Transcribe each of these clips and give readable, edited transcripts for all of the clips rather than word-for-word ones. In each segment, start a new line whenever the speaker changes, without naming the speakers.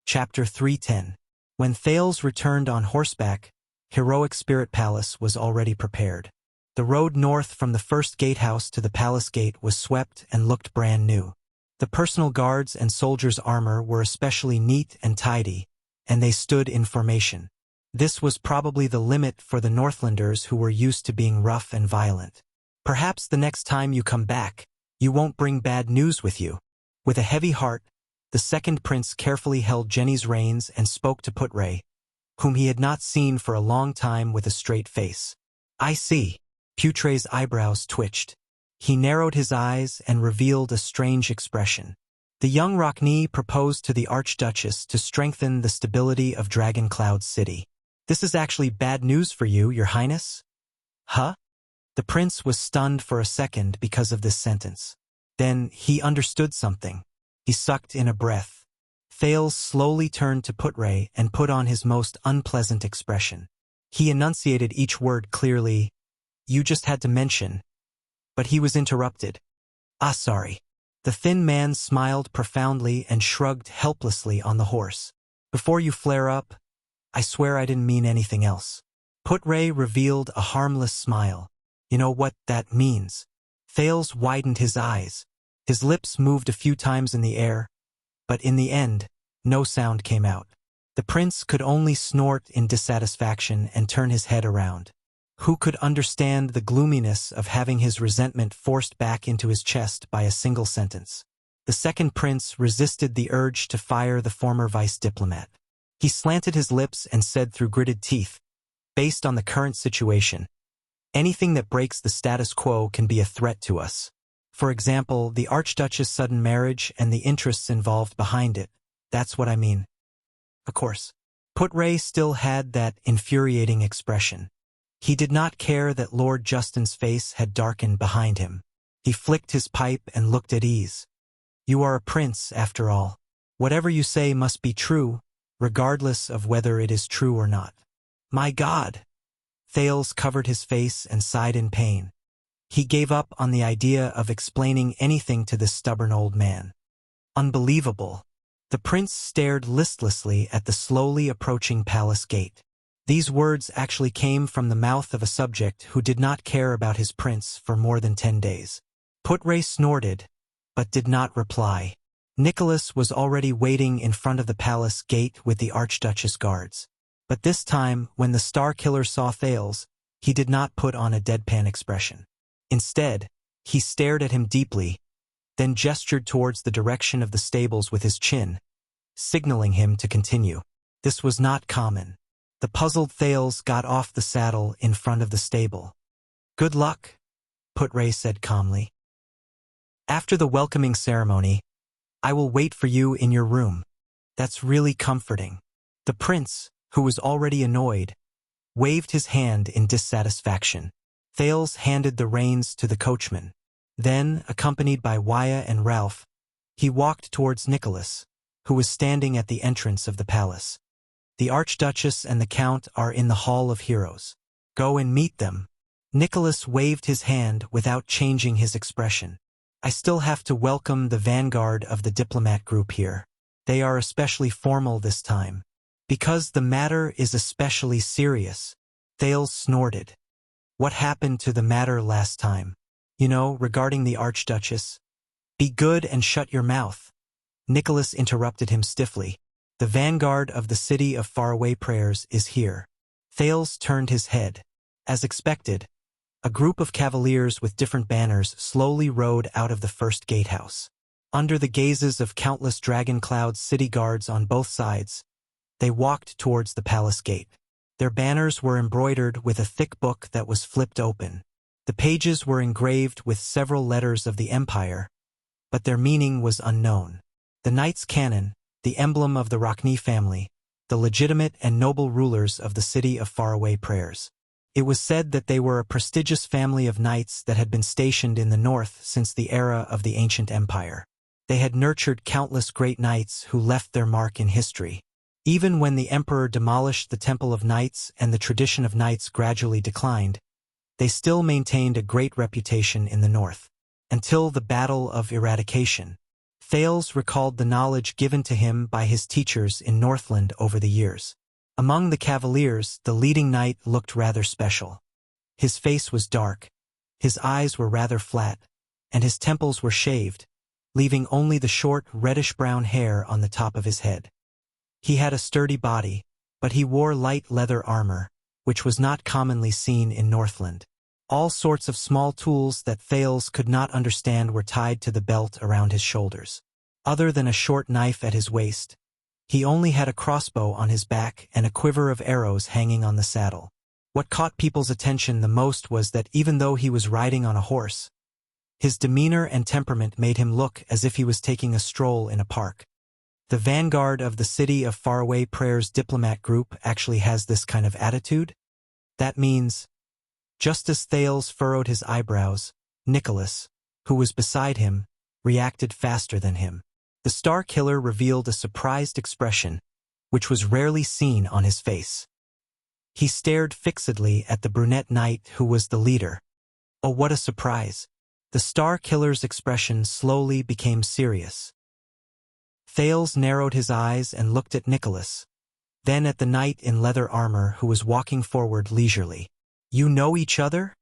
Chapter 310. When Thales returned on horseback, heroic Spirit Palace was already prepared. The road north from the first gatehouse to the palace gate was swept and looked brand new. The personal guards and soldiers' armor were especially neat and tidy, and they stood in formation. This was probably the limit for the Northlanders who were used to being rough and violent. Perhaps the next time you come back, you won't bring bad news with you. With a heavy heart, the second prince carefully held Jenny's reins and spoke to Putray, whom he had not seen for a long time, with a straight face. I see. Putray's eyebrows twitched. He narrowed his eyes and revealed a strange expression. The young Rockney proposed to the Archduchess to strengthen the stability of Dragon Cloud City. This is actually bad news for you, Your Highness? Huh? The prince was stunned for a second because of this sentence. Then he understood something. He sucked in a breath. Thales slowly turned to Putray and put on his most unpleasant expression. He enunciated each word clearly. You just had to mention. But he was interrupted. Sorry. The thin man smiled profoundly and shrugged helplessly on the horse. Before you flare up, I swear I didn't mean anything else. Putray revealed a harmless smile. You know what that means? Thales widened his eyes. His lips moved a few times in the air, but in the end, no sound came out. The prince could only snort in dissatisfaction and turn his head around. Who could understand the gloominess of having his resentment forced back into his chest by a single sentence? The second prince resisted the urge to fire the former vice diplomat. He slanted his lips and said through gritted teeth, based on the current situation, anything that breaks the status quo can be a threat to us. For example, the Archduchess' sudden marriage and the interests involved behind it. That's what I mean. Of course. Putray still had that infuriating expression. He did not care that Lord Justin's face had darkened behind him. He flicked his pipe and looked at ease. You are a prince, after all. Whatever you say must be true, regardless of whether it is true or not. My God! Thales covered his face and sighed in pain. He gave up on the idea of explaining anything to this stubborn old man. Unbelievable. The prince stared listlessly at the slowly approaching palace gate. These words actually came from the mouth of a subject who did not care about his prince for more than 10 days. Putray snorted, but did not reply. Nicholas was already waiting in front of the palace gate with the Archduchess guards. But this time, when the Star Killer saw Thales, he did not put on a deadpan expression. Instead, he stared at him deeply, then gestured towards the direction of the stables with his chin, signaling him to continue. This was not common. The puzzled Thales got off the saddle in front of the stable. Good luck, Putray said calmly. After the welcoming ceremony, I will wait for you in your room. That's really comforting. The prince, who was already annoyed, waved his hand in dissatisfaction. Thales handed the reins to the coachman. Then, accompanied by Wuxia and Ralph, he walked towards Nicholas, who was standing at the entrance of the palace. The Archduchess and the Count are in the Hall of Heroes. Go and meet them. Nicholas waved his hand without changing his expression. I still have to welcome the vanguard of the diplomat group here. They are especially formal this time. Because the matter is especially serious. Thales snorted. What happened to the matter last time? You know, regarding the Archduchess? Be good and shut your mouth. Nicholas interrupted him stiffly. The vanguard of the city of faraway prayers is here. Thales turned his head. As expected, a group of cavaliers with different banners slowly rode out of the first gatehouse. Under the gazes of countless Dragon Cloud city guards on both sides, they walked towards the palace gate. Their banners were embroidered with a thick book that was flipped open. The pages were engraved with several letters of the Empire, but their meaning was unknown. The Knights Cannon, the emblem of the Rockney family, the legitimate and noble rulers of the city of faraway prayers. It was said that they were a prestigious family of knights that had been stationed in the north since the era of the ancient empire. They had nurtured countless great knights who left their mark in history. Even when the emperor demolished the Temple of Knights and the tradition of knights gradually declined, they still maintained a great reputation in the north. Until the Battle of Eradication. Thales recalled the knowledge given to him by his teachers in Northland over the years. Among the cavaliers, the leading knight looked rather special. His face was dark, his eyes were rather flat, and his temples were shaved, leaving only the short reddish-brown hair on the top of his head. He had a sturdy body, but he wore light leather armor, which was not commonly seen in Northland. All sorts of small tools that Thales could not understand were tied to the belt around his shoulders. Other than a short knife at his waist, he only had a crossbow on his back and a quiver of arrows hanging on the saddle. What caught people's attention the most was that even though he was riding on a horse, his demeanor and temperament made him look as if he was taking a stroll in a park. The vanguard of the City of Faraway Prayers diplomat group actually has this kind of attitude. That means, just as Thales furrowed his eyebrows, Nicholas, who was beside him, reacted faster than him. The Star Killer revealed a surprised expression, which was rarely seen on his face. He stared fixedly at the brunette knight who was the leader. Oh, what a surprise! The Star Killer's expression slowly became serious. Thales narrowed his eyes and looked at Nicholas, then at the knight in leather armor who was walking forward leisurely. You know each other?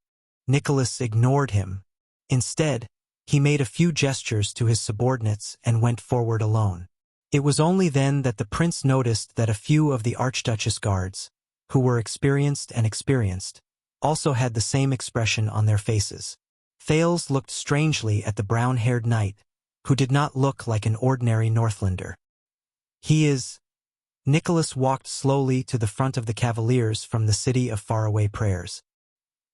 Nicholas ignored him. Instead, he made a few gestures to his subordinates and went forward alone. It was only then that the prince noticed that a few of the Archduchess guards, who were experienced, also had the same expression on their faces. Thales looked strangely at the brown-haired knight, who did not look like an ordinary Northlander. He is... Nicholas walked slowly to the front of the cavaliers from the City of Faraway Prayers.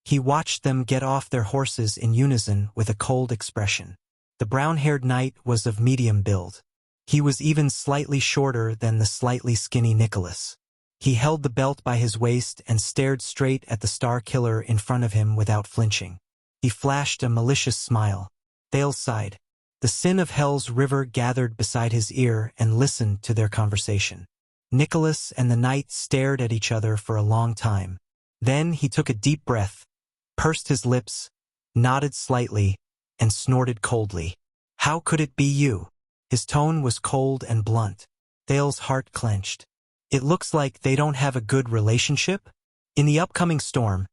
He watched them get off their horses in unison with a cold expression. The brown-haired knight was of medium build. He was even slightly shorter than the slightly skinny Nicholas. He held the belt by his waist and stared straight at the Star Killer in front of him without flinching. He flashed a malicious smile. Thales sighed. The sin of Hell's river gathered beside his ear and listened to their conversation. Nicholas and the knight stared at each other for a long time. Then he took a deep breath, pursed his lips, nodded slightly, and snorted coldly. How could it be you? His tone was cold and blunt. Thales' heart clenched. It looks like they don't have a good relationship? In the upcoming storm,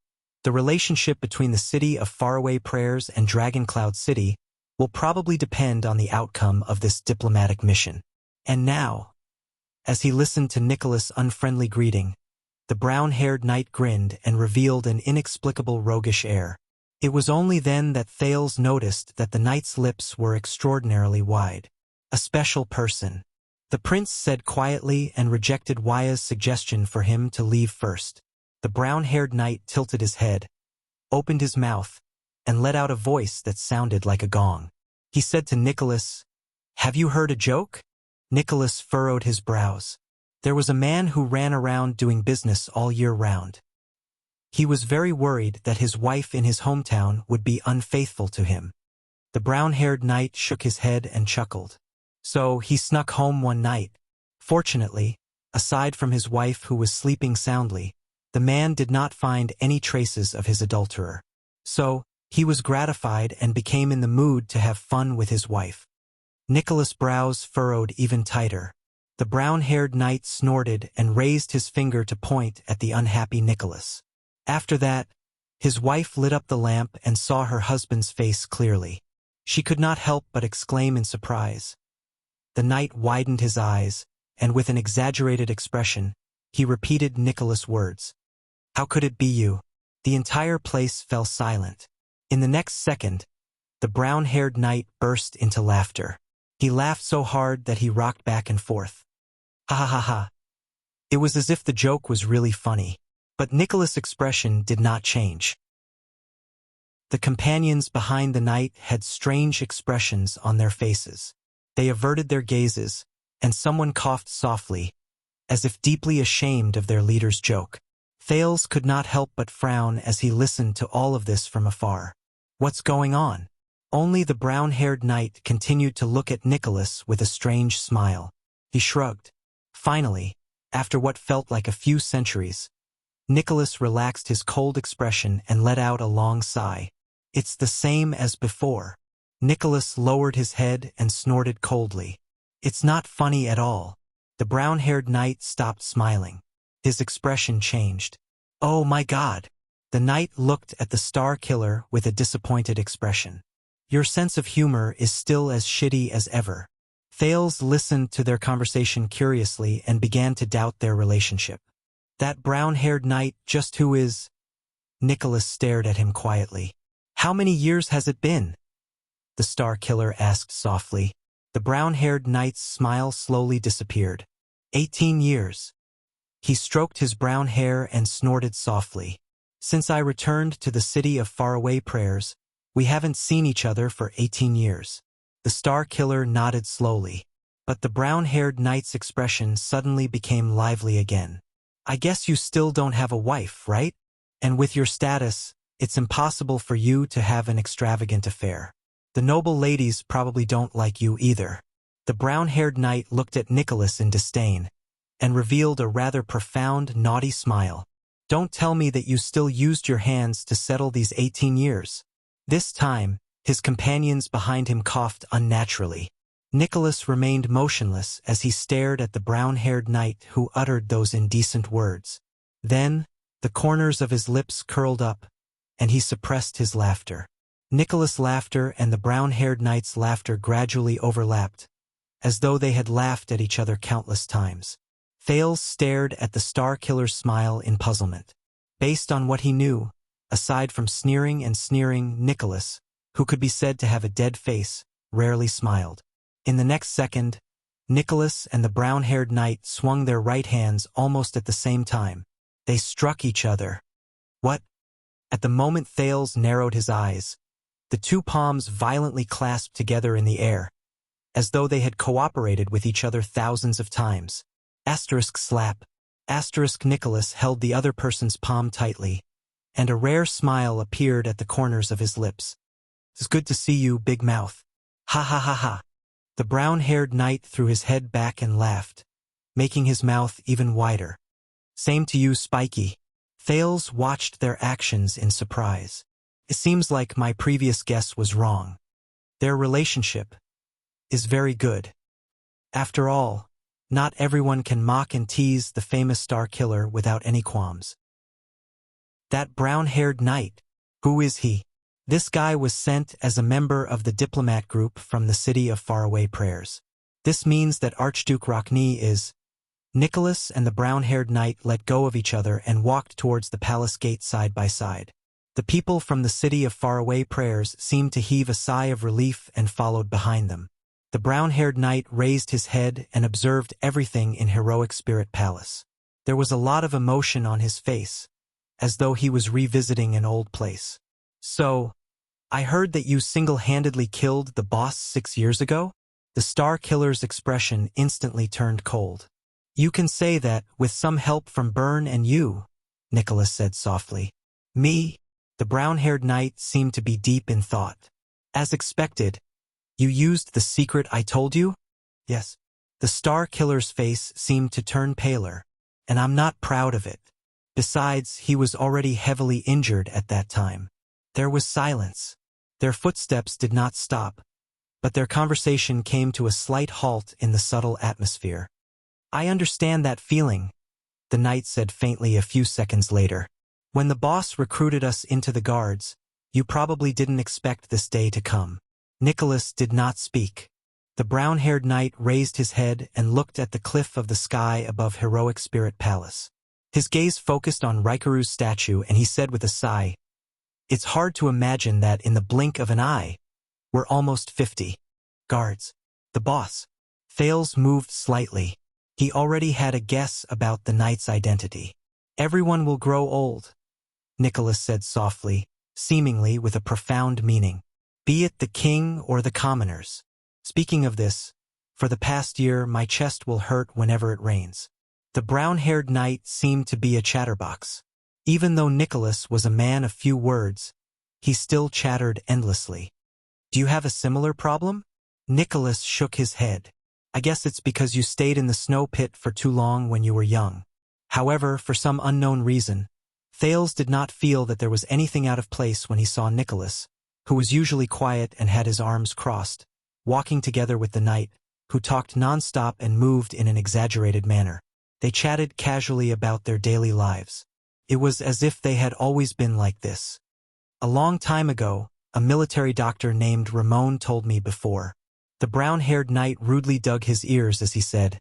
the relationship between the City of Faraway Prayers and Dragon Cloud City will probably depend on the outcome of this diplomatic mission. And now, as he listened to Nicholas' unfriendly greeting, the brown-haired knight grinned and revealed an inexplicable roguish air. It was only then that Thales noticed that the knight's lips were extraordinarily wide. A special person. The prince said quietly and rejected Wuxia's suggestion for him to leave first. The brown-haired knight tilted his head, opened his mouth, and let out a voice that sounded like a gong. He said to Nicholas, "Have you heard a joke?" Nicholas furrowed his brows. There was a man who ran around doing business all year round. He was very worried that his wife in his hometown would be unfaithful to him. The brown-haired knight shook his head and chuckled. So he snuck home one night. Fortunately, aside from his wife who was sleeping soundly, the man did not find any traces of his adulterer. So, he was gratified and became in the mood to have fun with his wife. Nicholas' brows furrowed even tighter. The brown-haired knight snorted and raised his finger to point at the unhappy Nicholas. After that, his wife lit up the lamp and saw her husband's face clearly. She could not help but exclaim in surprise. The knight widened his eyes, and with an exaggerated expression, he repeated Nicholas' words. How could it be you? The entire place fell silent. In the next second, the brown-haired knight burst into laughter. He laughed so hard that he rocked back and forth. Ha ha ha ha. It was as if the joke was really funny. But Nicholas' expression did not change. The companions behind the knight had strange expressions on their faces. They averted their gazes, and someone coughed softly, as if deeply ashamed of their leader's joke. Thales could not help but frown as he listened to all of this from afar. What's going on? Only the brown-haired knight continued to look at Nicholas with a strange smile. He shrugged. Finally, after what felt like a few centuries, Nicholas relaxed his cold expression and let out a long sigh. It's the same as before. Nicholas lowered his head and snorted coldly. It's not funny at all. The brown-haired knight stopped smiling. His expression changed. Oh my God! The knight looked at the star killer with a disappointed expression. Your sense of humor is still as shitty as ever. Thales listened to their conversation curiously and began to doubt their relationship. That brown-haired knight, just who is? Nicholas stared at him quietly. How many years has it been? The star killer asked softly. The brown-haired knight's smile slowly disappeared. 18 years. He stroked his brown hair and snorted softly. Since I returned to the city of faraway prayers, we haven't seen each other for 18 years. The star killer nodded slowly, but the brown-haired knight's expression suddenly became lively again. I guess you still don't have a wife, right? And with your status, it's impossible for you to have an extravagant affair. The noble ladies probably don't like you either. The brown-haired knight looked at Nicholas in disdain and revealed a rather profound, naughty smile. Don't tell me that you still used your hands to settle these 18 years. This time, his companions behind him coughed unnaturally. Nicholas remained motionless as he stared at the brown-haired knight who uttered those indecent words. Then, the corners of his lips curled up, and he suppressed his laughter. Nicholas' laughter and the brown-haired knight's laughter gradually overlapped, as though they had laughed at each other countless times. Thales stared at the star killer's smile in puzzlement. Based on what he knew, aside from sneering and sneering, Nicholas, who could be said to have a dead face, rarely smiled. In the next second, Nicholas and the brown-haired knight swung their right hands almost at the same time. They struck each other. What? At the moment Thales narrowed his eyes, the two palms violently clasped together in the air, as though they had cooperated with each other thousands of times. Asterisk slap. Asterisk Nicholas held the other person's palm tightly, and a rare smile appeared at the corners of his lips. It's good to see you, big mouth. Ha ha ha ha. The brown-haired knight threw his head back and laughed, making his mouth even wider. Same to you, Spiky. Thales watched their actions in surprise. It seems like my previous guess was wrong. Their relationship is very good. After all, not everyone can mock and tease the famous star killer without any qualms. That brown-haired knight, who is he? This guy was sent as a member of the diplomat group from the city of faraway prayers. This means that Archduke Rockney is... Nicholas and the brown-haired knight let go of each other and walked towards the palace gate side by side. The people from the city of faraway prayers seemed to heave a sigh of relief and followed behind them. The brown-haired knight raised his head and observed everything in Heroic Spirit Palace. There was a lot of emotion on his face, as though he was revisiting an old place. So, I heard that you single-handedly killed the boss 6 years ago? The star killer's expression instantly turned cold. You can say that with some help from Byrne and you, Nicholas said softly. Me? The brown-haired knight seemed to be deep in thought. As expected, you used the secret I told you? Yes. The star killer's face seemed to turn paler, and I'm not proud of it. Besides, he was already heavily injured at that time. There was silence. Their footsteps did not stop, but their conversation came to a slight halt in the subtle atmosphere. I understand that feeling, the knight said faintly a few seconds later. When the boss recruited us into the guards, you probably didn't expect this day to come. Nicholas did not speak. The brown-haired knight raised his head and looked at the cliff of the sky above Heroic Spirit Palace. His gaze focused on Rikuru's statue and he said with a sigh, It's hard to imagine that in the blink of an eye, we're almost 50. Guards. The boss. Thales moved slightly. He already had a guess about the knight's identity. Everyone will grow old, Nicholas said softly, seemingly with a profound meaning. Be it the king or the commoners. Speaking of this, for the past year my chest will hurt whenever it rains. The brown-haired knight seemed to be a chatterbox. Even though Nicholas was a man of few words, he still chattered endlessly. Do you have a similar problem? Nicholas shook his head. I guess it's because you stayed in the snow pit for too long when you were young. However, for some unknown reason, Thales did not feel that there was anything out of place when he saw Nicholas, who was usually quiet and had his arms crossed, walking together with the knight, who talked nonstop and moved in an exaggerated manner. They chatted casually about their daily lives. It was as if they had always been like this. A long time ago, a military doctor named Ramon told me before. The brown-haired knight rudely dug his ears as he said,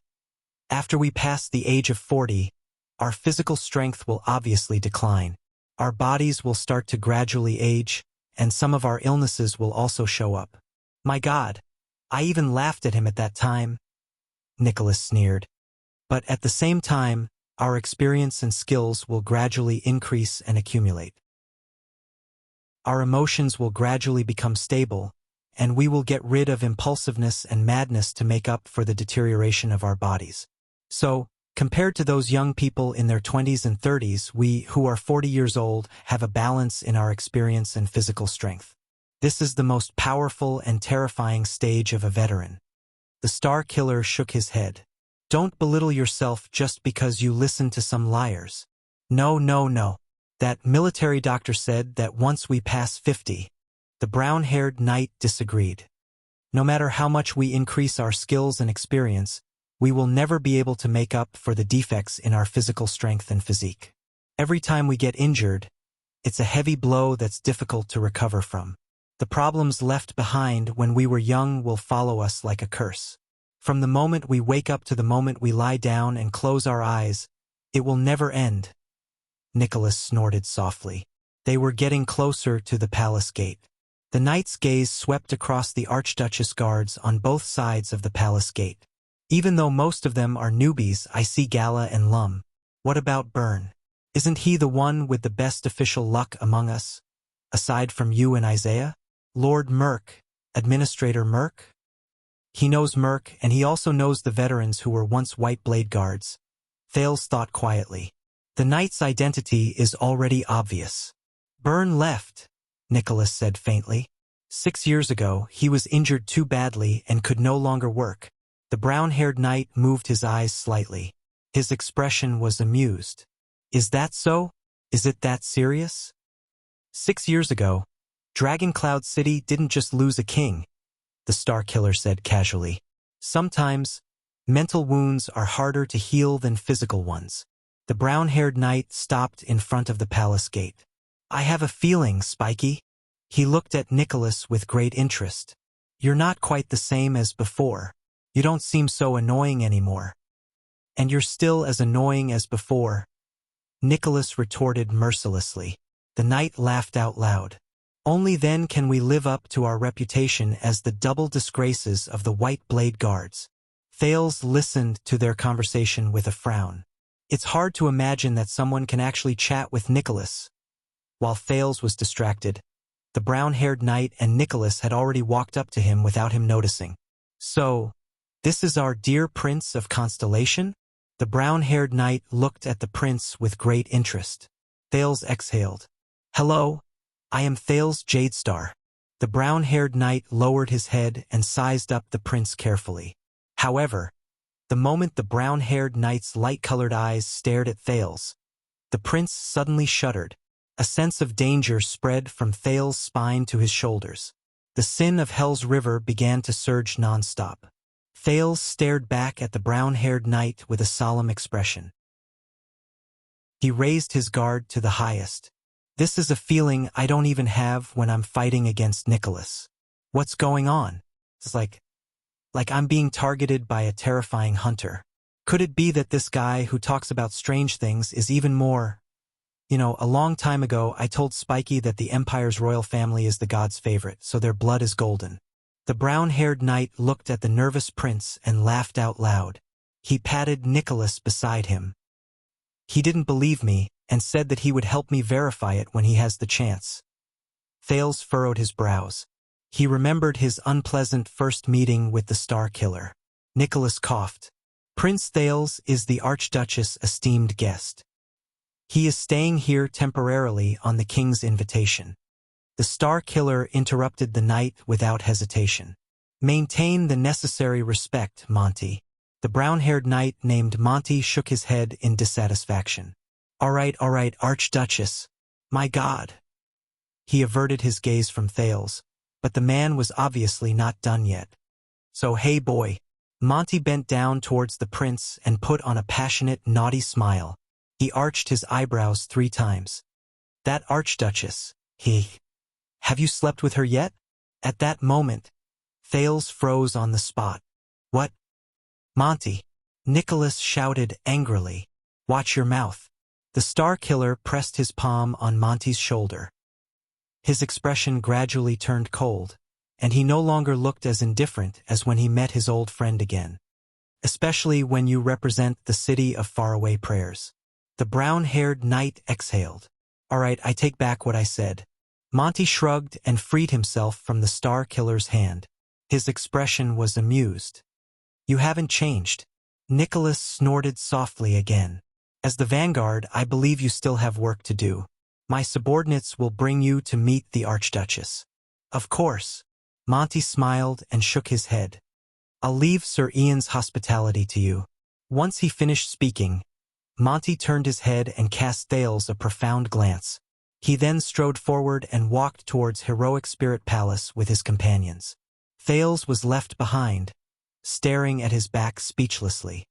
"After we pass the age of 40, our physical strength will obviously decline. Our bodies will start to gradually age, and some of our illnesses will also show up." My God, I even laughed at him at that time. Nicholas sneered. But at the same time, our experience and skills will gradually increase and accumulate. Our emotions will gradually become stable, and we will get rid of impulsiveness and madness to make up for the deterioration of our bodies. So, compared to those young people in their 20s and 30s, we, who are 40 years old, have a balance in our experience and physical strength. This is the most powerful and terrifying stage of a veteran. The Star Killer shook his head. Don't belittle yourself just because you listen to some liars. No, no, no. That military doctor said that once we pass 50, the brown-haired knight disagreed. No matter how much we increase our skills and experience, we will never be able to make up for the defects in our physical strength and physique. Every time we get injured, it's a heavy blow that's difficult to recover from. The problems left behind when we were young will follow us like a curse. From the moment we wake up to the moment we lie down and close our eyes, it will never end. Nicholas snorted softly. They were getting closer to the palace gate. The knight's gaze swept across the Archduchess guards on both sides of the palace gate. Even though most of them are newbies, I see Gala and Lum. What about Byrne? Isn't he the one with the best official luck among us? Aside from you and Isaiah? Lord Merk, Administrator Merk? He knows Merk, and he also knows the veterans who were once White Blade Guards. Thales thought quietly. The knight's identity is already obvious. Byrne left, Nicholas said faintly. 6 years ago, he was injured too badly and could no longer work. The brown-haired knight moved his eyes slightly. His expression was amused. Is that so? Is it that serious? 6 years ago, Dragon Cloud City didn't just lose a king, the Star Killer said casually. Sometimes, mental wounds are harder to heal than physical ones. The brown-haired knight stopped in front of the palace gate. I have a feeling, Spiky. He looked at Nicholas with great interest. You're not quite the same as before. You don't seem so annoying anymore. And you're still as annoying as before, Nicholas retorted mercilessly. The knight laughed out loud. Only then can we live up to our reputation as the double disgraces of the White Blade Guards. Thales listened to their conversation with a frown. It's hard to imagine that someone can actually chat with Nicholas. While Thales was distracted, the brown-haired knight and Nicholas had already walked up to him without him noticing. So, this is our dear Prince of Constellation? The brown-haired knight looked at the prince with great interest. Thales exhaled. Hello, I am Thales Jadestar. The brown-haired knight lowered his head and sized up the prince carefully. However, the moment the brown-haired knight's light-colored eyes stared at Thales, the prince suddenly shuddered. A sense of danger spread from Thales' spine to his shoulders. The sin of Hell's River began to surge nonstop. Thales stared back at the brown-haired knight with a solemn expression. He raised his guard to the highest. This is a feeling I don't even have when I'm fighting against Nicholas. What's going on? It's like I'm being targeted by a terrifying hunter. Could it be that this guy who talks about strange things is even more... a long time ago I told Spiky that the Empire's royal family is the god's favorite, so their blood is golden. The brown-haired knight looked at the nervous prince and laughed out loud. He patted Nicholas beside him. He didn't believe me and said that he would help me verify it when he has the chance. Thales furrowed his brows. He remembered his unpleasant first meeting with the Star Killer. Nicholas coughed. Prince Thales is the Archduchess' esteemed guest. He is staying here temporarily on the king's invitation. The Star Killer interrupted the knight without hesitation. Maintain the necessary respect, Monty. The brown-haired knight named Monty shook his head in dissatisfaction. All right, Archduchess. My God. He averted his gaze from Thales, but the man was obviously not done yet. So hey boy. Monty bent down towards the prince and put on a passionate, naughty smile. He arched his eyebrows 3 times. That Archduchess, have you slept with her yet? At that moment, Thales froze on the spot. What? Monty, Nicholas shouted angrily. Watch your mouth. The Star Killer pressed his palm on Monty's shoulder. His expression gradually turned cold, and he no longer looked as indifferent as when he met his old friend again. Especially when you represent the city of faraway prayers. The brown-haired knight exhaled. All right, I take back what I said. Monty shrugged and freed himself from the Star Killer's hand. His expression was amused. You haven't changed. Nicholas snorted softly again. As the Vanguard, I believe you still have work to do. My subordinates will bring you to meet the Archduchess. Of course. Monty smiled and shook his head. I'll leave Sir Ian's hospitality to you. Once he finished speaking, Monty turned his head and cast Thales a profound glance. He then strode forward and walked towards Heroic Spirit Palace with his companions. Thales was left behind, staring at his back speechlessly.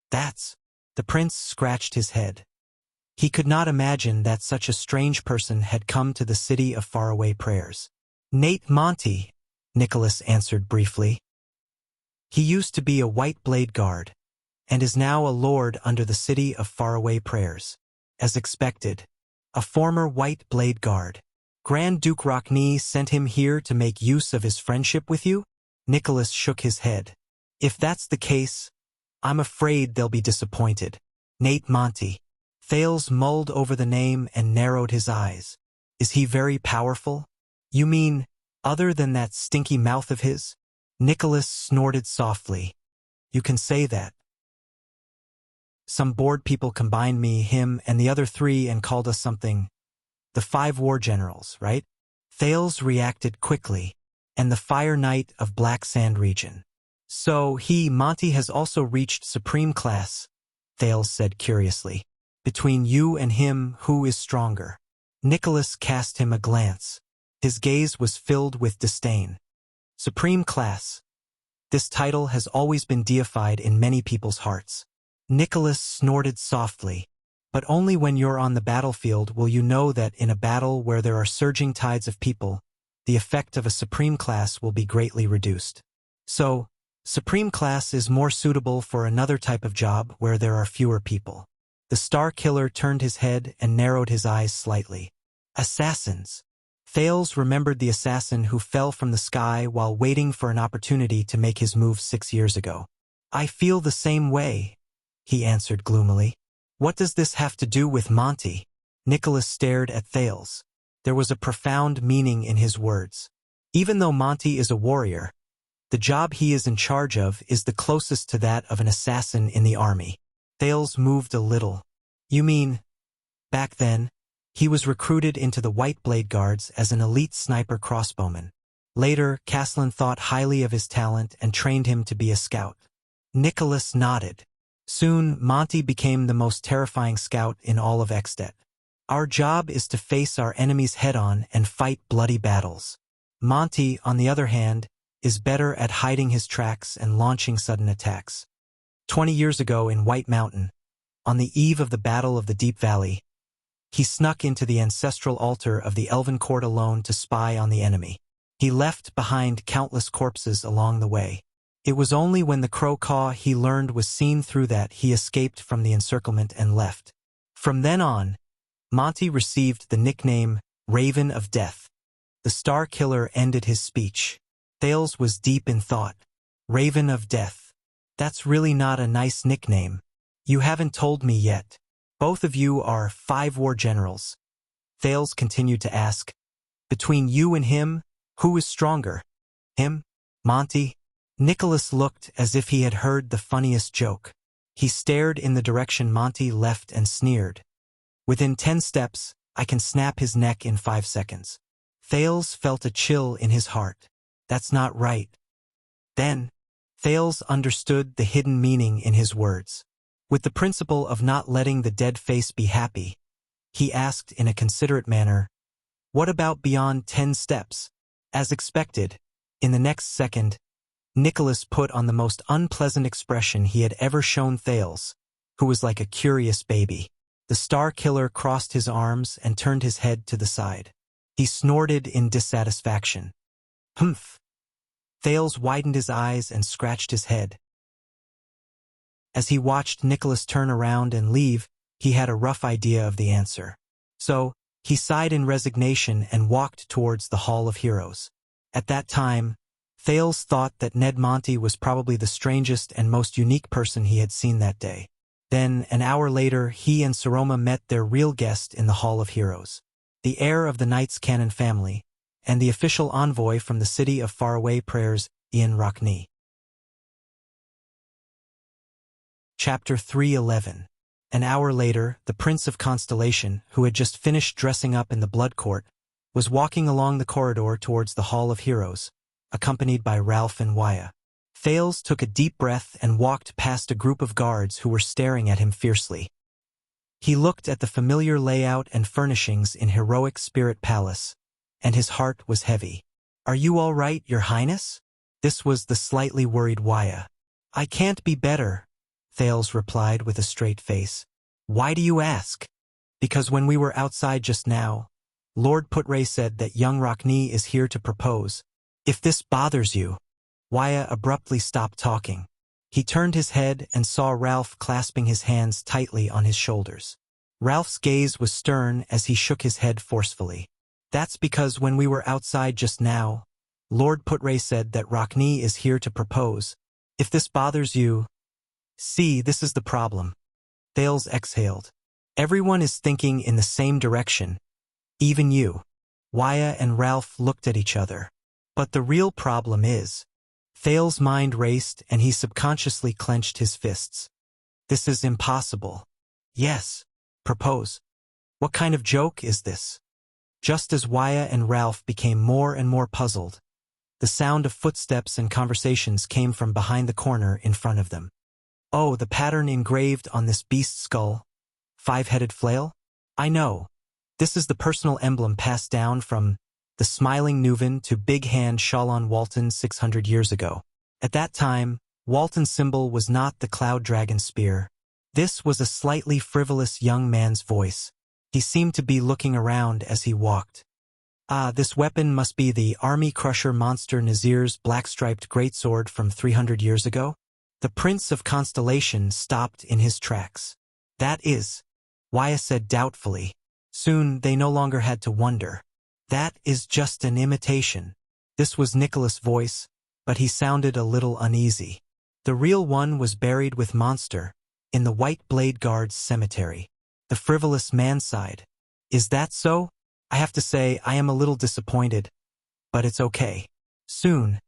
That's... The prince scratched his head. He could not imagine that such a strange person had come to the city of faraway prayers. Nate Monty, Nicholas answered briefly. He used to be a White Blade Guard, and is now a lord under the city of faraway prayers. As expected, a former White Blade Guard. Grand Duke Rockney sent him here to make use of his friendship with you? Nicholas shook his head. If that's the case, I'm afraid they'll be disappointed. Nate Monty. Thales mulled over the name and narrowed his eyes. Is he very powerful? You mean, other than that stinky mouth of his? Nicholas snorted softly. You can say that. Some bored people combined me, him, and the other 3 and called us something. The 5 war generals, right? Thales reacted quickly. And the Fire Knight of Black Sand region. So Monty has also reached supreme class, Thales said curiously. Between you and him, who is stronger? Nicholas cast him a glance. His gaze was filled with disdain. Supreme class. This title has always been deified in many people's hearts. Nicholas snorted softly. But only when you're on the battlefield will you know that in a battle where there are surging tides of people, the effect of a supreme class will be greatly reduced. So, supreme class is more suitable for another type of job where there are fewer people. The Star Killer turned his head and narrowed his eyes slightly. Assassins. Thales remembered the assassin who fell from the sky while waiting for an opportunity to make his move 6 years ago. I feel the same way, he answered gloomily. What does this have to do with Monty? Nicholas stared at Thales. There was a profound meaning in his words. Even though Monty is a warrior, the job he is in charge of is the closest to that of an assassin in the army. Thales moved a little. You mean, back then, he was recruited into the White Blade Guards as an elite sniper crossbowman. Later, Caslin thought highly of his talent and trained him to be a scout. Nicholas nodded. Soon, Monty became the most terrifying scout in all of Extet. Our job is to face our enemies head-on and fight bloody battles. Monty, on the other hand, is better at hiding his tracks and launching sudden attacks. 20 years ago in White Mountain, on the eve of the Battle of the Deep Valley, he snuck into the ancestral altar of the Elven Court alone to spy on the enemy. He left behind countless corpses along the way. It was only when the crow caw he learned was seen through that he escaped from the encirclement and left. From then on, Monty received the nickname Raven of Death. The Star Killer ended his speech. Thales was deep in thought. Raven of Death. That's really not a nice nickname. You haven't told me yet. Both of you are 5 war generals. Thales continued to ask. Between you and him, who is stronger? Him? Monty? Nicholas looked as if he had heard the funniest joke. He stared in the direction Monty left and sneered. Within 10 steps, I can snap his neck in 5 seconds. Thales felt a chill in his heart. That's not right. Then, Thales understood the hidden meaning in his words. With the principle of not letting the dead face be happy, he asked in a considerate manner, What about beyond 10 steps? As expected, in the next second, Nicholas put on the most unpleasant expression he had ever shown Thales, who was like a curious baby. The Star Killer crossed his arms and turned his head to the side. He snorted in dissatisfaction. Humph. Thales widened his eyes and scratched his head. As he watched Nicholas turn around and leave, he had a rough idea of the answer. So, he sighed in resignation and walked towards the Hall of Heroes. At that time, Thales thought that Ned Monty was probably the strangest and most unique person he had seen that day. Then, an hour later, he and Saroma met their real guest in the Hall of Heroes. The heir of the Knights Cannon family, and the official envoy from the city of faraway prayers, Ian Rockney. Chapter 3:11. An hour later, the Prince of Constellation, who had just finished dressing up in the Blood Court, was walking along the corridor towards the Hall of Heroes, accompanied by Ralph and Wuxia. Thales took a deep breath and walked past a group of guards who were staring at him fiercely. He looked at the familiar layout and furnishings in Heroic Spirit Palace, and his heart was heavy. "Are you all right, Your Highness?" This was the slightly worried Wuxia. "I can't be better," Thales replied with a straight face. "Why do you ask?" "Because when we were outside just now, Lord Putray said that young Rockney is here to propose. If this bothers you." Wuxia abruptly stopped talking. He turned his head and saw Ralph clasping his hands tightly on his shoulders. Ralph's gaze was stern as he shook his head forcefully. "That's because when we were outside just now, Lord Putray said that Rockney is here to propose. If this bothers you..." "See, this is the problem." Thales exhaled. "Everyone is thinking in the same direction. Even you." Wuxia and Ralph looked at each other. "But the real problem is..." Thales' mind raced and he subconsciously clenched his fists. "This is impossible." "Yes. Propose. What kind of joke is this?" Just as Wuxia and Ralph became more and more puzzled, the sound of footsteps and conversations came from behind the corner in front of them. "Oh, the pattern engraved on this beast's skull. Five-headed flail? I know. This is the personal emblem passed down from the smiling Nuvan to Big Hand Shalon Walton 600 years ago. At that time, Walton's symbol was not the cloud dragon spear. This was a slightly frivolous young man's voice. He seemed to be looking around as he walked. "Ah, this weapon must be the army crusher monster Nazir's black-striped greatsword from 300 years ago?" The Prince of Constellation stopped in his tracks. "That is," Wuxia said doubtfully. Soon they no longer had to wonder. "That is just an imitation." This was Nicholas' voice, but he sounded a little uneasy. "The real one was buried with Monster in the White Blade Guards cemetery." The frivolous man sighed. "Is that so? I have to say I am a little disappointed, but it's okay. Soon,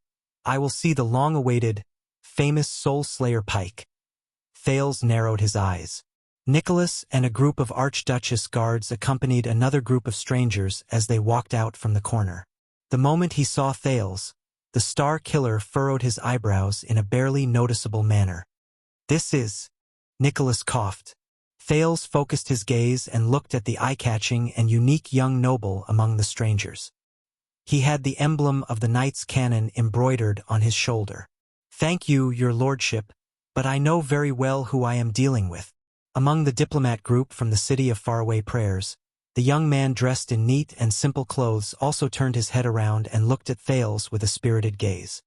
I will see the long-awaited, famous Soul Slayer Pike." Thales narrowed his eyes. Nicholas and a group of Archduchess guards accompanied another group of strangers as they walked out from the corner. The moment he saw Thales, the Star Killer furrowed his eyebrows in a barely noticeable manner. "This is..." Nicholas coughed. Thales focused his gaze and looked at the eye-catching and unique young noble among the strangers. He had the emblem of the Knights Cannon embroidered on his shoulder. "Thank you, your lordship, but I know very well who I am dealing with." Among the diplomat group from the city of faraway prayers, the young man dressed in neat and simple clothes also turned his head around and looked at Thales with a spirited gaze.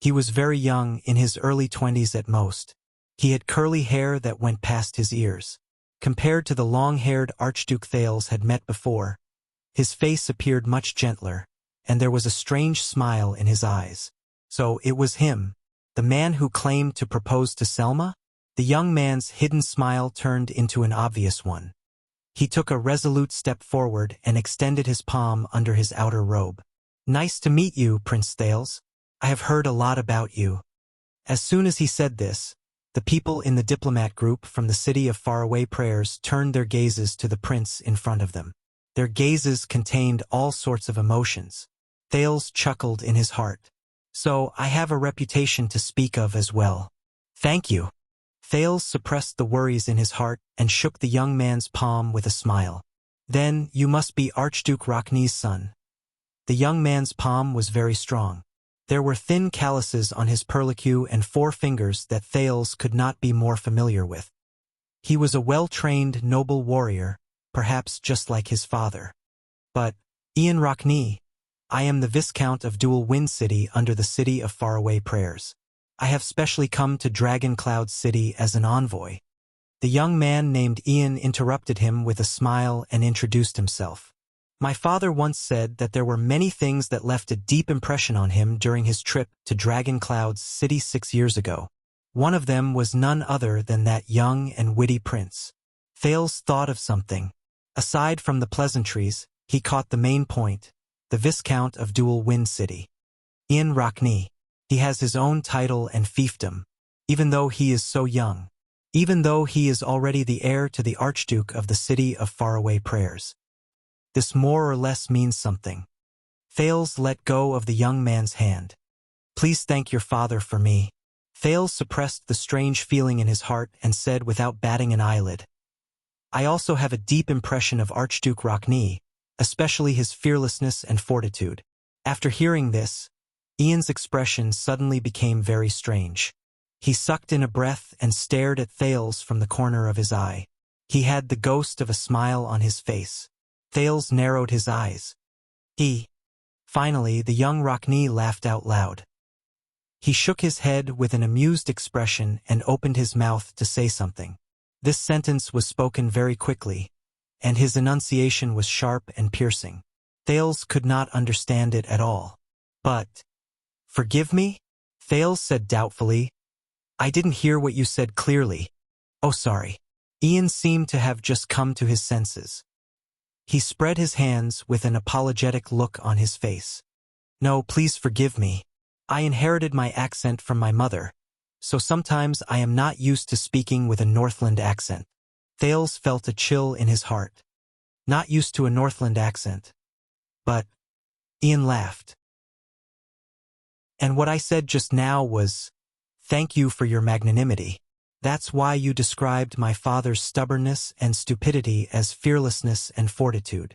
He was very young, in his early 20s at most. He had curly hair that went past his ears. Compared to the long-haired Archduke Thales had met before, his face appeared much gentler, and there was a strange smile in his eyes. So it was him, the man who claimed to propose to Selma? The young man's hidden smile turned into an obvious one. He took a resolute step forward and extended his palm under his outer robe. "Nice to meet you, Prince Thales. I have heard a lot about you." As soon as he said this, the people in the diplomat group from the city of faraway prayers turned their gazes to the prince in front of them. Their gazes contained all sorts of emotions. Thales chuckled in his heart. "So I have a reputation to speak of as well." "Thank you." Thales suppressed the worries in his heart and shook the young man's palm with a smile. Then you must be Archduke Rockney's son. The young man's palm was very strong. There were thin calluses on his perlicue and 4 fingers that Thales could not be more familiar with. He was a well-trained, noble warrior, perhaps just like his father. But, Ian Rockney, I am the Viscount of Dual Wind City under the City of Faraway Prayers. I have specially come to Dragon Cloud City as an envoy. The young man named Ian interrupted him with a smile and introduced himself. My father once said that there were many things that left a deep impression on him during his trip to Dragon Cloud City 6 years ago. One of them was none other than that young and witty prince. Thales thought of something. Aside from the pleasantries, he caught the main point, the Viscount of Dual Wind City. Ian Rockney. He has his own title and fiefdom, even though he is so young. Even though he is already the heir to the Archduke of the City of Faraway Prayers. This more or less means something. Thales let go of the young man's hand. Please thank your father for me. Thales suppressed the strange feeling in his heart and said without batting an eyelid. I also have a deep impression of Archduke Rockney, especially his fearlessness and fortitude. After hearing this, Ian's expression suddenly became very strange. He sucked in a breath and stared at Thales from the corner of his eye. He had the ghost of a smile on his face. Thales narrowed his eyes. Finally, the young Rockney laughed out loud. He shook his head with an amused expression and opened his mouth to say something. This sentence was spoken very quickly, and his enunciation was sharp and piercing. Thales could not understand it at all. But, forgive me? Thales said doubtfully. I didn't hear what you said clearly. Oh, sorry. Ian seemed to have just come to his senses. He spread his hands with an apologetic look on his face. No, please forgive me. I inherited my accent from my mother, so sometimes I am not used to speaking with a Northland accent. Thales felt a chill in his heart. Not used to a Northland accent. But, Ian laughed. And what I said just now was, thank you for your magnanimity. That's why you described my father's stubbornness and stupidity as fearlessness and fortitude.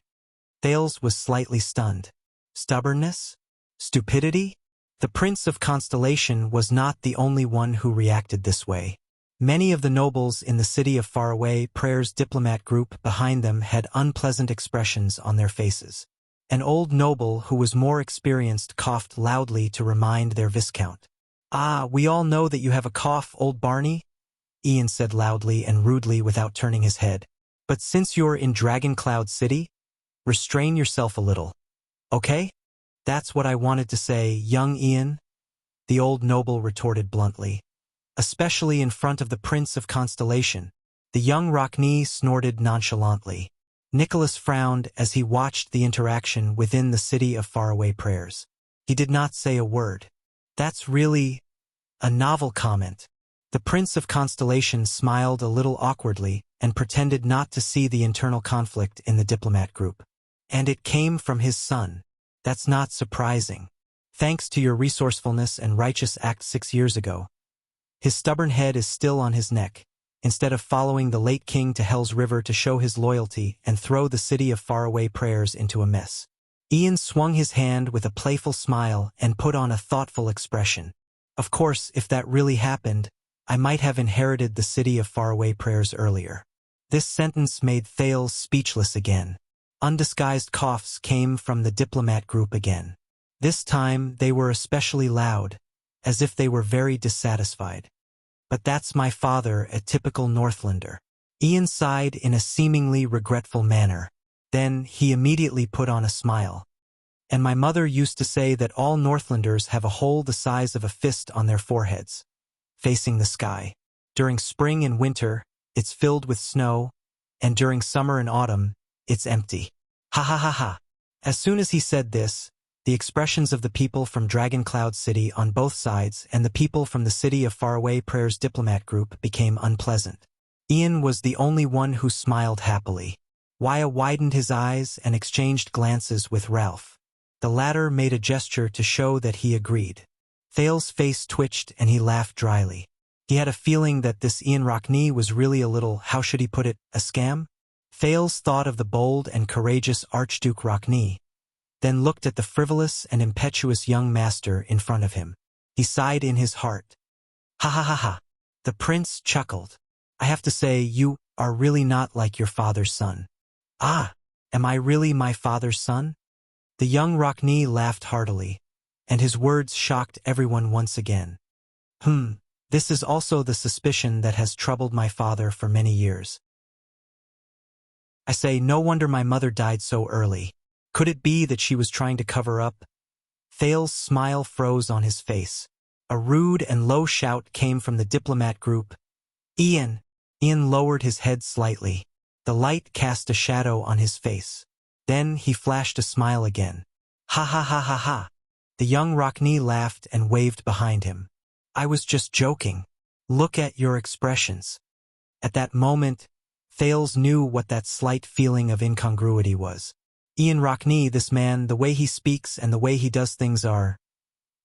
Thales was slightly stunned. Stubbornness? Stupidity? The Prince of Constellation was not the only one who reacted this way. Many of the nobles in the City of Faraway Prayers diplomat group behind them had unpleasant expressions on their faces. An old noble who was more experienced coughed loudly to remind their Viscount. Ah, we all know that you have a cough, old Barney, Ian said loudly and rudely without turning his head. But since you're in Dragon Cloud City, restrain yourself a little. Okay? That's what I wanted to say, young Ian, the old noble retorted bluntly. Especially in front of the Prince of Constellation. The young Rockney snorted nonchalantly. Nicholas frowned as he watched the interaction within the City of Faraway Prayers. He did not say a word. That's really a novel comment. The Prince of Constellation smiled a little awkwardly and pretended not to see the internal conflict in the diplomat group. And it came from his son. That's not surprising. Thanks to your resourcefulness and righteous act 6 years ago. His stubborn head is still on his neck, instead of following the late king to Hell's River to show his loyalty and throw the City of Faraway Prayers into a mess. Ian swung his hand with a playful smile and put on a thoughtful expression. Of course, if that really happened, I might have inherited the City of Faraway Prayers earlier. This sentence made Thales speechless again. Undisguised coughs came from the diplomat group again. This time they were especially loud, as if they were very dissatisfied. But that's my father, a typical Northlander. Ian sighed in a seemingly regretful manner. Then he immediately put on a smile. And my mother used to say that all Northlanders have a hole the size of a fist on their foreheads, facing the sky. During spring and winter, it's filled with snow, and during summer and autumn, it's empty. Ha ha ha ha. As soon as he said this, the expressions of the people from Dragon Cloud City on both sides and the people from the City of Faraway Prayers diplomat group became unpleasant. Ian was the only one who smiled happily. Wyatt widened his eyes and exchanged glances with Ralph. The latter made a gesture to show that he agreed. Thales' face twitched and he laughed dryly. He had a feeling that this Ian Rockney was really a little, how should he put it, a scam? Thales thought of the bold and courageous Archduke Rockne, then looked at the frivolous and impetuous young master in front of him. He sighed in his heart. Ha ha ha ha. The prince chuckled. I have to say, you are really not like your father's son. Ah, am I really my father's son? The young Rockne laughed heartily, and his words shocked everyone once again. This is also the suspicion that has troubled my father for many years. I say, no wonder my mother died so early. Could it be that she was trying to cover up? Thales' smile froze on his face. A rude and low shout came from the diplomat group. Ian! Ian lowered his head slightly. The light cast a shadow on his face. Then he flashed a smile again. Ha ha ha ha ha. The young Rockne laughed and waved behind him. I was just joking. Look at your expressions. At that moment, Thales knew what that slight feeling of incongruity was. Ian Rockne, this man, the way he speaks and the way he does things are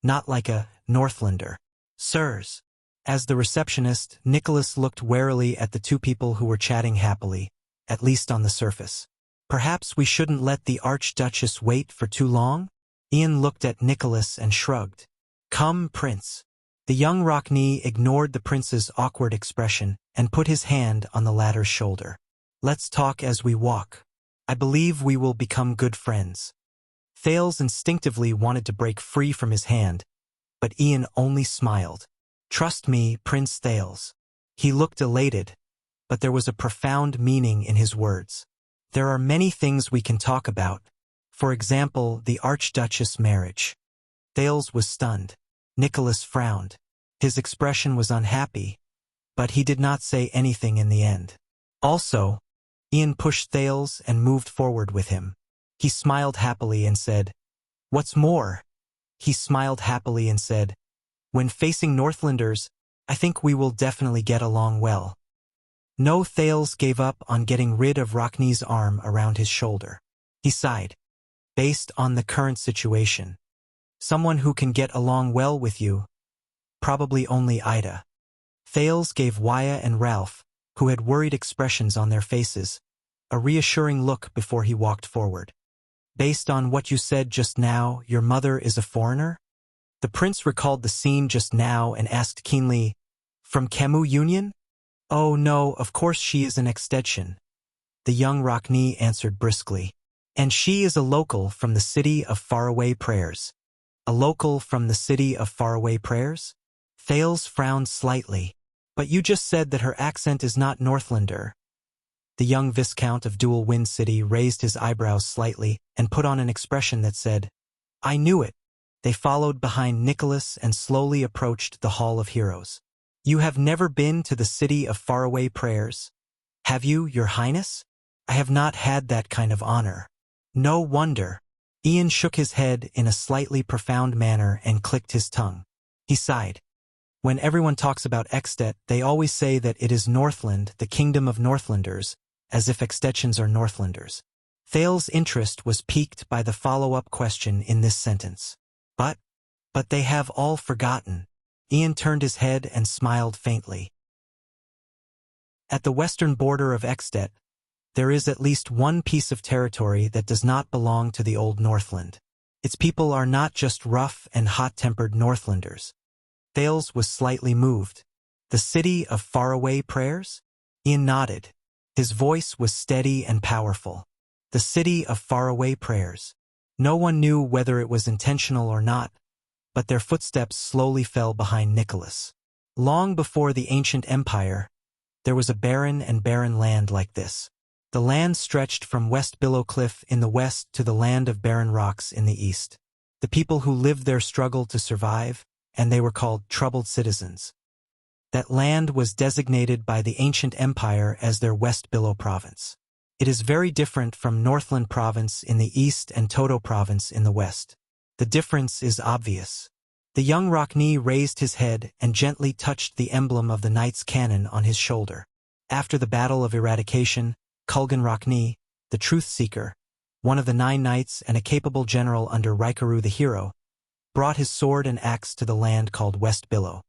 not like a Northlander. Sirs. As the receptionist, Nicholas looked warily at the two people who were chatting happily, at least on the surface. Perhaps we shouldn't let the Archduchess wait for too long? Ian looked at Nicholas and shrugged. Come, Prince. The young Rockne ignored the prince's awkward expression and put his hand on the latter's shoulder. Let's talk as we walk. I believe we will become good friends. Thales instinctively wanted to break free from his hand, but Ian only smiled. Trust me, Prince Thales. He looked elated, but there was a profound meaning in his words. There are many things we can talk about. For example, the Archduchess marriage. Thales was stunned. Nicholas frowned. His expression was unhappy, but he did not say anything in the end. Also, Ian pushed Thales and moved forward with him. He smiled happily and said, What's more? He smiled happily and said, When facing Northlanders, I think we will definitely get along well. No, Thales gave up on getting rid of Rockne's arm around his shoulder. He sighed. Based on the current situation, someone who can get along well with you, probably only Ida. Thales gave Waya and Ralph, who had worried expressions on their faces, a reassuring look before he walked forward. Based on what you said just now, your mother is a foreigner? The prince recalled the scene just now and asked keenly, From Camus Union? Oh no, of course she is an extension. The young Rockne answered briskly. And she is a local from the city of faraway prayers. A local from the city of faraway prayers? Thales frowned slightly. But you just said that her accent is not Northlander. The young Viscount of Dual Wind City raised his eyebrows slightly and put on an expression that said, I knew it. They followed behind Nicholas and slowly approached the Hall of Heroes. You have never been to the city of faraway prayers? Have you, Your Highness? I have not had that kind of honor. No wonder. Ian shook his head in a slightly profound manner and clicked his tongue. He sighed. When everyone talks about Ekstedt, they always say that it is Northland, the kingdom of Northlanders, as if Extensions are Northlanders. Thales' interest was piqued by the follow-up question in this sentence. But they have all forgotten. Ian turned his head and smiled faintly. At the western border of Ekstedt, there is at least one piece of territory that does not belong to the old Northland. Its people are not just rough and hot-tempered Northlanders. Thales was slightly moved. The city of faraway prayers? Ian nodded. His voice was steady and powerful. The city of faraway prayers. No one knew whether it was intentional or not, but their footsteps slowly fell behind Nicholas. Long before the ancient empire, there was a barren and barren land like this. The land stretched from West Billow Cliff in the west to the land of barren rocks in the east. The people who lived there struggled to survive, and they were called troubled citizens. That land was designated by the ancient empire as their West Billow province. It is very different from Northland province in the east and Toto province in the west. The difference is obvious. The young Rockne raised his head and gently touched the emblem of the knight's cannon on his shoulder. After the Battle of Eradication, Kulgan Rockne, the Truth-Seeker, one of the 9 knights and a capable general under Rikaru the hero, brought his sword and axe to the land called West Billow.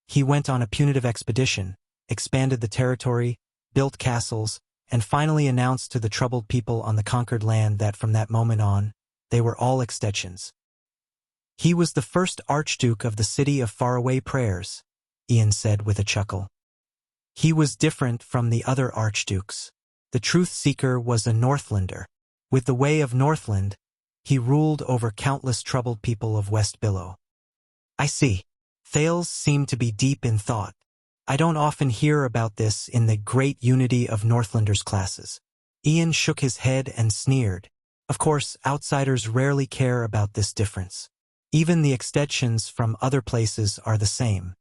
He went on a punitive expedition, expanded the territory, built castles, and finally announced to the troubled people on the conquered land that from that moment on, they were all extensions. He was the first Archduke of the city of faraway prayers, Ian said with a chuckle. He was different from the other archdukes. The truth-seeker was a Northlander. With the way of Northland, he ruled over countless troubled people of West Billow. I see. Thales seemed to be deep in thought. I don't often hear about this in the Great Unity of Northlanders classes. Ian shook his head and sneered. Of course, outsiders rarely care about this difference. Even the extensions from other places are the same.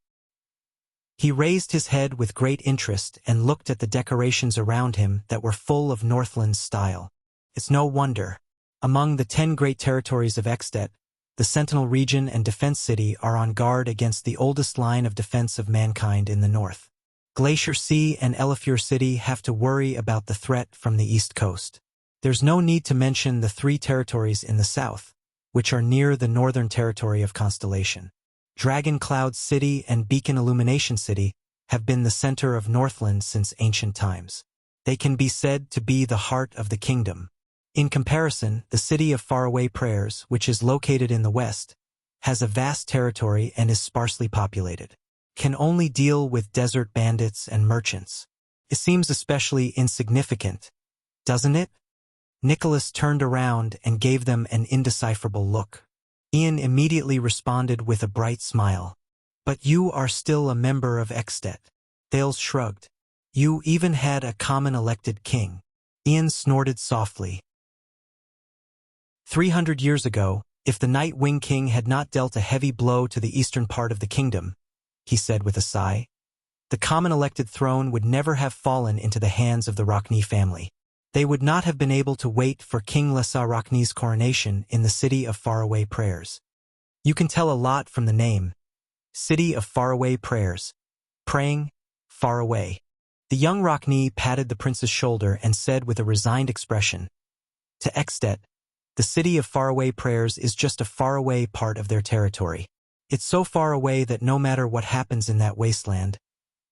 He raised his head with great interest and looked at the decorations around him that were full of Northland's style. It's no wonder. Among the 10 great territories of Extet, the Sentinel region and Defense City are on guard against the oldest line of defense of mankind in the north. Glacier Sea and Elefure City have to worry about the threat from the east coast. There's no need to mention the 3 territories in the south, which are near the northern territory of Constellation. Dragon Cloud City and Beacon Illumination City have been the center of Northland since ancient times. They can be said to be the heart of the kingdom. In comparison, the city of faraway prayers, which is located in the west, has a vast territory and is sparsely populated. Can only deal with desert bandits and merchants. It seems especially insignificant, doesn't it? Nicholas turned around and gave them an indecipherable look. Ian immediately responded with a bright smile. But you are still a member of Extet. Thales shrugged. You even had a common elected king. Ian snorted softly. 300 years ago, if the Night Wing King had not dealt a heavy blow to the eastern part of the kingdom, he said with a sigh, the common elected throne would never have fallen into the hands of the Rockne family. They would not have been able to wait for King Lessa Rockne's coronation in the City of Faraway Prayers. You can tell a lot from the name. City of Faraway Prayers. Praying, far away. The young Rockne patted the prince's shoulder and said with a resigned expression, to Extet, the City of Faraway Prayers is just a faraway part of their territory. It's so far away that no matter what happens in that wasteland,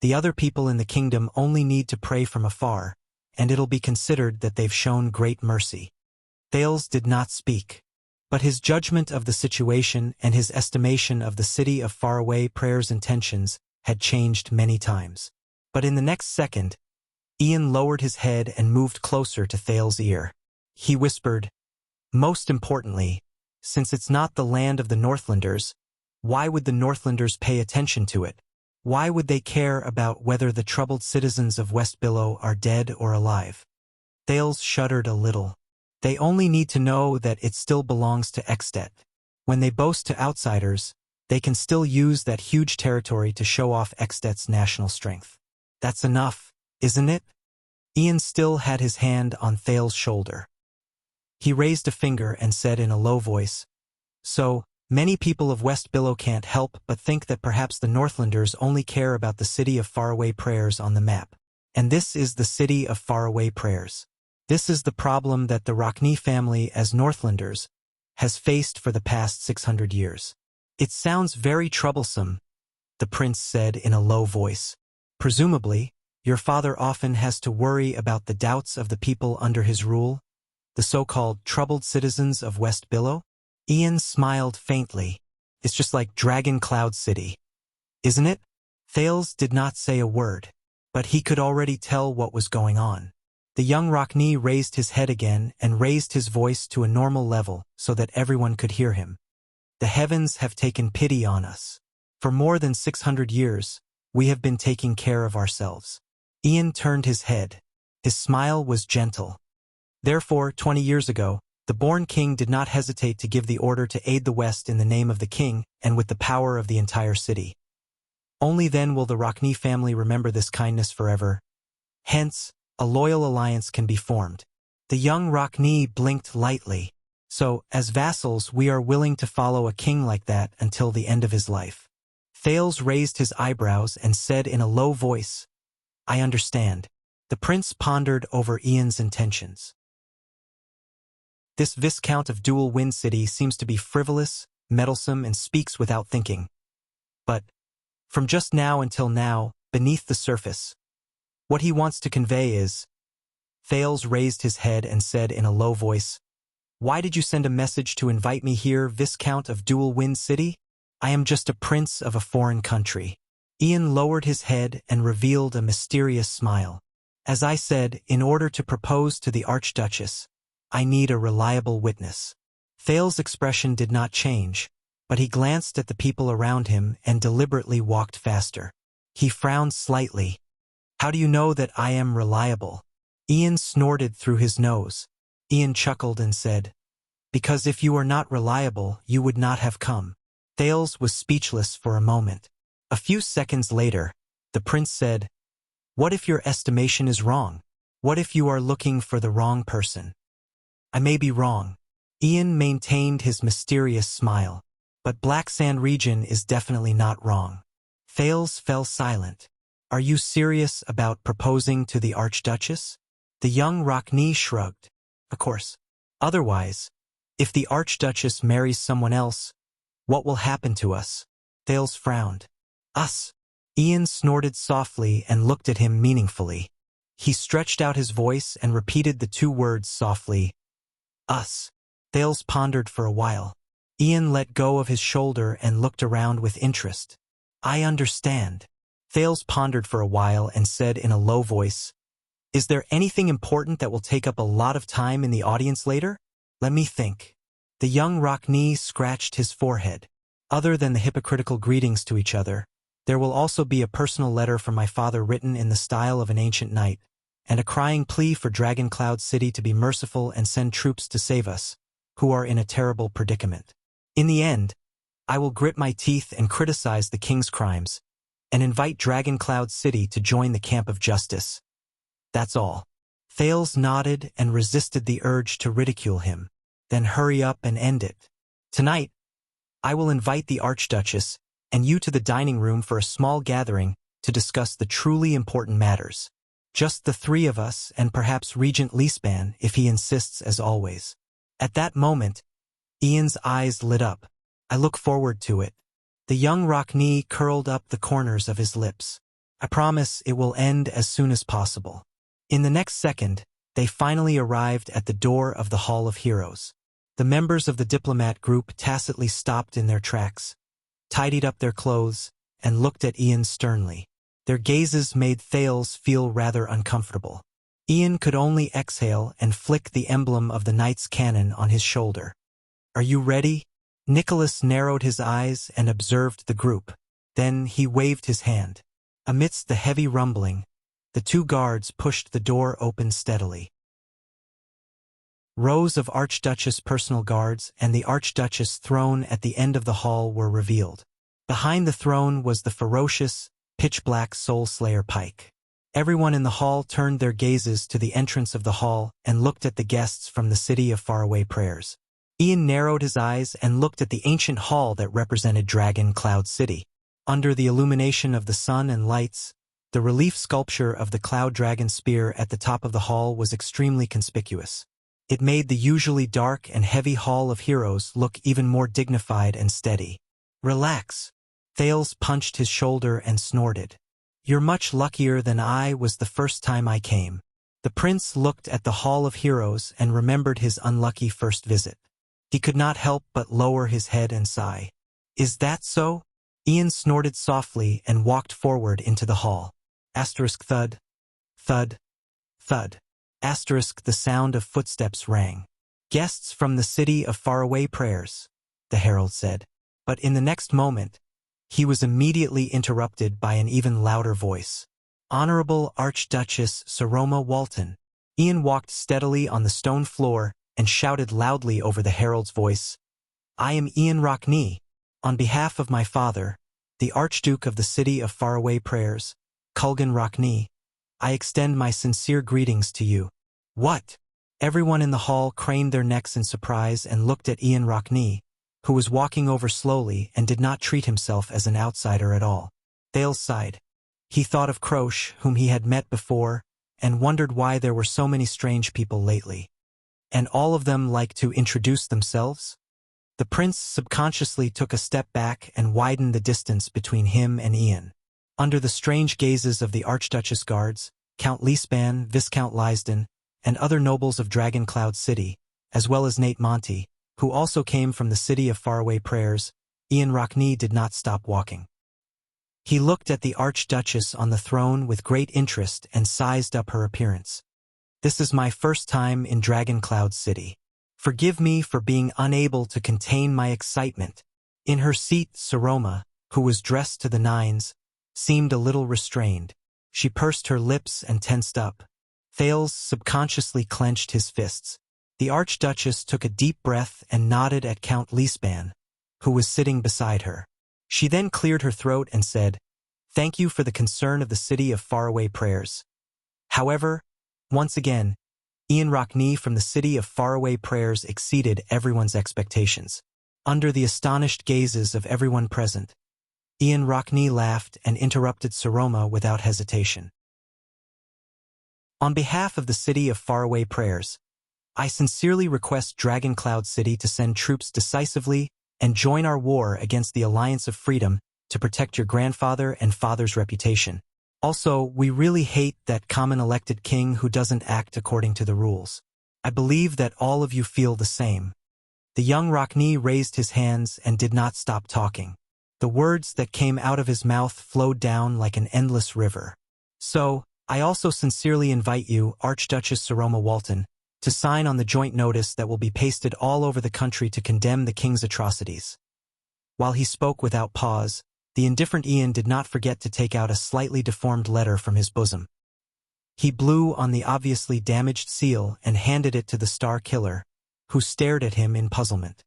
the other people in the kingdom only need to pray from afar, and it'll be considered that they've shown great mercy. Thales did not speak, but his judgment of the situation and his estimation of the City of Faraway Prayers' intentions had changed many times. But in the next second, Ian lowered his head and moved closer to Thales' ear. He whispered, most importantly, since it's not the land of the Northlanders, why would the Northlanders pay attention to it? Why would they care about whether the troubled citizens of West Billow are dead or alive? Thales shuddered a little. They only need to know that it still belongs to Extet. When they boast to outsiders, they can still use that huge territory to show off Extet's national strength. That's enough, isn't it? Ian still had his hand on Thales' shoulder. He raised a finger and said in a low voice, so, many people of West Billow can't help but think that perhaps the Northlanders only care about the City of Faraway Prayers on the map. And this is the City of Faraway Prayers. This is the problem that the Rockne family as Northlanders has faced for the past 600 years. It sounds very troublesome, the prince said in a low voice. Presumably, your father often has to worry about the doubts of the people under his rule, the so-called troubled citizens of West Billow? Ian smiled faintly. It's just like Dragon Cloud City, isn't it? Thales did not say a word, but he could already tell what was going on. The young Rockne raised his head again and raised his voice to a normal level so that everyone could hear him. The heavens have taken pity on us. For more than 600 years, we have been taking care of ourselves. Ian turned his head. His smile was gentle. Therefore, 20 years ago, the born king did not hesitate to give the order to aid the West in the name of the king and with the power of the entire city. Only then will the Rockne family remember this kindness forever. Hence, a loyal alliance can be formed. The young Rockne blinked lightly. So, as vassals, we are willing to follow a king like that until the end of his life. Thales raised his eyebrows and said in a low voice, I understand. The prince pondered over Ian's intentions. This Viscount of Dual Wind City seems to be frivolous, meddlesome, and speaks without thinking. But, from just now until now, beneath the surface, what he wants to convey is, Thales raised his head and said in a low voice, "Why did you send a message to invite me here, Viscount of Dual Wind City? I am just a prince of a foreign country." Ian lowered his head and revealed a mysterious smile. "As I said, in order to propose to the Archduchess, I need a reliable witness." Thales' expression did not change, but he glanced at the people around him and deliberately walked faster. He frowned slightly. "How do you know that I am reliable?" Ian snorted through his nose. Ian chuckled and said, "Because if you are not reliable, you would not have come." Thales was speechless for a moment. A few seconds later, the prince said, "What if your estimation is wrong? What if you are looking for the wrong person?" "I may be wrong." Ian maintained his mysterious smile, "but Black Sand region is definitely not wrong." Thales fell silent. "Are you serious about proposing to the Archduchess?" The young Rockney shrugged. "Of course. Otherwise, if the Archduchess marries someone else, what will happen to us?" Thales frowned. "Us?" Ian snorted softly and looked at him meaningfully. He stretched out his voice and repeated the two words softly, "Us." Thales pondered for a while. Ian let go of his shoulder and looked around with interest. "I understand." Thales pondered for a while and said in a low voice, "Is there anything important that will take up a lot of time in the audience later? Let me think." The young Rockney scratched his forehead. "Other than the hypocritical greetings to each other, there will also be a personal letter from my father written in the style of an ancient knight, and a crying plea for Dragon Cloud City to be merciful and send troops to save us, who are in a terrible predicament. In the end, I will grit my teeth and criticize the king's crimes, and invite Dragon Cloud City to join the camp of justice. That's all." Thales nodded and resisted the urge to ridicule him, then hurry up and end it. "Tonight, I will invite the Archduchess and you to the dining room for a small gathering to discuss the truly important matters. Just the three of us and perhaps Regent Leespan if he insists as always." At that moment, Ian's eyes lit up. "I look forward to it." The young Rockney curled up the corners of his lips. "I promise it will end as soon as possible." In the next second, they finally arrived at the door of the Hall of Heroes. The members of the diplomat group tacitly stopped in their tracks, tidied up their clothes, and looked at Ian sternly. Their gazes made Thales feel rather uncomfortable. Ian could only exhale and flick the emblem of the knight's cannon on his shoulder. "Are you ready?" Nicholas narrowed his eyes and observed the group. Then he waved his hand. Amidst the heavy rumbling, the two guards pushed the door open steadily. Rows of Archduchess personal guards and the Archduchess throne at the end of the hall were revealed. Behind the throne was the ferocious, pitch-black Soul Slayer Pike. Everyone in the hall turned their gazes to the entrance of the hall and looked at the guests from the city of faraway prayers. Ian narrowed his eyes and looked at the ancient hall that represented Dragon Cloud City. Under the illumination of the sun and lights, the relief sculpture of the Cloud Dragon spear at the top of the hall was extremely conspicuous. It made the usually dark and heavy Hall of Heroes look even more dignified and steady. "Relax." Thales punched his shoulder and snorted. "You're much luckier than I was the first time I came." The prince looked at the Hall of Heroes and remembered his unlucky first visit. He could not help but lower his head and sigh. "Is that so?" Ian snorted softly and walked forward into the hall. Asterisk thud, thud, thud. Asterisk the sound of footsteps rang. "Guests from the city of faraway prayers," the herald said. But in the next moment, he was immediately interrupted by an even louder voice. "Honorable Archduchess Saroma Walton." Ian walked steadily on the stone floor and shouted loudly over the herald's voice, "I am Ian Rockney. On behalf of my father, the Archduke of the city of faraway prayers, Culgan Rockney, I extend my sincere greetings to you." "What?" Everyone in the hall craned their necks in surprise and looked at Ian Rockney, who was walking over slowly and did not treat himself as an outsider at all. Thales sighed. He thought of Croche, whom he had met before, and wondered why there were so many strange people lately. And all of them like to introduce themselves? The prince subconsciously took a step back and widened the distance between him and Ian. Under the strange gazes of the Archduchess guards, Count Leespan, Viscount Leisden, and other nobles of Dragon Cloud City, as well as Nate Monty, who also came from the city of faraway prayers, Ian Rockney did not stop walking. He looked at the Archduchess on the throne with great interest and sized up her appearance. "This is my first time in Dragon Cloud City. Forgive me for being unable to contain my excitement." In her seat, Saroma, who was dressed to the nines, seemed a little restrained. She pursed her lips and tensed up. Thales subconsciously clenched his fists. The Archduchess took a deep breath and nodded at Count Leespan, who was sitting beside her. She then cleared her throat and said, "Thank you for the concern of the city of faraway prayers." However, once again, Ian Rockney from the city of faraway prayers exceeded everyone's expectations. Under the astonished gazes of everyone present, Ian Rockney laughed and interrupted Saroma without hesitation. "On behalf of the city of faraway prayers, I sincerely request Dragon Cloud City to send troops decisively and join our war against the Alliance of Freedom to protect your grandfather and father's reputation. Also, we really hate that common elected king who doesn't act according to the rules. I believe that all of you feel the same." The young Rockney raised his hands and did not stop talking. The words that came out of his mouth flowed down like an endless river. "So, I also sincerely invite you, Archduchess Saroma Walton, to sign on the joint notice that will be pasted all over the country to condemn the king's atrocities." While he spoke without pause, the indifferent Ian did not forget to take out a slightly deformed letter from his bosom. He blew on the obviously damaged seal and handed it to the Star Killer, who stared at him in puzzlement.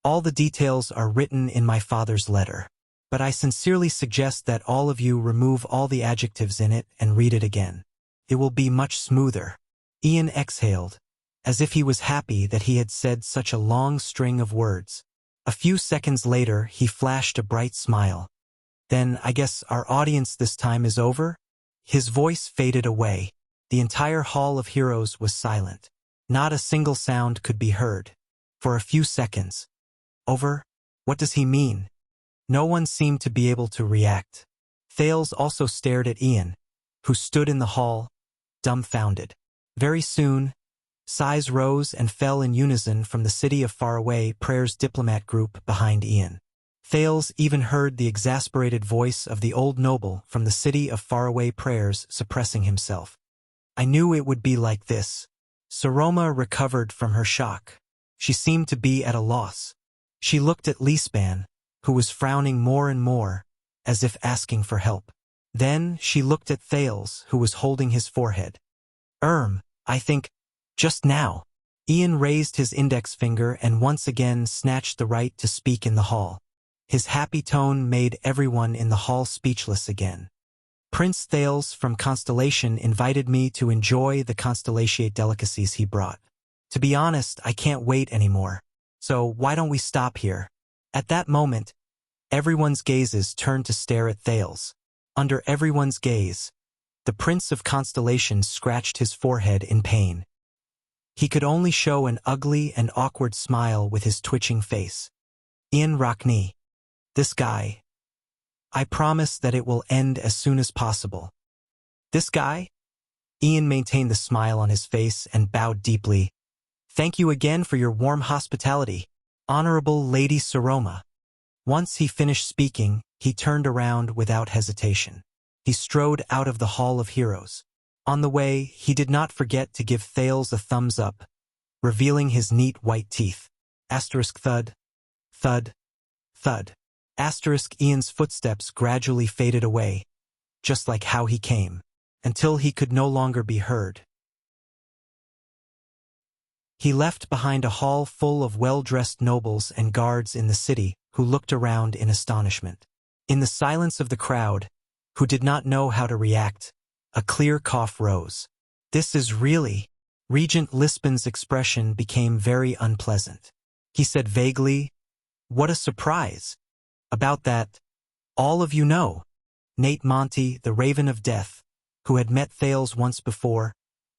"All the details are written in my father's letter, but I sincerely suggest that all of you remove all the adjectives in it and read it again. It will be much smoother." Ian exhaled, as if he was happy that he had said such a long string of words. A few seconds later, he flashed a bright smile. "Then I guess our audience this time is over?" His voice faded away. The entire Hall of Heroes was silent. Not a single sound could be heard. For a few seconds. "Over? What does he mean?" No one seemed to be able to react. Thales also stared at Ian, who stood in the hall, dumbfounded. Very soon, sighs rose and fell in unison from the city of faraway prayers diplomat group behind Ian. Thales even heard the exasperated voice of the old noble from the city of faraway prayers suppressing himself. "I knew it would be like this." Saroma recovered from her shock. She seemed to be at a loss. She looked at Leespan, who was frowning more and more, as if asking for help. Then she looked at Thales, who was holding his forehead. I think, just now." Ian raised his index finger and once again snatched the right to speak in the hall. His happy tone made everyone in the hall speechless again. "Prince Thales from Constellation invited me to enjoy the Constellatiate delicacies he brought. To be honest, I can't wait anymore. So why don't we stop here?" At that moment, everyone's gazes turned to stare at Thales. Under everyone's gaze, the Prince of Constellation scratched his forehead in pain. He could only show an ugly and awkward smile with his twitching face. "Ian Rockney. This guy. I promise that it will end as soon as possible." "This guy?" Ian maintained the smile on his face and bowed deeply. "Thank you again for your warm hospitality, Honorable Lady Saroma." Once he finished speaking, he turned around without hesitation. He strode out of the Hall of Heroes. On the way, he did not forget to give Thales a thumbs up, revealing his neat white teeth. Asterisk thud, thud, thud. Asterisk Ian's footsteps gradually faded away, just like how he came, until he could no longer be heard. He left behind a hall full of well-dressed nobles and guards in the city who looked around in astonishment. In the silence of the crowd, who did not know how to react, a clear cough rose. "This is really..." Regent Lispan's expression became very unpleasant. He said vaguely, "What a surprise. About that, all of you know." Nate Monty, the Raven of Death, who had met Thales once before,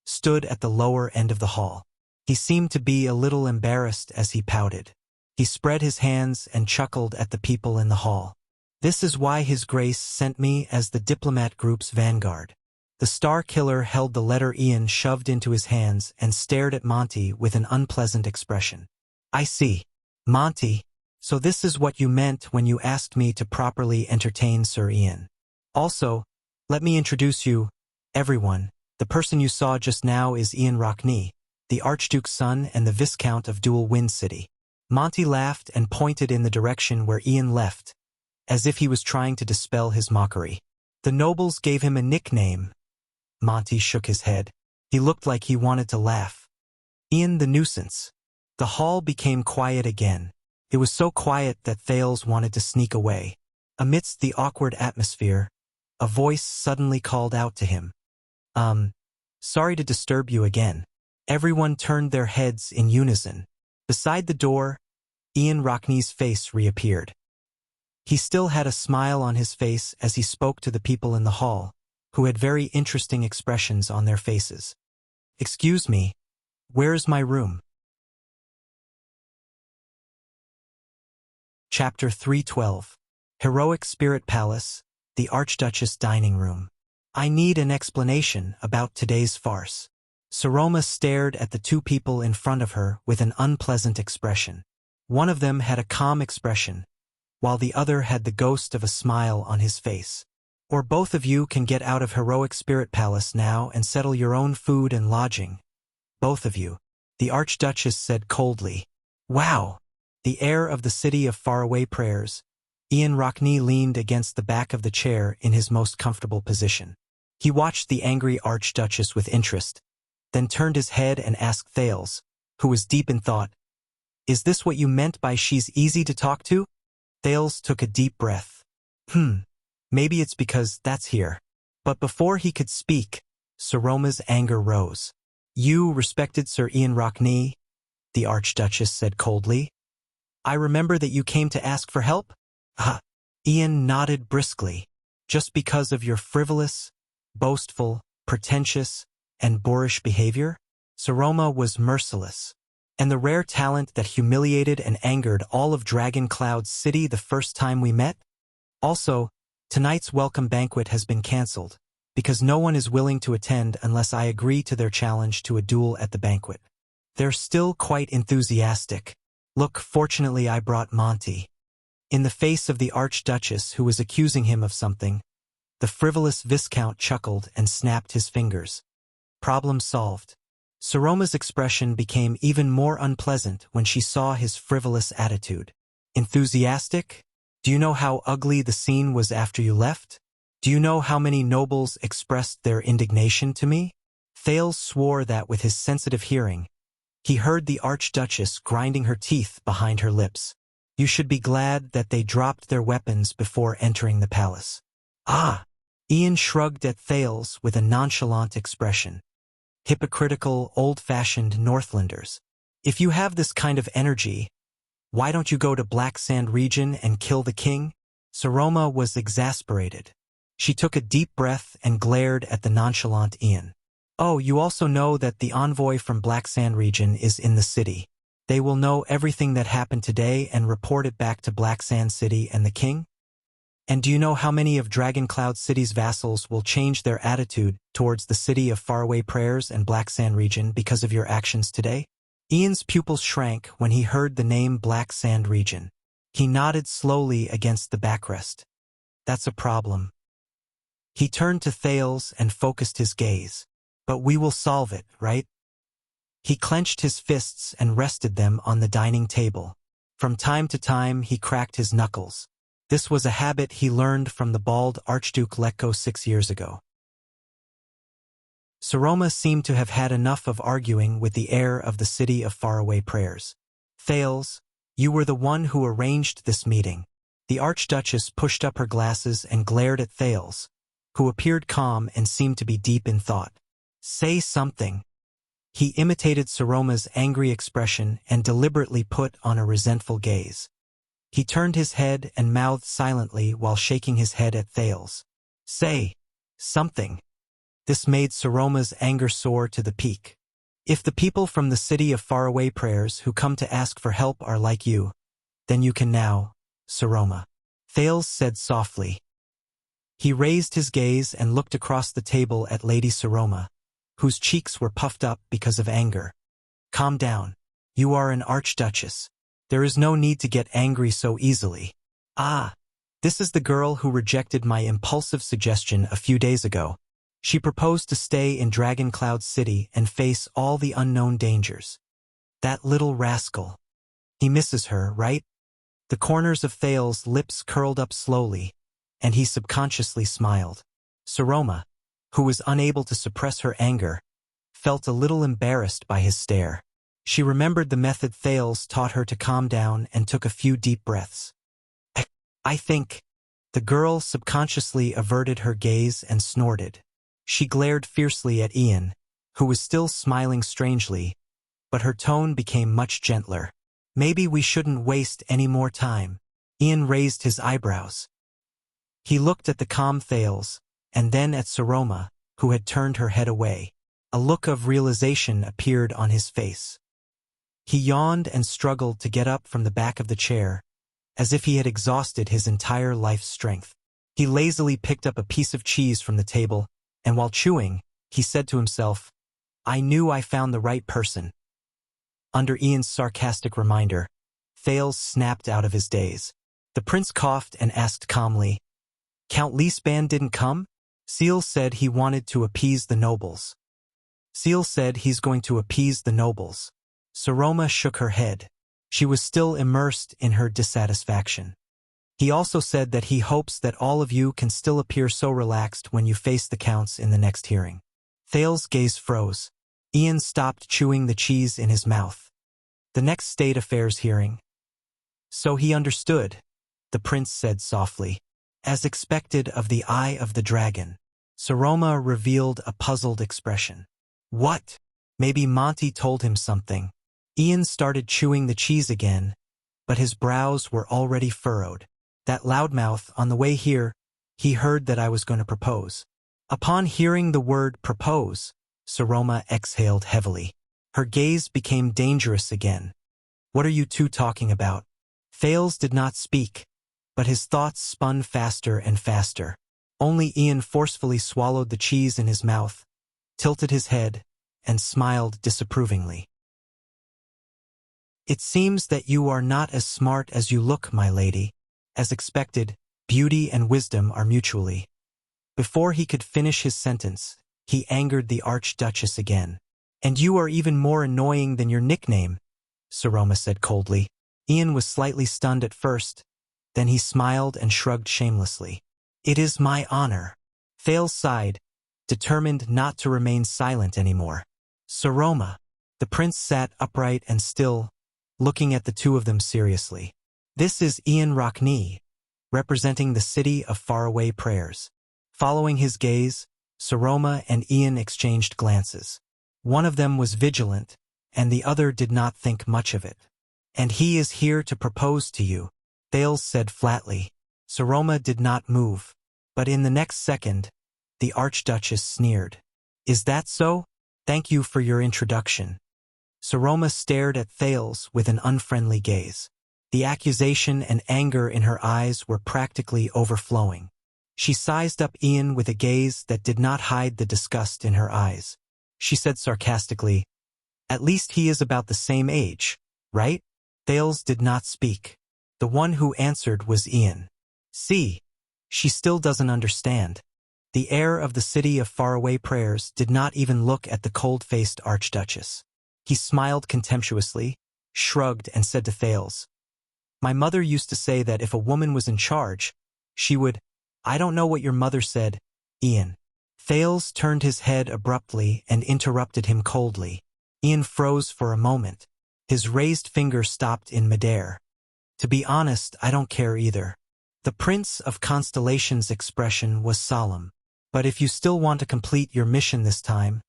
stood at the lower end of the hall. He seemed to be a little embarrassed as he pouted. He spread his hands and chuckled at the people in the hall. "This is why His Grace sent me as the diplomat group's vanguard. The Star Killer held the letter Ian shoved into his hands and stared at Monty with an unpleasant expression. I see. Monty, so this is what you meant when you asked me to properly entertain Sir Ian. Also, let me introduce you, everyone. The person you saw just now is Ian Rockne, the Archduke's son and the Viscount of Dual Wind City. Monty laughed and pointed in the direction where Ian left, as if he was trying to dispel his mockery. The nobles gave him a nickname. Monty shook his head. He looked like he wanted to laugh. Ian the Nuisance. The hall became quiet again. It was so quiet that Thales wanted to sneak away. Amidst the awkward atmosphere, a voice suddenly called out to him. Sorry to disturb you again. Everyone turned their heads in unison. Beside the door, Ian Rockne's face reappeared. He still had a smile on his face as he spoke to the people in the hall, who had very interesting expressions on their faces. Excuse me, where's my room? Chapter 312. Heroic Spirit Palace, the Archduchess Dining Room. I need an explanation about today's farce. Saroma stared at the two people in front of her with an unpleasant expression. One of them had a calm expression, while the other had the ghost of a smile on his face. Or both of you can get out of Heroic Spirit Palace now and settle your own food and lodging. Both of you, the Archduchess said coldly. Wow! The air of the city of faraway prayers. Ian Rockne leaned against the back of the chair in his most comfortable position. He watched the angry Archduchess with interest, then turned his head and asked Thales, who was deep in thought, Is this what you meant by she's easy to talk to? Thales took a deep breath. Maybe it's because that's here. But before he could speak, Saroma's anger rose. You, respected Sir Ian Rockne, the Archduchess said coldly. I remember that you came to ask for help? Ian nodded briskly. Just because of your frivolous, boastful, pretentious, and boorish behavior? Saroma was merciless, and the rare talent that humiliated and angered all of Dragon Cloud City the first time we met? Also, tonight's welcome banquet has been cancelled, because no one is willing to attend unless I agree to their challenge to a duel at the banquet. They're still quite enthusiastic. Look, fortunately I brought Monty. In the face of the Archduchess, who was accusing him of something, the frivolous Viscount chuckled and snapped his fingers. Problem solved. Saroma's expression became even more unpleasant when she saw his frivolous attitude. Enthusiastic? Do you know how ugly the scene was after you left? Do you know how many nobles expressed their indignation to me? Thales swore that with his sensitive hearing, he heard the Archduchess grinding her teeth behind her lips. You should be glad that they dropped their weapons before entering the palace. Ian shrugged at Thales with a nonchalant expression. Hypocritical, old-fashioned Northlanders. If you have this kind of energy, why don't you go to Black Sand region and kill the king? Saroma was exasperated. She took a deep breath and glared at the nonchalant Ian. Oh, you also know that the envoy from Black Sand region is in the city. They will know everything that happened today and report it back to Black Sand City and the king? And do you know how many of Dragon Cloud City's vassals will change their attitude towards the city of faraway prayers and Black Sand region because of your actions today? Ian's pupils shrank when he heard the name Black Sand region. He nodded slowly against the backrest. That's a problem. He turned to Thales and focused his gaze. But we will solve it, right? He clenched his fists and rested them on the dining table. From time to time he cracked his knuckles. This was a habit he learned from the bald Archduke Letko 6 years ago. Saroma seemed to have had enough of arguing with the heir of the city of faraway prayers. Thales, you were the one who arranged this meeting. The Archduchess pushed up her glasses and glared at Thales, who appeared calm and seemed to be deep in thought. Say something. He imitated Saroma's angry expression and deliberately put on a resentful gaze. He turned his head and mouthed silently while shaking his head at Thales. Say something. This made Saroma's anger soar to the peak. If the people from the city of faraway prayers who come to ask for help are like you, then you can now, Saroma. Thales said softly. He raised his gaze and looked across the table at Lady Saroma, whose cheeks were puffed up because of anger. Calm down. You are an archduchess. There is no need to get angry so easily. Ah, this is the girl who rejected my impulsive suggestion a few days ago. She proposed to stay in Dragon Cloud City and face all the unknown dangers. That little rascal. He misses her, right? The corners of Thales's lips curled up slowly, and he subconsciously smiled. Saroma, who was unable to suppress her anger, felt a little embarrassed by his stare. She remembered the method Thales taught her to calm down and took a few deep breaths. I think. The girl subconsciously averted her gaze and snorted. She glared fiercely at Ian, who was still smiling strangely, but her tone became much gentler. Maybe we shouldn't waste any more time. Ian raised his eyebrows. He looked at the calm Thales, and then at Saroma, who had turned her head away. A look of realization appeared on his face. He yawned and struggled to get up from the back of the chair, as if he had exhausted his entire life's strength. He lazily picked up a piece of cheese from the table, and while chewing, he said to himself, I knew I found the right person. Under Ian's sarcastic reminder, Thales snapped out of his daze. The prince coughed and asked calmly, Count Leesband didn't come? Seal said he wanted to appease the nobles. Seal said he's going to appease the nobles. Saroma shook her head. She was still immersed in her dissatisfaction. He also said that he hopes that all of you can still appear so relaxed when you face the counts in the next hearing. Thales's gaze froze. Ian stopped chewing the cheese in his mouth. The next state affairs hearing. So he understood, the prince said softly. As expected of the eye of the dragon. Saroma revealed a puzzled expression. What? Maybe Monty told him something. Ian started chewing the cheese again, but his brows were already furrowed. That loudmouth, on the way here, he heard that I was going to propose. Upon hearing the word propose, Saroma exhaled heavily. Her gaze became dangerous again. What are you two talking about? Thales did not speak, but his thoughts spun faster and faster. Only Ian forcefully swallowed the cheese in his mouth, tilted his head, and smiled disapprovingly. It seems that you are not as smart as you look, my lady. As expected, beauty and wisdom are mutually. Before he could finish his sentence, he angered the Archduchess again. And you are even more annoying than your nickname, Saroma said coldly. Ian was slightly stunned at first, then he smiled and shrugged shamelessly. It is my honor. Thales sighed, determined not to remain silent anymore. Saroma. The prince sat upright and still, looking at the two of them seriously. This is Ian Rockney, representing the city of faraway prayers. Following his gaze, Saroma and Ian exchanged glances. One of them was vigilant, and the other did not think much of it. And he is here to propose to you, Thales said flatly. Saroma did not move, but in the next second, the Archduchess sneered. Is that so? Thank you for your introduction. Saroma stared at Thales with an unfriendly gaze. The accusation and anger in her eyes were practically overflowing. She sized up Ian with a gaze that did not hide the disgust in her eyes. She said sarcastically, At least he is about the same age, right? Thales did not speak. The one who answered was Ian. See, she still doesn't understand. The heir of the city of faraway prayers did not even look at the cold-faced Archduchess. He smiled contemptuously, shrugged, and said to Thales, My mother used to say that if a woman was in charge, she would— I don't know what your mother said, Ian. Thales turned his head abruptly and interrupted him coldly. Ian froze for a moment. His raised finger stopped in midair. To be honest, I don't care either. The Prince of Constellation's expression was solemn. But if you still want to complete your mission this time,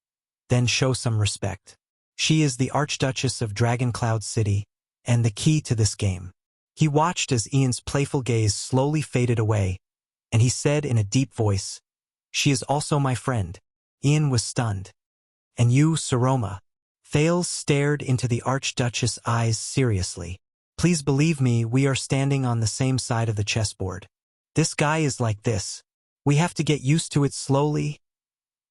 then show some respect. She is the Archduchess of Dragon Cloud City, and the key to this game. He watched as Ian's playful gaze slowly faded away, and he said in a deep voice, She is also my friend. Ian was stunned. And you, Saroma? Thales stared into the Archduchess' eyes seriously. Please believe me, we are standing on the same side of the chessboard. This guy is like this. We have to get used to it slowly.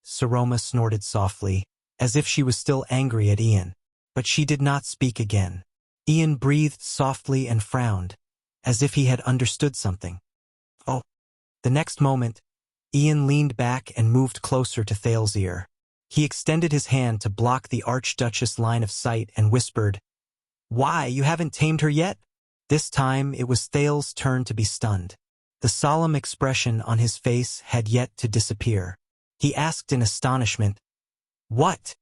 Saroma snorted softly, as if she was still angry at Ian. But she did not speak again. Ian breathed softly and frowned, as if he had understood something. Oh. The next moment, Ian leaned back and moved closer to Thales's ear. He extended his hand to block the Archduchess' line of sight and whispered, "Why, you haven't tamed her yet?" This time it was Thales's turn to be stunned. The solemn expression on his face had yet to disappear. He asked in astonishment, "What?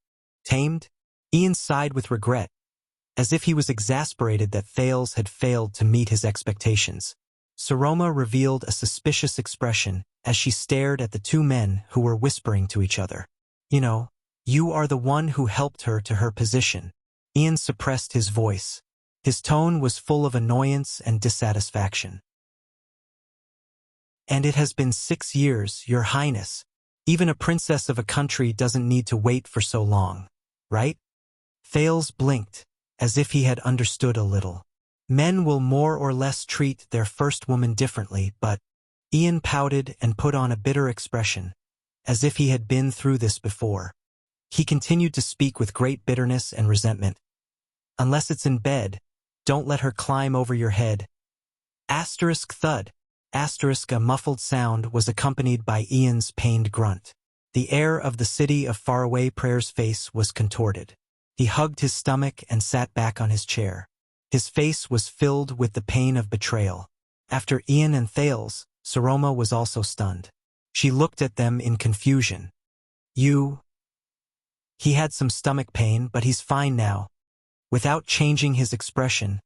Tamed?" Ian sighed with regret, as if he was exasperated that Thales had failed to meet his expectations. Saroma revealed a suspicious expression as she stared at the two men who were whispering to each other. You are the one who helped her to her position." Ian suppressed his voice. His tone was full of annoyance and dissatisfaction. "And it has been 6 years, Your Highness. Even a princess of a country doesn't need to wait for so long, right?" Thales blinked, as if he had understood a little. Men will more or less treat their first woman differently, but Ian pouted and put on a bitter expression, as if he had been through this before. He continued to speak with great bitterness and resentment. "Unless it's in bed, don't let her climb over your head." Thud. A muffled sound was accompanied by Ian's pained grunt. The air of the city of faraway prayer's face was contorted. He hugged his stomach and sat back on his chair. His face was filled with the pain of betrayal. After Ian and Thales, Saroma was also stunned. She looked at them in confusion. "You?" "He had some stomach pain, but he's fine now." Without changing his expression,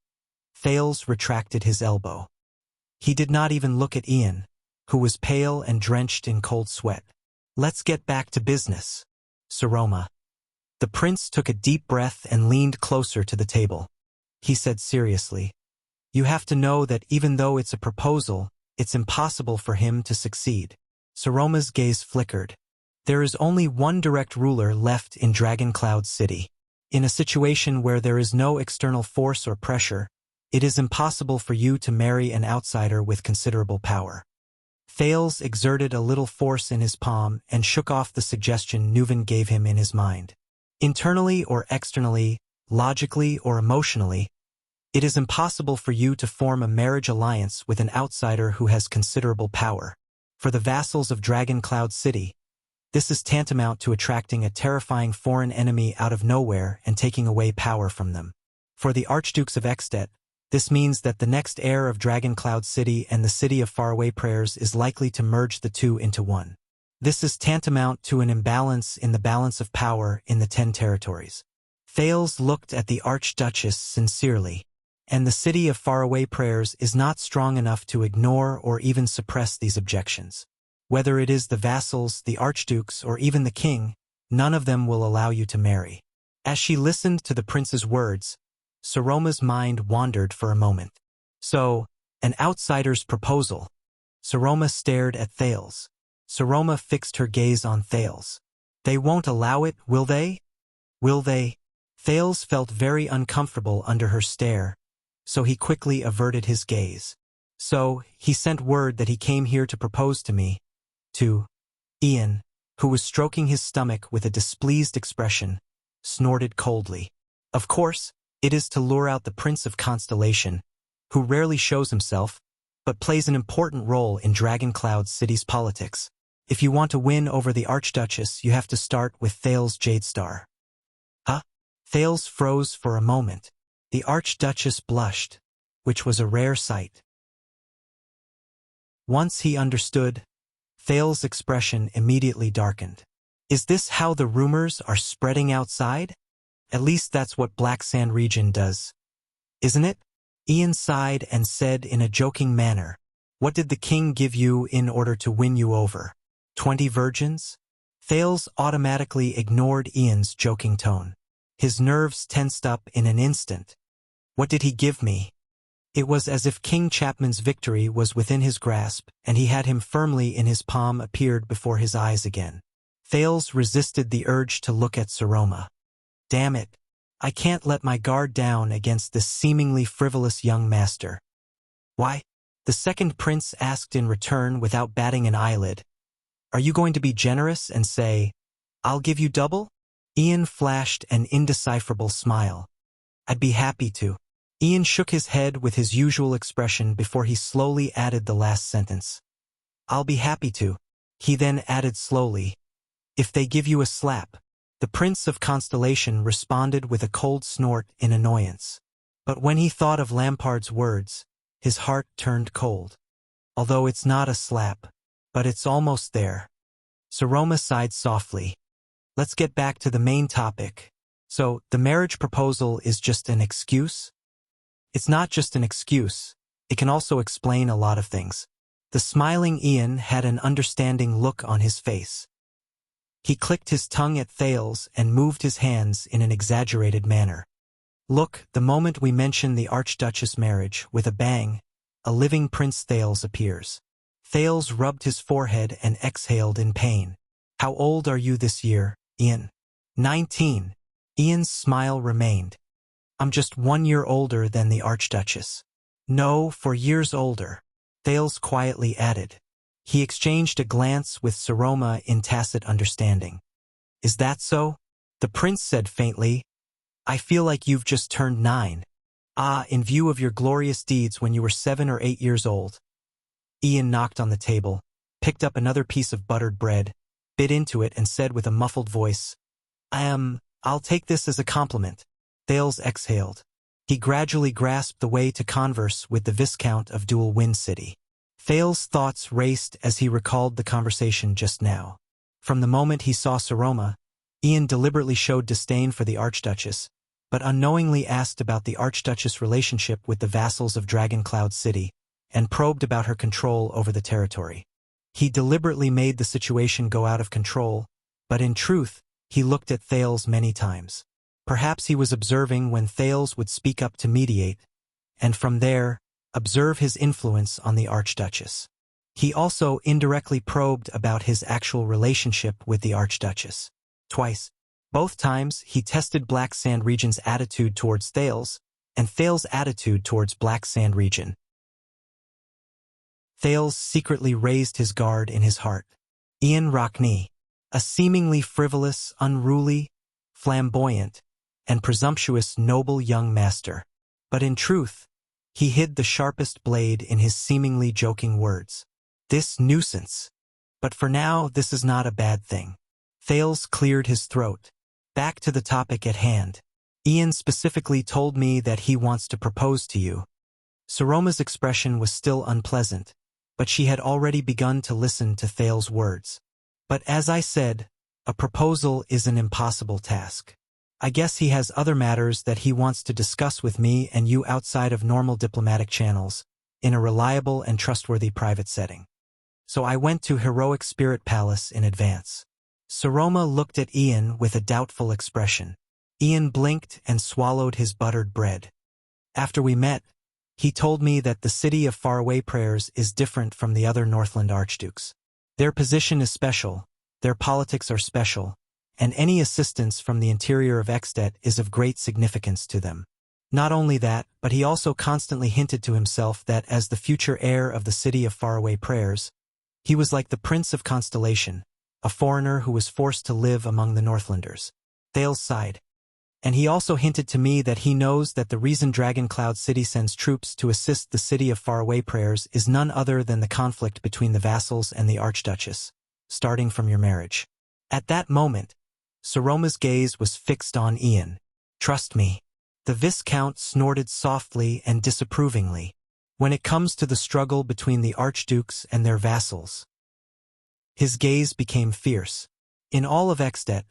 Thales retracted his elbow. He did not even look at Ian, who was pale and drenched in cold sweat. "Let's get back to business, Saroma." The prince took a deep breath and leaned closer to the table. He said seriously, "You have to know that even though it's a proposal, it's impossible for him to succeed." Saroma's gaze flickered. There is only one direct ruler left in Dragon Cloud City. In a situation where there is no external force or pressure, it is impossible for you to marry an outsider with considerable power. Thales exerted a little force in his palm and shook off the suggestion Nuven gave him in his mind. Internally or externally, logically or emotionally, it is impossible for you to form a marriage alliance with an outsider who has considerable power. For the vassals of Dragon Cloud City, this is tantamount to attracting a terrifying foreign enemy out of nowhere and taking away power from them. For the Archdukes of Extet, this means that the next heir of Dragon Cloud City and the City of Faraway Prayers is likely to merge the two into one. This is tantamount to an imbalance in the balance of power in the 10 territories. Thales looked at the Archduchess sincerely, and the City of Faraway Prayers is not strong enough to ignore or even suppress these objections. Whether it is the vassals, the archdukes, or even the king, none of them will allow you to marry. As she listened to the prince's words, Saroma's mind wandered for a moment. So, an outsider's proposal. Saroma stared at Thales. Saroma fixed her gaze on Thales. "They won't allow it, will they? Will they?" Thales felt very uncomfortable under her stare, so he quickly averted his gaze. "So, he sent word that he came here to propose to me." To Ian, who was stroking his stomach with a displeased expression, snorted coldly. "Of course, it is to lure out the Prince of Constellation, who rarely shows himself, but plays an important role in Dragon Cloud City's politics. If you want to win over the Archduchess, you have to start with Thales Jadestar." "Huh?" Thales froze for a moment. The Archduchess blushed, which was a rare sight. Once he understood, Thales' expression immediately darkened. "Is this how the rumors are spreading outside? At least that's what Black Sand region does, isn't it?" Ian sighed and said in a joking manner, "What did the king give you in order to win you over? 20 virgins?" Thales automatically ignored Ian's joking tone. His nerves tensed up in an instant. What did he give me? It was as if King Chapman's victory was within his grasp, and he had him firmly in his palm appeared before his eyes again. Thales resisted the urge to look at Saroma. "Damn it, I can't let my guard down against this seemingly frivolous young master." "Why?" the second prince asked in return without batting an eyelid. Are you going to be generous and say, "I'll give you double"? Ian flashed an indecipherable smile. "I'd be happy to." Ian shook his head with his usual expression before he slowly added the last sentence. "I'll be happy to." He then added slowly, "if they give you a slap." The Prince of Constellation responded with a cold snort in annoyance. But when he thought of Lampard's words, his heart turned cold. "Although it's not a slap, but it's almost there." Saroma sighed softly. "Let's get back to the main topic. So, the marriage proposal is just an excuse?" "It's not just an excuse. It can also explain a lot of things." The smiling Ian had an understanding look on his face. He clicked his tongue at Thales and moved his hands in an exaggerated manner. "Look, the moment we mention the Archduchess marriage, with a bang, a living Prince Thales appears." Thales rubbed his forehead and exhaled in pain. "How old are you this year, Ian?" 19. Ian's smile remained. "I'm just 1 year older than the Archduchess." "No, 4 years older," Thales quietly added. He exchanged a glance with Saroma in tacit understanding. "Is that so?" The prince said faintly, "I feel like you've just turned 9. Ah, in view of your glorious deeds when you were 7 or 8 years old." Ian knocked on the table, picked up another piece of buttered bread, bit into it and said with a muffled voice, I'll take this as a compliment." Thales exhaled. He gradually grasped the way to converse with the Viscount of Dual Wind City. Thales' thoughts raced as he recalled the conversation just now. From the moment he saw Saroma, Ian deliberately showed disdain for the Archduchess, but unknowingly asked about the Archduchess' relationship with the vassals of Dragoncloud City, and probed about her control over the territory. He deliberately made the situation go out of control, but in truth, he looked at Thales many times. Perhaps he was observing when Thales would speak up to mediate, and from there, observe his influence on the Archduchess. He also indirectly probed about his actual relationship with the Archduchess. Twice. Both times, he tested Black Sand Region's attitude towards Thales, and Thales' attitude towards Black Sand Region. Thales secretly raised his guard in his heart. Ian Rockney, a seemingly frivolous, unruly, flamboyant, and presumptuous noble young master. But in truth, he hid the sharpest blade in his seemingly joking words. "This nuisance. But for now, this is not a bad thing." Thales cleared his throat. "Back to the topic at hand. Ian specifically told me that he wants to propose to you." Saroma's expression was still unpleasant, but she had already begun to listen to Thales' words. "But as I said, a proposal is an impossible task. I guess he has other matters that he wants to discuss with me and you outside of normal diplomatic channels, in a reliable and trustworthy private setting. So I went to Heroic Spirit Palace in advance." Saroma looked at Ian with a doubtful expression. Ian blinked and swallowed his buttered bread. "After we met, he told me that the city of Faraway Prayers is different from the other Northland Archdukes. Their position is special, their politics are special, and any assistance from the interior of Extet is of great significance to them. Not only that, but he also constantly hinted to himself that as the future heir of the city of Faraway Prayers, he was like the Prince of Constellation, a foreigner who was forced to live among the Northlanders." Thales sighed. "And he also hinted to me that he knows that the reason Dragoncloud City sends troops to assist the city of Faraway Prayers is none other than the conflict between the vassals and the Archduchess, starting from your marriage." At that moment, Saroma's gaze was fixed on Ian. "Trust me." The Viscount snorted softly and disapprovingly. "When it comes to the struggle between the Archdukes and their vassals." His gaze became fierce. "In all of Extet,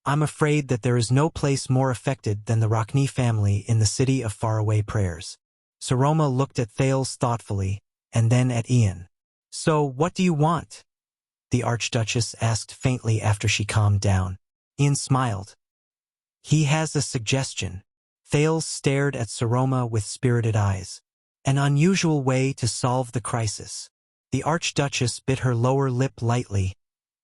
I'm afraid that there is no place more affected than the Rockney family in the city of Faraway Prayers." Saroma looked at Thales thoughtfully, and then at Ian. "So, what do you want?" the Archduchess asked faintly after she calmed down. Ian smiled. "He has a suggestion." Thales stared at Saroma with spirited eyes. "An unusual way to solve the crisis." The Archduchess bit her lower lip lightly,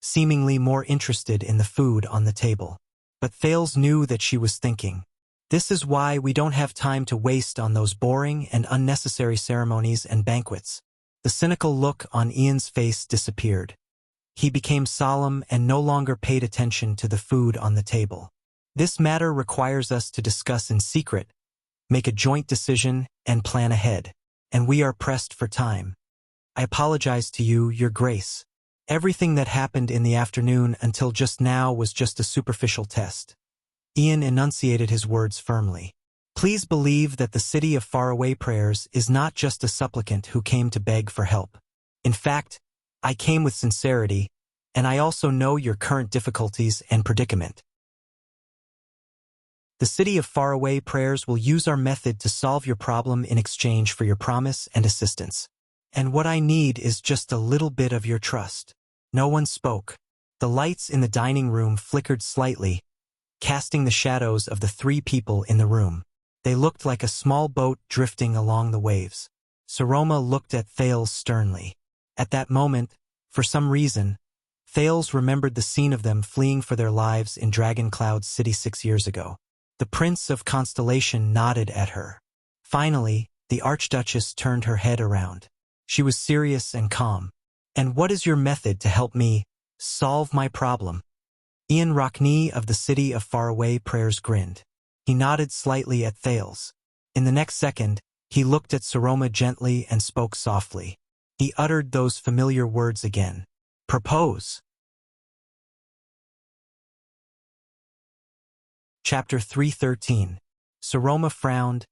seemingly more interested in the food on the table. But Thales knew that she was thinking. "This is why we don't have time to waste on those boring and unnecessary ceremonies and banquets." The cynical look on Ian's face disappeared. He became solemn and no longer paid attention to the food on the table. This matter requires us to discuss in secret, make a joint decision, and plan ahead. And we are pressed for time. I apologize to you, Your Grace. Everything that happened in the afternoon until just now was just a superficial test. Ian enunciated his words firmly. Please believe that the city of faraway prayers is not just a supplicant who came to beg for help. In fact, I came with sincerity, and I also know your current difficulties and predicament. The city of faraway prayers will use our method to solve your problem in exchange for your promise and assistance. And what I need is just a little bit of your trust. No one spoke. The lights in the dining room flickered slightly, casting the shadows of the three people in the room. They looked like a small boat drifting along the waves. Saroma looked at Thales sternly. At that moment, for some reason, Thales remembered the scene of them fleeing for their lives in Dragon Cloud City 6 years ago. The Prince of Constellation nodded at her. Finally, the Archduchess turned her head around. She was serious and calm. And what is your method to help me solve my problem? Ian Rockney of the City of Faraway Prayers grinned. He nodded slightly at Thales. In the next second, he looked at Saroma gently and spoke softly. He uttered those familiar words again. Propose. Chapter 313. Saroma frowned,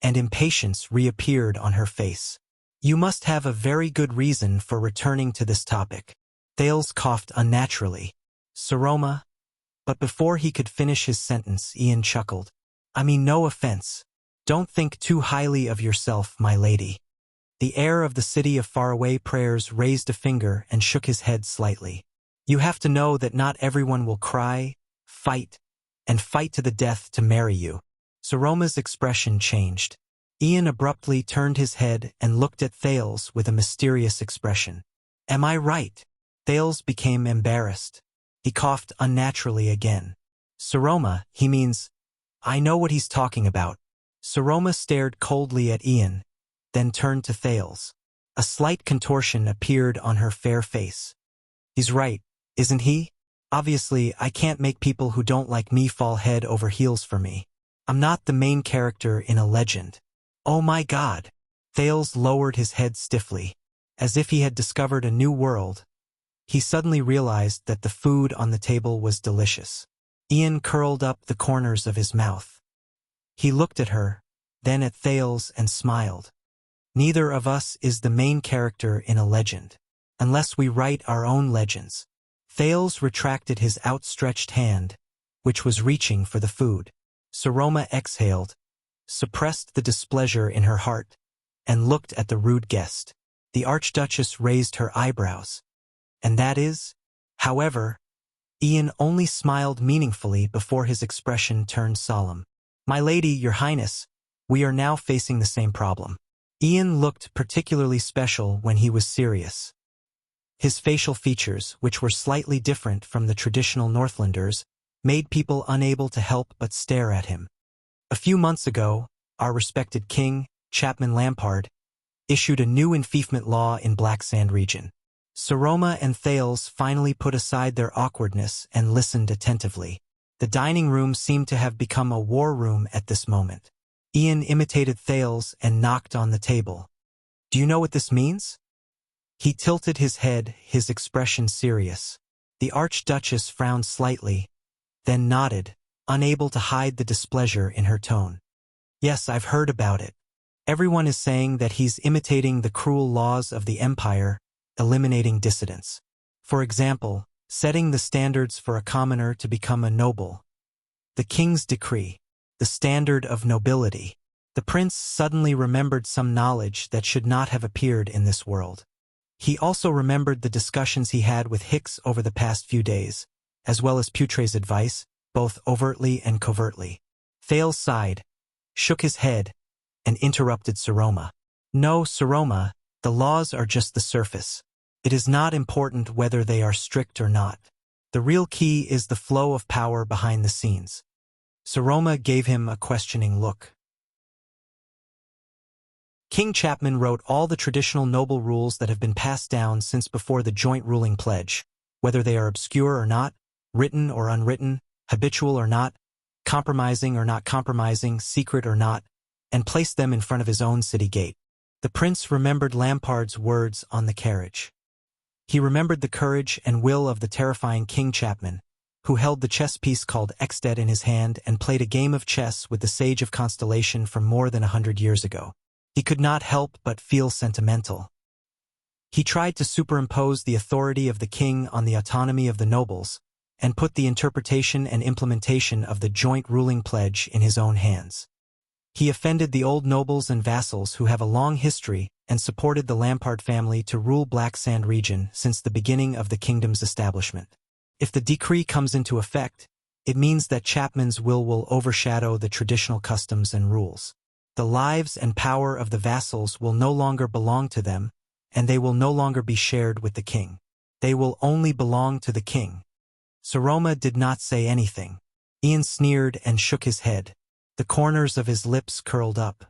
and impatience reappeared on her face. You must have a very good reason for returning to this topic. Thales coughed unnaturally. Saroma. But before he could finish his sentence, Ian chuckled. I mean no offense. Don't think too highly of yourself, my lady. The heir of the City of Faraway Prayers raised a finger and shook his head slightly. You have to know that not everyone will cry, fight, and fight to the death to marry you. Saroma's expression changed. Ian abruptly turned his head and looked at Thales with a mysterious expression. Am I right? Thales became embarrassed. He coughed unnaturally again. Saroma, he means, I know what he's talking about. Saroma stared coldly at Ian, then turned to Thales. A slight contortion appeared on her fair face. He's right, isn't he? Obviously, I can't make people who don't like me fall head over heels for me. I'm not the main character in a legend. Oh my God! Thales lowered his head stiffly, as if he had discovered a new world. He suddenly realized that the food on the table was delicious. Ian curled up the corners of his mouth. He looked at her, then at Thales and smiled. Neither of us is the main character in a legend, unless we write our own legends. Thales retracted his outstretched hand, which was reaching for the food. Saroma exhaled, suppressed the displeasure in her heart, and looked at the rude guest. The Archduchess raised her eyebrows. And that is? However, Ian only smiled meaningfully before his expression turned solemn. My lady, your highness, we are now facing the same problem. Ian looked particularly special when he was serious. His facial features, which were slightly different from the traditional Northlanders, made people unable to help but stare at him. A few months ago, our respected king, Chapman Lampard, issued a new enfeoffment law in Black Sand region. Saroma and Thales finally put aside their awkwardness and listened attentively. The dining room seemed to have become a war room at this moment. Ian imitated Thales and knocked on the table. Do you know what this means? He tilted his head, his expression serious. The Archduchess frowned slightly, then nodded, unable to hide the displeasure in her tone. Yes, I've heard about it. Everyone is saying that he's imitating the cruel laws of the Empire, eliminating dissidents. For example, setting the standards for a commoner to become a noble. The king's decree, the standard of nobility. The prince suddenly remembered some knowledge that should not have appeared in this world. He also remembered the discussions he had with Hicks over the past few days, as well as Putre's advice, both overtly and covertly. Thales sighed, shook his head, and interrupted Saroma. No, Saroma, the laws are just the surface. It is not important whether they are strict or not. The real key is the flow of power behind the scenes. Saroma gave him a questioning look. King Chapman wrote all the traditional noble rules that have been passed down since before the joint ruling pledge. whether they are obscure or not, written or unwritten, habitual or not, compromising or not compromising, secret or not, and placed them in front of his own city gate. The prince remembered Lampard's words on the carriage. He remembered the courage and will of the terrifying King Chapman, who held the chess piece called Exdet in his hand and played a game of chess with the Sage of Constellation from more than 100 years ago. He could not help but feel sentimental. He tried to superimpose the authority of the king on the autonomy of the nobles, and put the interpretation and implementation of the joint ruling pledge in his own hands. He offended the old nobles and vassals who have a long history and supported the Lampard family to rule Black Sand region since the beginning of the kingdom's establishment. If the decree comes into effect, it means that Chapman's will overshadow the traditional customs and rules. The lives and power of the vassals will no longer belong to them, and they will no longer be shared with the king. They will only belong to the king. Saroma did not say anything. Ian sneered and shook his head. The corners of his lips curled up.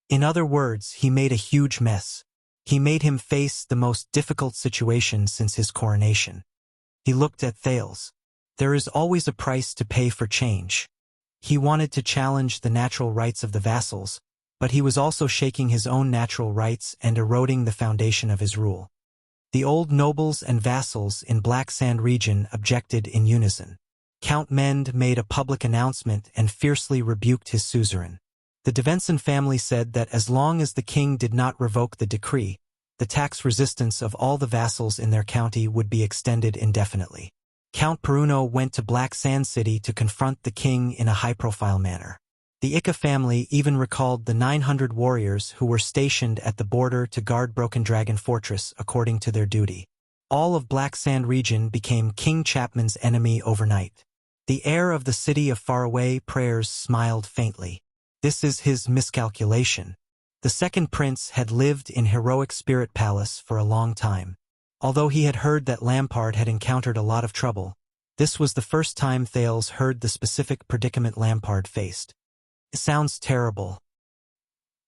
In other words, he made a huge mess. He made him face the most difficult situation since his coronation. He looked at Thales. There is always a price to pay for change. He wanted to challenge the natural rights of the vassals, but he was also shaking his own natural rights and eroding the foundation of his rule. The old nobles and vassals in Black Sand region objected in unison. Count Mend made a public announcement and fiercely rebuked his suzerain. The Devenson family said that as long as the king did not revoke the decree, the tax resistance of all the vassals in their county would be extended indefinitely. Count Peruno went to Black Sand City to confront the king in a high-profile manner. The Ika family even recalled the 900 warriors who were stationed at the border to guard Broken Dragon Fortress according to their duty. All of Black Sand region became King Chapman's enemy overnight. The heir of the city of faraway prayers smiled faintly. This is his miscalculation. The second prince had lived in Heroic Spirit Palace for a long time. Although he had heard that Lampard had encountered a lot of trouble, this was the first time Thales heard the specific predicament Lampard faced. It sounds terrible.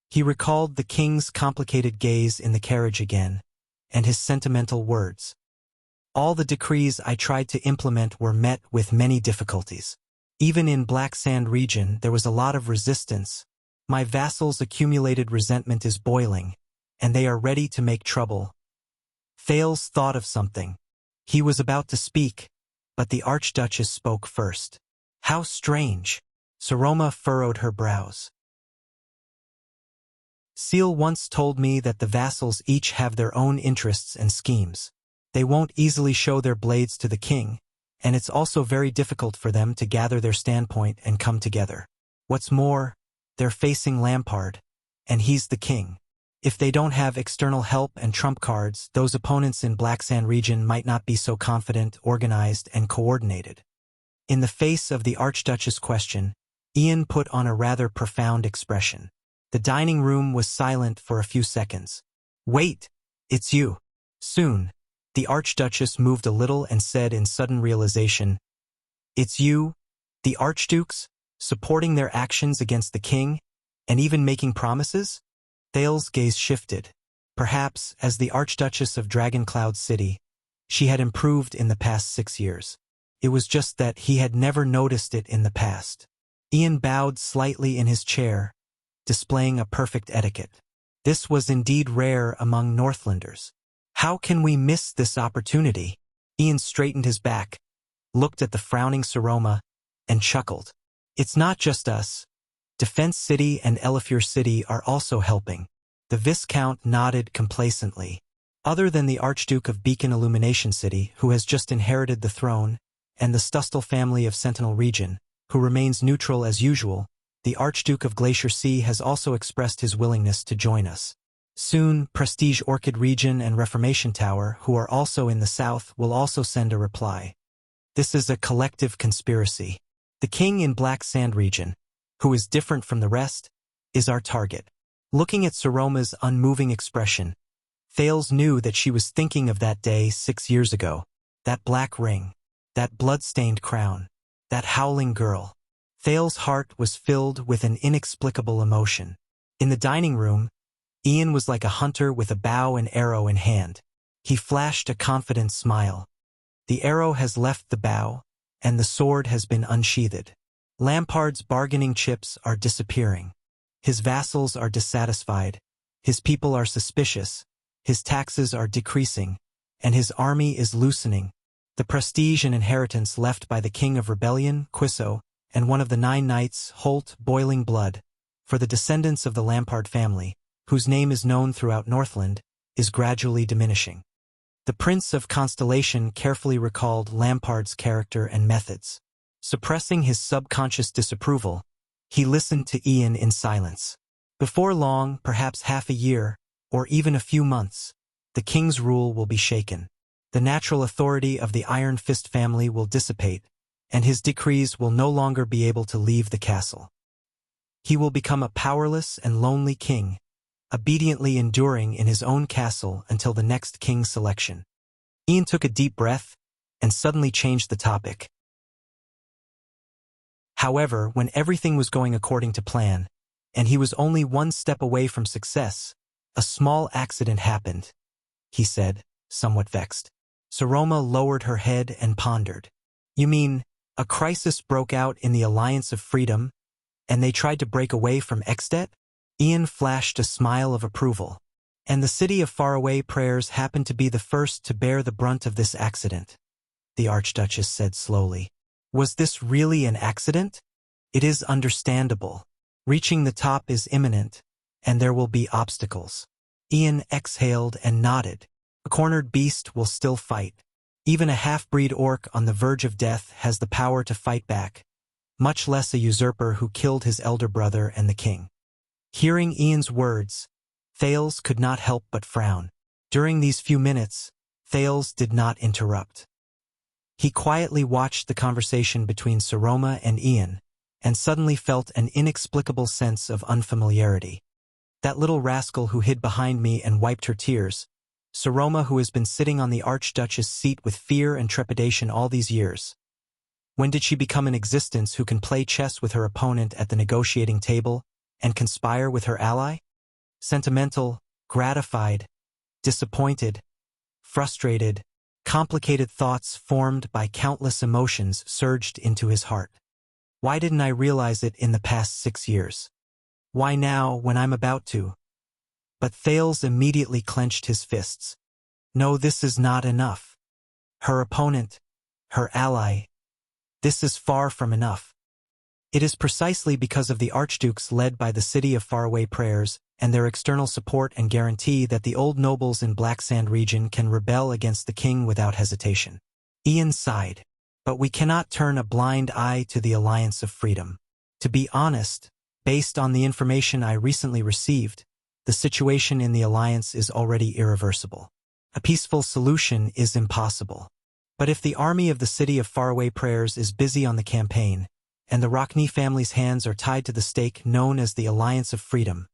He recalled the king's complicated gaze in the carriage again, and his sentimental words. All the decrees I tried to implement were met with many difficulties. Even in Black Sand region there was a lot of resistance. My vassals' accumulated resentment is boiling, and they are ready to make trouble. Thales thought of something. He was about to speak, but the Archduchess spoke first. How strange. Saroma furrowed her brows. Seal once told me that the vassals each have their own interests and schemes. They won't easily show their blades to the king, and it's also very difficult for them to gather their standpoint and come together. What's more, they're facing Lampard, and he's the king. If they don't have external help and trump cards, those opponents in Black Sand region might not be so confident, organized, and coordinated. In the face of the Archduchess' question, Ian put on a rather profound expression. The dining room was silent for a few seconds. Wait, it's you. Soon, the Archduchess moved a little and said in sudden realization, It's you, the Archdukes, supporting their actions against the king, and even making promises? Thales' gaze shifted. Perhaps, as the Archduchess of Dragoncloud City, she had improved in the past 6 years. It was just that he had never noticed it in the past. Ian bowed slightly in his chair, displaying a perfect etiquette. This was indeed rare among Northlanders. How can we miss this opportunity? Ian straightened his back, looked at the frowning Saroma, and chuckled. It's not just us. Defense City and Elifure City are also helping. The Viscount nodded complacently. Other than the Archduke of Beacon Illumination City, who has just inherited the throne, and the Stustel family of Sentinel Region, who remains neutral as usual, the Archduke of Glacier Sea has also expressed his willingness to join us. Soon, Prestige Orchid Region and Reformation Tower, who are also in the south, will also send a reply. This is a collective conspiracy. The king in Black Sand Region, who is different from the rest, is our target. Looking at Saroma's unmoving expression, Thales knew that she was thinking of that day 6 years ago. That black ring, that blood-stained crown, that howling girl. Thales' heart was filled with an inexplicable emotion. In the dining room, Ian was like a hunter with a bow and arrow in hand. He flashed a confident smile. The arrow has left the bow, and the sword has been unsheathed. Lampard's bargaining chips are disappearing. His vassals are dissatisfied, his people are suspicious, his taxes are decreasing, and his army is loosening. The prestige and inheritance left by the king of rebellion, Quiso, and one of the 9 knights, Holt, boiling blood, for the descendants of the Lampard family, whose name is known throughout Northland, is gradually diminishing. The Prince of Constellation carefully recalled Lampard's character and methods. Suppressing his subconscious disapproval, he listened to Ian in silence. Before long, perhaps half a year, or even a few months, the king's rule will be shaken. The natural authority of the Iron Fist family will dissipate, and his decrees will no longer be able to leave the castle. He will become a powerless and lonely king, obediently enduring in his own castle until the next king's selection. Ian took a deep breath and suddenly changed the topic. However, when everything was going according to plan, and he was only one step away from success, a small accident happened, he said, somewhat vexed. Saroma lowered her head and pondered. You mean, a crisis broke out in the Alliance of Freedom, and they tried to break away from Exdet? Ian flashed a smile of approval. And the city of Faraway Prayers happened to be the first to bear the brunt of this accident, the Archduchess said slowly. Was this really an accident? It is understandable. Reaching the top is imminent, and there will be obstacles. Ian exhaled and nodded. A cornered beast will still fight. Even a half-breed orc on the verge of death has the power to fight back, much less a usurper who killed his elder brother and the king. Hearing Ian's words, Thales could not help but frown. During these few minutes, Thales did not interrupt. He quietly watched the conversation between Saroma and Ian, and suddenly felt an inexplicable sense of unfamiliarity. That little rascal who hid behind me and wiped her tears, Saroma, who has been sitting on the Archduchess' seat with fear and trepidation all these years. When did she become an existence who can play chess with her opponent at the negotiating table and conspire with her ally? Sentimental, gratified, disappointed, frustrated, complicated thoughts formed by countless emotions surged into his heart. Why didn't I realize it in the past 6 years? Why now, when I'm about to? But Thales immediately clenched his fists. No, this is not enough. Her opponent, her ally, this is far from enough. It is precisely because of the archdukes led by the city of Faraway Prayers and their external support and guarantee that the old nobles in Black Sand region can rebel against the king without hesitation. Ian sighed. But we cannot turn a blind eye to the Alliance of Freedom. To be honest, based on the information I recently received, the situation in the Alliance is already irreversible. A peaceful solution is impossible. But if the army of the city of Faraway Prayers is busy on the campaign, and the Rockney family's hands are tied to the stake known as the Alliance of Freedom,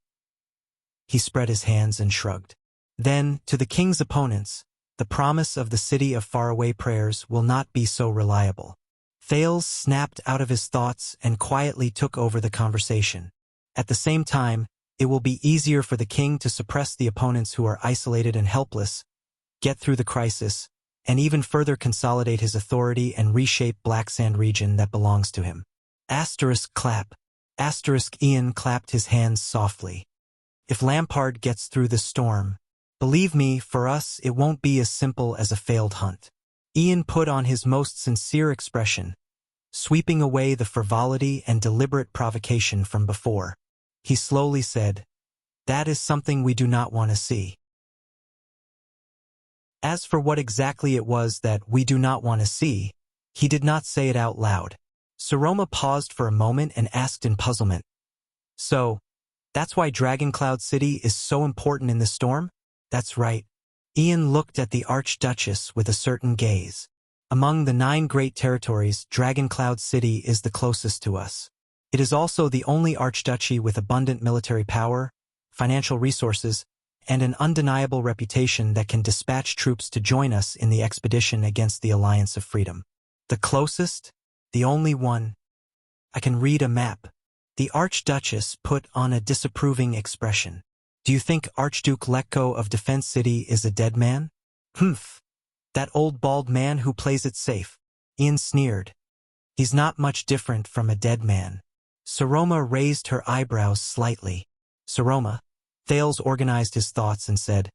he spread his hands and shrugged. Then, to the king's opponents, the promise of the city of Faraway Prayers will not be so reliable. Thales snapped out of his thoughts and quietly took over the conversation. At the same time, it will be easier for the king to suppress the opponents who are isolated and helpless, get through the crisis, and even further consolidate his authority and reshape Black Sand region that belongs to him. Asterisk clap. Asterisk Ian clapped his hands softly. If Lampard gets through this storm, believe me, for us it won't be as simple as a failed hunt. Ian put on his most sincere expression, sweeping away the frivolity and deliberate provocation from before. He slowly said, "That is something we do not want to see." As for what exactly it was that we do not want to see, he did not say it out loud. Saroma paused for a moment and asked in puzzlement, "So, that's why Dragoncloud City is so important in this storm?" "That's right." Ian looked at the Archduchess with a certain gaze. "Among the 9 great territories, Dragoncloud City is the closest to us. It is also the only archduchy with abundant military power, financial resources, and an undeniable reputation that can dispatch troops to join us in the expedition against the Alliance of Freedom." "The closest? The only one? I can read a map." The Archduchess put on a disapproving expression. "Do you think Archduke Letko of Defense City is a dead man?" "Humph. That old bald man who plays it safe. Ian sneered. He's not much different from a dead man. Saroma raised her eyebrows slightly. Saroma. Thales organized his thoughts and said,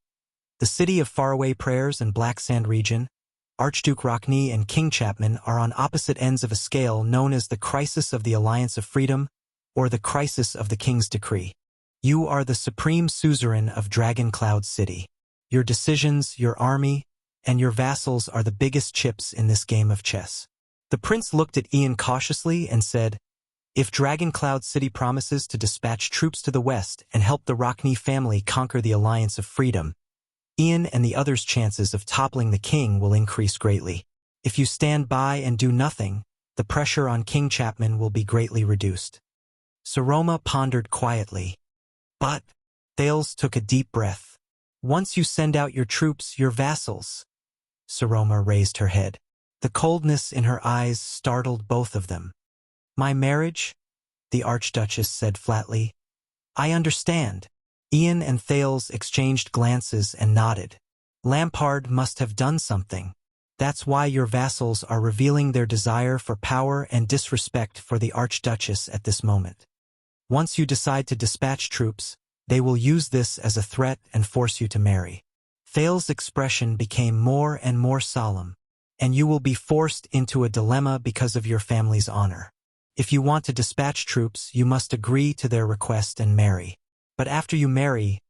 the city of faraway prayers and Black Sand region, Archduke Rockney and King Chapman are on opposite ends of a scale known as the crisis of the Alliance of Freedom or the crisis of the King's Decree. You are the supreme suzerain of Dragon Cloud City. Your decisions, your army, and your vassals are the biggest chips in this game of chess. The prince looked at Ian cautiously and said, if Dragon Cloud City promises to dispatch troops to the west and help the Rockney family conquer the Alliance of Freedom, Ian and the others' chances of toppling the king will increase greatly. If you stand by and do nothing, the pressure on King Chapman will be greatly reduced. Saroma pondered quietly. But, Thales took a deep breath. Once you send out your troops, your vassals. Saroma raised her head. The coldness in her eyes startled both of them. My marriage? The Archduchess said flatly. I understand. Ian and Thales exchanged glances and nodded. Lampard must have done something. That's why your vassals are revealing their desire for power and disrespect for the Archduchess at this moment. Once you decide to dispatch troops, they will use this as a threat and force you to marry. Thales' expression became more and more solemn, and you will be forced into a dilemma because of your family's honor. If you want to dispatch troops, you must agree to their request and marry. But after you marry,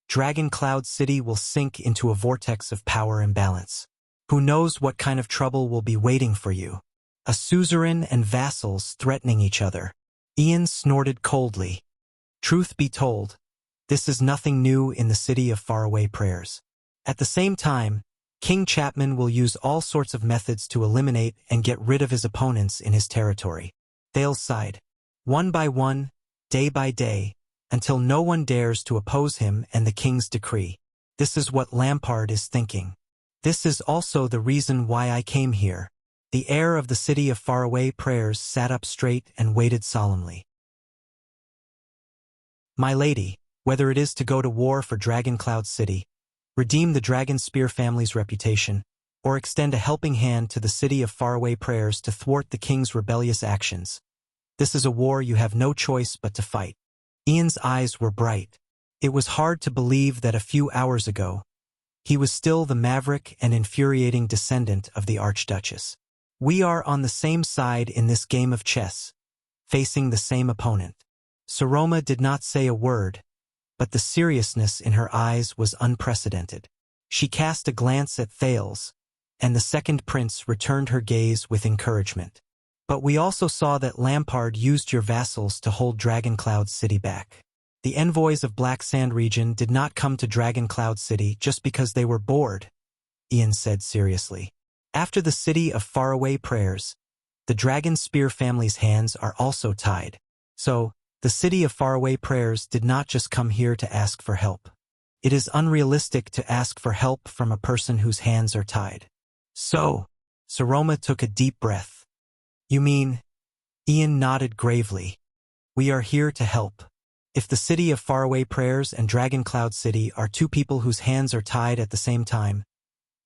Dragon Cloud City will sink into a vortex of power imbalance. Who knows what kind of trouble will be waiting for you? A suzerain and vassals threatening each other. Ian snorted coldly. Truth be told, this is nothing new in the city of faraway prayers. At the same time, King Chapman will use all sorts of methods to eliminate and get rid of his opponents in his territory. Thales sighed. One by one, day by day, until no one dares to oppose him and the king's decree. This is what Lampard is thinking. This is also the reason why I came here. The heir of the city of faraway prayers sat up straight and waited solemnly. My lady, whether it is to go to war for Dragon Cloud City, redeem the Dragon Spear family's reputation, or extend a helping hand to the city of faraway prayers to thwart the king's rebellious actions, this is a war you have no choice but to fight. Ian's eyes were bright. It was hard to believe that a few hours ago, he was still the maverick and infuriating descendant of the Archduchess. We are on the same side in this game of chess, facing the same opponent. Saroma did not say a word, but the seriousness in her eyes was unprecedented. She cast a glance at Thales, and the second prince returned her gaze with encouragement. But we also saw that Lampard used your vassals to hold Dragon Cloud City back. The envoys of Black Sand region did not come to Dragon Cloud City just because they were bored, Ian said seriously. After the city of faraway prayers, the Dragon Spear family's hands are also tied. So, the city of faraway prayers did not just come here to ask for help. It is unrealistic to ask for help from a person whose hands are tied. So, Saroma took a deep breath. You mean? Ian nodded gravely. We are here to help. If the city of faraway prayers and Dragon Cloud City are two people whose hands are tied at the same time,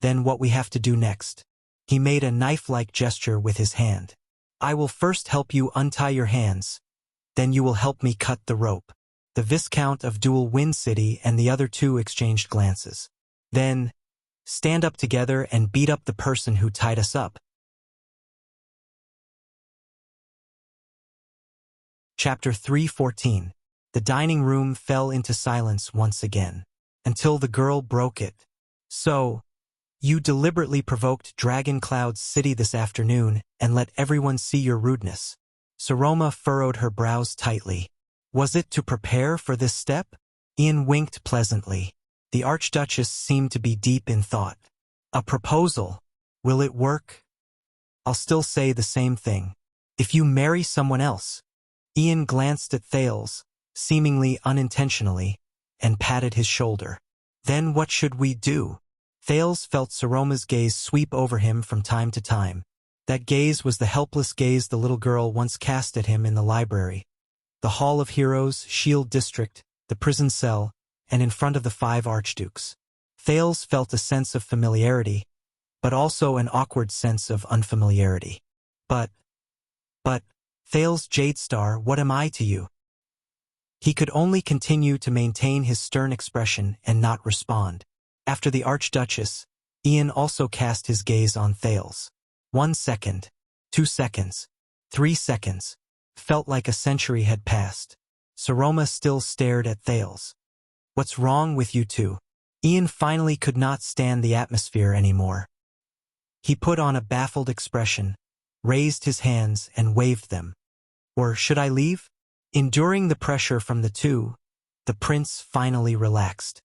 then what we have to do next? He made a knife-like gesture with his hand. I will first help you untie your hands, then you will help me cut the rope. The Viscount of Dual Wind City and the other two exchanged glances. Then, stand up together and beat up the person who tied us up. Chapter 3:14. The dining room fell into silence once again, until the girl broke it. So, you deliberately provoked Dragon Cloud City this afternoon and let everyone see your rudeness. Saroma furrowed her brows tightly. Was it to prepare for this step? Ian winked pleasantly. The Archduchess seemed to be deep in thought. A proposal. Will it work? I'll still say the same thing. If you marry someone else. Ian glanced at Thales, seemingly unintentionally, and patted his shoulder. Then what should we do? Thales felt Saroma's gaze sweep over him from time to time. That gaze was the helpless gaze the little girl once cast at him in the library, the Hall of Heroes, Shield District, the prison cell, and in front of the 5 archdukes. Thales felt a sense of familiarity, but also an awkward sense of unfamiliarity. But, Thales Jadestar, what am I to you? He could only continue to maintain his stern expression and not respond. After the Archduchess, Ian also cast his gaze on Thales. 1 second, 2 seconds, 3 seconds. Felt like a century had passed. Saroma still stared at Thales. What's wrong with you two? Ian finally could not stand the atmosphere anymore. He put on a baffled expression, raised his hands and waved them. Or should I leave? Enduring the pressure from the two, the prince finally relaxed.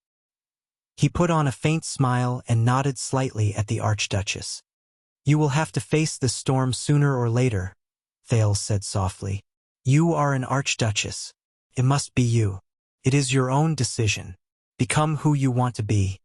He put on a faint smile and nodded slightly at the Archduchess. You will have to face this storm sooner or later, Thales said softly. You are an Archduchess. It must be you. It is your own decision. Become who you want to be.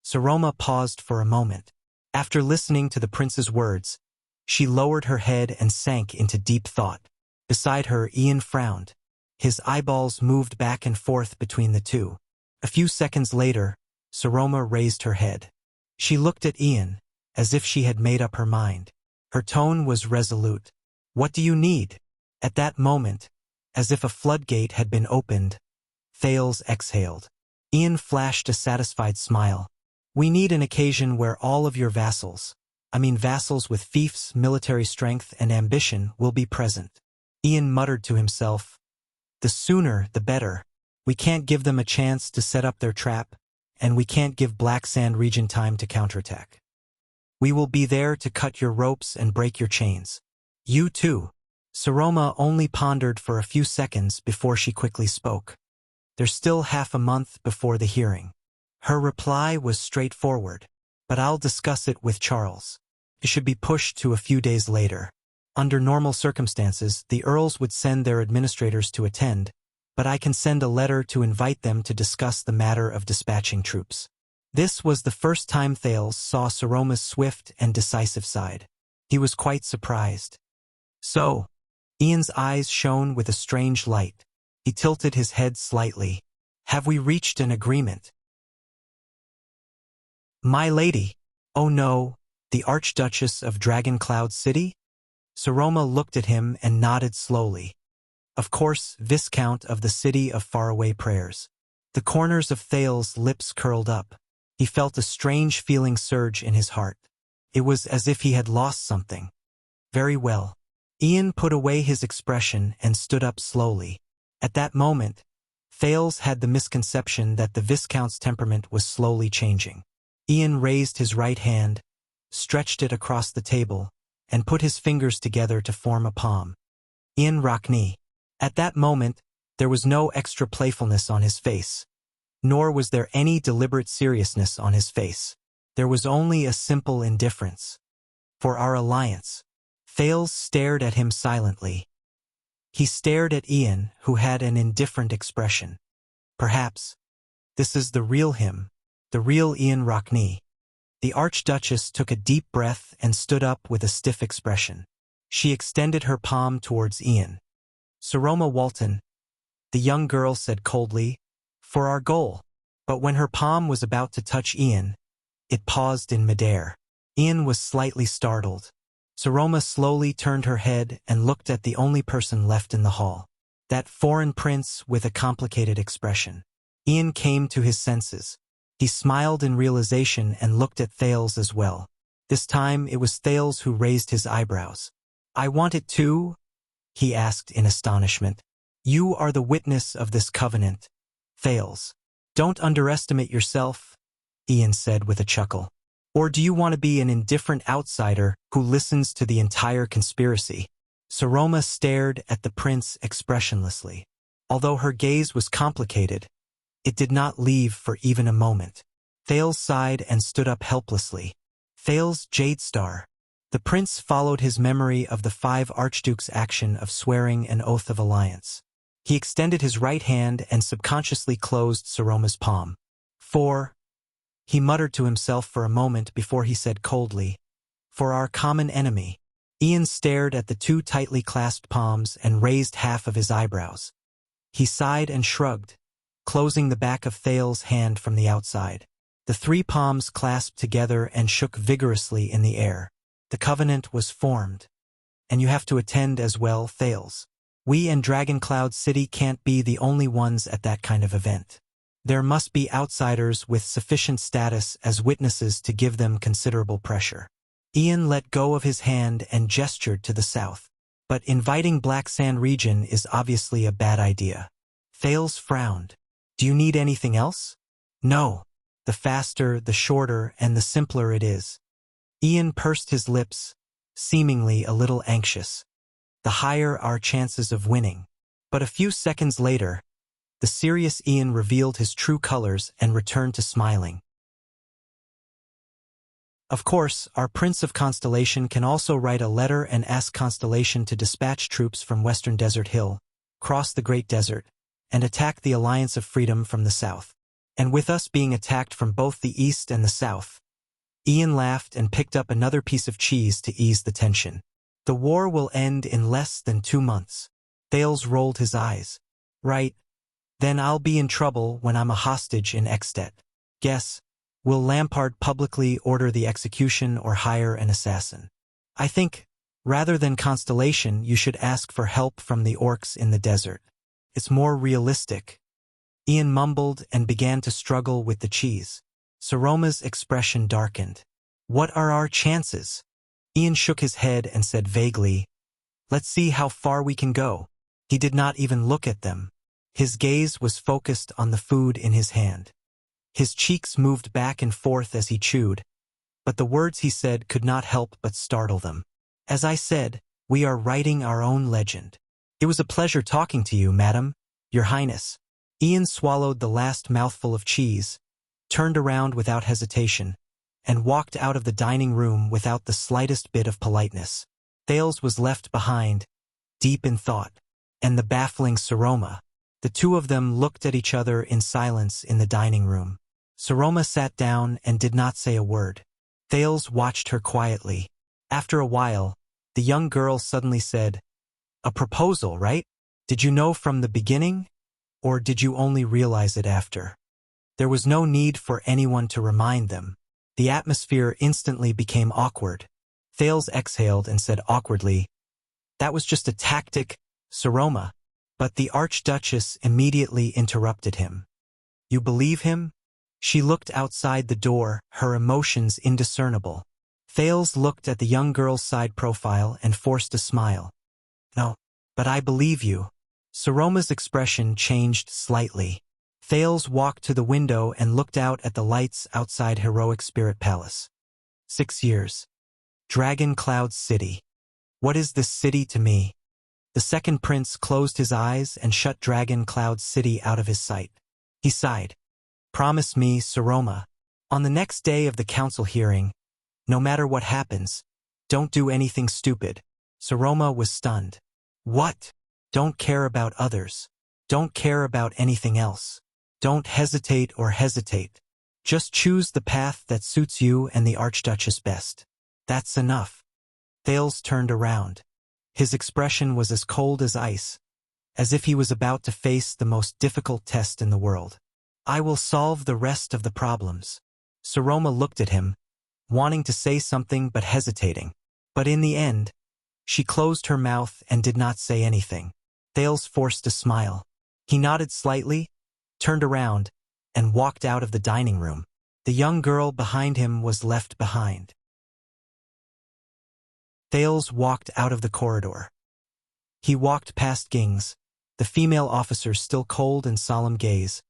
Saroma paused for a moment. After listening to the prince's words, she lowered her head and sank into deep thought. Beside her, Ian frowned. His eyeballs moved back and forth between the two. A few seconds later, Saroma raised her head. She looked at Ian, as if she had made up her mind. Her tone was resolute. What do you need? At that moment, as if a floodgate had been opened, Thales exhaled. Ian flashed a satisfied smile. We need an occasion where all of your vassals with fiefs, military strength, and ambition will be present. Ian muttered to himself, the sooner the better. We can't give them a chance to set up their trap, and we can't give Black Sand region time to counterattack. We will be there to cut your ropes and break your chains. You too. Saroma only pondered for a few seconds before she quickly spoke. There's still half a month before the hearing. Her reply was straightforward, but I'll discuss it with Charles. It should be pushed to a few days later. Under normal circumstances, the earls would send their administrators to attend, but I can send a letter to invite them to discuss the matter of dispatching troops. This was the first time Thales saw Saroma's swift and decisive side. He was quite surprised. So, Ian's eyes shone with a strange light. He tilted his head slightly. Have we reached an agreement? My lady. Oh no, the Archduchess of Dragon Cloud City? Saroma looked at him and nodded slowly. Of course, Viscount of the City of Faraway Prayers. The corners of Thales' lips curled up. He felt a strange feeling surge in his heart. It was as if he had lost something. Very well. Ian put away his expression and stood up slowly. At that moment, Thales had the misconception that the Viscount's temperament was slowly changing. Ian raised his right hand, stretched it across the table, and put his fingers together to form a palm. Ian Rockney. At that moment, there was no extra playfulness on his face, nor was there any deliberate seriousness on his face. There was only a simple indifference. For our alliance. Thales stared at him silently. He stared at Ian, who had an indifferent expression. Perhaps this is the real him, the real Ian Rockney. The Archduchess took a deep breath and stood up with a stiff expression. She extended her palm towards Ian. Saroma Walton, the young girl said coldly, for our goal. But when her palm was about to touch Ian, it paused in midair. Ian was slightly startled. Saroma slowly turned her head and looked at the only person left in the hall. That foreign prince with a complicated expression. Ian came to his senses. He smiled in realization and looked at Thales as well. This time it was Thales who raised his eyebrows. I want it too? He asked in astonishment. You are the witness of this covenant, Thales. Don't underestimate yourself, Ian said with a chuckle. Or do you want to be an indifferent outsider who listens to the entire conspiracy? Saroma stared at the prince expressionlessly. Although her gaze was complicated, it did not leave for even a moment. Thales sighed and stood up helplessly. Thales Jadestar. The prince followed his memory of the 5 archdukes' action of swearing an oath of alliance. He extended his right hand and subconsciously closed Saroma's palm. He muttered to himself for a moment before he said coldly, for our common enemy. Ian stared at the 2 tightly clasped palms and raised half of his eyebrows. He sighed and shrugged, closing the back of Thales' hand from the outside. The three palms clasped together and shook vigorously in the air. The covenant was formed. And you have to attend as well, Thales. We and Dragon Cloud City can't be the only ones at that kind of event. There must be outsiders with sufficient status as witnesses to give them considerable pressure. Ian let go of his hand and gestured to the south. But inviting Black Sand region is obviously a bad idea. Thales frowned. Do you need anything else? No. The faster, the shorter, and the simpler it is. Ian pursed his lips, seemingly a little anxious. The higher our chances of winning. But a few seconds later, the serious Ian revealed his true colors and returned to smiling. Of course, our Prince of Constellation can also write a letter and ask Constellation to dispatch troops from Western Desert Hill, cross the Great Desert, and attack the Alliance of Freedom from the south. And with us being attacked from both the east and the south, Ian laughed and picked up another piece of cheese to ease the tension. The war will end in less than 2 months. Thales rolled his eyes. Right. Then I'll be in trouble when I'm a hostage in Extet. Guess, will Lampard publicly order the execution or hire an assassin? I think, rather than Constellation, you should ask for help from the orcs in the desert. It's more realistic. Ian mumbled and began to struggle with the cheese. Saroma's expression darkened. What are our chances? Ian shook his head and said vaguely, let's see how far we can go. He did not even look at them. His gaze was focused on the food in his hand. His cheeks moved back and forth as he chewed, but the words he said could not help but startle them. As I said, we are writing our own legend. It was a pleasure talking to you, Madam, Your Highness. Ian swallowed the last mouthful of cheese, turned around without hesitation, and walked out of the dining room without the slightest bit of politeness. Thales was left behind, deep in thought, and the baffling Saroma. The two of them looked at each other in silence in the dining room. Saroma sat down and did not say a word. Thales watched her quietly. After a while, the young girl suddenly said, a proposal, right? Did you know from the beginning? Or did you only realize it after? There was no need for anyone to remind them. The atmosphere instantly became awkward. Thales exhaled and said awkwardly, that was just a tactic, Saroma. But the Archduchess immediately interrupted him. You believe him? She looked outside the door, her emotions indiscernible. Thales looked at the young girl's side profile and forced a smile. No, but I believe you. Saroma's expression changed slightly. Thales walked to the window and looked out at the lights outside Heroic Spirit Palace. 6 years. Dragon Cloud City. What is this city to me? The second prince closed his eyes and shut Dragon Cloud City out of his sight. He sighed. Promise me, Saroma, on the next day of the council hearing, no matter what happens, don't do anything stupid. Saroma was stunned. What? Don't care about others. Don't care about anything else. Don't hesitate or hesitate. Just choose the path that suits you and the Archduchess best. That's enough. Thales turned around. His expression was as cold as ice, as if he was about to face the most difficult test in the world. I will solve the rest of the problems. Saroma looked at him, wanting to say something but hesitating. But in the end, she closed her mouth and did not say anything. Thales forced a smile. He nodded slightly, turned around, and walked out of the dining room. The young girl behind him was left behind. Thales walked out of the corridor. He walked past Gings, the female officer's still cold and solemn gaze,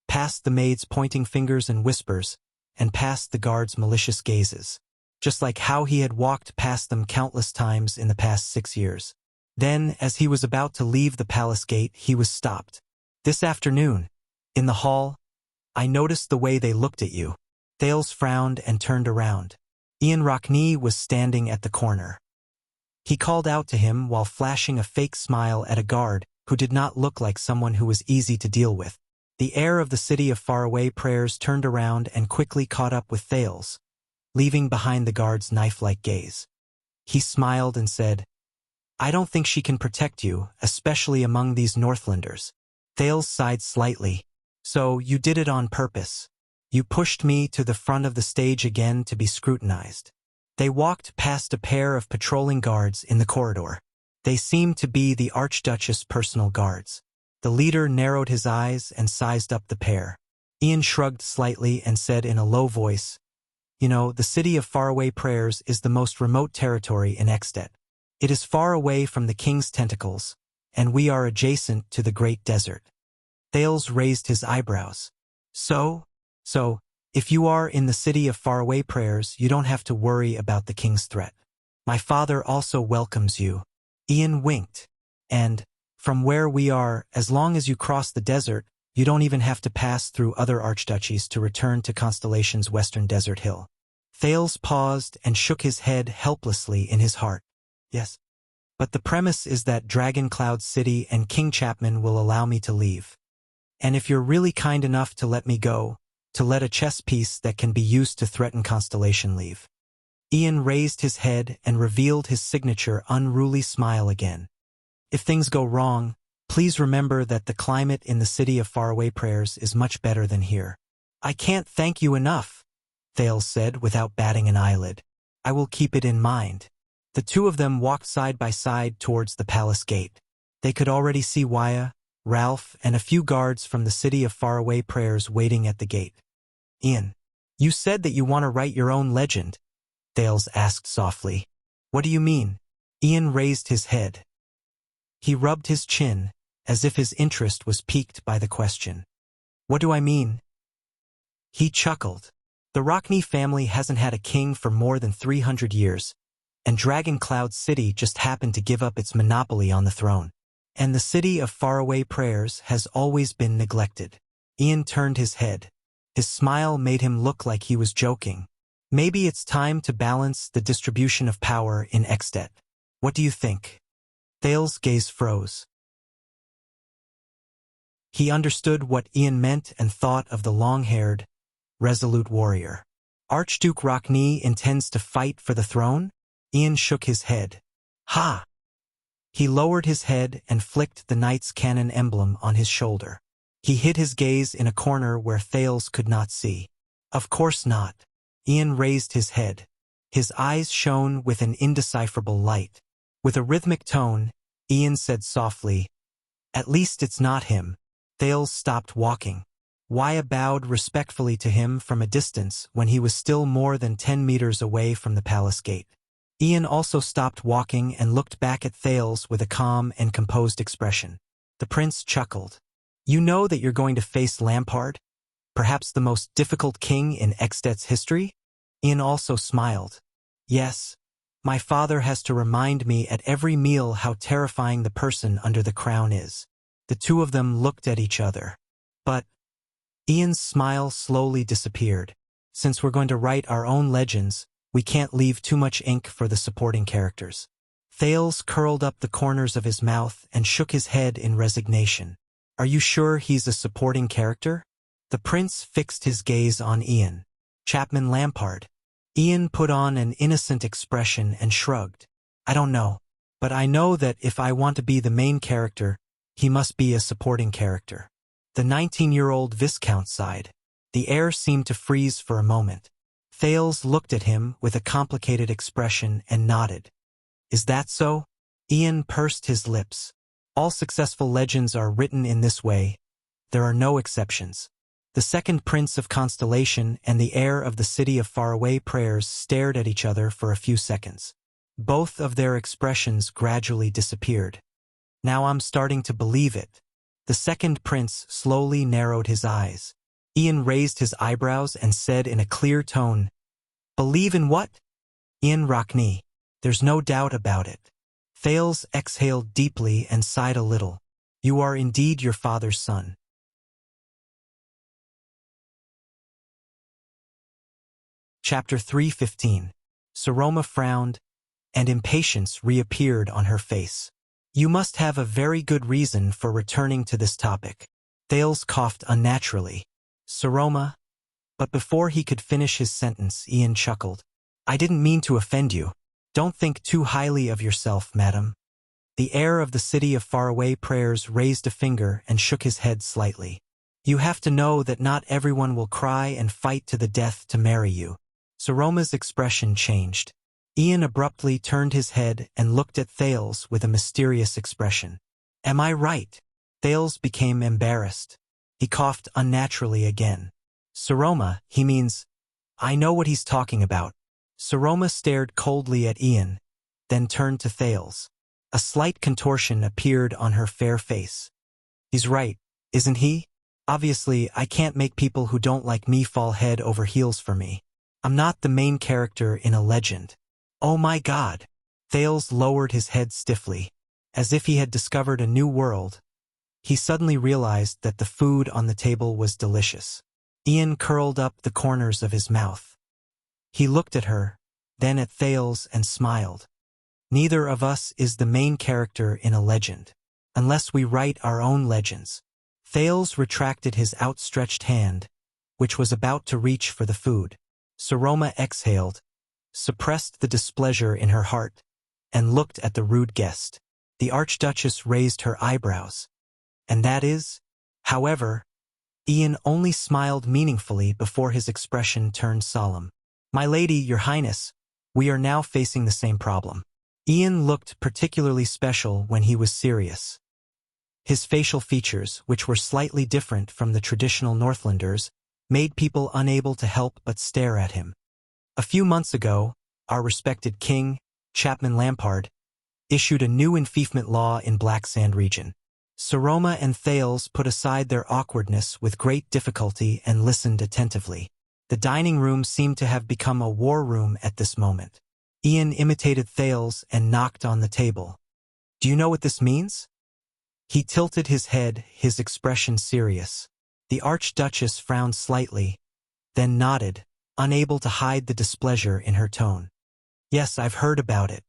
past the maid's pointing fingers and whispers, and past the guards' malicious gazes, just like how he had walked past them countless times in the past 6 years. Then, as he was about to leave the palace gate, he was stopped. This afternoon, in the hall, I noticed the way they looked at you. Thales frowned and turned around. Ian Rockney was standing at the corner. He called out to him while flashing a fake smile at a guard who did not look like someone who was easy to deal with. The heir of the city of faraway prayers turned around and quickly caught up with Thales, leaving behind the guard's knife-like gaze. He smiled and said, I don't think she can protect you, especially among these Northlanders. Thales sighed slightly. So you did it on purpose. You pushed me to the front of the stage again to be scrutinized. They walked past a pair of patrolling guards in the corridor. They seemed to be the Archduchess' personal guards. The leader narrowed his eyes and sized up the pair. Ian shrugged slightly and said in a low voice, "You know, the city of faraway prayers is the most remote territory in Extet. It is far away from the king's tentacles, and we are adjacent to the great desert." Thales raised his eyebrows. So, if you are in the city of faraway prayers, you don't have to worry about the king's threat. My father also welcomes you. Ian winked. And, from where we are, as long as you cross the desert, you don't even have to pass through other archduchies to return to Constellation's western desert hill. Thales paused and shook his head helplessly in his heart. Yes. But the premise is that Dragon Cloud City and King Chapman will allow me to leave. And if you're really kind enough to let me go, to let a chess piece that can be used to threaten Constellation leave. Ian raised his head and revealed his signature unruly smile again. If things go wrong, please remember that the climate in the city of faraway prayers is much better than here. I can't thank you enough, Thales said without batting an eyelid. I will keep it in mind. The two of them walked side by side towards the palace gate. They could already see Wuxia, Ralph, and a few guards from the city of faraway prayers waiting at the gate. Ian, you said that you want to write your own legend, Thales asked softly. What do you mean? Ian raised his head. He rubbed his chin, as if his interest was piqued by the question. What do I mean? He chuckled. The Rockney family hasn't had a king for more than 300 years, and Dragon Cloud City just happened to give up its monopoly on the throne. And the city of faraway prayers has always been neglected. Ian turned his head. His smile made him look like he was joking. Maybe it's time to balance the distribution of power in Extet. What do you think? Thales' gaze froze. He understood what Ian meant and thought of the long-haired, resolute warrior. Archduke Rockney intends to fight for the throne? Ian shook his head. Ha! He lowered his head and flicked the knight's cannon emblem on his shoulder. He hid his gaze in a corner where Thales could not see. Of course not. Ian raised his head. His eyes shone with an indecipherable light. With a rhythmic tone, Ian said softly, "At least it's not him." Thales stopped walking. Wuxia bowed respectfully to him from a distance when he was still more than 10 meters away from the palace gate. Ian also stopped walking and looked back at Thales with a calm and composed expression. The prince chuckled. You know that you're going to face Lampard? Perhaps the most difficult king in Extet's history? Ian also smiled. Yes, my father has to remind me at every meal how terrifying the person under the crown is. The two of them looked at each other. But Ian's smile slowly disappeared. Since we're going to write our own legends, we can't leave too much ink for the supporting characters. Thales curled up the corners of his mouth and shook his head in resignation. Are you sure he's a supporting character? The prince fixed his gaze on Ian. Chapman Lampard. Ian put on an innocent expression and shrugged. I don't know, but I know that if I want to be the main character, he must be a supporting character. The 19-year-old Viscount sighed. The air seemed to freeze for a moment. Thales looked at him with a complicated expression and nodded. Is that so? Ian pursed his lips. All successful legends are written in this way. There are no exceptions. The second prince of Constellation and the heir of the city of faraway prayers stared at each other for a few seconds. Both of their expressions gradually disappeared. Now I'm starting to believe it. The second prince slowly narrowed his eyes. Ian raised his eyebrows and said in a clear tone, Believe in what? Ian Rockney. There's no doubt about it. Thales exhaled deeply and sighed a little. You are indeed your father's son. Chapter 3:15. Saroma frowned, and impatience reappeared on her face. You must have a very good reason for returning to this topic. Thales coughed unnaturally. Saroma. But before he could finish his sentence, Ian chuckled. I didn't mean to offend you. Don't think too highly of yourself, madam. The heir of the city of faraway prayers raised a finger and shook his head slightly. You have to know that not everyone will cry and fight to the death to marry you. Saroma's expression changed. Ian abruptly turned his head and looked at Thales with a mysterious expression. Am I right? Thales became embarrassed. He coughed unnaturally again. Saroma, he means, I know what he's talking about. Saroma stared coldly at Ian, then turned to Thales. A slight contortion appeared on her fair face. He's right, isn't he? Obviously, I can't make people who don't like me fall head over heels for me. I'm not the main character in a legend. Oh my God! Thales lowered his head stiffly, as if he had discovered a new world. He suddenly realized that the food on the table was delicious. Ian curled up the corners of his mouth. He looked at her, then at Thales and smiled. Neither of us is the main character in a legend, unless we write our own legends. Thales retracted his outstretched hand, which was about to reach for the food. Saroma exhaled, suppressed the displeasure in her heart, and looked at the rude guest. The Archduchess raised her eyebrows. And that is? However, Ian only smiled meaningfully before his expression turned solemn. My lady, your highness, we are now facing the same problem. Ian looked particularly special when he was serious. His facial features, which were slightly different from the traditional Northlanders, made people unable to help but stare at him. A few months ago, our respected king, Chapman Lampard, issued a new enfeoffment law in Black Sand region. Saroma and Thales put aside their awkwardness with great difficulty and listened attentively. The dining room seemed to have become a war room at this moment. Ian imitated Thales and knocked on the table. Do you know what this means? He tilted his head, his expression serious. The Archduchess frowned slightly, then nodded, unable to hide the displeasure in her tone. Yes, I've heard about it.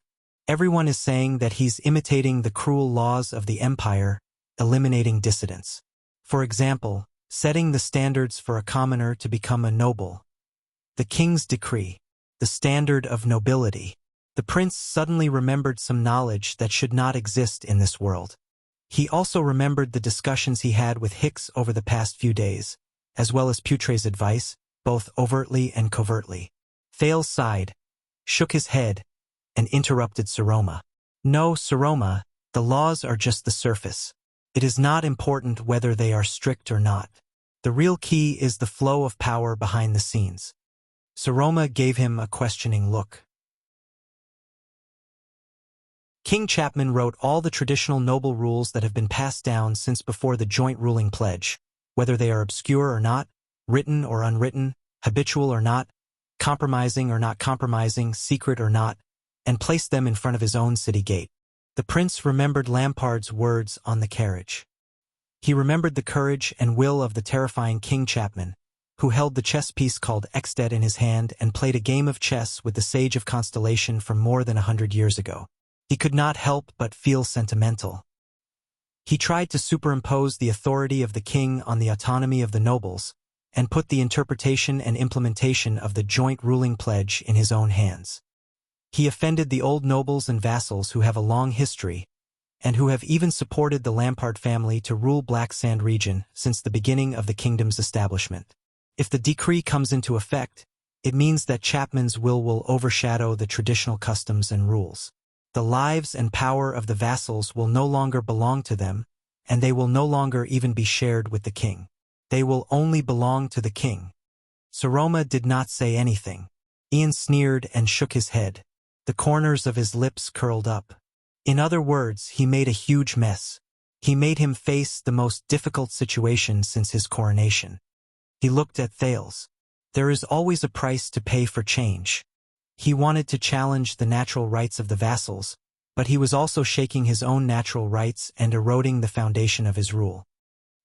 Everyone is saying that he's imitating the cruel laws of the Empire, eliminating dissidents. For example, setting the standards for a commoner to become a noble. The king's decree, the standard of nobility. The prince suddenly remembered some knowledge that should not exist in this world. He also remembered the discussions he had with Hicks over the past few days, as well as Putre's advice, both overtly and covertly. Thales sighed, shook his head, and interrupted Saroma. No, Saroma, the laws are just the surface. It is not important whether they are strict or not. The real key is the flow of power behind the scenes. Saroma gave him a questioning look. King Chapman wrote all the traditional noble rules that have been passed down since before the joint ruling pledge, whether they are obscure or not, written or unwritten, habitual or not, compromising or not compromising, secret or not, and placed them in front of his own city gate. The prince remembered Lampard's words on the carriage. He remembered the courage and will of the terrifying King Chapman, who held the chess piece called Extet in his hand and played a game of chess with the Sage of Constellation from more than 100 years ago. He could not help but feel sentimental. He tried to superimpose the authority of the king on the autonomy of the nobles, and put the interpretation and implementation of the joint ruling pledge in his own hands. He offended the old nobles and vassals who have a long history, and who have even supported the Lampard family to rule Black Sand region since the beginning of the kingdom's establishment. If the decree comes into effect, it means that Chapman's will overshadow the traditional customs and rules. The lives and power of the vassals will no longer belong to them, and they will no longer even be shared with the king. They will only belong to the king. Saroma did not say anything. Ian sneered and shook his head. The corners of his lips curled up. In other words, he made a huge mess. He made him face the most difficult situation since his coronation. He looked at Thales. There is always a price to pay for change. He wanted to challenge the natural rights of the vassals, but he was also shaking his own natural rights and eroding the foundation of his rule.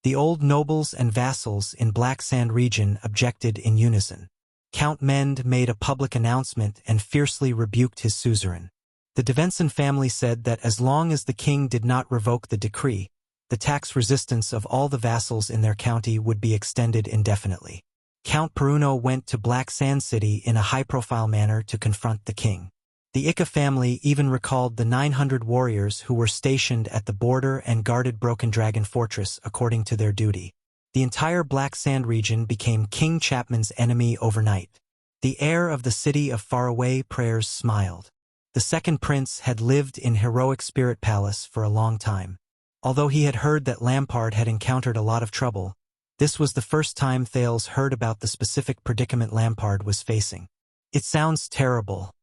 The old nobles and vassals in Black Sand region objected in unison. Count Mend made a public announcement and fiercely rebuked his suzerain. The Devenson family said that as long as the king did not revoke the decree, the tax resistance of all the vassals in their county would be extended indefinitely. Count Peruno went to Black Sand City in a high-profile manner to confront the king. The Ika family even recalled the 900 warriors who were stationed at the border and guarded Broken Dragon Fortress according to their duty. The entire Black Sand region became King Chapman's enemy overnight. The heir of the city of faraway prayers smiled. The second prince had lived in heroic Spirit Palace for a long time. Although he had heard that Lampard had encountered a lot of trouble, this was the first time Thales heard about the specific predicament Lampard was facing. It sounds terrible.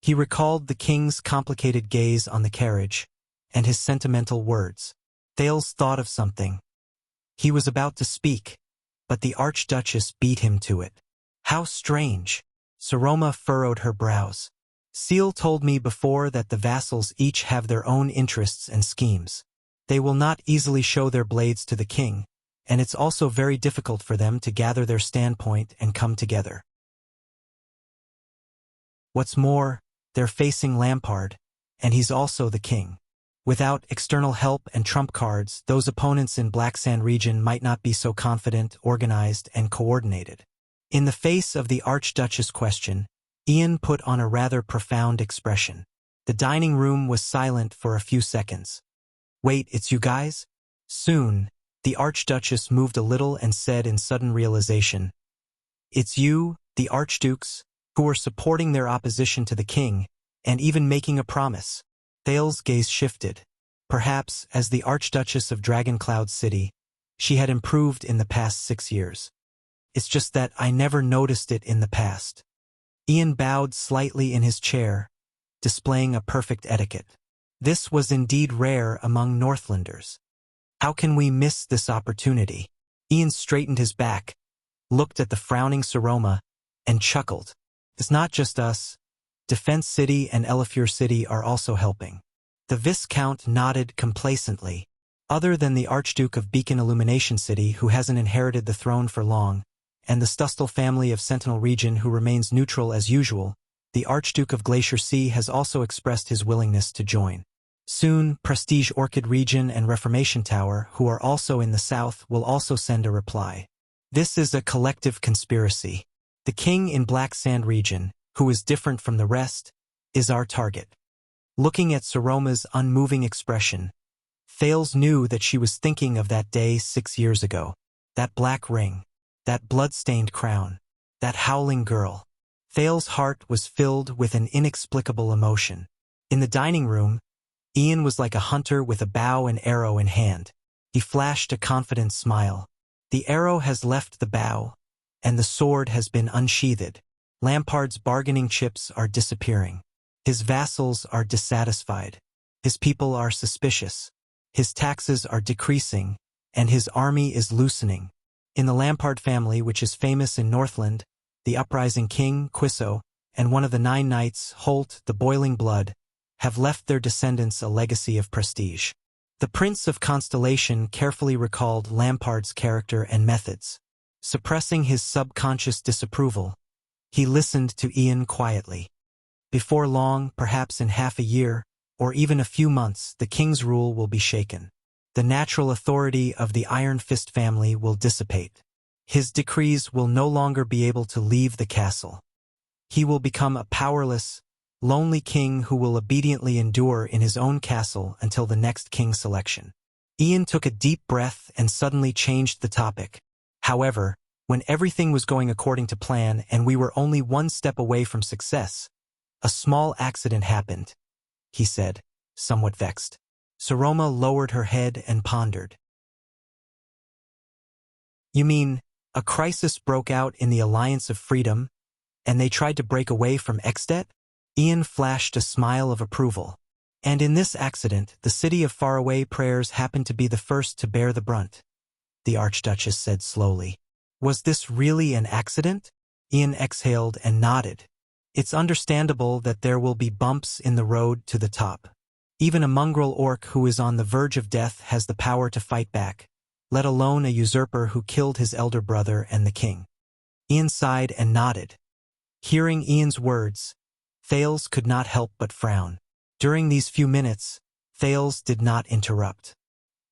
He recalled the king's complicated gaze on the carriage, and his sentimental words. Thales thought of something. He was about to speak, but the Archduchess beat him to it. How strange. Saroma furrowed her brows. Seal told me before that the vassals each have their own interests and schemes. They will not easily show their blades to the king, and it's also very difficult for them to gather their standpoint and come together. What's more, they're facing Lampard, and he's also the king. Without external help and trump cards, those opponents in Black Sand region might not be so confident, organized, and coordinated. In the face of the Archduchess' question, Ian put on a rather profound expression. The dining room was silent for a few seconds. Wait, it's you guys? Soon, the Archduchess moved a little and said in sudden realization, it's you, the Archdukes, who are supporting their opposition to the king, and even making a promise. Thales' gaze shifted. Perhaps, as the Archduchess of Dragoncloud City, she had improved in the past 6 years. It's just that I never noticed it in the past. Ian bowed slightly in his chair, displaying a perfect etiquette. This was indeed rare among Northlanders. How can we miss this opportunity? Ian straightened his back, looked at the frowning Saroma, and chuckled. It's not just us. Defense City and Elafure City are also helping. The Viscount nodded complacently. Other than the Archduke of Beacon Illumination City, who hasn't inherited the throne for long, and the Stustel family of Sentinel Region, who remains neutral as usual, the Archduke of Glacier Sea has also expressed his willingness to join. Soon, Prestige Orchid Region and Reformation Tower, who are also in the south, will also send a reply. This is a collective conspiracy. The king in Black Sand Region, who is different from the rest, is our target. Looking at Saroma's unmoving expression, Thales knew that she was thinking of that day 6 years ago. That black ring, that blood-stained crown, that howling girl. Thales' heart was filled with an inexplicable emotion. In the dining room, Ian was like a hunter with a bow and arrow in hand. He flashed a confident smile. The arrow has left the bow, and the sword has been unsheathed. Lampard's bargaining chips are disappearing. His vassals are dissatisfied. His people are suspicious. His taxes are decreasing, and his army is loosening. In the Lampard family, which is famous in Northland, the uprising king, Quiso, and one of the 9 knights, Holt, the Boiling Blood, have left their descendants a legacy of prestige. The Prince of Constellation carefully recalled Lampard's character and methods. Suppressing his subconscious disapproval, he listened to Ian quietly. Before long, perhaps in half a year, or even a few months, the king's rule will be shaken. The natural authority of the Iron Fist family will dissipate. His decrees will no longer be able to leave the castle. He will become a powerless, lonely king who will obediently endure in his own castle until the next king selection. Ian took a deep breath and suddenly changed the topic. However, when everything was going according to plan and we were only 1 step away from success, a small accident happened, he said, somewhat vexed. Saroma lowered her head and pondered. You mean, a crisis broke out in the Alliance of Freedom, and they tried to break away from Exdet? Ian flashed a smile of approval. And in this accident, the city of faraway prayers happened to be the first to bear the brunt, the Archduchess said slowly. Was this really an accident? Ian exhaled and nodded. It's understandable that there will be bumps in the road to the top. Even a mongrel orc who is on the verge of death has the power to fight back, let alone a usurper who killed his elder brother and the king. Ian sighed and nodded. Hearing Ian's words, Thales could not help but frown. During these few minutes, Thales did not interrupt.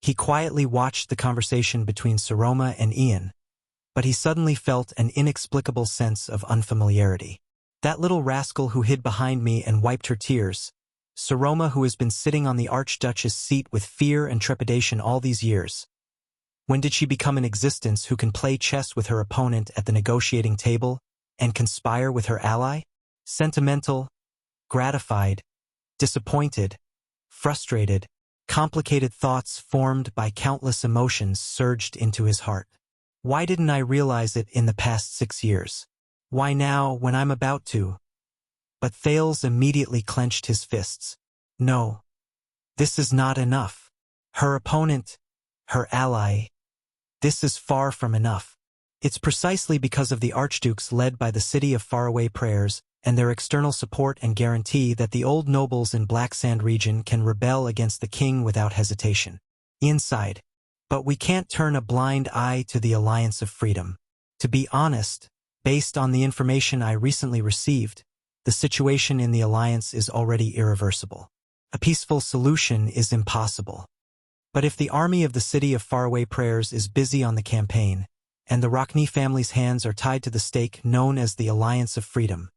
He quietly watched the conversation between Saroma and Ian, but he suddenly felt an inexplicable sense of unfamiliarity. That little rascal who hid behind me and wiped her tears, Saroma, who has been sitting on the Archduchess' seat with fear and trepidation all these years. When did she become an existence who can play chess with her opponent at the negotiating table and conspire with her ally? Sentimental, gratified, disappointed, frustrated, complicated thoughts formed by countless emotions surged into his heart. Why didn't I realize it in the past 6 years? Why now, when I'm about to? But Thales immediately clenched his fists. No. This is not enough. Her opponent, her ally. This is far from enough. It's precisely because of the archdukes led by the city of faraway prayers and their external support and guarantee that the old nobles in Black Sand region can rebel against the king without hesitation. Ian sighed. But we can't turn a blind eye to the Alliance of Freedom. To be honest, based on the information I recently received, the situation in the Alliance is already irreversible. A peaceful solution is impossible. But if the army of the city of faraway prayers is busy on the campaign, and the Rockney family's hands are tied to the stake known as the Alliance of Freedom.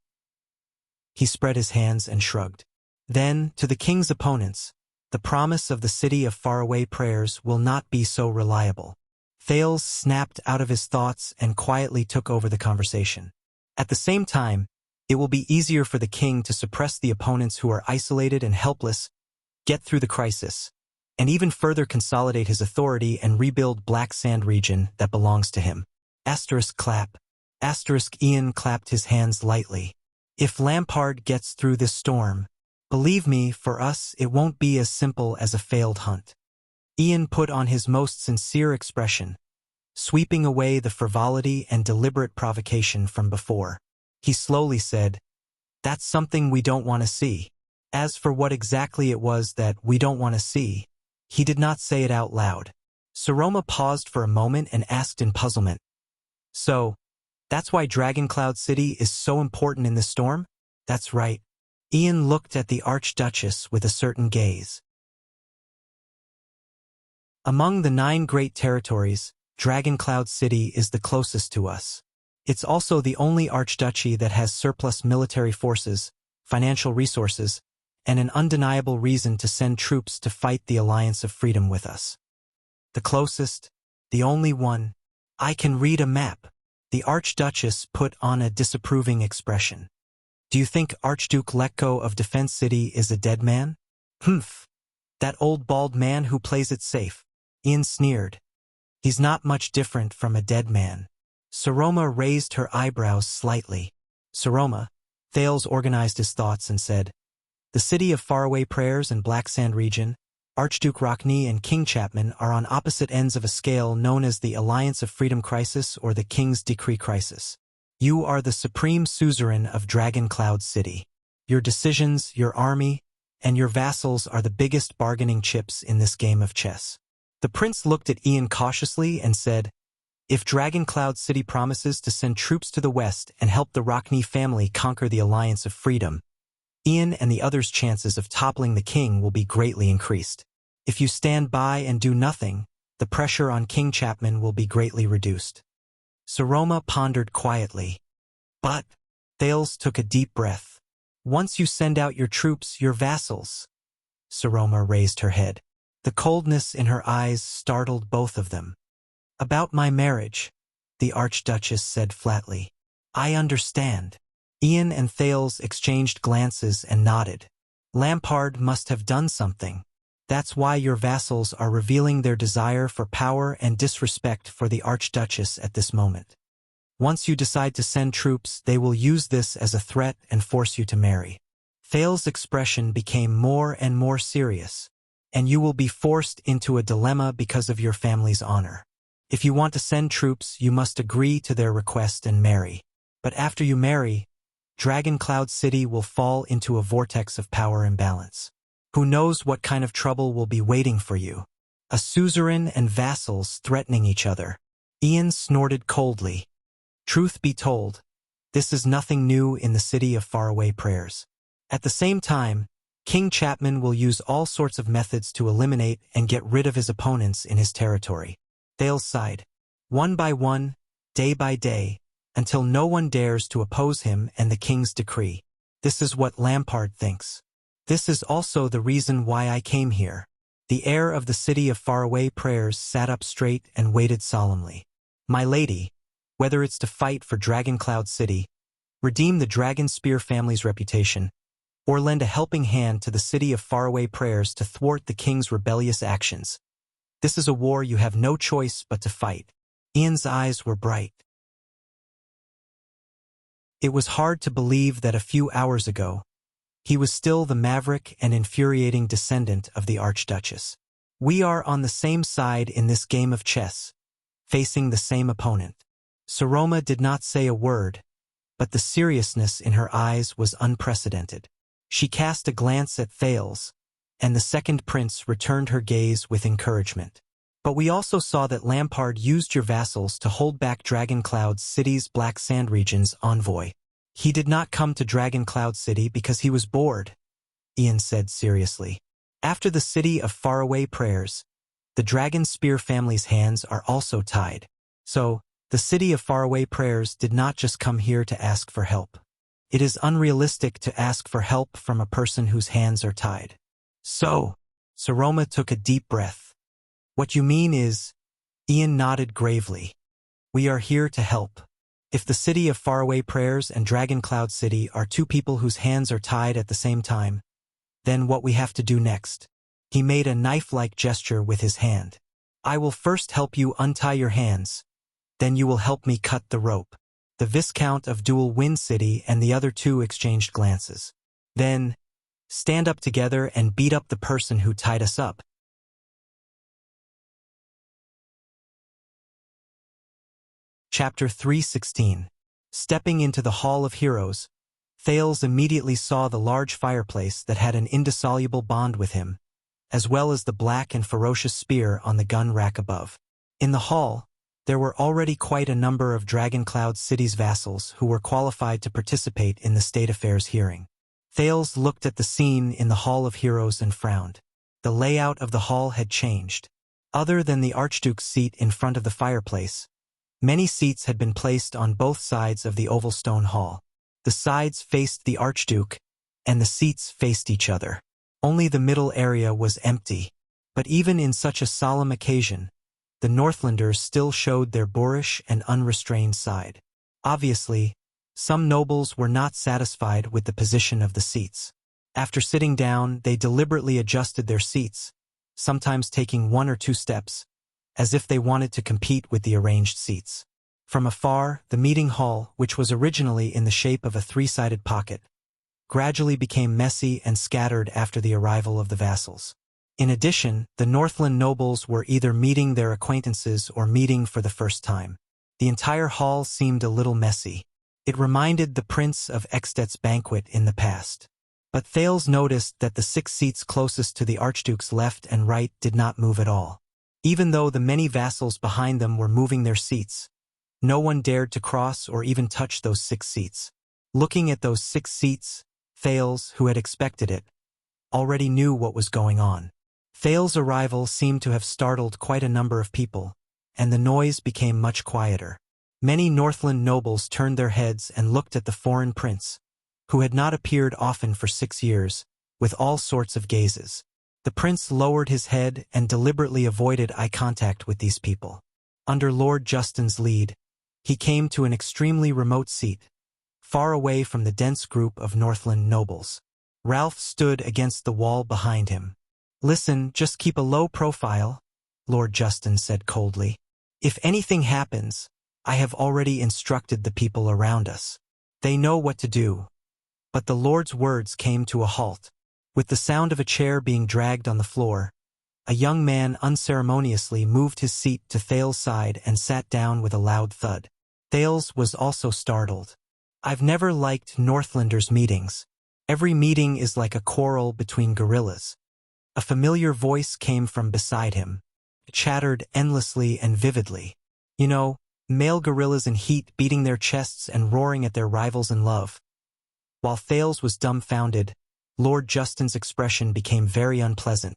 He spread his hands and shrugged. Then, to the king's opponents, the promise of the city of faraway prayers will not be so reliable. Thales snapped out of his thoughts and quietly took over the conversation. At the same time, it will be easier for the king to suppress the opponents who are isolated and helpless, get through the crisis, and even further consolidate his authority and rebuild Black Sand region that belongs to him. Asterisk clap. Asterisk Ian clapped his hands lightly. If Lampard gets through this storm, believe me, for us it won't be as simple as a failed hunt. Ian put on his most sincere expression, sweeping away the frivolity and deliberate provocation from before. He slowly said, "That's something we don't want to see." As for what exactly it was that we don't want to see, he did not say it out loud. Saroma paused for a moment and asked in puzzlement. So, that's why Dragoncloud City is so important in this storm? That's right. Ian looked at the Archduchess with a certain gaze. Among the 9 great territories, Dragoncloud City is the closest to us. It's also the only archduchy that has surplus military forces, financial resources, and an undeniable reason to send troops to fight the Alliance of Freedom with us. The closest, the only one. I can read a map. The Archduchess put on a disapproving expression. Do you think Archduke Letko of Defense City is a dead man? Humph. That old bald man who plays it safe. Ian sneered. He's not much different from a dead man. Saroma raised her eyebrows slightly. Saroma, Thales organized his thoughts and said, the city of faraway prayers and Black Sand region, Archduke Rockney and King Chapman are on opposite ends of a scale known as the Alliance of Freedom Crisis or the King's Decree Crisis. You are the supreme suzerain of Dragoncloud City. Your decisions, your army, and your vassals are the biggest bargaining chips in this game of chess. The prince looked at Ian cautiously and said, if Dragoncloud City promises to send troops to the west and help the Rockney family conquer the Alliance of Freedom, Ian and the others' chances of toppling the king will be greatly increased. If you stand by and do nothing, the pressure on King Chapman will be greatly reduced. Saroma pondered quietly. But, Thales took a deep breath. Once you send out your troops, your vassals. Saroma raised her head. The coldness in her eyes startled both of them. About my marriage, the Archduchess said flatly. I understand. Ian and Thales exchanged glances and nodded. Lampard must have done something. That's why your vassals are revealing their desire for power and disrespect for the Archduchess at this moment. Once you decide to send troops, they will use this as a threat and force you to marry. Thales' expression became more and more serious, and you will be forced into a dilemma because of your family's honor. If you want to send troops, you must agree to their request and marry. But after you marry, Dragoncloud City will fall into a vortex of power imbalance. Who knows what kind of trouble will be waiting for you? A suzerain and vassals threatening each other. Ian snorted coldly. Truth be told, this is nothing new in the city of faraway prayers. At the same time, King Chapman will use all sorts of methods to eliminate and get rid of his opponents in his territory. Thales sighed. One by one, day by day, until no one dares to oppose him and the king's decree. This is what Lampard thinks. This is also the reason why I came here. The heir of the city of faraway prayers sat up straight and waited solemnly. My lady, whether it's to fight for Dragoncloud City, redeem the Dragon Spear family's reputation, or lend a helping hand to the city of faraway prayers to thwart the king's rebellious actions, this is a war you have no choice but to fight. Ian's eyes were bright. It was hard to believe that a few hours ago, he was still the maverick and infuriating descendant of the Archduchess. We are on the same side in this game of chess, facing the same opponent. Saroma did not say a word, but the seriousness in her eyes was unprecedented. She cast a glance at Thales, and the second prince returned her gaze with encouragement. But we also saw that Lampard used your vassals to hold back Dragoncloud City's Black Sand region's envoy. He did not come to Dragoncloud City because he was bored, Ian said seriously. After the city of faraway prayers, the Dragon Spear family's hands are also tied. So, the city of faraway prayers did not just come here to ask for help. It is unrealistic to ask for help from a person whose hands are tied. So, Saroma took a deep breath. What you mean is, Ian nodded gravely. We are here to help. If the city of faraway prayers and Dragoncloud City are two people whose hands are tied at the same time, then what we have to do next? He made a knife-like gesture with his hand. I will first help you untie your hands, then you will help me cut the rope. The Viscount of Dual Wind City and the other two exchanged glances. Then, stand up together and beat up the person who tied us up. Chapter 3:16. Stepping into the Hall of Heroes, Thales immediately saw the large fireplace that had an indissoluble bond with him, as well as the black and ferocious spear on the gun rack above. In the hall, there were already quite a number of Dragoncloud City's vassals who were qualified to participate in the State Affairs hearing. Thales looked at the scene in the Hall of Heroes and frowned. The layout of the hall had changed. Other than the Archduke's seat in front of the fireplace, many seats had been placed on both sides of the oval stone hall. The sides faced the Archduke, and the seats faced each other. Only the middle area was empty. But even in such a solemn occasion, the Northlanders still showed their boorish and unrestrained side. Obviously, some nobles were not satisfied with the position of the seats. After sitting down, they deliberately adjusted their seats, sometimes taking 1 or 2 steps, as if they wanted to compete with the arranged seats. From afar, the meeting hall, which was originally in the shape of a 3-sided pocket, gradually became messy and scattered after the arrival of the vassals. In addition, the Northland nobles were either meeting their acquaintances or meeting for the first time. The entire hall seemed a little messy. It reminded the Prince of Ekstedt's banquet in the past. But Thales noticed that the 6 seats closest to the Archduke's left and right did not move at all. Even though the many vassals behind them were moving their seats, no one dared to cross or even touch those 6 seats. Looking at those 6 seats, Thales, who had expected it, already knew what was going on. Thales' arrival seemed to have startled quite a number of people, and the noise became much quieter. Many Northland nobles turned their heads and looked at the foreign prince, who had not appeared often for 6 years, with all sorts of gazes. The prince lowered his head and deliberately avoided eye contact with these people. Under Lord Justin's lead, he came to an extremely remote seat, far away from the dense group of Northland nobles. Ralph stood against the wall behind him. Listen, just keep a low profile, Lord Justin said coldly. If anything happens, I have already instructed the people around us. They know what to do. But the Lord's words came to a halt. With the sound of a chair being dragged on the floor, a young man unceremoniously moved his seat to Thales' side and sat down with a loud thud. Thales was also startled. I've never liked Northlanders' meetings. Every meeting is like a quarrel between guerrillas. A familiar voice came from beside him. It chattered endlessly and vividly. You know, male guerrillas in heat beating their chests and roaring at their rivals in love. While Thales was dumbfounded, Lord Justin's expression became very unpleasant.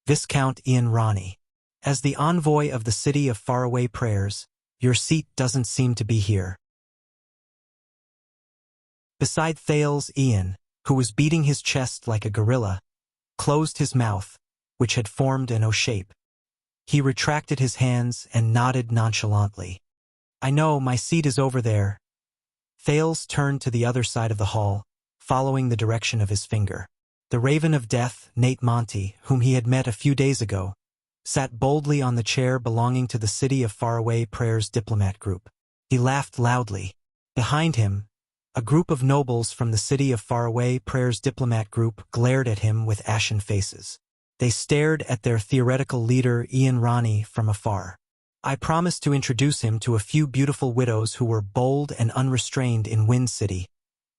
Viscount Ian Ronnie. As the envoy of the city of faraway prayers, your seat doesn't seem to be here. Beside Thales, Ian, who was beating his chest like a gorilla, closed his mouth, which had formed an O shape. He retracted his hands and nodded nonchalantly. "I know, my seat is over there." Thales turned to the other side of the hall, following the direction of his finger. The Raven of Death, Nate Monty, whom he had met a few days ago, sat boldly on the chair belonging to the City of Faraway Prayers diplomat group. He laughed loudly. Behind him, a group of nobles from the City of Faraway Prayers diplomat group glared at him with ashen faces. They stared at their theoretical leader Ian Ronnie from afar. "I promised to introduce him to a few beautiful widows who were bold and unrestrained in Wind City,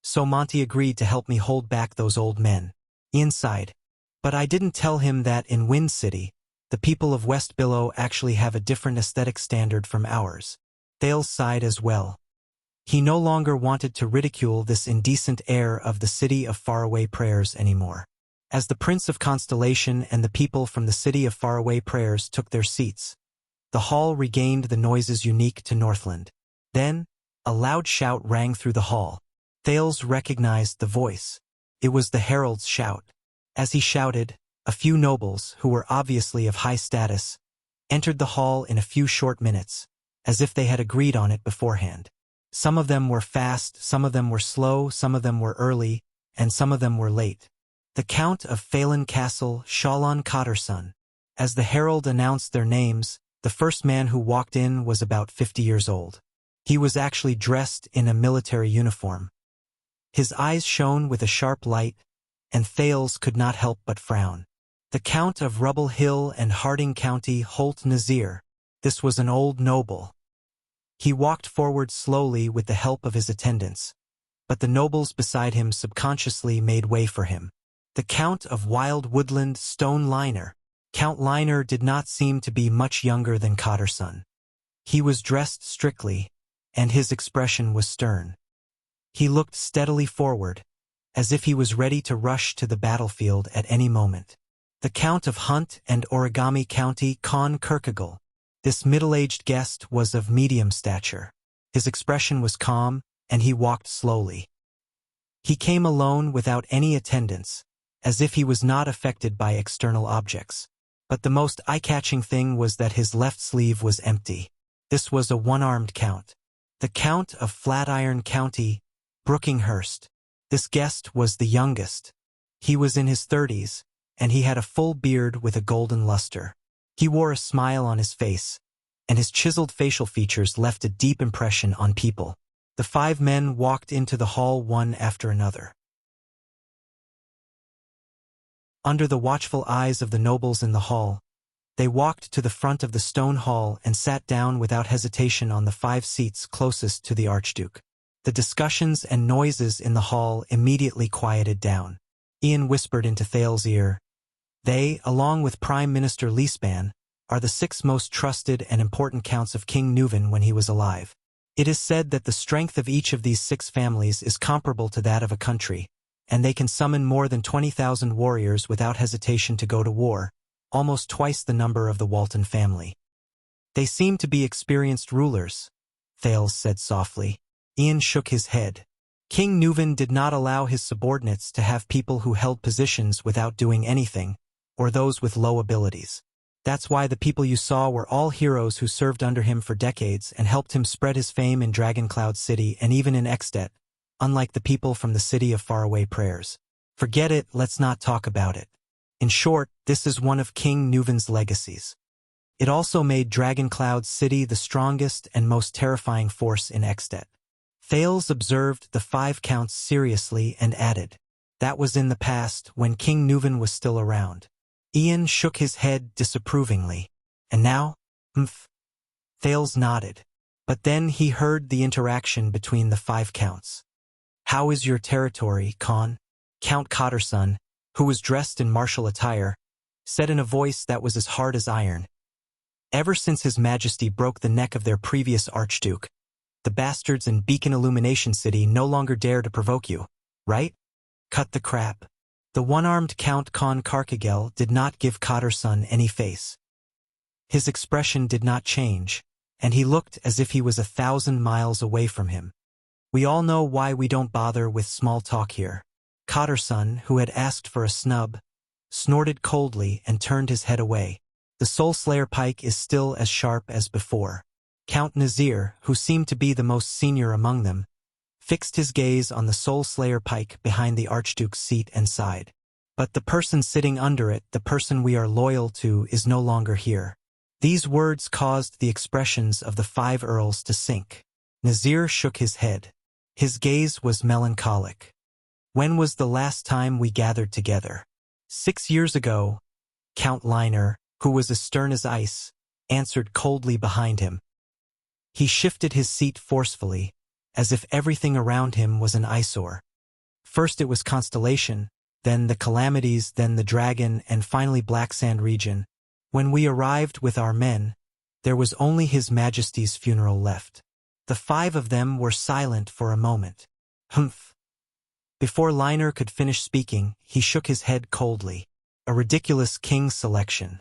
so Monty agreed to help me hold back those old men." Ian sighed. "But I didn't tell him that in Wind City, the people of West Billow actually have a different aesthetic standard from ours." Thales sighed as well. He no longer wanted to ridicule this indecent air of the City of Faraway Prayers anymore. As the Prince of Constellation and the people from the City of Faraway Prayers took their seats, the hall regained the noises unique to Northland. Then, a loud shout rang through the hall. Thales recognized the voice. It was the herald's shout. As he shouted, a few nobles, who were obviously of high status, entered the hall in a few short minutes, as if they had agreed on it beforehand. Some of them were fast, some of them were slow, some of them were early, and some of them were late. The Count of Phelan Castle, Shalon Cotterson. As the herald announced their names, the first man who walked in was about 50 years old. He was actually dressed in a military uniform. His eyes shone with a sharp light, and Thales could not help but frown. The Count of Rubble Hill and Harding County, Holt Nazir. This was an old noble. He walked forward slowly with the help of his attendants, but the nobles beside him subconsciously made way for him. The Count of Wild Woodland, Stone Liner. Count Liner did not seem to be much younger than Cotterson. He was dressed strictly, and his expression was stern. He looked steadily forward, as if he was ready to rush to the battlefield at any moment. The Count of Hunt and Origami County, Con Kirkegel. This middle-aged guest was of medium stature. His expression was calm, and he walked slowly. He came alone without any attendants, as if he was not affected by external objects. But the most eye-catching thing was that his left sleeve was empty. This was a one-armed count. The Count of Flatiron County, Brookinghurst. This guest was the youngest. He was in his 30s, and he had a full beard with a golden luster. He wore a smile on his face, and his chiseled facial features left a deep impression on people. The 5 men walked into the hall one after another. Under the watchful eyes of the nobles in the hall, they walked to the front of the stone hall and sat down without hesitation on the 5 seats closest to the Archduke. The discussions and noises in the hall immediately quieted down. Ian whispered into Thales' ear, "They, along with Prime Minister Leespan, are the 6 most trusted and important counts of King Nuvan when he was alive. It is said that the strength of each of these 6 families is comparable to that of a country, and they can summon more than 20,000 warriors without hesitation to go to war, almost twice the number of the Walton family. They seem to be experienced rulers," Thales said softly. Ian shook his head. King Nuvan did not allow his subordinates to have people who held positions without doing anything, or those with low abilities. That's why the people you saw were all heroes who served under him for decades and helped him spread his fame in Dragoncloud City and even in Exdet, unlike the people from the City of Faraway Prayers. Forget it, let's not talk about it. In short, this is one of King Nuvan's legacies. It also made Dragoncloud City the strongest and most terrifying force in Exdet. Thales observed the 5 counts seriously and added, "That was in the past, when King Nuvan was still around." Ian shook his head disapprovingly. "And now?" Thales nodded. But then he heard the interaction between the 5 counts. "How is your territory, Con?" Count Cotterson, who was dressed in martial attire, said in a voice that was as hard as iron. "Ever since His Majesty broke the neck of their previous Archduke, the bastards in Beacon Illumination City no longer dare to provoke you, right? Cut the crap." The one-armed Count Con Carkagel did not give Cotterson any face. His expression did not change, and he looked as if he was 1,000 miles away from him. "We all know why we don't bother with small talk here." Cotterson, who had asked for a snub, snorted coldly and turned his head away. The Soul Slayer pike is still as sharp as before. Count Nazir, who seemed to be the most senior among them, fixed his gaze on the Soul Slayer pike behind the Archduke's seat and sighed. But the person sitting under it, the person we are loyal to, is no longer here. These words caused the expressions of the 5 earls to sink. Nazir shook his head. His gaze was melancholic. When was the last time we gathered together? 6 years ago, Count Liner, who was as stern as ice, answered coldly behind him. He shifted his seat forcefully, as if everything around him was an eyesore. First it was Constellation, then the Calamities, then the Dragon, and finally Black Sand region. When we arrived with our men, there was only His Majesty's funeral left. The 5 of them were silent for a moment. Humph. Before Liner could finish speaking, he shook his head coldly. A ridiculous king's selection.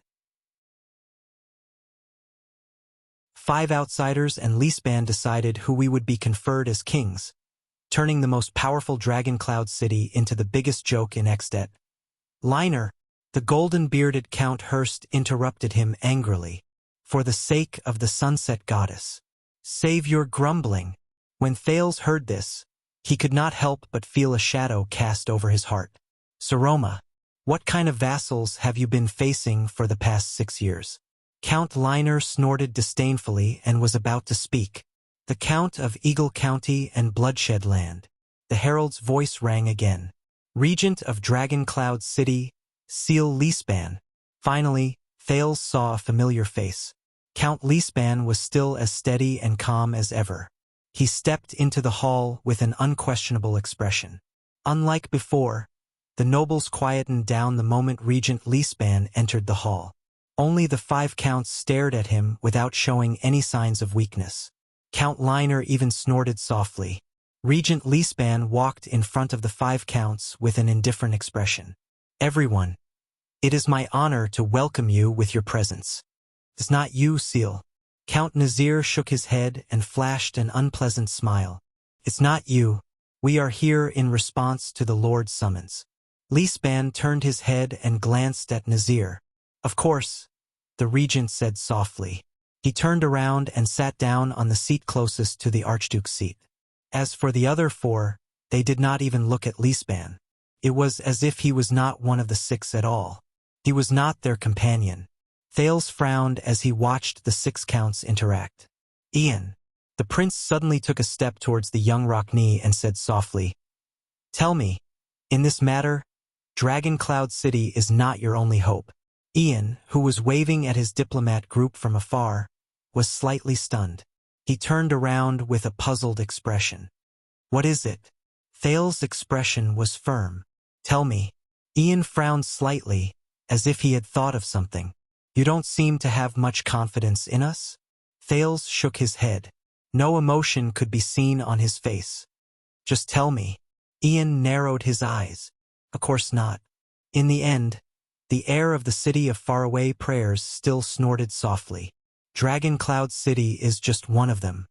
5 outsiders and Leaseband decided who we would be conferred as kings, turning the most powerful Dragon Cloud city into the biggest joke in Exdet. Liner, the golden-bearded Count Hurst, interrupted him angrily. For the sake of the Sunset Goddess, save your grumbling. When Thales heard this, he could not help but feel a shadow cast over his heart. Saroma, what kind of vassals have you been facing for the past 6 years? Count Liner snorted disdainfully and was about to speak. The Count of Eagle County and Bloodshed Land. The herald's voice rang again. Regent of Dragon Cloud City, Seal Leaseband. Finally, Thales saw a familiar face. Count Leaseband was still as steady and calm as ever. He stepped into the hall with an unquestionable expression. Unlike before, the nobles quietened down the moment Regent Leaseband entered the hall. Only the 5 counts stared at him without showing any signs of weakness. Count Liner even snorted softly. Regent Leaseband walked in front of the 5 counts with an indifferent expression. Everyone, it is my honor to welcome you with your presence. It's not you, Seal. Count Nazir shook his head and flashed an unpleasant smile. It's not you. We are here in response to the Lord's summons. Leaseband turned his head and glanced at Nazir. Of course, the regent said softly. He turned around and sat down on the seat closest to the Archduke's seat. As for the other 4, they did not even look at Leaseband. It was as if he was not one of the 6 at all. He was not their companion. Thales frowned as he watched the 6 counts interact. Ian. The prince suddenly took a step towards the young Rockney and said softly, Tell me, in this matter, Dragon Cloud City is not your only hope. Ian, who was waving at his diplomat group from afar, was slightly stunned. He turned around with a puzzled expression. What is it? Thales' expression was firm. Tell me. Ian frowned slightly, as if he had thought of something. You don't seem to have much confidence in us? Thales shook his head. No emotion could be seen on his face. Just tell me. Ian narrowed his eyes. Of course not. In the end, the air of the city of faraway prayers still snorted softly. Dragon Cloud City is just one of them.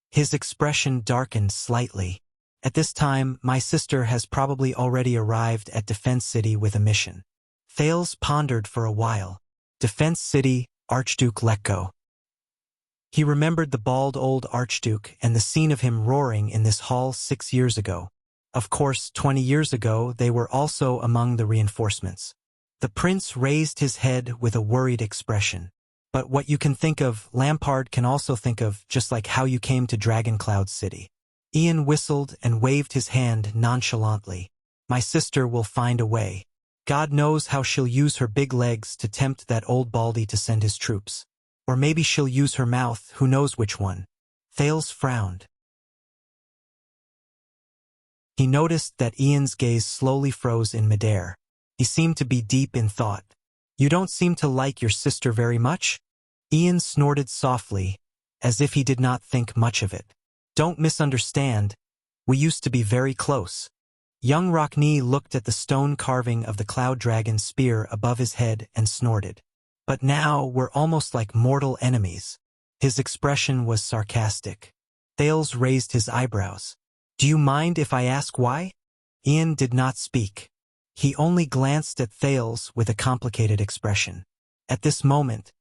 His expression darkened slightly. At this time, my sister has probably already arrived at Defense City with a mission. Thales pondered for a while. Defense City, Archduke let go. He remembered the bald old Archduke and the scene of him roaring in this hall 6 years ago. Of course, 20 years ago, they were also among the reinforcements. The prince raised his head with a worried expression. But what you can think of, Lampard can also think of, just like how you came to Dragon Cloud City. Ian whistled and waved his hand nonchalantly. My sister will find a way. God knows how she'll use her big legs to tempt that old baldy to send his troops. Or maybe she'll use her mouth, who knows which one. Thales frowned. He noticed that Ian's gaze slowly froze in midair. He seemed to be deep in thought. You don't seem to like your sister very much? Ian snorted softly, as if he did not think much of it. Don't misunderstand. We used to be very close. Young Rockney looked at the stone carving of the Cloud Dragon's spear above his head and snorted. But now we're almost like mortal enemies. His expression was sarcastic. Thales raised his eyebrows. Do you mind if I ask why? Ian did not speak. He only glanced at Thales with a complicated expression. At this moment,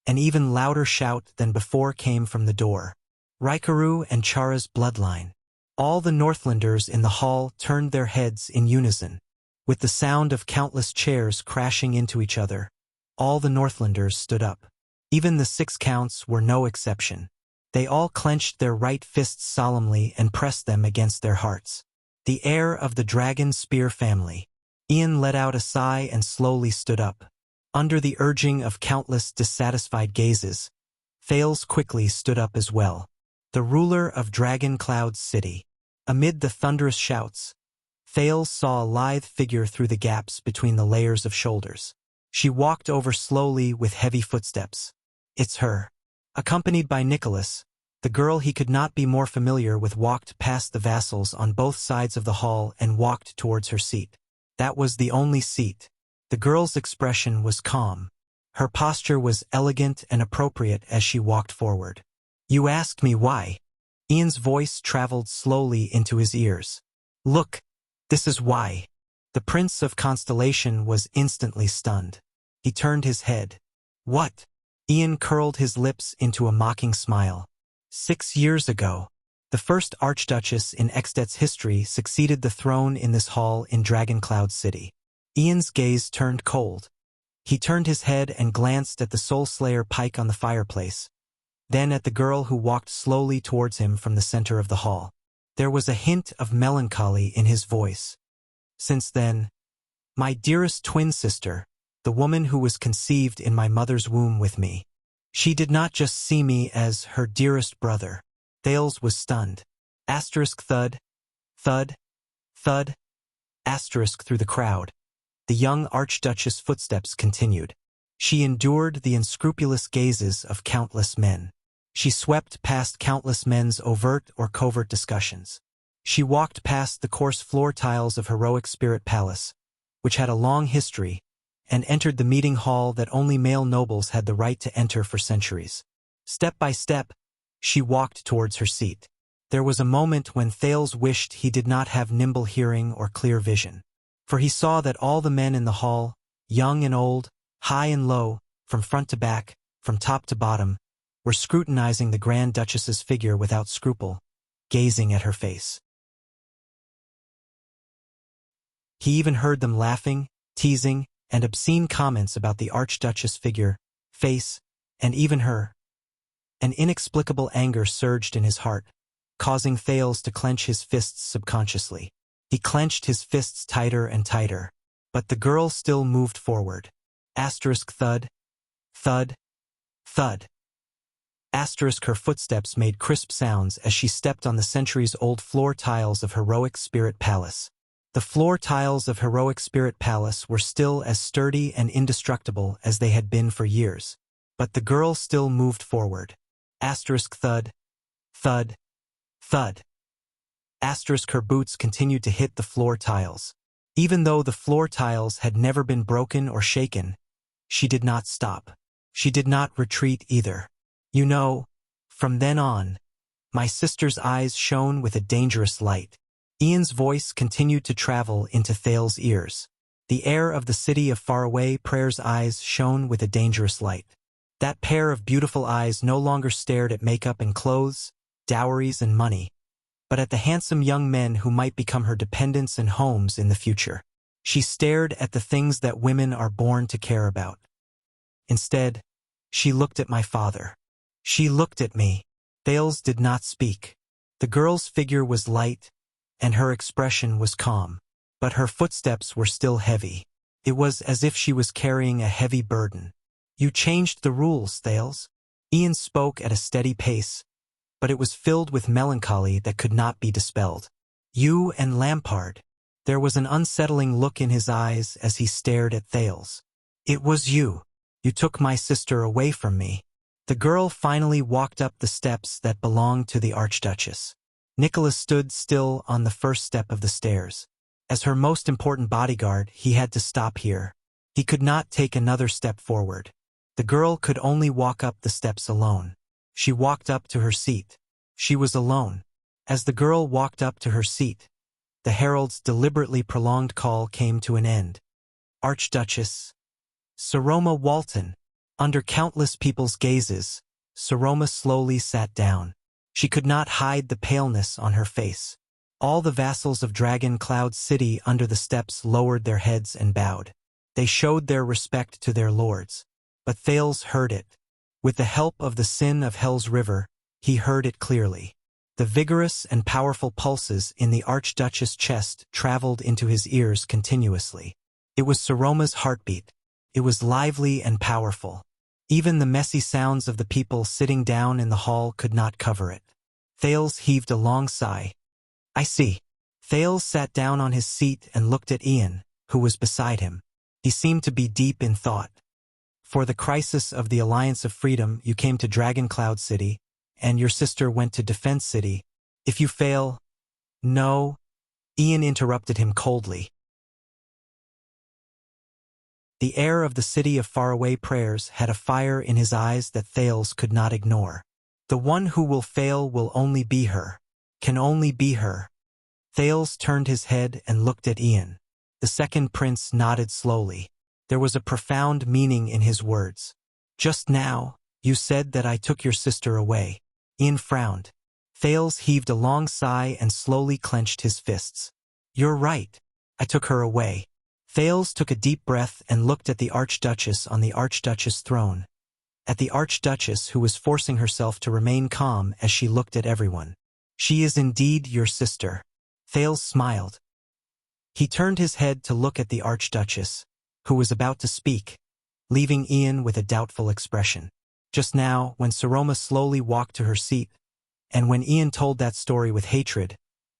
an even louder shout than before came from the door. Raikaru and Chara's bloodline. All the Northlanders in the hall turned their heads in unison. With the sound of countless chairs crashing into each other, all the Northlanders stood up. Even the 6 counts were no exception. They all clenched their right fists solemnly and pressed them against their hearts. The heir of the Dragon Spear family. Ian let out a sigh and slowly stood up. Under the urging of countless dissatisfied gazes, Thales quickly stood up as well. The ruler of Dragon Cloud's city. Amid the thunderous shouts, Thales saw a lithe figure through the gaps between the layers of shoulders. She walked over slowly with heavy footsteps. It's her. Accompanied by Nicholas, the girl he could not be more familiar with walked past the vassals on both sides of the hall and walked towards her seat. That was the only seat. The girl's expression was calm. Her posture was elegant and appropriate as she walked forward. You asked me why. Ian's voice traveled slowly into his ears. Look, this is why. The Prince of Constellation was instantly stunned. He turned his head. What? Ian curled his lips into a mocking smile. 6 years ago, the first Archduchess in Extet's history succeeded the throne in this hall in Dragoncloud City. Ian's gaze turned cold. He turned his head and glanced at the Soul Slayer pike on the fireplace, then at the girl who walked slowly towards him from the center of the hall. There was a hint of melancholy in his voice. Since then, my dearest twin sister, the woman who was conceived in my mother's womb with me. She did not just see me as her dearest brother. Thales was stunned. Asterisk thud, thud, thud, asterisk through the crowd. The young Archduchess' footsteps continued. She endured the unscrupulous gazes of countless men. She swept past countless men's overt or covert discussions. She walked past the coarse floor tiles of Heroic Spirit Palace, which had a long history, and entered the meeting hall that only male nobles had the right to enter for centuries. Step by step, she walked towards her seat. There was a moment when Thales wished he did not have nimble hearing or clear vision. For he saw that all the men in the hall, young and old, high and low, from front to back, from top to bottom, were scrutinizing the Grand Duchess's figure without scruple, gazing at her face. He even heard them laughing, teasing, and obscene comments about the Archduchess' figure, face, and even her. An inexplicable anger surged in his heart, causing Thales to clench his fists subconsciously. He clenched his fists tighter and tighter, but the girl still moved forward. Asterisk thud, thud, thud. Asterisk her footsteps made crisp sounds as she stepped on the centuries-old floor tiles of Heroic Spirit Palace. The floor tiles of Heroic Spirit Palace were still as sturdy and indestructible as they had been for years, but the girl still moved forward. Asterisk thud, thud, thud. Asterisk her boots continued to hit the floor tiles. Even though the floor tiles had never been broken or shaken, she did not stop. She did not retreat either. You know, from then on, my sister's eyes shone with a dangerous light. Ian's voice continued to travel into Thales' ears. The heir of the city of faraway Prayer's eyes shone with a dangerous light. That pair of beautiful eyes no longer stared at makeup and clothes, dowries and money, but at the handsome young men who might become her dependents and homes in the future. She stared at the things that women are born to care about. Instead, she looked at my father. She looked at me. Thales did not speak. The girl's figure was light, and her expression was calm, but her footsteps were still heavy. It was as if she was carrying a heavy burden. You changed the rules, Thales. Ian spoke at a steady pace, but it was filled with melancholy that could not be dispelled. You and Lampard. There was an unsettling look in his eyes as he stared at Thales. It was you. You took my sister away from me. The girl finally walked up the steps that belonged to the Archduchess. Nicholas stood still on the first step of the stairs. As her most important bodyguard, he had to stop here. He could not take another step forward. The girl could only walk up the steps alone. She walked up to her seat. She was alone. As the girl walked up to her seat, the herald's deliberately prolonged call came to an end. Archduchess Saroma Walton. Under countless people's gazes, Saroma slowly sat down. She could not hide the paleness on her face. All the vassals of Dragon Cloud City under the steps lowered their heads and bowed. They showed their respect to their lords. But Thales heard it. With the help of the Sin of Hell's River, he heard it clearly. The vigorous and powerful pulses in the Archduchess' chest traveled into his ears continuously. It was Saroma's heartbeat. It was lively and powerful. Even the messy sounds of the people sitting down in the hall could not cover it. Thales heaved a long sigh. I see. Thales sat down on his seat and looked at Ian, who was beside him. He seemed to be deep in thought. For the crisis of the Alliance of Freedom, you came to Dragon Cloud City, and your sister went to Defense City. If you fail— No. Ian interrupted him coldly. The air of the City of Faraway Prayers had a fire in his eyes that Thales could not ignore. The one who will fail will only be her. Can only be her. Thales turned his head and looked at Ian. The second prince nodded slowly. There was a profound meaning in his words. Just now, you said that I took your sister away. Ian frowned. Thales heaved a long sigh and slowly clenched his fists. You're right. I took her away. Thales took a deep breath and looked at the Archduchess on the Archduchess throne. At the Archduchess who was forcing herself to remain calm as she looked at everyone. She is indeed your sister. Thales smiled. He turned his head to look at the Archduchess, who was about to speak, leaving Ian with a doubtful expression. Just now, when Saroma slowly walked to her seat, and when Ian told that story with hatred,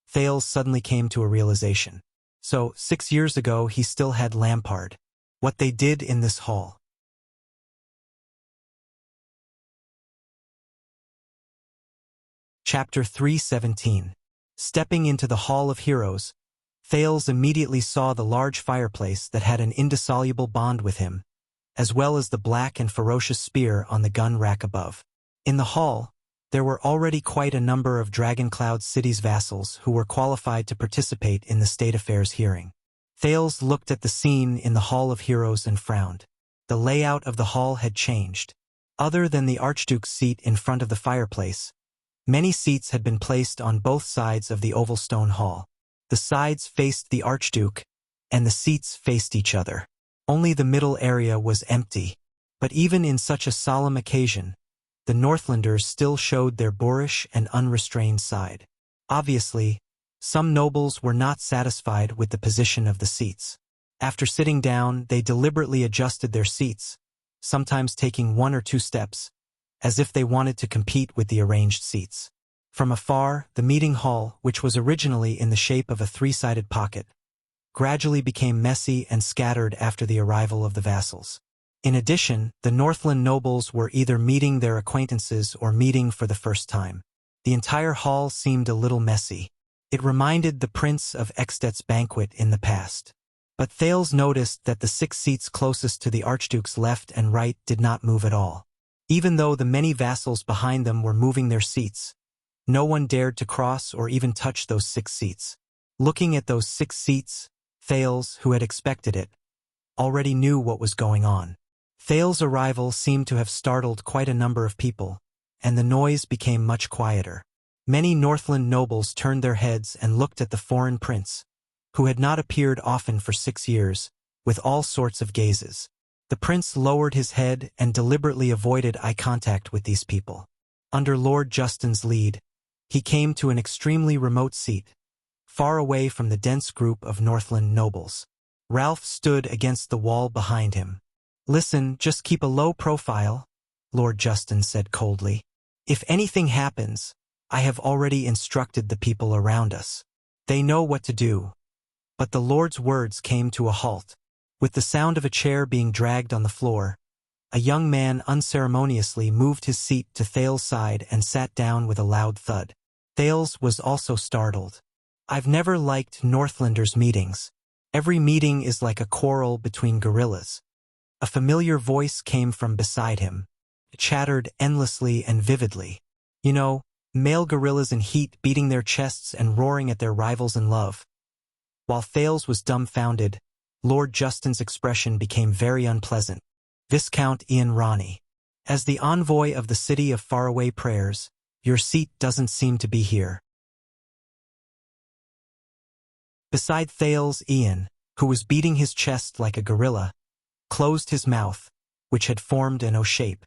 Thales suddenly came to a realization. So, 6 years ago he still had Lampard. What they did in this hall. Chapter 3:17. Stepping into the Hall of Heroes, Thales immediately saw the large fireplace that had an indissoluble bond with him, as well as the black and ferocious spear on the gun rack above. In the hall, there were already quite a number of Dragon Cloud City's vassals who were qualified to participate in the State Affairs hearing. Thales looked at the scene in the Hall of Heroes and frowned. The layout of the hall had changed. Other than the Archduke's seat in front of the fireplace, many seats had been placed on both sides of the oval stone hall. The sides faced the Archduke, and the seats faced each other. Only the middle area was empty. But even in such a solemn occasion, the Northlanders still showed their boorish and unrestrained side. Obviously, some nobles were not satisfied with the position of the seats. After sitting down, they deliberately adjusted their seats, sometimes taking 1 or 2 steps, as if they wanted to compete with the arranged seats. From afar, the meeting hall, which was originally in the shape of a 3-sided pocket, gradually became messy and scattered after the arrival of the vassals. In addition, the Northland nobles were either meeting their acquaintances or meeting for the first time. The entire hall seemed a little messy. It reminded the Prince of Ekstedt's banquet in the past. But Thales noticed that the 6 seats closest to the Archduke's left and right did not move at all. Even though the many vassals behind them were moving their seats, no one dared to cross or even touch those 6 seats. Looking at those 6 seats, Thales, who had expected it, already knew what was going on. Thales' arrival seemed to have startled quite a number of people, and the noise became much quieter. Many Northland nobles turned their heads and looked at the foreign prince, who had not appeared often for 6 years, with all sorts of gazes. The prince lowered his head and deliberately avoided eye contact with these people. Under Lord Justin's lead, he came to an extremely remote seat, far away from the dense group of Northland nobles. Ralph stood against the wall behind him. Listen, just keep a low profile, Lord Justin said coldly. If anything happens, I have already instructed the people around us. They know what to do. But the Lord's words came to a halt. With the sound of a chair being dragged on the floor, a young man unceremoniously moved his seat to Thales' side and sat down with a loud thud. Thales was also startled. I've never liked Northlanders' meetings. Every meeting is like a quarrel between guerrillas. A familiar voice came from beside him. It chattered endlessly and vividly. You know, male guerrillas in heat beating their chests and roaring at their rivals in love. While Thales was dumbfounded, Lord Justin's expression became very unpleasant. Viscount Ian Ronnie. As the envoy of the city of faraway prayers, your seat doesn't seem to be here. Beside Thales, Ian, who was beating his chest like a gorilla, closed his mouth, which had formed an O shape.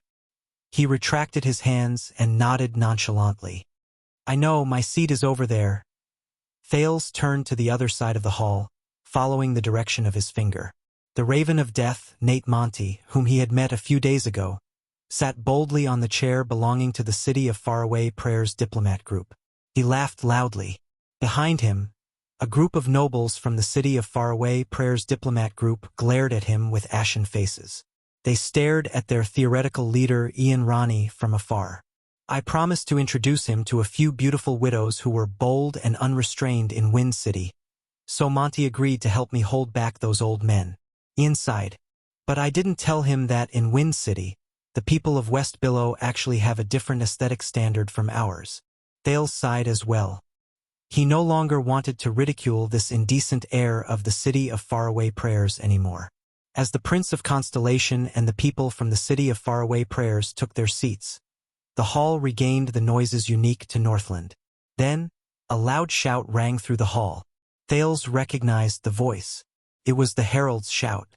He retracted his hands and nodded nonchalantly. I know, my seat is over there. Thales turned to the other side of the hall, following the direction of his finger. The Raven of Death, Nate Monty, whom he had met a few days ago, sat boldly on the chair belonging to the City of Faraway Prayers diplomat group. He laughed loudly. Behind him, a group of nobles from the City of Faraway Prayers diplomat group glared at him with ashen faces. They stared at their theoretical leader Ian Ronnie from afar. I promised to introduce him to a few beautiful widows who were bold and unrestrained in Wind City, so Monty agreed to help me hold back those old men. Ian sighed. But I didn't tell him that in Wind City, the people of West Billow actually have a different aesthetic standard from ours. Thales sighed as well. He no longer wanted to ridicule this indecent air of the City of Faraway Prayers anymore. As the Prince of Constellation and the people from the City of Faraway Prayers took their seats, the hall regained the noises unique to Northland. Then, a loud shout rang through the hall. Thales recognized the voice. It was the herald's shout.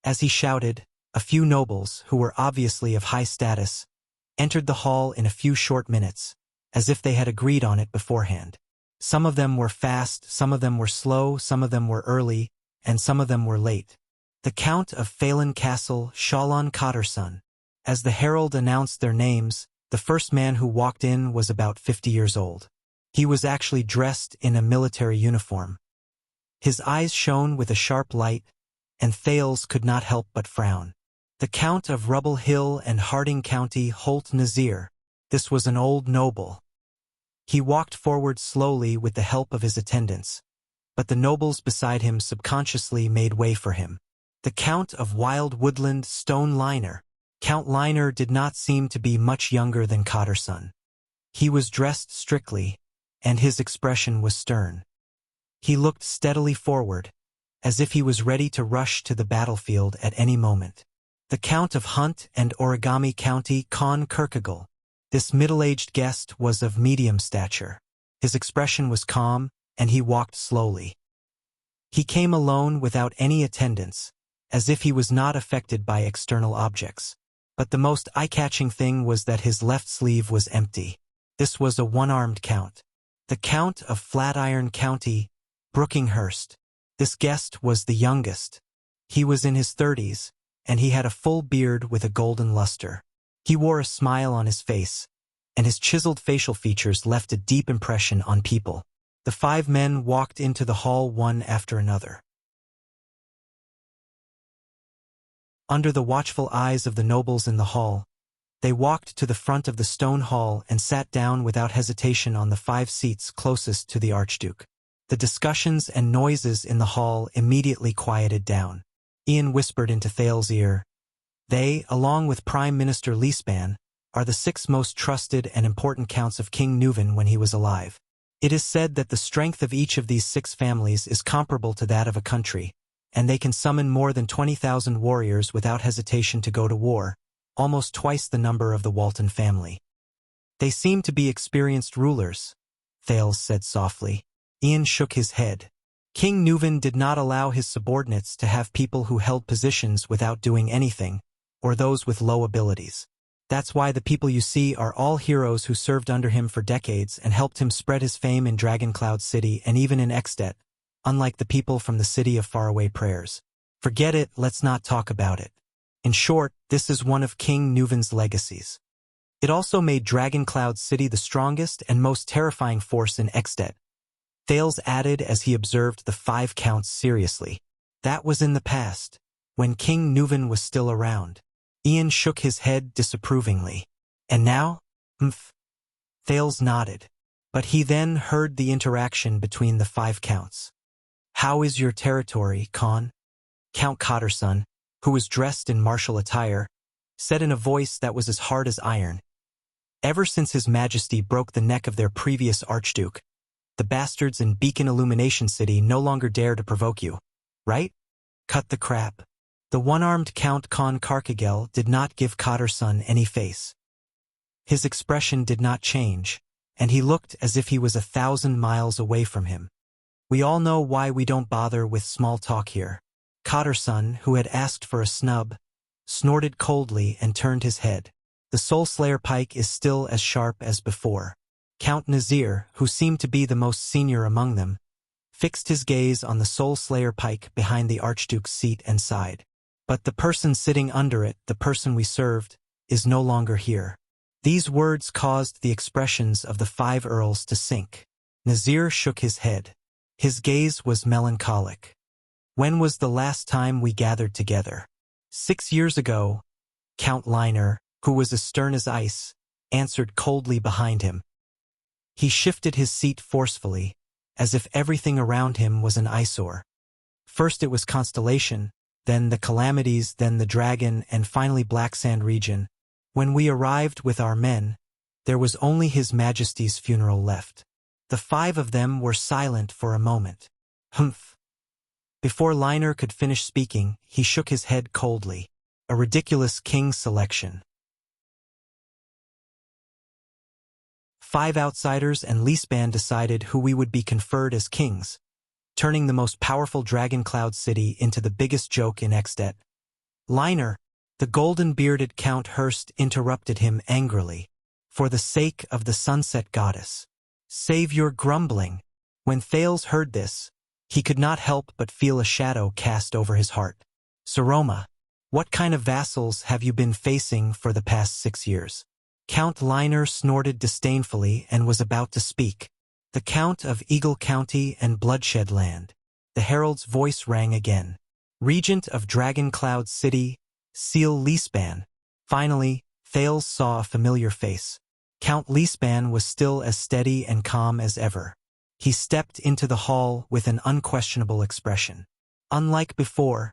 As he shouted, a few nobles, who were obviously of high status, entered the hall in a few short minutes, as if they had agreed on it beforehand. Some of them were fast, some of them were slow, some of them were early, and some of them were late. The Count of Phelan Castle, Shalon Cotterson. As the herald announced their names, the first man who walked in was about 50 years old. He was actually dressed in a military uniform. His eyes shone with a sharp light, and Thales could not help but frown. The Count of Rubble Hill and Harding County, Holt Nazir. This was an old noble. He walked forward slowly with the help of his attendants, but the nobles beside him subconsciously made way for him. The Count of Wild Woodland, Stone Liner. Count Liner did not seem to be much younger than Cotterson. He was dressed strictly, and his expression was stern. He looked steadily forward, as if he was ready to rush to the battlefield at any moment. The Count of Hunt and Origami County, Con Kirkegel. This middle-aged guest was of medium stature. His expression was calm, and he walked slowly. He came alone without any attendants, as if he was not affected by external objects. But the most eye-catching thing was that his left sleeve was empty. This was a one-armed count. The Count of Flatiron County, Brookinghurst. This guest was the youngest. He was in his 30s, and he had a full beard with a golden luster. He wore a smile on his face, and his chiseled facial features left a deep impression on people. The 5 men walked into the hall one after another. Under the watchful eyes of the nobles in the hall, they walked to the front of the stone hall and sat down without hesitation on the 5 seats closest to the Archduke. The discussions and noises in the hall immediately quieted down. Ian whispered into Thales' ear, "They, along with Prime Minister Leespan, are the 6 most trusted and important counts of King Nuvan when he was alive. It is said that the strength of each of these 6 families is comparable to that of a country, and they can summon more than 20,000 warriors without hesitation to go to war, almost twice the number of the Walton family. They seem to be experienced rulers," Thales said softly. Ian shook his head. King Nuvan did not allow his subordinates to have people who held positions without doing anything, or those with low abilities. That's why the people you see are all heroes who served under him for decades and helped him spread his fame in Dragoncloud City and even in Extet, unlike the people from the City of Faraway Prayers. Forget it, let's not talk about it. In short, this is one of King Nuvan's legacies. It also made Dragoncloud City the strongest and most terrifying force in Extet. Thales added as he observed the 5 counts seriously. That was in the past, when King Nuvan was still around. Ian shook his head disapprovingly. And now? Thales nodded. But he then heard the interaction between the 5 counts. "How is your territory, Con?" Count Cotterson, who was dressed in martial attire, said in a voice that was as hard as iron. Ever since His Majesty broke the neck of their previous Archduke, The bastards in Beacon Illumination City no longer dare to provoke you, right? Cut the crap. The one-armed Count Con Carcagel did not give Cotterson any face. His expression did not change, and he looked as if he was 1,000 miles away from him. We all know why we don't bother with small talk here. Cotterson, who had asked for a snub, snorted coldly and turned his head. The Soul Slayer pike is still as sharp as before. Count Nazir, who seemed to be the most senior among them, fixed his gaze on the Soul Slayer pike behind the Archduke's seat and sighed. But the person sitting under it, the person we served, is no longer here. These words caused the expressions of the 5 earls to sink. Nazir shook his head. His gaze was melancholic. When was the last time we gathered together? 6 years ago. Count Liner, who was as stern as ice, answered coldly behind him. He shifted his seat forcefully, as if everything around him was an eyesore. First it was Constellation, then the Calamities, then the Dragon, and finally Black Sand region. When we arrived with our men, there was only His Majesty's funeral left. The 5 of them were silent for a moment. Humph. Before Liner could finish speaking, he shook his head coldly. A ridiculous king selection. 5 outsiders and Leaseband decided who we would be conferred as kings, turning the most powerful Dragon Cloud city into the biggest joke in Exdet. Liner, the golden-bearded Count Hurst, interrupted him angrily. For the sake of the Sunset Goddess, save your grumbling. When Thales heard this, he could not help but feel a shadow cast over his heart. Saroma, what kind of vassals have you been facing for the past 6 years? Count Liner snorted disdainfully and was about to speak. The Count of Eagle County and Bloodshed Land. The herald's voice rang again. Regent of Dragon Cloud City, Seal Leaseband. Finally, Thales saw a familiar face. Count Leaseband was still as steady and calm as ever. He stepped into the hall with an unquestionable expression. Unlike before,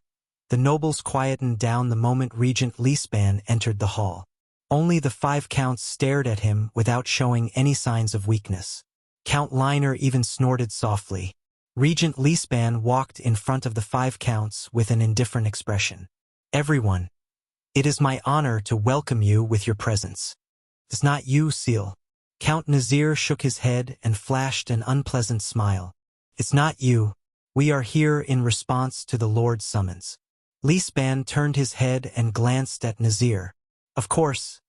the nobles quietened down the moment Regent Leaseband entered the hall. Only the 5 counts stared at him without showing any signs of weakness. Count Liner even snorted softly. Regent Leaseband walked in front of the 5 counts with an indifferent expression. Everyone, it is my honor to welcome you with your presence. It's not you, Seal. Count Nazir shook his head and flashed an unpleasant smile. It's not you. We are here in response to the Lord's summons. Leaseband turned his head and glanced at Nazir. Of course,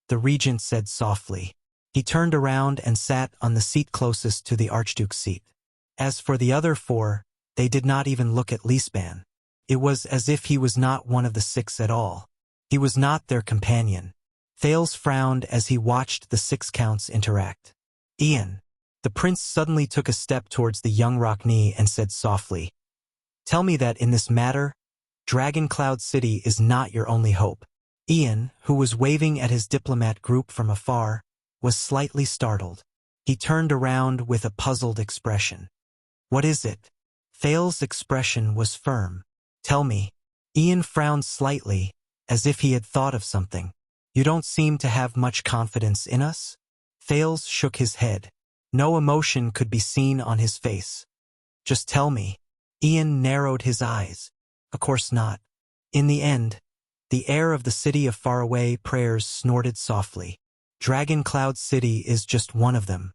the regent said softly. He turned around and sat on the seat closest to the Archduke's seat. As for the other 4, they did not even look at Leaseband. It was as if he was not one of the 6 at all. He was not their companion. Thales frowned as he watched the 6 counts interact. Ian. The prince suddenly took a step towards the young Rockney and said softly, "Tell me that in this matter, Dragon Cloud City is not your only hope." Ian, who was waving at his diplomat group from afar, was slightly startled. He turned around with a puzzled expression. "What is it?" Thales' expression was firm. "Tell me." Ian frowned slightly, as if he had thought of something. "You don't seem to have much confidence in us?" Thales shook his head. No emotion could be seen on his face. "Just tell me." Ian narrowed his eyes. "Of course not." In the end, the air of the city of faraway prayers snorted softly. Dragon Cloud City is just one of them.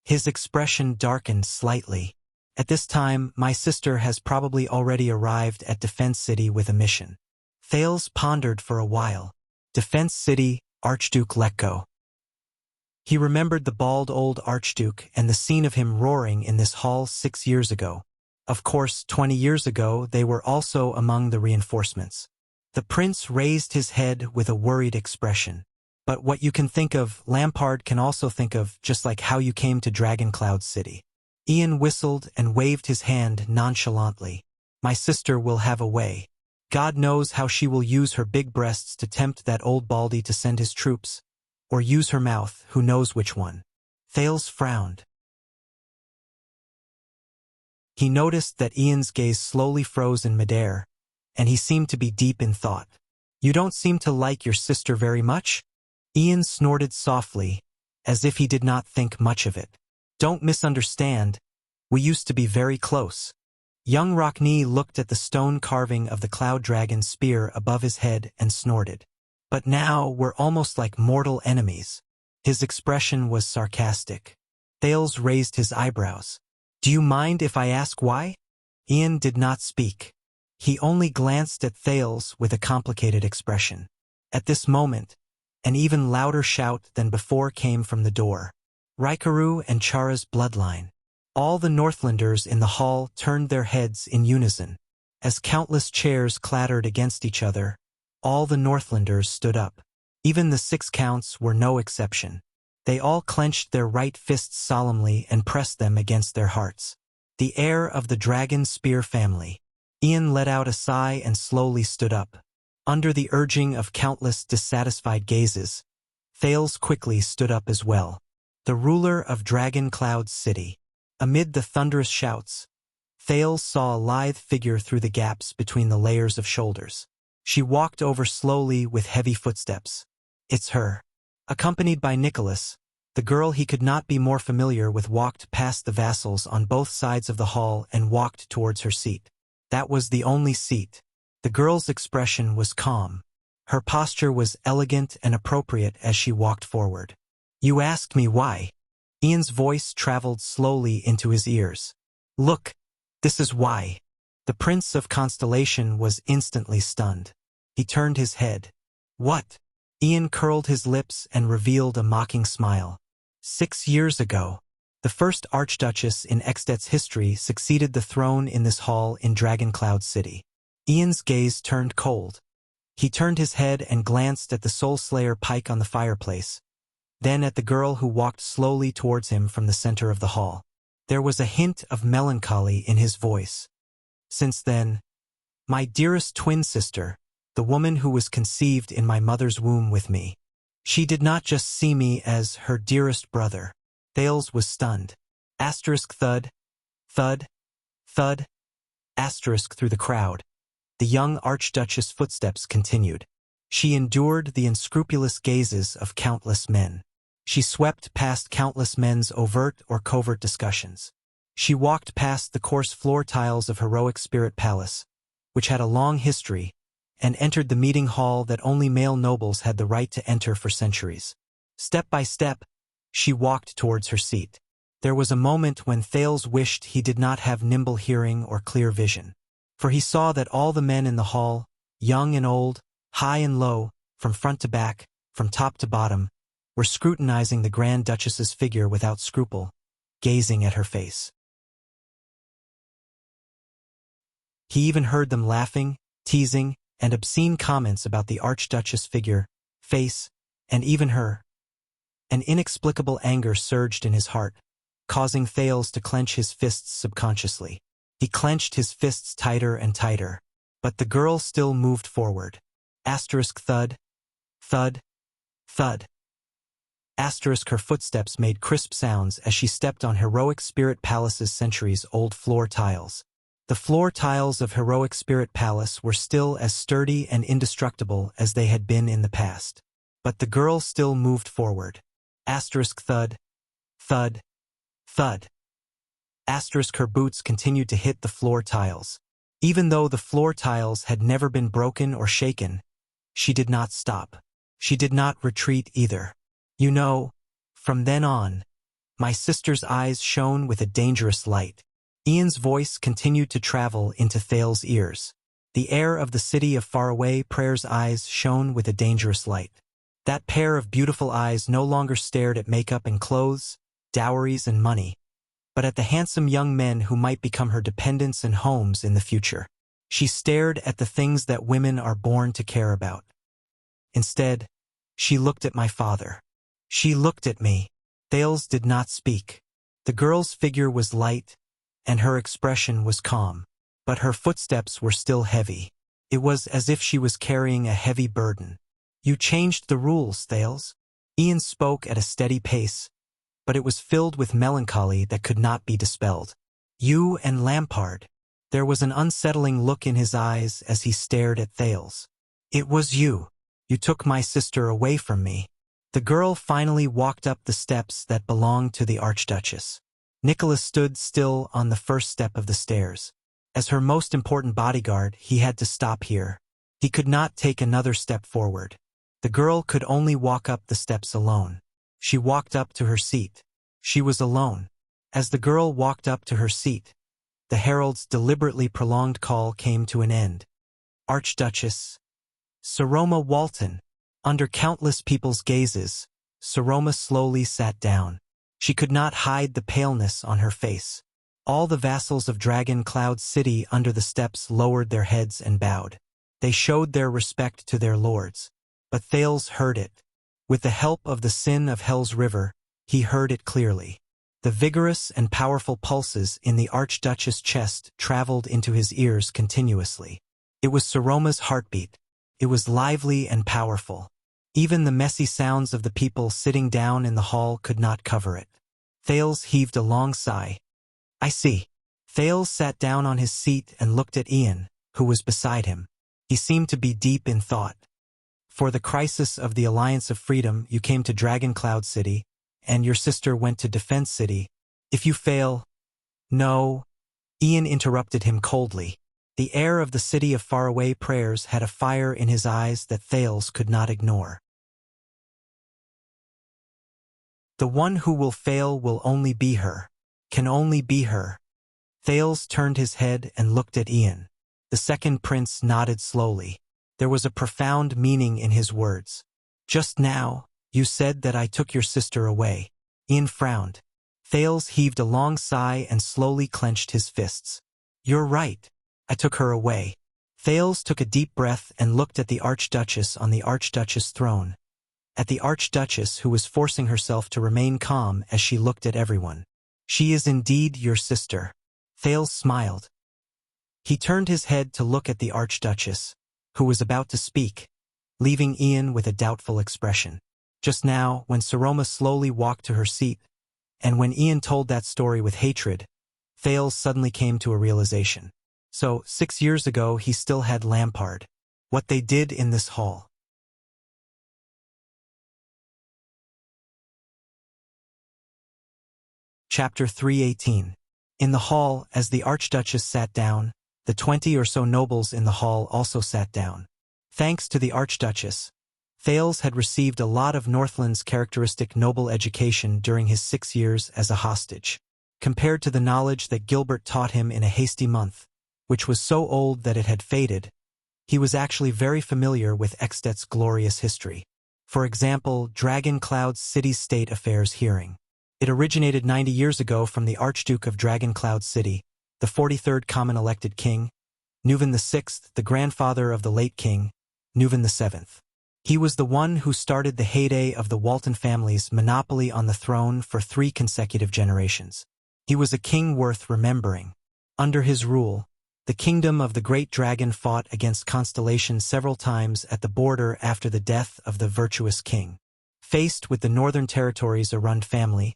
His expression darkened slightly. "At this time, my sister has probably already arrived at Defense City with a mission." Thales pondered for a while. Defense City, Archduke Lekko. He remembered the bald old Archduke and the scene of him roaring in this hall 6 years ago. Of course, 20 years ago, they were also among the reinforcements. The prince raised his head with a worried expression. "But what you can think of, Lampard can also think of, just like how you came to Dragon Cloud City." Ian whistled and waved his hand nonchalantly. "My sister will have a way. God knows how she will use her big breasts to tempt that old baldy to send his troops, or use her mouth, who knows which one." Thales frowned. He noticed that Ian's gaze slowly froze in midair, and he seemed to be deep in thought. "You don't seem to like your sister very much?" Ian snorted softly, as if he did not think much of it. Don't misunderstand. We used to be very close. Young Rockney looked at the stone carving of the cloud dragon's spear above his head and snorted. But now we're almost like mortal enemies. His expression was sarcastic. Thales raised his eyebrows. Do you mind if I ask why? Ian did not speak. He only glanced at Thales with a complicated expression. At this moment, an even louder shout than before came from the door. Raikaru and Chara's bloodline. All the Northlanders in the hall turned their heads in unison. As countless chairs clattered against each other, all the Northlanders stood up. Even the 6 counts were no exception. They all clenched their right fists solemnly and pressed them against their hearts. The heir of the dragon spear family. Ian let out a sigh and slowly stood up. Under the urging of countless dissatisfied gazes, Thales quickly stood up as well. The ruler of Dragon Cloud's city. Amid the thunderous shouts, Thales saw a lithe figure through the gaps between the layers of shoulders. She walked over slowly with heavy footsteps. It's her. Accompanied by Nicholas, the girl he could not be more familiar with walked past the vassals on both sides of the hall and walked towards her seat. That was the only seat. The girl's expression was calm. Her posture was elegant and appropriate as she walked forward. You asked me why. Ian's voice traveled slowly into his ears. Look, this is why. The Prince of Constellation was instantly stunned. He turned his head. What? Ian curled his lips and revealed a mocking smile. 6 years ago, the first Archduchess in Extet's history succeeded the throne in this hall in Dragon Cloud City. Ian's gaze turned cold. He turned his head and glanced at the Soul Slayer pike on the fireplace, then at the girl who walked slowly towards him from the center of the hall. There was a hint of melancholy in his voice. Since then, my dearest twin sister, the woman who was conceived in my mother's womb with me. She did not just see me as her dearest brother. Thales was stunned. Asterisk thud, thud, thud, asterisk through the crowd. The young Archduchess' footsteps continued. She endured the unscrupulous gazes of countless men. She swept past countless men's overt or covert discussions. She walked past the coarse floor tiles of Heroic Spirit Palace, which had a long history, and entered the meeting hall that only male nobles had the right to enter for centuries. Step by step, she walked towards her seat. There was a moment when Thales wished he did not have nimble hearing or clear vision, for he saw that all the men in the hall, young and old, high and low, from front to back, from top to bottom, were scrutinizing the Grand Duchess's figure without scruple, gazing at her face. He even heard them laughing, teasing, and obscene comments about the Archduchess' figure, face, and even her. An inexplicable anger surged in his heart, causing Thales to clench his fists subconsciously. He clenched his fists tighter and tighter, but the girl still moved forward. Asterisk thud, thud, thud. Asterisk her footsteps made crisp sounds as she stepped on Heroic Spirit Palace's centuries-old floor tiles. The floor tiles of Heroic Spirit Palace were still as sturdy and indestructible as they had been in the past. But the girl still moved forward. Asterisk thud, thud, thud. Asterisk her boots continued to hit the floor tiles. Even though the floor tiles had never been broken or shaken, she did not stop. She did not retreat either. You know, from then on, my sister's eyes shone with a dangerous light. Ian's voice continued to travel into Thales' ears. The heir of the city of faraway Prayer's eyes shone with a dangerous light. That pair of beautiful eyes no longer stared at makeup and clothes, dowries and money, but at the handsome young men who might become her dependents and homes in the future. She stared at the things that women are born to care about. Instead, she looked at my father. She looked at me. Thales did not speak. The girl's figure was light, and her expression was calm, but her footsteps were still heavy. It was as if she was carrying a heavy burden. You changed the rules, Thales. Ian spoke at a steady pace, but it was filled with melancholy that could not be dispelled. You and Lampard. There was an unsettling look in his eyes as he stared at Thales. It was you. You took my sister away from me. The girl finally walked up the steps that belonged to the Archduchess. Nicholas stood still on the first step of the stairs. As her most important bodyguard, he had to stop here. He could not take another step forward. The girl could only walk up the steps alone. She walked up to her seat. She was alone. As the girl walked up to her seat, the herald's deliberately prolonged call came to an end. Archduchess Saroma Walton. Under countless people's gazes, Saroma slowly sat down. She could not hide the paleness on her face. All the vassals of Dragon Cloud City under the steps lowered their heads and bowed. They showed their respect to their lords. But Thales heard it. With the help of the Sin of Hell's River, he heard it clearly. The vigorous and powerful pulses in the Archduchess' chest traveled into his ears continuously. It was Saroma's heartbeat. It was lively and powerful. Even the messy sounds of the people sitting down in the hall could not cover it. Thales heaved a long sigh. I see. Thales sat down on his seat and looked at Ian, who was beside him. He seemed to be deep in thought. For the crisis of the Alliance of Freedom, you came to Dragon Cloud City, and your sister went to Defense City. If you fail... No. Ian interrupted him coldly. The air of the City of Faraway Prayers had a fire in his eyes that Thales could not ignore. The one who will fail will only be her. Can only be her. Thales turned his head and looked at Ian. The second prince nodded slowly. There was a profound meaning in his words. Just now, you said that I took your sister away. Ian frowned. Thales heaved a long sigh and slowly clenched his fists. You're right. I took her away. Thales took a deep breath and looked at the Archduchess on the Archduchess throne. At the Archduchess who was forcing herself to remain calm as she looked at everyone. She is indeed your sister. Thales smiled. He turned his head to look at the Archduchess, who was about to speak, leaving Ian with a doubtful expression. Just now, when Saroma slowly walked to her seat, and when Ian told that story with hatred, Thales suddenly came to a realization. So, 6 years ago he still had Lampard. What they did in this hall. Chapter 318. In the hall, as the Archduchess sat down, the 20 or so nobles in the hall also sat down. Thanks to the Archduchess, Thales had received a lot of Northland's characteristic noble education during his 6 years as a hostage. Compared to the knowledge that Gilbert taught him in a hasty month, which was so old that it had faded, he was actually very familiar with Ekstedt's glorious history. For example, Dragon Cloud City's state affairs hearing. It originated 90 years ago from the Archduke of Dragon Cloud City, the 43rd common elected king, Nuvan VI, the grandfather of the late king, Nuvan VII. He was the one who started the heyday of the Walton family's monopoly on the throne for 3 consecutive generations. He was a king worth remembering. Under his rule, the kingdom of the Great Dragon fought against Constellation several times at the border after the death of the virtuous king. Faced with the Northern Territories' Arund family,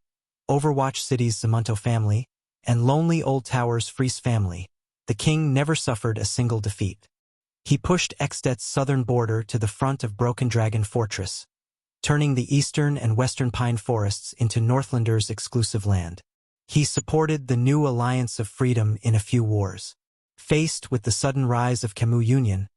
Overwatch City's Zamunto family, and Lonely Old Tower's Fries family, the king never suffered a single defeat. He pushed Ekstedt's southern border to the front of Broken Dragon Fortress, turning the eastern and western pine forests into Northlanders' exclusive land. He supported the new Alliance of Freedom in a few wars. Faced with the sudden rise of Camus Union,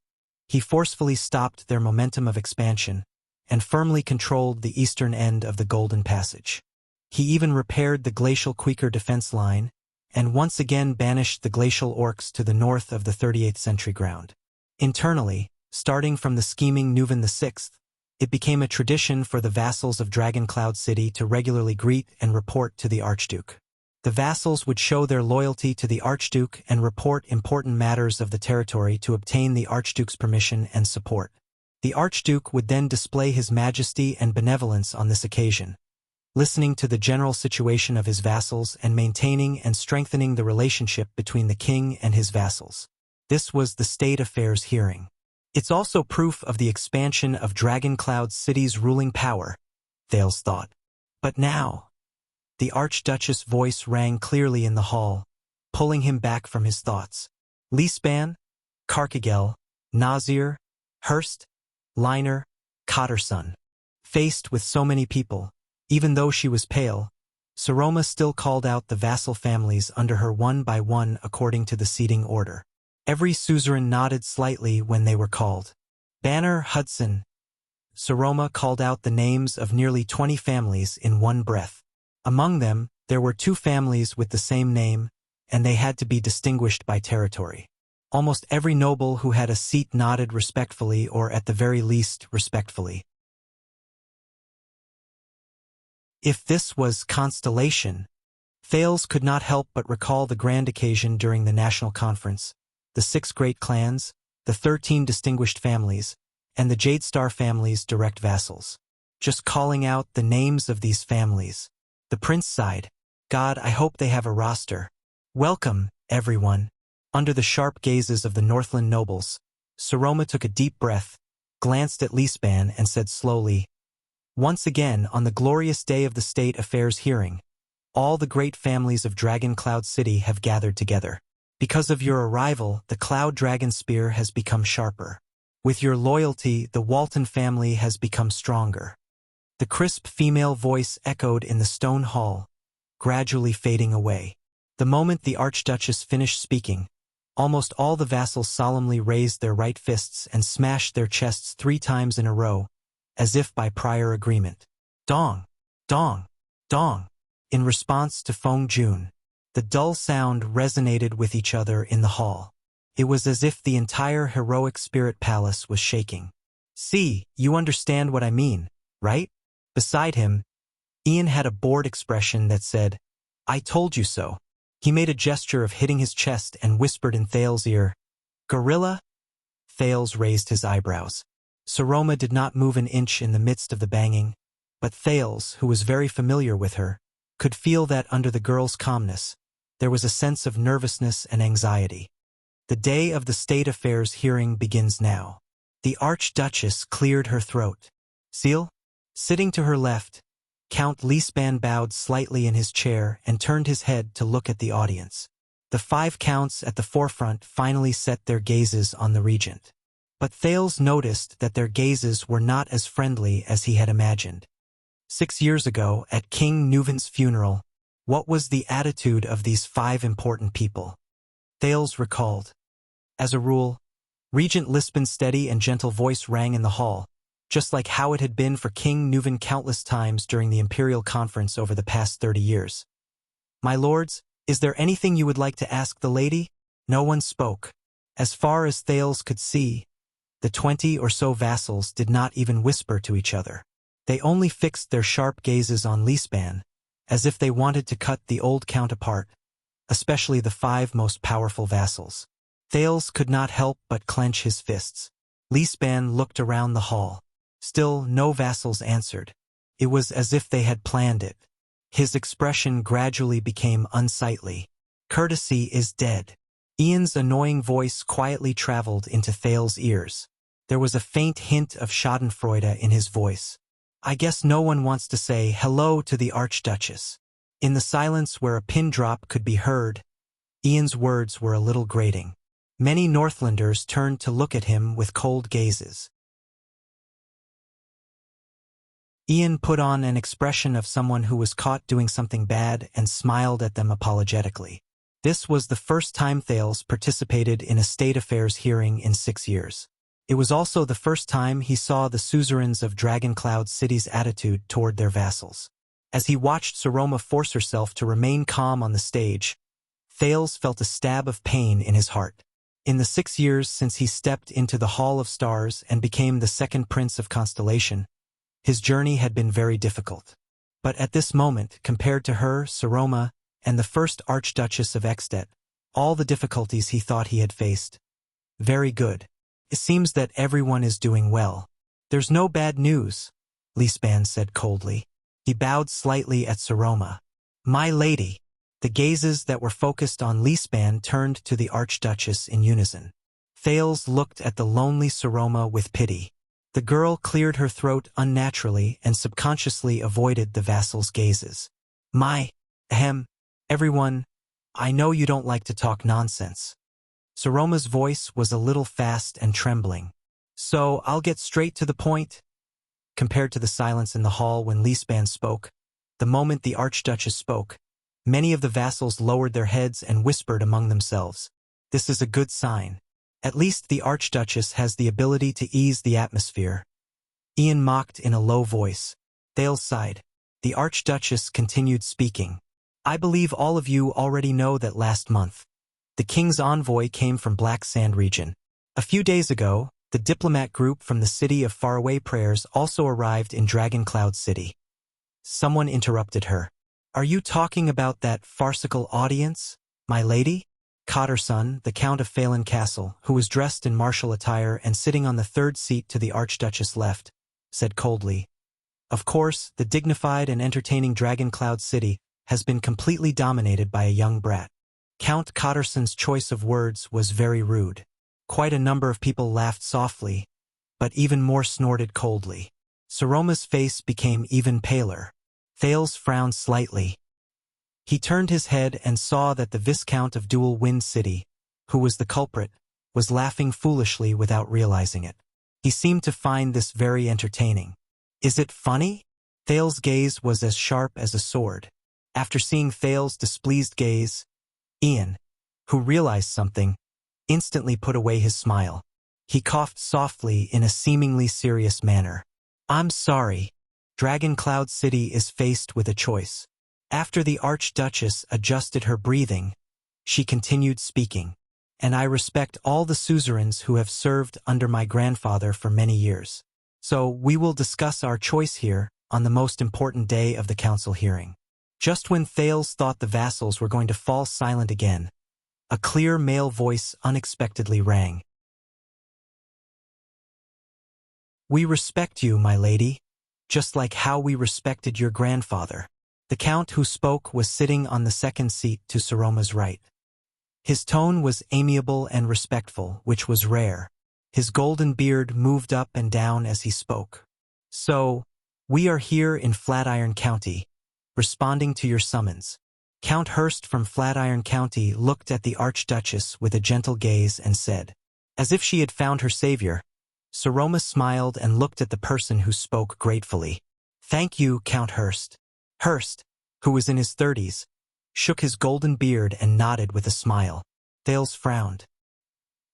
he forcefully stopped their momentum of expansion and firmly controlled the eastern end of the Golden Passage. He even repaired the glacial Quaker defense line and once again banished the glacial orcs to the north of the 38th century ground. Internally, starting from the scheming Nuvan VI, it became a tradition for the vassals of Dragon Cloud City to regularly greet and report to the Archduke. The vassals would show their loyalty to the Archduke and report important matters of the territory to obtain the Archduke's permission and support. The Archduke would then display his majesty and benevolence on this occasion, listening to the general situation of his vassals and maintaining and strengthening the relationship between the king and his vassals. This was the State Affairs hearing. It's also proof of the expansion of Dragon Cloud City's ruling power, Thales thought. But now, the Archduchess' voice rang clearly in the hall, pulling him back from his thoughts. Leespan, Karkagel, Nazir, Hurst, Liner, Cotterson. Faced with so many people, even though she was pale, Saroma still called out the vassal families under her one by one according to the seating order. Every suzerain nodded slightly when they were called. Banner, Hudson. Saroma called out the names of nearly 20 families in one breath. Among them, there were 2 families with the same name, and they had to be distinguished by territory. Almost every noble who had a seat nodded respectfully or at the very least respectfully. If this was constellation, Thales could not help but recall the grand occasion during the national conference, the 6 great clans, the 13 distinguished families, and the Jade Star family's direct vassals. Just calling out the names of these families. The prince sighed. God, I hope they have a roster. Welcome, everyone. Under the sharp gazes of the Northland nobles, Saroma took a deep breath, glanced at Lisban and said slowly, once again, on the glorious day of the state affairs hearing, all the great families of Dragon Cloud City have gathered together. Because of your arrival, the Cloud Dragon Spear has become sharper. With your loyalty, the Walton family has become stronger. The crisp female voice echoed in the stone hall, gradually fading away. The moment the Archduchess finished speaking, almost all the vassals solemnly raised their right fists and smashed their chests 3 times in a row, as if by prior agreement. Dong! Dong! Dong! In response to Feng Jun, the dull sound resonated with each other in the hall. It was as if the entire heroic spirit palace was shaking. See, you understand what I mean, right? Beside him, Ian had a bored expression that said, I told you so. He made a gesture of hitting his chest and whispered in Thales' ear, Gorilla? Thales raised his eyebrows. Saroma did not move an inch in the midst of the banging, but Thales, who was very familiar with her, could feel that under the girl's calmness, there was a sense of nervousness and anxiety. The day of the state affairs hearing begins now. The Archduchess cleared her throat. Seal? Sitting to her left, Count Lisban bowed slightly in his chair and turned his head to look at the audience. The 5 counts at the forefront finally set their gazes on the regent. But Thales noticed that their gazes were not as friendly as he had imagined. 6 years ago, at King Nuven's funeral, what was the attitude of these 5 important people? Thales recalled. As a rule, Regent Lisban's steady and gentle voice rang in the hall, just like how it had been for King Nuven countless times during the imperial conference over the past 30 years. My lords, is there anything you would like to ask the lady? No one spoke. As far as Thales could see, the 20 or so vassals did not even whisper to each other. They only fixed their sharp gazes on Lisban, as if they wanted to cut the old count apart, especially the 5 most powerful vassals. Thales could not help but clench his fists. Lisban looked around the hall. Still, no vassals answered. It was as if they had planned it. His expression gradually became unsightly. Courtesy is dead. Ian's annoying voice quietly traveled into Thales' ears. There was a faint hint of schadenfreude in his voice. I guess no one wants to say hello to the Archduchess. In the silence where a pin drop could be heard, Ian's words were a little grating. Many Northlanders turned to look at him with cold gazes. Ian put on an expression of someone who was caught doing something bad and smiled at them apologetically. This was the first time Thales participated in a state affairs hearing in 6 years. It was also the first time he saw the suzerains of Dragon Cloud City's attitude toward their vassals. As he watched Saroma force herself to remain calm on the stage, Thales felt a stab of pain in his heart. In the 6 years since he stepped into the Hall of Stars and became the 2nd Prince of Constellation, his journey had been very difficult. But at this moment, compared to her, Saroma, and the first Archduchess of Extet, all the difficulties he thought he had faced. Very good. It seems that everyone is doing well. There's no bad news, Lisban said coldly. He bowed slightly at Saroma. My lady. The gazes that were focused on Lisban turned to the Archduchess in unison. Thales looked at the lonely Saroma with pity. The girl cleared her throat unnaturally and subconsciously avoided the vassal's gazes. Everyone, I know you don't like to talk nonsense. Saroma's voice was a little fast and trembling. So I'll get straight to the point. Compared to the silence in the hall when Lisban spoke, the The moment the Archduchess spoke, many of the vassals lowered their heads and whispered among themselves. This is a good sign. At least the Archduchess has the ability to ease the atmosphere. Ian mocked in a low voice. Thales sighed. The Archduchess continued speaking. I believe all of you already know that last month, the king's envoy came from Black Sand region. A few days ago, the diplomat group from the city of Faraway Prayers also arrived in Dragon Cloud City. Someone interrupted her. Are you talking about that farcical audience, my lady? Cotterson, the Count of Phelan Castle, who was dressed in martial attire and sitting on the third seat to the Archduchess' left, said coldly. Of course, the dignified and entertaining Dragon Cloud City has been completely dominated by a young brat. Count Cotterson's choice of words was very rude. Quite a number of people laughed softly, but even more snorted coldly. Saroma's face became even paler. Thales frowned slightly. He turned his head and saw that the Viscount of Dual Wind City, who was the culprit, was laughing foolishly without realizing it. He seemed to find this very entertaining. Is it funny? Thales' gaze was as sharp as a sword. After seeing Thales' displeased gaze, Ian, who realized something, instantly put away his smile. He coughed softly in a seemingly serious manner. I'm sorry. Dragon Cloud City is faced with a choice. After the Archduchess adjusted her breathing, she continued speaking. And I respect all the suzerains who have served under my grandfather for many years. So we will discuss our choice here on the most important day of the council hearing. Just when Thales thought the vassals were going to fall silent again, a clear male voice unexpectedly rang. We respect you, my lady, just like how we respected your grandfather. The count who spoke was sitting on the second seat to Saroma's right. His tone was amiable and respectful, which was rare. His golden beard moved up and down as he spoke. So, we are here in Flatiron County, responding to your summons. Count Hurst from Flatiron County looked at the Archduchess with a gentle gaze and said, as if she had found her savior. Saroma smiled and looked at the person who spoke gratefully. Thank you, Count Hurst. Hurst, who was in his 30s, shook his golden beard and nodded with a smile. Thales frowned.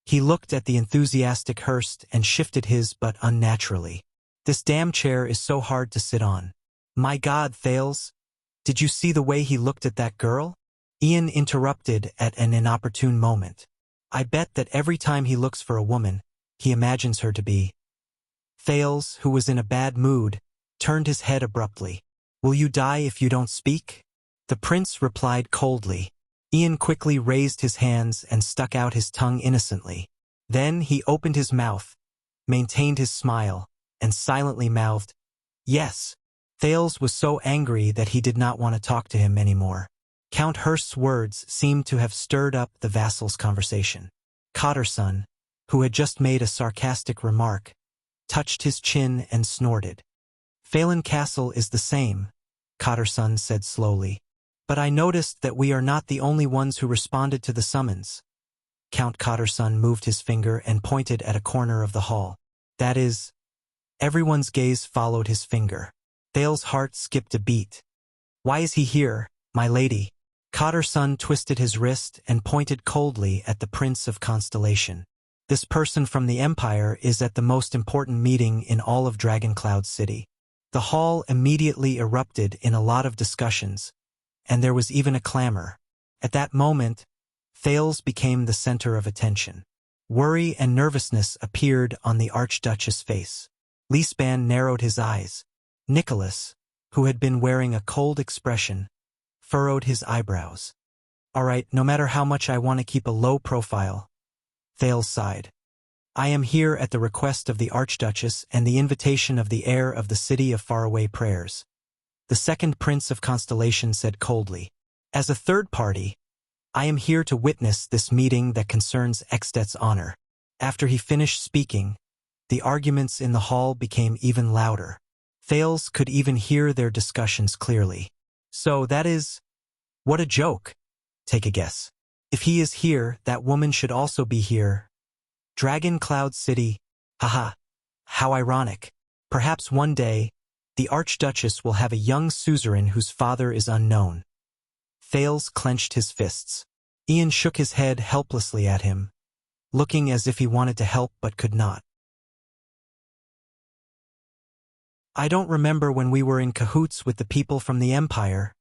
He looked at the enthusiastic Hurst and shifted his butt unnaturally. This damn chair is so hard to sit on. My God, Thales, did you see the way he looked at that girl? Ian interrupted at an inopportune moment. I bet that every time he looks for a woman, he imagines her to be. Thales, who was in a bad mood, turned his head abruptly. Will you die if you don't speak? The prince replied coldly. Ian quickly raised his hands and stuck out his tongue innocently. Then he opened his mouth, maintained his smile, and silently mouthed, yes. Thales was so angry that he did not want to talk to him anymore. Count Hurst's words seemed to have stirred up the vassal's conversation. Cotterson, who had just made a sarcastic remark, touched his chin and snorted. Phelan Castle is the same, Cotterson said slowly. But I noticed that we are not the only ones who responded to the summons. Count Cotterson moved his finger and pointed at a corner of the hall. That is, everyone's gaze followed his finger. Thales' heart skipped a beat. Why is he here, my lady? Cotterson twisted his wrist and pointed coldly at the Prince of Constellation. This person from the Empire is at the most important meeting in all of Dragon Cloud City. The hall immediately erupted in a lot of discussions, and there was even a clamor. At that moment, Thales became the center of attention. Worry and nervousness appeared on the Archduchess' face. Leespan narrowed his eyes. Nicholas, who had been wearing a cold expression, furrowed his eyebrows. All right, no matter how much I want to keep a low profile, Thales sighed. I am here at the request of the Archduchess and the invitation of the heir of the city of Faraway Prayers. The second Prince of Constellation said coldly. As a third party, I am here to witness this meeting that concerns Extet's honor. After he finished speaking, the arguments in the hall became even louder. Thales could even hear their discussions clearly. So that is... what a joke. Take a guess. If he is here, that woman should also be here. Dragon Cloud City, haha. How ironic. Perhaps one day, The Archduchess will have a young suzerain whose father is unknown. Thales clenched his fists. Ian shook his head helplessly at him, looking as if he wanted to help but could not. I don't remember when we were in cahoots with the people from the Empire,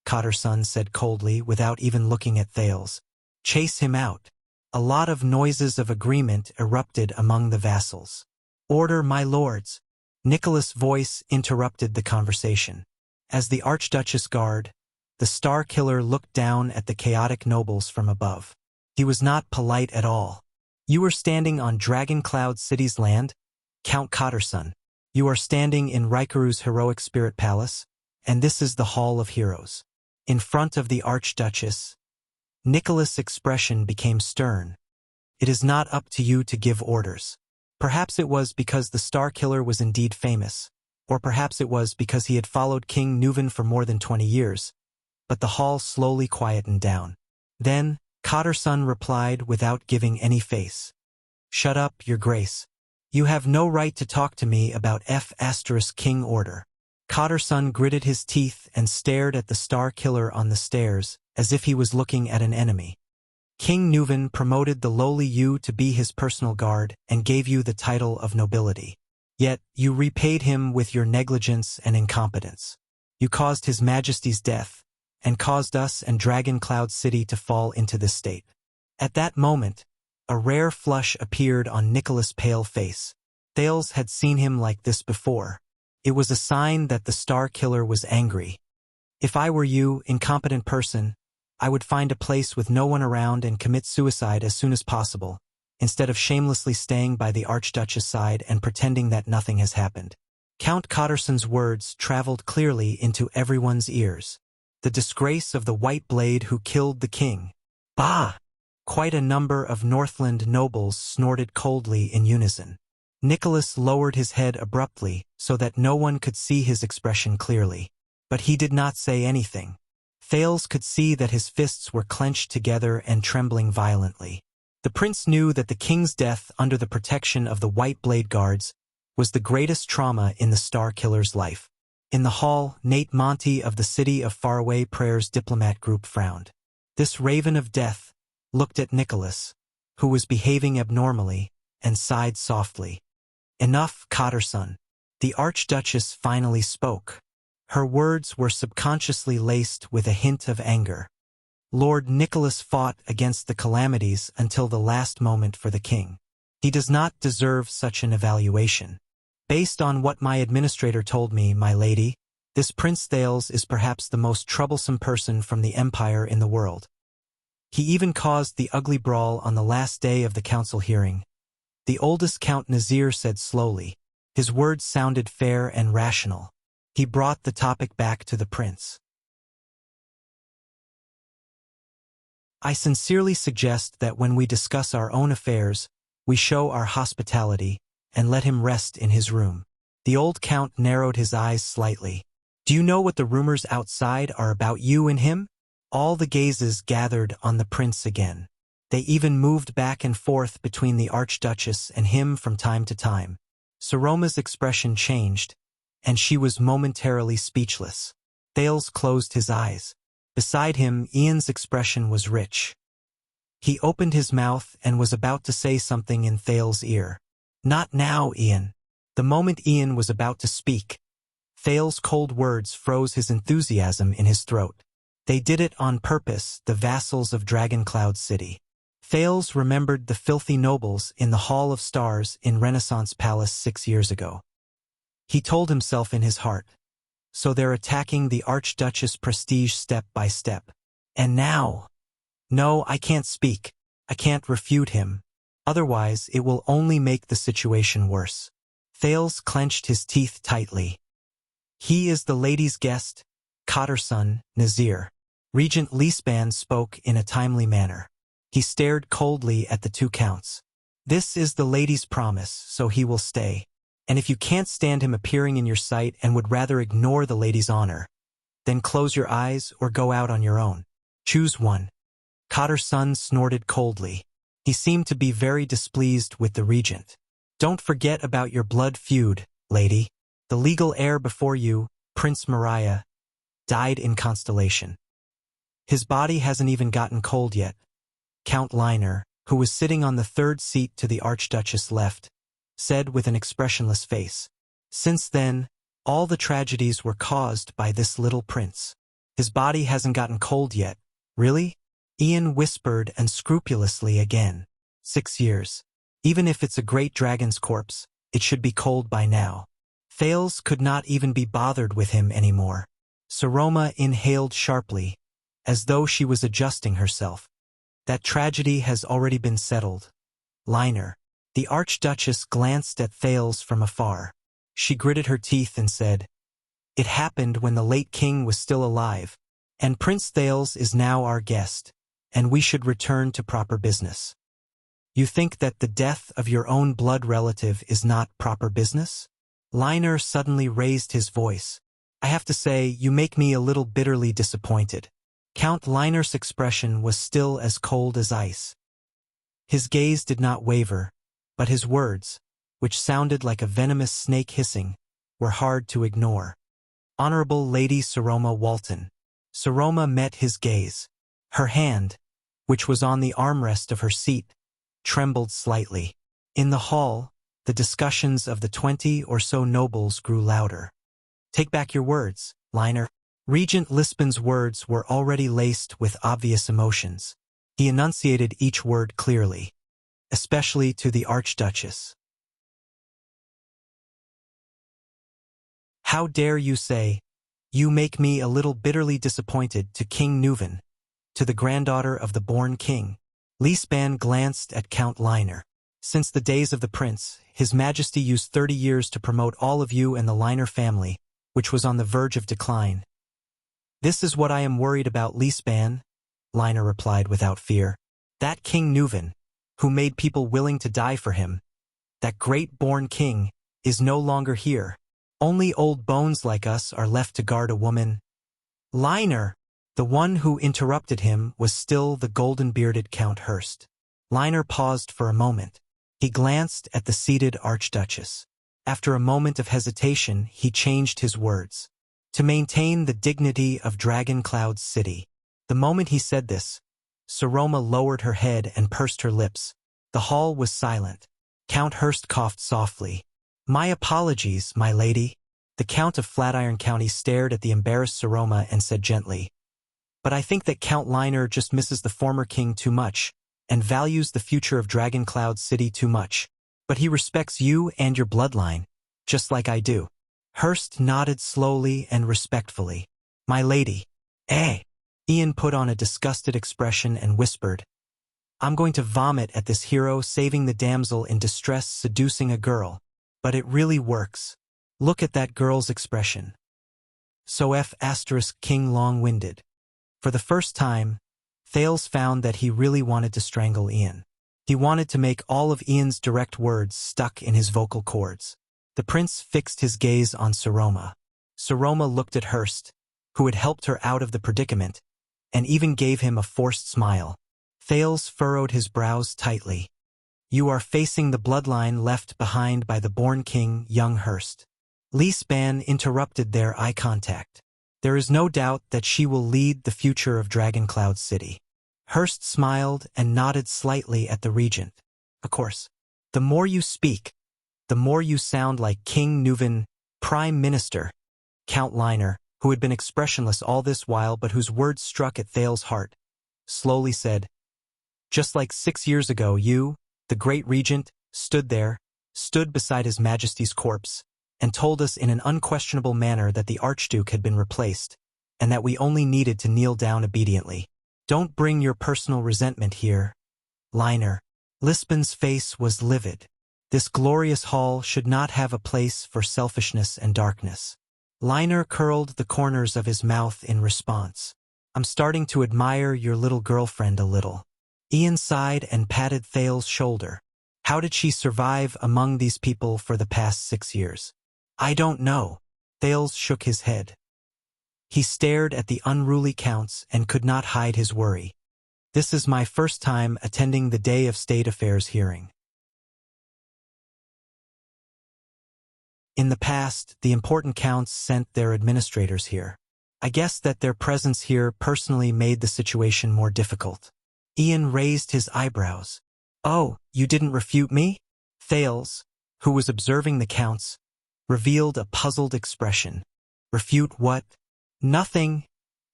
Cotterson said coldly without even looking at Thales. Chase him out. A lot of noises of agreement erupted among the vassals. Order, my lords. Nicholas' voice interrupted the conversation. As the Archduchess guard, the Star Killer looked down at the chaotic nobles from above. He was not polite at all. You are standing on Dragon Cloud City's land, Count Cotterson. You are standing in Rikuru's heroic spirit palace, and this is the Hall of Heroes. In front of the Archduchess, Nicholas' expression became stern. It is not up to you to give orders. Perhaps it was because the Star Killer was indeed famous, or perhaps it was because he had followed King Nuvan for more than 20 years, but the hall slowly quietened down. Then, Cotterson replied without giving any face. Shut up, your grace. You have no right to talk to me about King order. Cotterson gritted his teeth and stared at the Star Killer on the stairs, as if he was looking at an enemy. King Nuvan promoted the lowly you to be his personal guard and gave you the title of nobility. Yet, you repaid him with your negligence and incompetence. You caused His Majesty's death, and caused us and Dragon Cloud City to fall into this state. At that moment, a rare flush appeared on Nicholas' pale face. Thales had seen him like this before. It was a sign that the Star Killer was angry. If I were you, incompetent person, I would find a place with no one around and commit suicide as soon as possible, instead of shamelessly staying by the Archduchess' side and pretending that nothing has happened. Count Cotterson's words traveled clearly into everyone's ears. The disgrace of the White Blade who killed the king. Bah! Quite a number of Northland nobles snorted coldly in unison. Nicholas lowered his head abruptly so that no one could see his expression clearly. But he did not say anything. Thales could see that his fists were clenched together and trembling violently. The prince knew that the king's death under the protection of the White Blade Guards was the greatest trauma in the Star Killer's life. In the hall, Nate Monty of the City of Faraway Prayers diplomat group frowned. This raven of death looked at Nicholas, who was behaving abnormally, and sighed softly. Enough, Cotterson. The Archduchess finally spoke. Her words were subconsciously laced with a hint of anger. Lord Nicholas fought against the calamities until the last moment for the king. He does not deserve such an evaluation. Based on what my administrator told me, my lady, this Prince Thales is perhaps the most troublesome person from the Empire in the world. He even caused the ugly brawl on the last day of the council hearing. The oldest Count Nazir said slowly. His words sounded fair and rational. He brought the topic back to the prince. I sincerely suggest that when we discuss our own affairs, we show our hospitality and let him rest in his room. The old count narrowed his eyes slightly. Do you know what the rumors outside are about you and him? All the gazes gathered on the prince again. They even moved back and forth between the Archduchess and him from time to time. Saroma's expression changed, and she was momentarily speechless. Thales closed his eyes. Beside him, Ian's expression was rich. He opened his mouth and was about to say something in Thales' ear. Not now, Ian. The moment Ian was about to speak, Thales' cold words froze his enthusiasm in his throat. They did it on purpose, the vassals of Dragon Cloud City. Thales remembered the filthy nobles in the Hall of Stars in Renaissance Palace 6 years ago. He told himself in his heart, so they're attacking the Archduchess' prestige step by step. And now? No, I can't speak. I can't refute him. Otherwise, it will only make the situation worse. Thales clenched his teeth tightly. He is the lady's guest, Cotterson, Nazir. Regent Leespan spoke in a timely manner. He stared coldly at the two counts. This is the lady's promise, so he will stay. And if you can't stand him appearing in your sight and would rather ignore the lady's honor, then close your eyes or go out on your own. Choose one. Cotterson snorted coldly. He seemed to be very displeased with the regent. Don't forget about your blood feud, lady. The legal heir before you, Prince Mariah, died in Constellation. His body hasn't even gotten cold yet. Count Liner, who was sitting on the third seat to the Archduchess' left, said with an expressionless face. Since then, all the tragedies were caused by this little prince. His body hasn't gotten cold yet. Really? Ian whispered unscrupulously again. 6 years. Even if it's a great dragon's corpse, it should be cold by now. Thales could not even be bothered with him anymore. Saroma inhaled sharply, as though she was adjusting herself. That tragedy has already been settled. Liner. The Archduchess glanced at Thales from afar. She gritted her teeth and said, "It happened when the late king was still alive, and Prince Thales is now our guest, and we should return to proper business." You think that the death of your own blood relative is not proper business? Liner suddenly raised his voice. I have to say, you make me a little bitterly disappointed. Count Liner's expression was still as cold as ice. His gaze did not waver, but his words, which sounded like a venomous snake hissing, were hard to ignore. Honorable Lady Saroma Walton. Saroma met his gaze. Her hand, which was on the armrest of her seat, trembled slightly. In the hall, the discussions of the 20 or so nobles grew louder. Take back your words, Liner. Regent Lisbon's words were already laced with obvious emotions. He enunciated each word clearly, especially to the Archduchess. How dare you say, "You make me a little bitterly disappointed" to King Nuvan, to the granddaughter of the born king? Lisban glanced at Count Liner. Since the days of the prince, His Majesty used 30 years to promote all of you and the Liner family, which was on the verge of decline. This is what I am worried about, Lisban, Liner replied without fear. That King Nuvan, who made people willing to die for him, that great born king, is no longer here. Only old bones like us are left to guard a woman. Liner! The one who interrupted him was still the golden-bearded Count Hurst. Liner paused for a moment. He glanced at the seated Archduchess. After a moment of hesitation, he changed his words. To maintain the dignity of Dragon Cloud's city. The moment he said this, Saroma lowered her head and pursed her lips. The hall was silent. Count Hurst coughed softly. My apologies, my lady. The Count of Flatiron County stared at the embarrassed Saroma and said gently, but I think that Count Liner just misses the former king too much, and values the future of Dragon Cloud City too much. But he respects you and your bloodline, just like I do. Hurst nodded slowly and respectfully. My lady. Ian put on a disgusted expression and whispered, I'm going to vomit at this hero saving the damsel in distress seducing a girl, but it really works. Look at that girl's expression. So King long-winded. For the first time, Thales found that he really wanted to strangle Ian. He wanted to make all of Ian's direct words stuck in his vocal cords. The prince fixed his gaze on Saroma. Saroma looked at Hurst, who had helped her out of the predicament, and even gave him a forced smile. Thales furrowed his brows tightly. You are facing the bloodline left behind by the born king, young Hurst. Lisban interrupted their eye contact. There is no doubt that she will lead the future of Dragon Cloud City. Hurst smiled and nodded slightly at the regent. Of course, the more you speak, the more you sound like King Nuvan, Prime Minister. Count Liner, who had been expressionless all this while but whose words struck at Thales' heart, slowly said, just like 6 years ago you, the great regent, stood beside His Majesty's corpse, and told us in an unquestionable manner that the Archduke had been replaced, and that we only needed to kneel down obediently. Don't bring your personal resentment here, Liner. Lisban's face was livid. This glorious hall should not have a place for selfishness and darkness. Liner curled the corners of his mouth in response. I'm starting to admire your little girlfriend a little. Ian sighed and patted Thales' shoulder. How did she survive among these people for the past 6 years? I don't know. Thales shook his head. He stared at the unruly counts and could not hide his worry. This is my first time attending the Day of State Affairs hearing. In the past, the important counts sent their administrators here. I guess that their presence here personally made the situation more difficult. Ian raised his eyebrows. Oh, you didn't refute me? Thales, who was observing the counts, revealed a puzzled expression. Refute what? Nothing,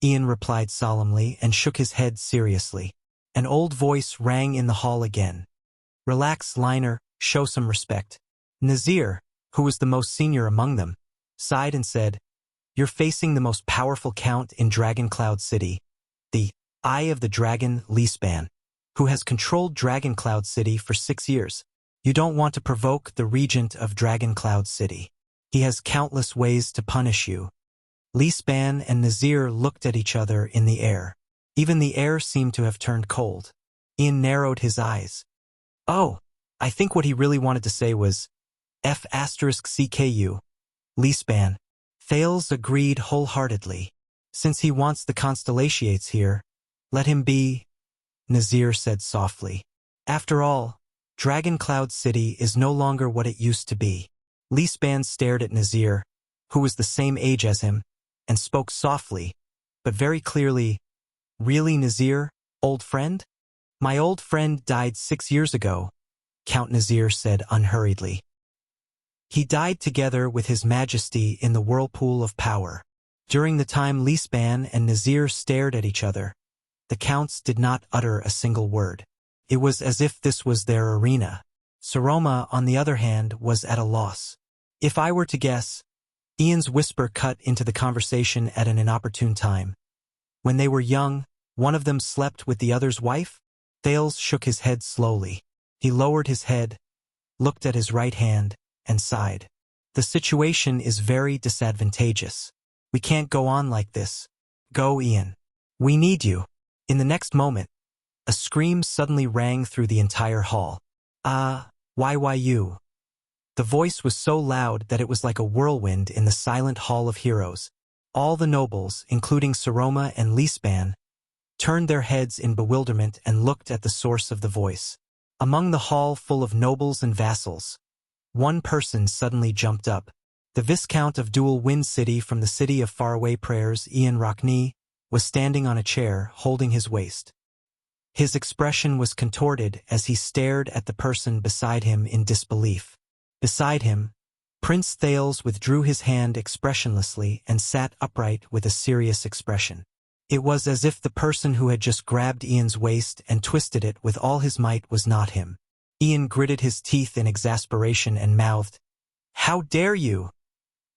Ian replied solemnly and shook his head seriously. An old voice rang in the hall again. Relax, Liner, show some respect. Nazir, who was the most senior among them, sighed and said, You're facing the most powerful count in Dragon Cloud City, the Eye of the Dragon Leespan, who has controlled Dragon Cloud City for 6 years. You don't want to provoke the regent of Dragon Cloud City. He has countless ways to punish you. Leespan and Nazir looked at each other in the air. Even the air seemed to have turned cold. Ian narrowed his eyes. Oh, I think what he really wanted to say was, F*CKU. Leespan. Thales agreed wholeheartedly. Since he wants the constellations here, let him be, Nazir said softly. After all, Dragon Cloud City is no longer what it used to be. Leespan stared at Nazir, who was the same age as him, and spoke softly, but very clearly, Really, Nazir, old friend? My old friend died 6 years ago, Count Nazir said unhurriedly. He died together with His Majesty in the whirlpool of power. During the time Leespan and Nazir stared at each other, the counts did not utter a single word. It was as if this was their arena. Saroma, on the other hand, was at a loss. If I were to guess, Ian's whisper cut into the conversation at an inopportune time. When they were young, one of them slept with the other's wife? Thales shook his head slowly. He lowered his head, looked at his right hand, and sighed. The situation is very disadvantageous. We can't go on like this. Go, Ian. We need you. In the next moment, a scream suddenly rang through the entire hall. Why you? The voice was so loud that it was like a whirlwind in the silent hall of heroes. All the nobles, including Saroma and Leespan, turned their heads in bewilderment and looked at the source of the voice. Among the hall full of nobles and vassals, one person suddenly jumped up. The Viscount of Dual Wind City from the city of faraway prayers, Ian Rockney, was standing on a chair, holding his waist. His expression was contorted as he stared at the person beside him in disbelief. Beside him, Prince Thales withdrew his hand expressionlessly and sat upright with a serious expression. It was as if the person who had just grabbed Ian's waist and twisted it with all his might was not him. Ian gritted his teeth in exasperation and mouthed, How dare you?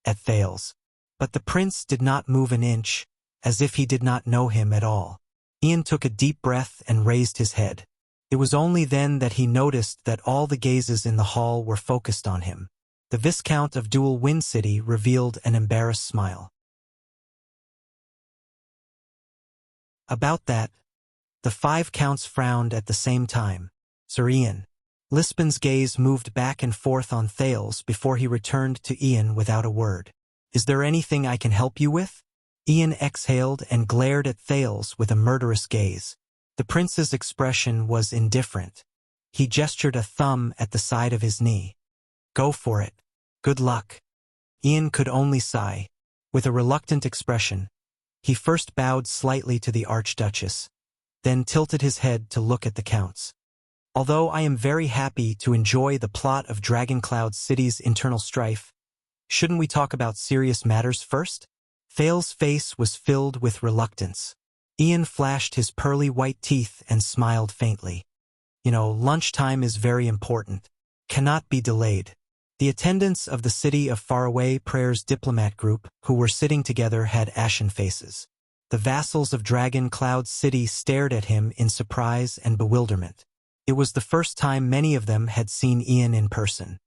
At Thales. But the prince did not move an inch, as if he did not know him at all. Ian took a deep breath and raised his head. It was only then that he noticed that all the gazes in the hall were focused on him. The Viscount of Dual Wind City revealed an embarrassed smile. About that, the 5 counts frowned at the same time. Sir Ian. Lispan's gaze moved back and forth on Thales before he returned to Ian without a word. Is there anything I can help you with? Ian exhaled and glared at Thales with a murderous gaze. The prince's expression was indifferent. He gestured a thumb at the side of his knee. Go for it. Good luck. Ian could only sigh. With a reluctant expression, he first bowed slightly to the Archduchess, then tilted his head to look at the counts. Although I am very happy to enjoy the plot of Dragon Cloud City's internal strife, shouldn't we talk about serious matters first? Thales' face was filled with reluctance. Ian flashed his pearly white teeth and smiled faintly. Lunchtime is very important. Cannot be delayed. The attendants of the City of Faraway Prayers diplomat group who were sitting together had ashen faces. The vassals of Dragon Cloud City stared at him in surprise and bewilderment. It was the first time many of them had seen Ian in person.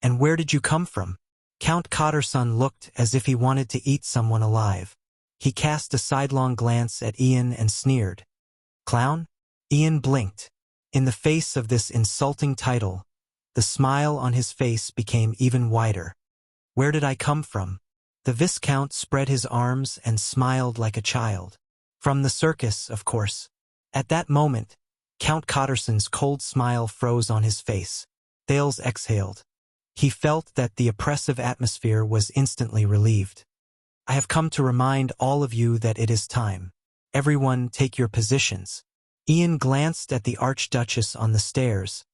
And where did you come from? Count Cotterson looked as if he wanted to eat someone alive. He cast a sidelong glance at Ian and sneered. Clown? Ian blinked. In the face of this insulting title, the smile on his face became even wider. Where did I come from? The Viscount spread his arms and smiled like a child. From the circus, of course. At that moment, Count Cotterson's cold smile froze on his face. Thales exhaled. He felt that the oppressive atmosphere was instantly relieved. I have come to remind all of you that it is time. Everyone take your positions. Ian glanced at the Archduchess on the stairs,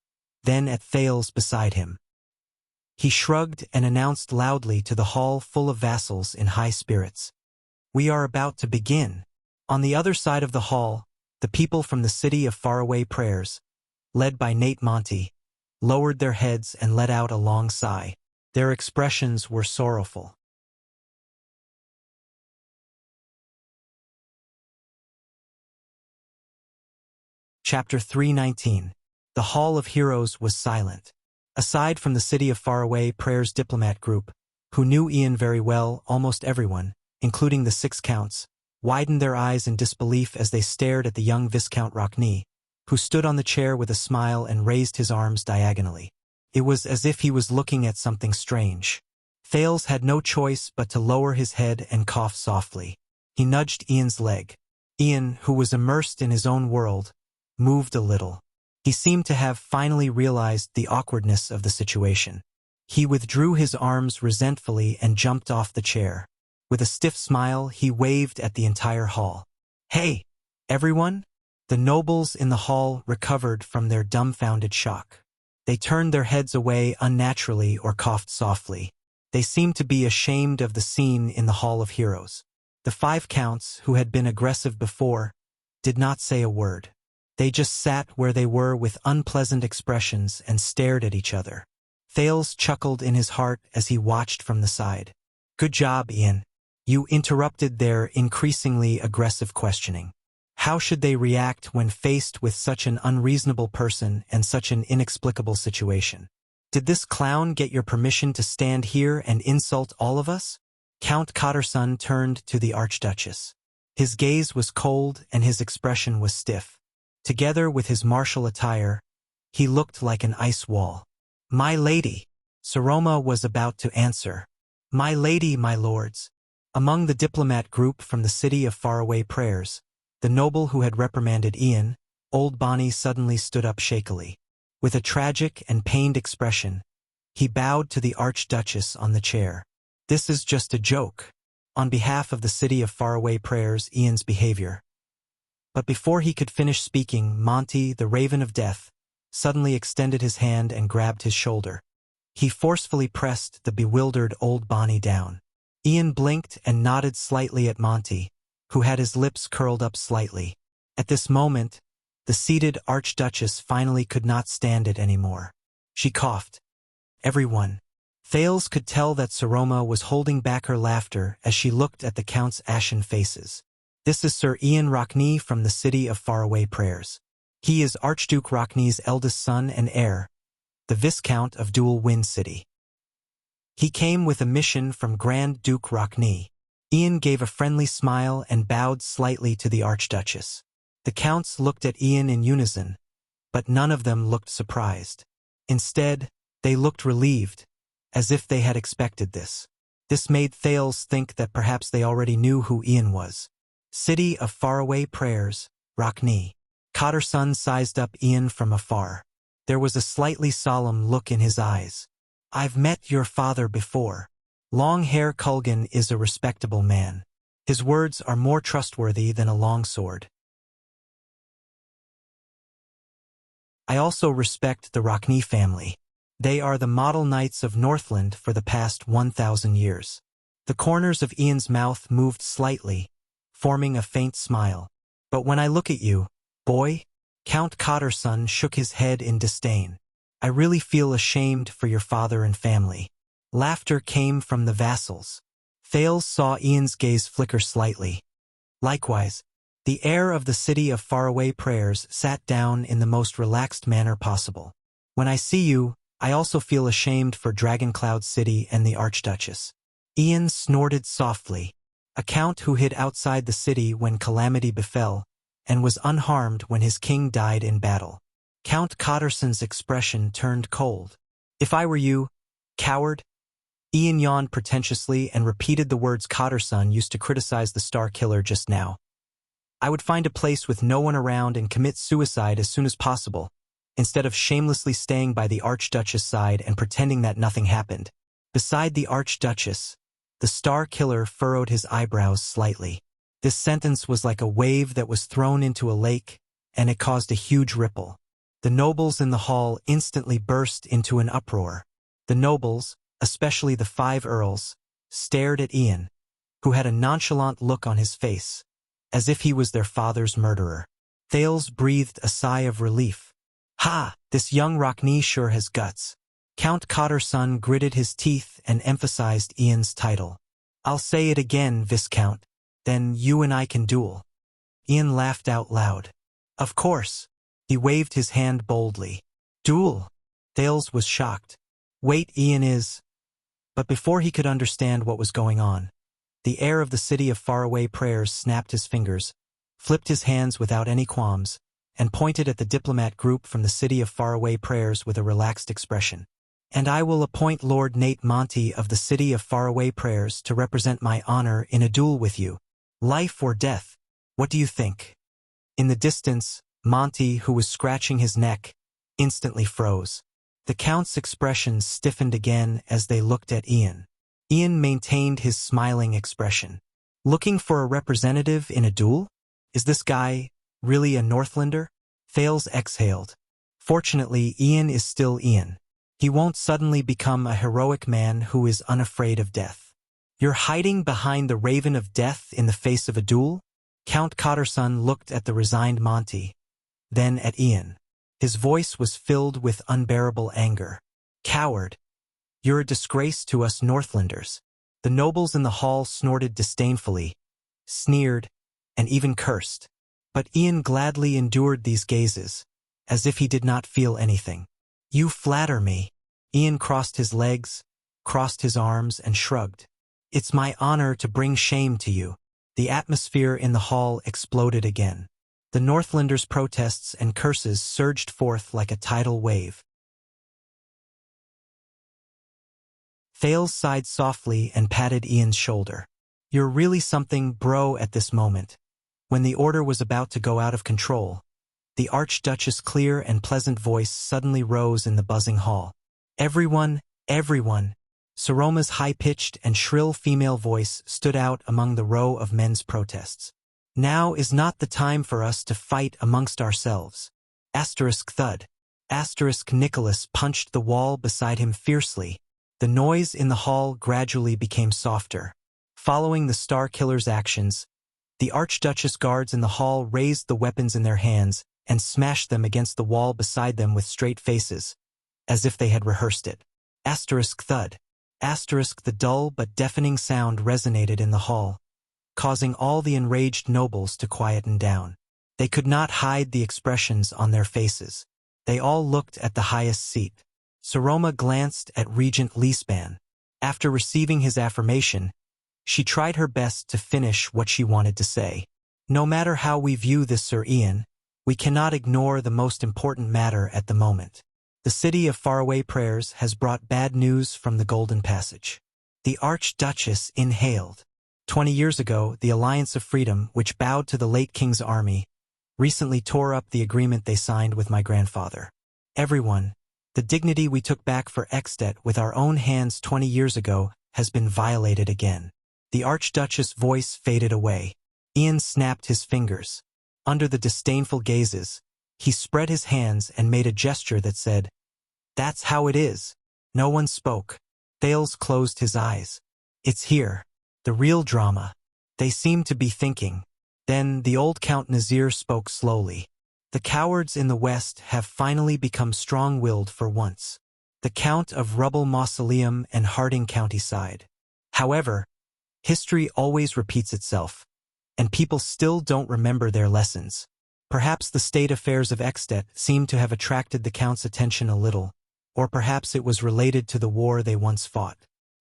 then at Thales beside him. He shrugged and announced loudly to the hall full of vassals in high spirits. We are about to begin. On the other side of the hall, the people from the city of faraway prayers, led by Nate Monty, lowered their heads and let out a long sigh. Their expressions were sorrowful. Chapter 319. The Hall of Heroes was silent. Aside from the city of faraway prayers diplomat group, who knew Ian very well, almost everyone, including the 6 counts, widened their eyes in disbelief as they stared at the young Viscount Rockney, who stood on the chair with a smile and raised his arms diagonally. It was as if he was looking at something strange. Thales had no choice but to lower his head and cough softly. He nudged Ian's leg. Ian, who was immersed in his own world, moved a little. He seemed to have finally realized the awkwardness of the situation. He withdrew his arms resentfully and jumped off the chair. With a stiff smile, he waved at the entire hall. Hey, everyone! The nobles in the hall recovered from their dumbfounded shock. They turned their heads away unnaturally or coughed softly. They seemed to be ashamed of the scene in the Hall of Heroes. The 5 counts, who had been aggressive before, did not say a word. They just sat where they were with unpleasant expressions and stared at each other. Thales chuckled in his heart as he watched from the side. Good job, Ian. You interrupted their increasingly aggressive questioning. How should they react when faced with such an unreasonable person and such an inexplicable situation? Did this clown get your permission to stand here and insult all of us? Count Cotterson turned to the Archduchess. His gaze was cold and his expression was stiff. Together with his martial attire, he looked like an ice wall. My lady, Saroma was about to answer. My lady, my lords. Among the diplomat group from the city of faraway prayers, the noble who had reprimanded Ian, old Bonnie, suddenly stood up shakily. With a tragic and pained expression, he bowed to the Archduchess on the chair. This is just a joke. On behalf of the city of faraway prayers, Ian's behavior. But before he could finish speaking, Monty, the Raven of Death, suddenly extended his hand and grabbed his shoulder. He forcefully pressed the bewildered old Bonnie down. Ian blinked and nodded slightly at Monty, who had his lips curled up slightly. At this moment, the seated Archduchess finally could not stand it anymore. She coughed. Everyone. Thales could tell that Saroma was holding back her laughter as she looked at the Count's ashen faces. This is Sir Ian Rockney from the city of faraway prayers. He is Archduke Rockney's eldest son and heir, the Viscount of Dual Wind City. He came with a mission from Grand Duke Rockney. Ian gave a friendly smile and bowed slightly to the Archduchess. The counts looked at Ian in unison, but none of them looked surprised. Instead, they looked relieved, as if they had expected this. This made Thales think that perhaps they already knew who Ian was. City of faraway prayers, Rockney. Cotterson sized up Ian from afar. There was a slightly solemn look in his eyes. I've met your father before. Long-hair Culgan is a respectable man. His words are more trustworthy than a longsword. I also respect the Rockney family. They are the model knights of Northland for the past 1,000 years. The corners of Ian's mouth moved slightly, forming a faint smile. But when I look at you, boy, Count Cotterson shook his head in disdain. I really feel ashamed for your father and family. Laughter came from the vassals. Thales saw Ian's gaze flicker slightly. Likewise, the heir of the city of faraway prayers sat down in the most relaxed manner possible. When I see you, I also feel ashamed for Dragoncloud City and the Archduchess. Ian snorted softly. A count who hid outside the city when calamity befell, and was unharmed when his king died in battle. Count Cotterson's expression turned cold. If I were you, coward? Ian yawned pretentiously and repeated the words Cotterson used to criticize the Star Killer just now. I would find a place with no one around and commit suicide as soon as possible. instead of shamelessly staying by the Archduchess' side and pretending that nothing happened. Beside the Archduchess, the Star Killer furrowed his eyebrows slightly. This sentence was like a wave that was thrown into a lake, and it caused a huge ripple. The nobles in the hall instantly burst into an uproar. The nobles, especially the 5 earls, stared at Ian, who had a nonchalant look on his face, as if he was their father's murderer. Thales breathed a sigh of relief. Ha! This young Rockney sure has guts. Count Cotter's son gritted his teeth and emphasized Ian's title. I'll say it again, Viscount. Then you and I can duel. Ian laughed out loud. Of course. He waved his hand boldly. Duel? Thales was shocked. Wait, Ian is... But before he could understand what was going on, the heir of the city of faraway prayers snapped his fingers, flipped his hands without any qualms, and pointed at the diplomat group from the city of faraway prayers with a relaxed expression. And I will appoint Lord Nate Monty of the city of faraway prayers to represent my honor in a duel with you. Life or death, what do you think? In the distance, Monty, who was scratching his neck, instantly froze. The Count's expression stiffened again as they looked at Ian. Ian maintained his smiling expression. Looking for a representative in a duel? Is this guy really a Northlander? Thales exhaled. Fortunately, Ian is still Ian. He won't suddenly become a heroic man who is unafraid of death. You're hiding behind the Raven of Death in the face of a duel? Count Cotterson looked at the resigned Monty, then at Ian. His voice was filled with unbearable anger. Coward! You're a disgrace to us Northlanders. The nobles in the hall snorted disdainfully, sneered, and even cursed. But Ian gladly endured these gazes, as if he did not feel anything. You flatter me. Ian crossed his legs, crossed his arms, and shrugged. It's my honor to bring shame to you. The atmosphere in the hall exploded again. The Northlanders' protests and curses surged forth like a tidal wave. Thales sighed softly and patted Ian's shoulder. You're really something, bro, at this moment. When the order was about to go out of control, the Archduchess' clear and pleasant voice suddenly rose in the buzzing hall. Everyone, everyone! Saroma's high-pitched and shrill female voice stood out among the row of men's protests. Now is not the time for us to fight amongst ourselves. Asterisk thud. Asterisk Nicholas punched the wall beside him fiercely. The noise in the hall gradually became softer. Following the Star Killer's actions, the Archduchess guards in the hall raised the weapons in their hands and smashed them against the wall beside them with straight faces, as if they had rehearsed it. Asterisk thud. Asterisk the dull but deafening sound resonated in the hall, causing all the enraged nobles to quieten down. They could not hide the expressions on their faces. They all looked at the highest seat. Saroma glanced at Regent Leespan. After receiving his affirmation, she tried her best to finish what she wanted to say. No matter how we view this, Sir Ian, we cannot ignore the most important matter at the moment. The city of faraway prayers has brought bad news from the Golden Passage. The Archduchess inhaled. 20 years ago, the Alliance of Freedom, which bowed to the late king's army, recently tore up the agreement they signed with my grandfather. Everyone, the dignity we took back for Ekstedt with our own hands 20 years ago has been violated again. The Archduchess' voice faded away. Ian snapped his fingers. Under the disdainful gazes, he spread his hands and made a gesture that said, "That's how it is." No one spoke. Thales closed his eyes. It's here. The real drama. They seemed to be thinking. Then the old Count Nazir spoke slowly. The cowards in the West have finally become strong-willed for once. The Count of Rubble Mausoleum and Harding Countyside. However, history always repeats itself, and people still don't remember their lessons. Perhaps the state affairs of Ekstedt seemed to have attracted the Count's attention a little, or perhaps it was related to the war they once fought.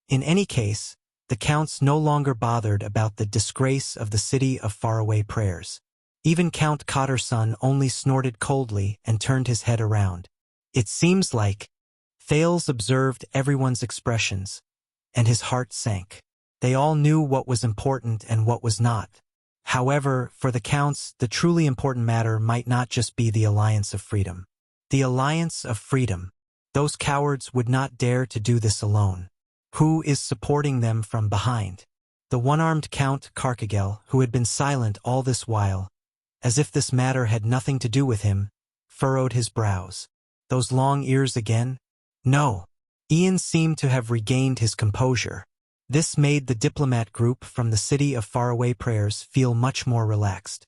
In any case, the Counts no longer bothered about the disgrace of the city of faraway prayers. Even Count Cotterson only snorted coldly and turned his head around. It seems like... Thales observed everyone's expressions, and his heart sank. They all knew what was important and what was not. However, for the Counts, the truly important matter might not just be the Alliance of Freedom. The Alliance of Freedom. Those cowards would not dare to do this alone. Who is supporting them from behind? The one-armed Count Carcagel, who had been silent all this while, as if this matter had nothing to do with him, furrowed his brows. Those long ears again? No. Ian seemed to have regained his composure. This made the diplomat group from the city of faraway prayers feel much more relaxed.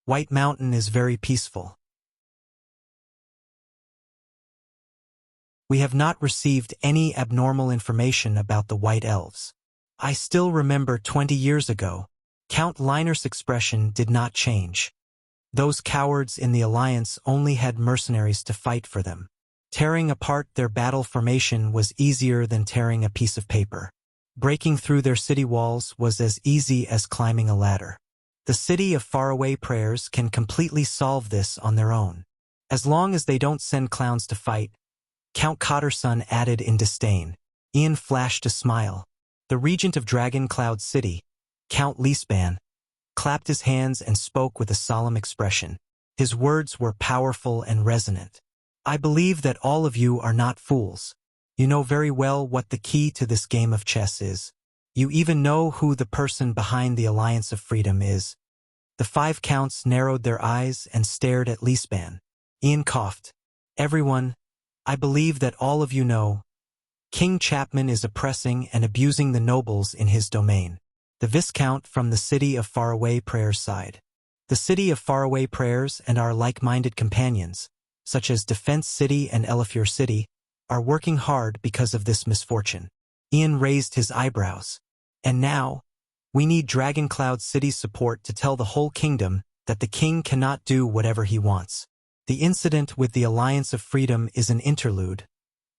White Mountain is very peaceful. We have not received any abnormal information about the White Elves. I still remember 20 years ago. Count Liner's expression did not change. Those cowards in the Alliance only had mercenaries to fight for them. Tearing apart their battle formation was easier than tearing a piece of paper. Breaking through their city walls was as easy as climbing a ladder. The city of faraway prayers can completely solve this on their own. As long as they don't send clowns to fight, Count Cotterson added in disdain. Ian flashed a smile. The regent of Dragon Cloud City, Count Leespan, clapped his hands and spoke with a solemn expression. His words were powerful and resonant. I believe that all of you are not fools. You know very well what the key to this game of chess is. You even know who the person behind the Alliance of Freedom is. The 5 counts narrowed their eyes and stared at Leespan. Ian coughed. Everyone, I believe that all of you know. King Chapman is oppressing and abusing the nobles in his domain. The Viscount from the city of faraway prayers sighed. The city of faraway prayers and our like-minded companions, such as Defense City and Elifure City, are working hard because of this misfortune. Ian raised his eyebrows. And now, we need Dragon Cloud City's support to tell the whole kingdom that the king cannot do whatever he wants. The incident with the Alliance of Freedom is an interlude,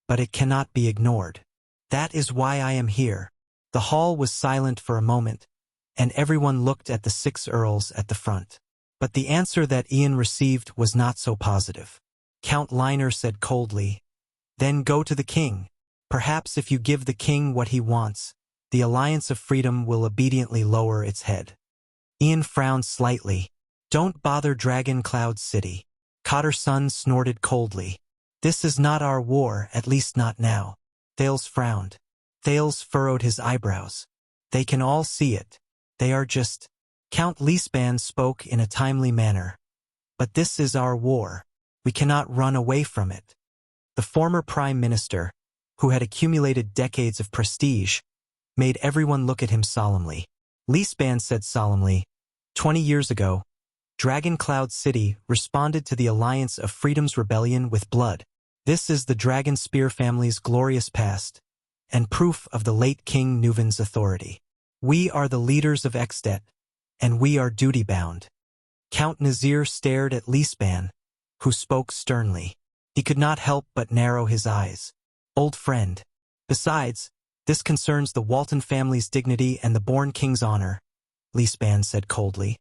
but it cannot be ignored. That is why I am here. The hall was silent for a moment, and everyone looked at the 6 earls at the front. But the answer that Ian received was not so positive. Count Liner said coldly, "Then go to the king. Perhaps if you give the king what he wants, the Alliance of Freedom will obediently lower its head." Ian frowned slightly. "Don't bother Dragon Cloud City." Cotterson snorted coldly. "This is not our war, at least not now." Thales frowned. Thales furrowed his eyebrows. "They can all see it. They are just—" Count Leespan spoke in a timely manner. "But this is our war. We cannot run away from it." The former prime minister, who had accumulated decades of prestige, made everyone look at him solemnly. Leespan said solemnly, 20 years ago, Dragon Cloud City responded to the Alliance of Freedom's rebellion with blood. This is the Dragon Spear family's glorious past, and proof of the late King Nuven's authority. We are the leaders of Exdet, and we are duty-bound. Count Nazir stared at Leespan, who spoke sternly. He could not help but narrow his eyes. "Old friend. Besides, this concerns the Walton family's dignity and the born king's honor," Leespan said coldly.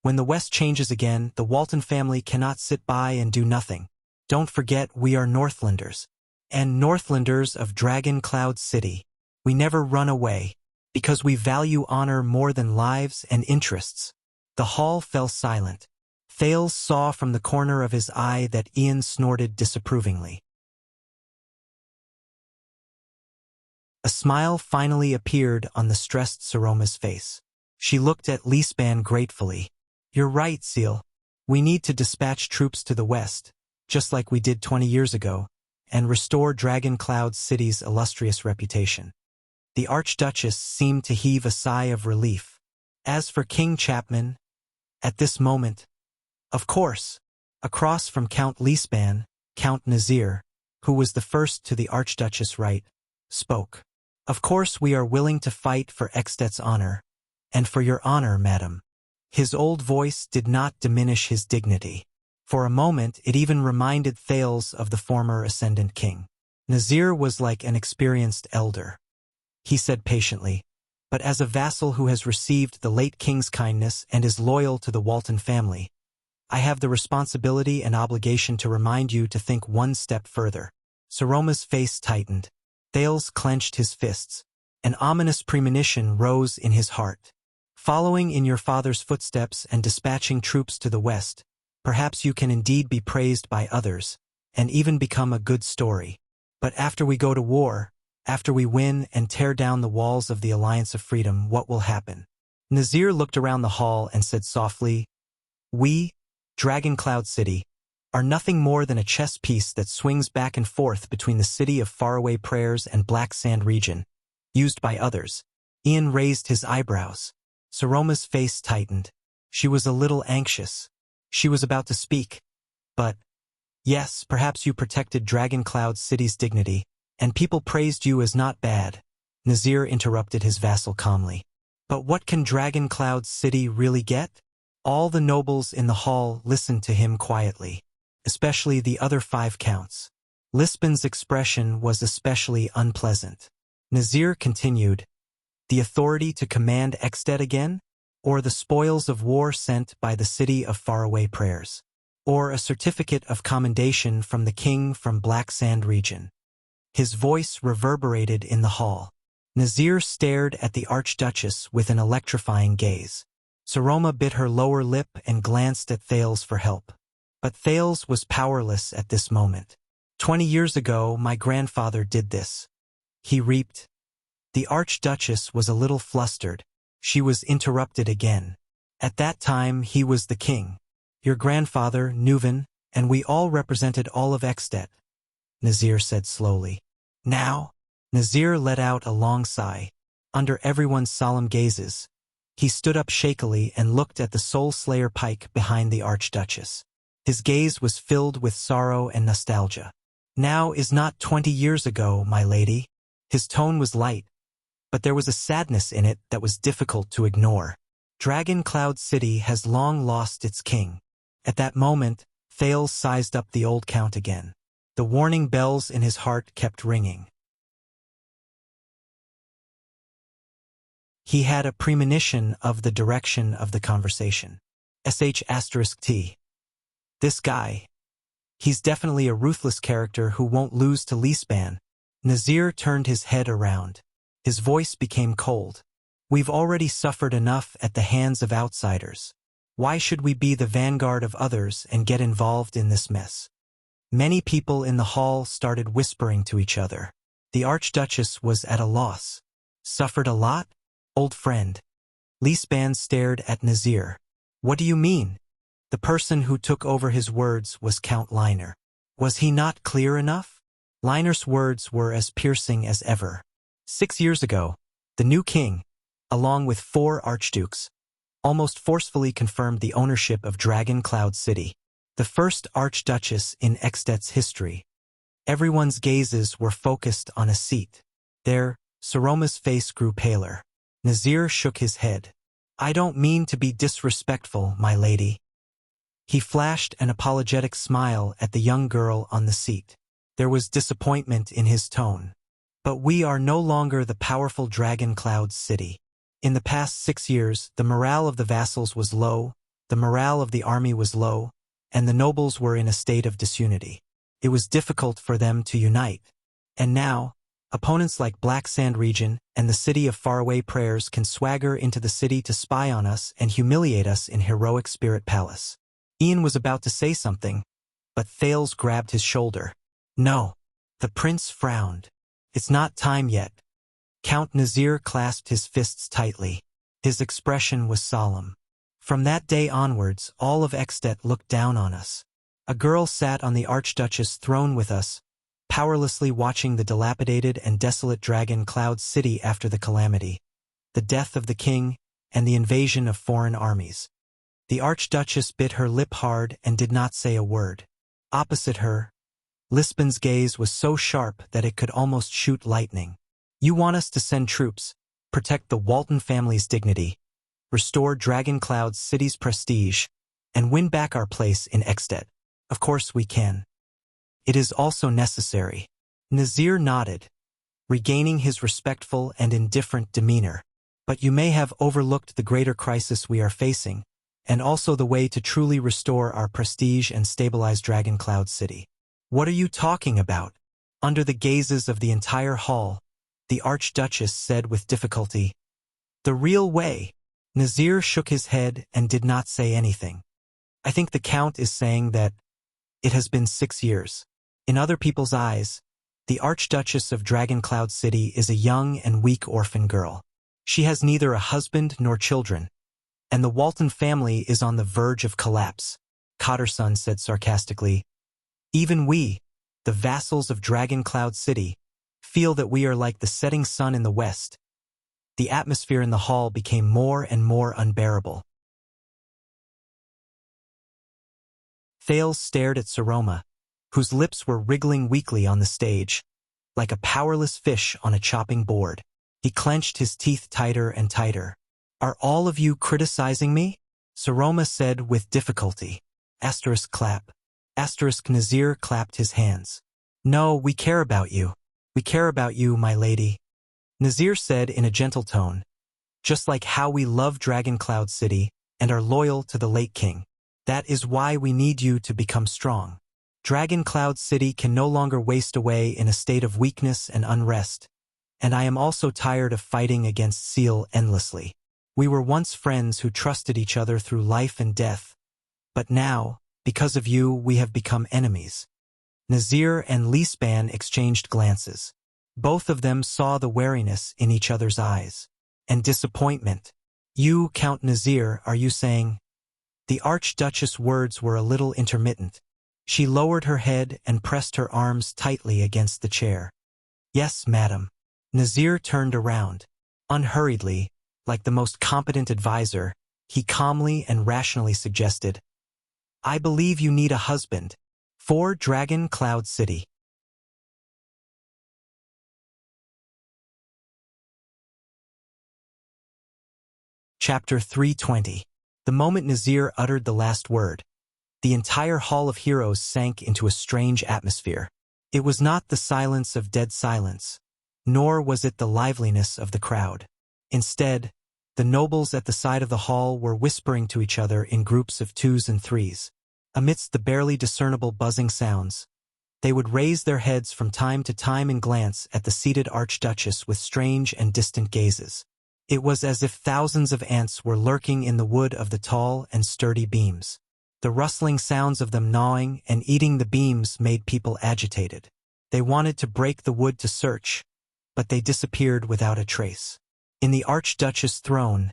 "When the West changes again, the Walton family cannot sit by and do nothing. Don't forget we are Northlanders, and Northlanders of Dragon Cloud City. We never run away, because we value honor more than lives and interests." The hall fell silent. Thales saw from the corner of his eye that Ian snorted disapprovingly. A smile finally appeared on the stressed Saroma's face. She looked at Leespan gratefully. "You're right, Seal. We need to dispatch troops to the west, just like we did 20 years ago, and restore Dragon Cloud City's illustrious reputation." The Archduchess seemed to heave a sigh of relief. As for King Chapman, at this moment, of course, across from Count Leespan, Count Nazir, who was the first to the Archduchess' right, spoke. "Of course we are willing to fight for Exdet's honor, and for your honor, madam." His old voice did not diminish his dignity. For a moment it even reminded Thales of the former ascendant king. Nazir was like an experienced elder. He said patiently, "But as a vassal who has received the late king's kindness and is loyal to the Walton family, I have the responsibility and obligation to remind you to think one step further." Saroma's face tightened. Thales clenched his fists. An ominous premonition rose in his heart. "Following in your father's footsteps and dispatching troops to the west, perhaps you can indeed be praised by others, and even become a good story. But after we go to war, after we win and tear down the walls of the Alliance of Freedom, what will happen? Nazir looked around the hall and said softly, "We, Dragon Cloud City, are nothing more than a chess piece that swings back and forth between the city of faraway prayers and Black Sand region, used by others." Ian raised his eyebrows. Saroma's face tightened. She was a little anxious. She was about to speak. But, yes, perhaps you protected Dragon Cloud City's dignity, and people praised you as not bad. Nazir interrupted his vassal calmly. But what can Dragon Cloud City really get? All the nobles in the hall listened to him quietly, especially the other 5 counts. Lisbon's expression was especially unpleasant. Nazir continued, "The authority to command Exted again? Or the spoils of war sent by the city of faraway prayers? Or a certificate of commendation from the king from Black Sand region?" His voice reverberated in the hall. Nazir stared at the Archduchess with an electrifying gaze. Saroma bit her lower lip and glanced at Thales for help. But Thales was powerless at this moment. 20 years ago, my grandfather did this. He reaped. The Archduchess was a little flustered. She was interrupted again. At that time, he was the king. Your grandfather, Nuven, and we all represented all of Extet, Nazir said slowly. Now, Nazir let out a long sigh. Under everyone's solemn gazes, he stood up shakily and looked at the Soul Slayer pike behind the Archduchess. His gaze was filled with sorrow and nostalgia. Now is not 20 years ago, my lady. His tone was light, but there was a sadness in it that was difficult to ignore. Dragon Cloud City has long lost its king. At that moment, Thales sized up the old count again. The warning bells in his heart kept ringing. He had a premonition of the direction of the conversation. **T. This guy. He's definitely a ruthless character who won't lose to Lisban." Nazir turned his head around. His voice became cold. "We've already suffered enough at the hands of outsiders. Why should we be the vanguard of others and get involved in this mess?" Many people in the hall started whispering to each other. The Archduchess was at a loss. "Suffered a lot? Old friend." Lisban stared at Nazir. "What do you mean?" The person who took over his words was Count Liner. Was he not clear enough? Liner's words were as piercing as ever. 6 years ago, the new king, along with 4 archdukes, almost forcefully confirmed the ownership of Dragon Cloud City, the first archduchess in Extet's history. Everyone's gazes were focused on a seat. There, Saroma's face grew paler. Nazir shook his head. "I don't mean to be disrespectful, my lady." He flashed an apologetic smile at the young girl on the seat. There was disappointment in his tone. "But we are no longer the powerful Dragon Cloud City. In the past 6 years, the morale of the vassals was low, the morale of the army was low, and the nobles were in a state of disunity. It was difficult for them to unite. And now, opponents like Black Sand region and the city of faraway prayers can swagger into the city to spy on us and humiliate us in Heroic Spirit Palace." Ian was about to say something, but Thales grabbed his shoulder. "No." The prince frowned. "It's not time yet." Count Nazir clasped his fists tightly. His expression was solemn. "From that day onwards, all of Extet looked down on us. A girl sat on the Archduchess' throne with us, powerlessly watching the dilapidated and desolate Dragon Cloud City after the calamity, the death of the king, and the invasion of foreign armies. The Archduchess bit her lip hard and did not say a word. Opposite her, Lisbon's gaze was so sharp that it could almost shoot lightning. "You want us to send troops, protect the Walton family's dignity, restore Dragon Cloud City's prestige, and win back our place in Extet. Of course we can. It is also necessary." Nazir nodded, regaining his respectful and indifferent demeanor. "But you may have overlooked the greater crisis we are facing, and also the way to truly restore our prestige and stabilize Dragon Cloud City." "What are you talking about?" Under the gazes of the entire hall, the Archduchess said with difficulty, "The real way." Nazir shook his head and did not say anything. "I think the Count is saying that it has been 6 years. In other people's eyes, the Archduchess of Dragon Cloud City is a young and weak orphan girl. She has neither a husband nor children, and the Walton family is on the verge of collapse, Cotterson said sarcastically. Even we, the vassals of Dragon Cloud City, feel that we are like the setting sun in the west. The atmosphere in the hall became more and more unbearable. Thales stared at Saroma, whose lips were wriggling weakly on the stage, like a powerless fish on a chopping board. He clenched his teeth tighter and tighter. "Are all of you criticizing me?" Saroma said with difficulty. Asterisk clap. Asterisk Nazir clapped his hands. "No, we care about you. We care about you, my lady," Nazir said in a gentle tone. "Just like how we love Dragon Cloud City and are loyal to the late king. That is why we need you to become strong. Dragon Cloud City can no longer waste away in a state of weakness and unrest, and I am also tired of fighting against Seal endlessly. We were once friends who trusted each other through life and death, but now, because of you, we have become enemies." Nazir and Leespan exchanged glances. Both of them saw the wariness in each other's eyes, and disappointment. "You, Count Nazir, are you saying?" The Archduchess' words were a little intermittent. She lowered her head and pressed her arms tightly against the chair. "Yes, madam." Nazir turned around. Unhurriedly, like the most competent advisor, he calmly and rationally suggested, "I believe you need a husband. For Dragon Cloud City." Chapter 320. The moment Nazir uttered the last word, the entire Hall of Heroes sank into a strange atmosphere. It was not the silence of dead silence, nor was it the liveliness of the crowd. Instead, the nobles at the side of the hall were whispering to each other in groups of twos and threes. Amidst the barely discernible buzzing sounds, they would raise their heads from time to time and glance at the seated Archduchess with strange and distant gazes. It was as if thousands of ants were lurking in the wood of the tall and sturdy beams. The rustling sounds of them gnawing and eating the beams made people agitated. They wanted to break the wood to search, but they disappeared without a trace. In the Archduchess' throne,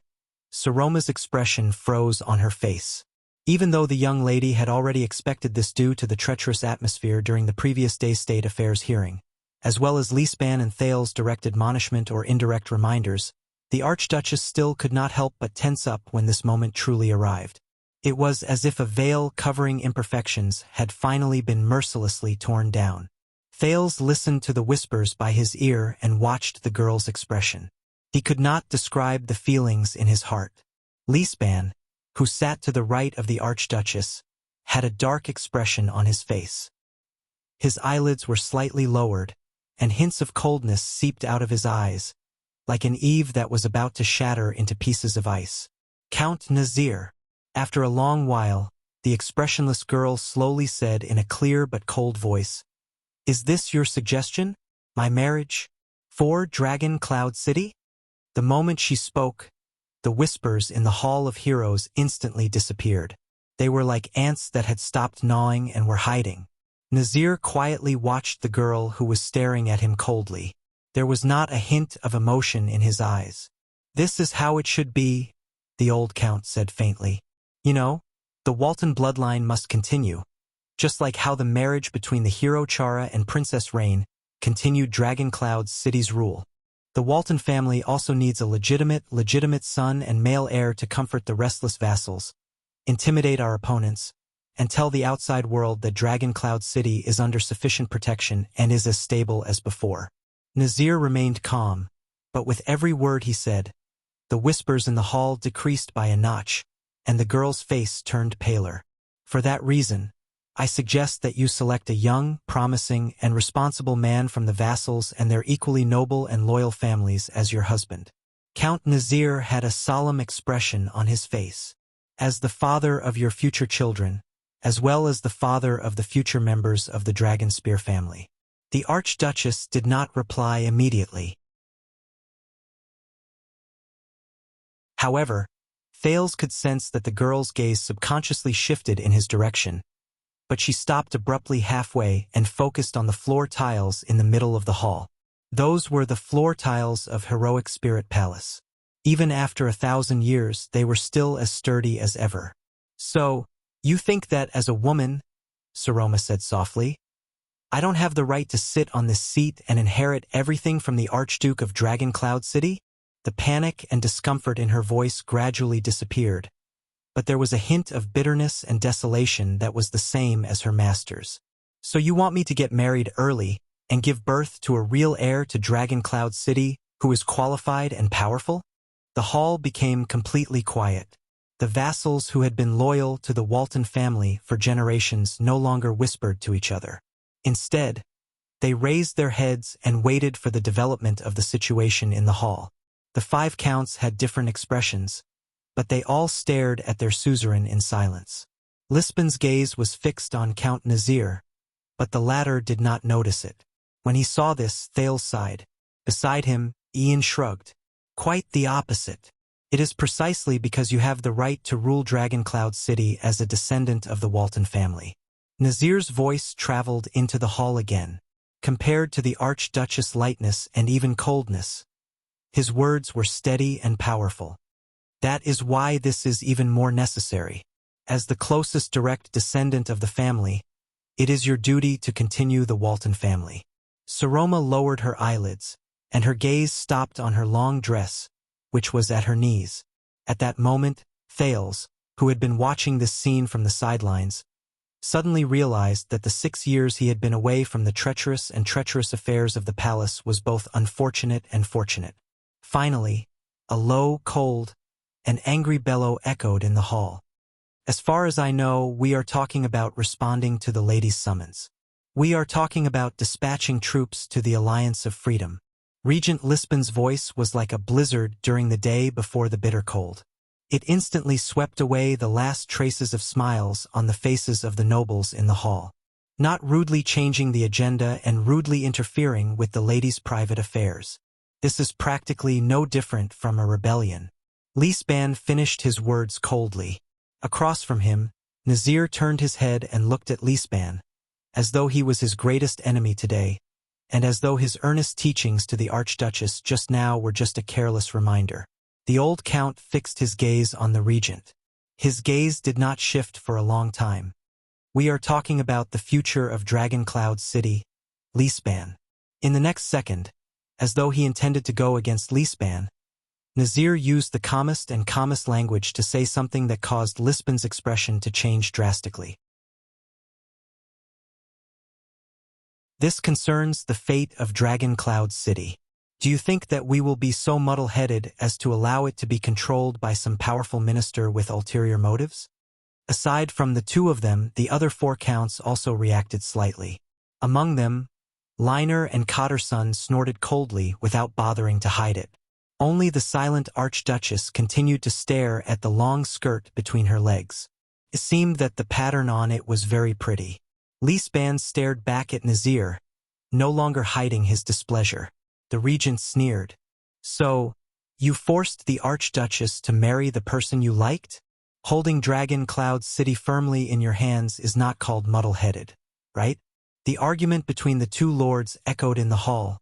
Saroma's expression froze on her face. Even though the young lady had already expected this due to the treacherous atmosphere during the previous day's state affairs hearing, as well as Leespan and Thales' direct admonishment or indirect reminders, the Archduchess still could not help but tense up when this moment truly arrived. It was as if a veil covering imperfections had finally been mercilessly torn down. Thales listened to the whispers by his ear and watched the girl's expression. He could not describe the feelings in his heart. Leespan, who sat to the right of the Archduchess, had a dark expression on his face. His eyelids were slightly lowered, and hints of coldness seeped out of his eyes, like an eve that was about to shatter into pieces of ice. "Count Nazir." After a long while, the expressionless girl slowly said in a clear but cold voice, "Is this your suggestion? My marriage? For Dragon Cloud City?" The moment she spoke, the whispers in the Hall of Heroes instantly disappeared. They were like ants that had stopped gnawing and were hiding. Nazir quietly watched the girl who was staring at him coldly. There was not a hint of emotion in his eyes. "This is how it should be," the old count said faintly. "You know, the Walton bloodline must continue, just like how the marriage between the hero Chara and Princess Rain continued Dragon Cloud City's rule. The Walton family also needs a legitimate son and male heir to comfort the restless vassals, intimidate our opponents, and tell the outside world that Dragon Cloud City is under sufficient protection and is as stable as before." Nazir remained calm, but with every word he said, the whispers in the hall decreased by a notch, and the girl's face turned paler. "For that reason, I suggest that you select a young, promising, and responsible man from the vassals and their equally noble and loyal families as your husband." Count Nazir had a solemn expression on his face. "As the father of your future children, as well as the father of the future members of the Dragonspear family." The Archduchess did not reply immediately. However, Thales could sense that the girl's gaze subconsciously shifted in his direction, but she stopped abruptly halfway and focused on the floor tiles in the middle of the hall. Those were the floor tiles of Heroic Spirit Palace. Even after 1,000 years, they were still as sturdy as ever. "So, you think that as a woman," Saroma said softly, "I don't have the right to sit on this seat and inherit everything from the Archduke of Dragon Cloud City?" The panic and discomfort in her voice gradually disappeared, but there was a hint of bitterness and desolation that was the same as her master's. "So you want me to get married early and give birth to a real heir to Dragon Cloud City who is qualified and powerful?" The hall became completely quiet. The vassals who had been loyal to the Walton family for generations no longer whispered to each other. Instead, they raised their heads and waited for the development of the situation in the hall. The 5 counts had different expressions, but they all stared at their suzerain in silence. Lisbon's gaze was fixed on Count Nazir, but the latter did not notice it. When he saw this, Thales sighed. Beside him, Ian shrugged. "Quite the opposite. It is precisely because you have the right to rule Dragon Cloud City as a descendant of the Walton family." Nazir's voice traveled into the hall again. Compared to the Archduchess' lightness and even coldness, his words were steady and powerful. "That is why this is even more necessary. As the closest direct descendant of the family, it is your duty to continue the Walton family." Saroma lowered her eyelids, and her gaze stopped on her long dress, which was at her knees. At that moment, Thales, who had been watching this scene from the sidelines, suddenly realized that the 6 years he had been away from the treacherous affairs of the palace was both unfortunate and fortunate. Finally, a low, cold, and angry bellow echoed in the hall. "As far as I know, we are talking about responding to the lady's summons. We are talking about dispatching troops to the Alliance of Freedom." Regent Lisbon's voice was like a blizzard during the day before the bitter cold. It instantly swept away the last traces of smiles on the faces of the nobles in the hall. Not rudely changing the agenda and rudely interfering with the lady's private affairs. This is practically no different from a rebellion. Lisban finished his words coldly. Across from him, Nazir turned his head and looked at Lisban, as though he was his greatest enemy today, and as though his earnest teachings to the Archduchess just now were just a careless reminder. The old count fixed his gaze on the regent. His gaze did not shift for a long time. "We are talking about the future of Dragon Cloud City, Lisban." In the next second, as though he intended to go against Lisban, Nazir used the calmest language to say something that caused Lisban's expression to change drastically. "This concerns the fate of Dragon Cloud City. Do you think that we will be so muddle-headed as to allow it to be controlled by some powerful minister with ulterior motives?" Aside from the 2 of them, the other 4 counts also reacted slightly. Among them, Liner and Cotterson snorted coldly without bothering to hide it. Only the silent Archduchess continued to stare at the long skirt between her legs. It seemed that the pattern on it was very pretty. Lisban stared back at Nazir, no longer hiding his displeasure. The regent sneered. "So, you forced the Archduchess to marry the person you liked? Holding Dragon Cloud City firmly in your hands is not called muddle-headed, right?" The argument between the 2 lords echoed in the hall,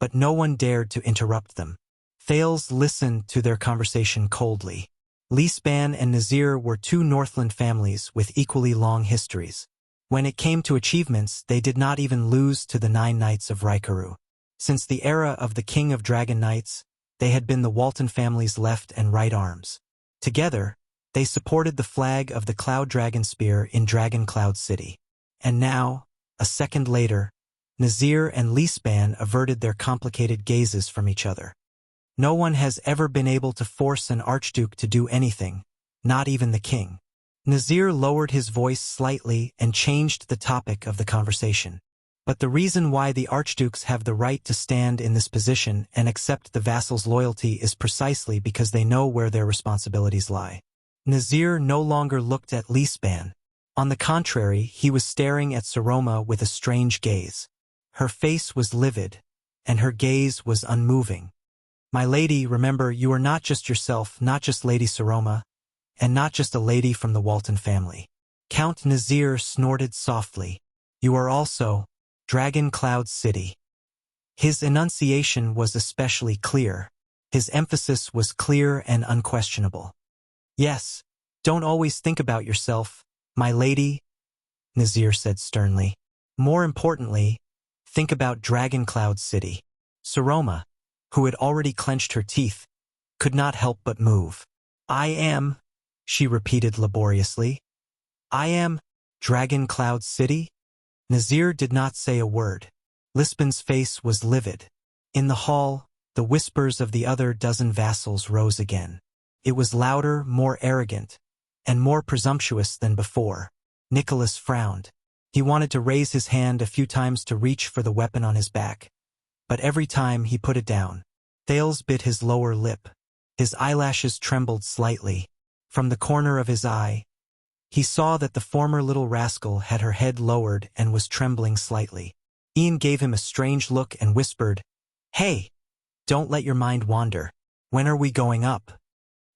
but no one dared to interrupt them. Thales listened to their conversation coldly. Lisban and Nazir were 2 Northland families with equally long histories. When it came to achievements, they did not even lose to the 9 Knights of Raikaru. Since the era of the King of Dragon Knights, they had been the Walton family's left and right arms. Together, they supported the flag of the Cloud Dragon Spear in Dragon Cloud City. And now, a second later, Nazir and Lisban averted their complicated gazes from each other. No one has ever been able to force an archduke to do anything, not even the king. Nazir lowered his voice slightly and changed the topic of the conversation. "But the reason why the archdukes have the right to stand in this position and accept the vassals' loyalty is precisely because they know where their responsibilities lie." Nazir no longer looked at Lisban. On the contrary, he was staring at Saroma with a strange gaze. Her face was livid, and her gaze was unmoving. "My lady, remember, you are not just yourself, not just Lady Saroma, and not just a lady from the Walton family. Count Nazir snorted softly. You are also Dragon Cloud City. His enunciation was especially clear. His emphasis was clear and unquestionable. Yes, don't always think about yourself, my lady, Nazir said sternly. More importantly, think about Dragon Cloud City. Saroma, who had already clenched her teeth, could not help but move. I am, she repeated laboriously. I am Dragon Cloud City? Nazir did not say a word. Lisbon's face was livid. In the hall, the whispers of the other dozen vassals rose again. It was louder, more arrogant, and more presumptuous than before. Nicholas frowned. He wanted to raise his hand a few times to reach for the weapon on his back, but every time he put it down. Thales bit his lower lip. His eyelashes trembled slightly. From the corner of his eye, he saw that the former little rascal had her head lowered and was trembling slightly. Ian gave him a strange look and whispered, Hey, don't let your mind wander. When are we going up?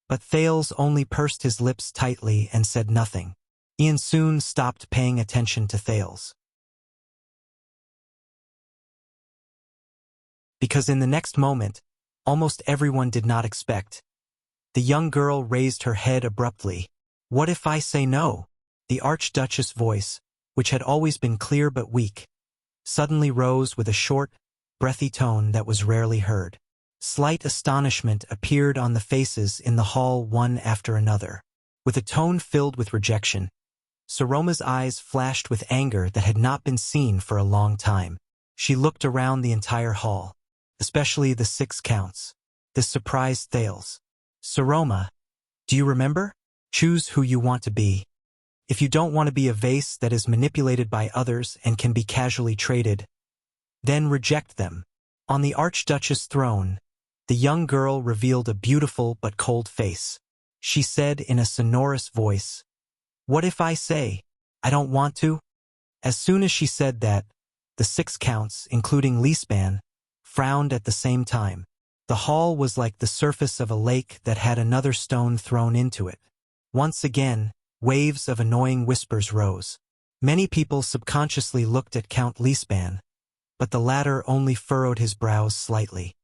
But Thales only pursed his lips tightly and said nothing. Ian soon stopped paying attention to Thales. Because in the next moment, almost everyone did not expect. The young girl raised her head abruptly. What if I say no? The Archduchess' voice, which had always been clear but weak, suddenly rose with a short, breathy tone that was rarely heard. Slight astonishment appeared on the faces in the hall one after another. With a tone filled with rejection, Saroma's eyes flashed with anger that had not been seen for a long time. She looked around the entire hall, especially the 6 counts. This surprised Thales. Saroma, do you remember? Choose who you want to be. If you don't want to be a vase that is manipulated by others and can be casually traded, then reject them. On the Archduchess' throne, the young girl revealed a beautiful but cold face. She said in a sonorous voice, What if I say, I don't want to? As soon as she said that, the 6 counts, including Lisban, frowned at the same time. The hall was like the surface of a lake that had another stone thrown into it. Once again, waves of annoying whispers rose. Many people subconsciously looked at Count Lisban, but the latter only furrowed his brows slightly.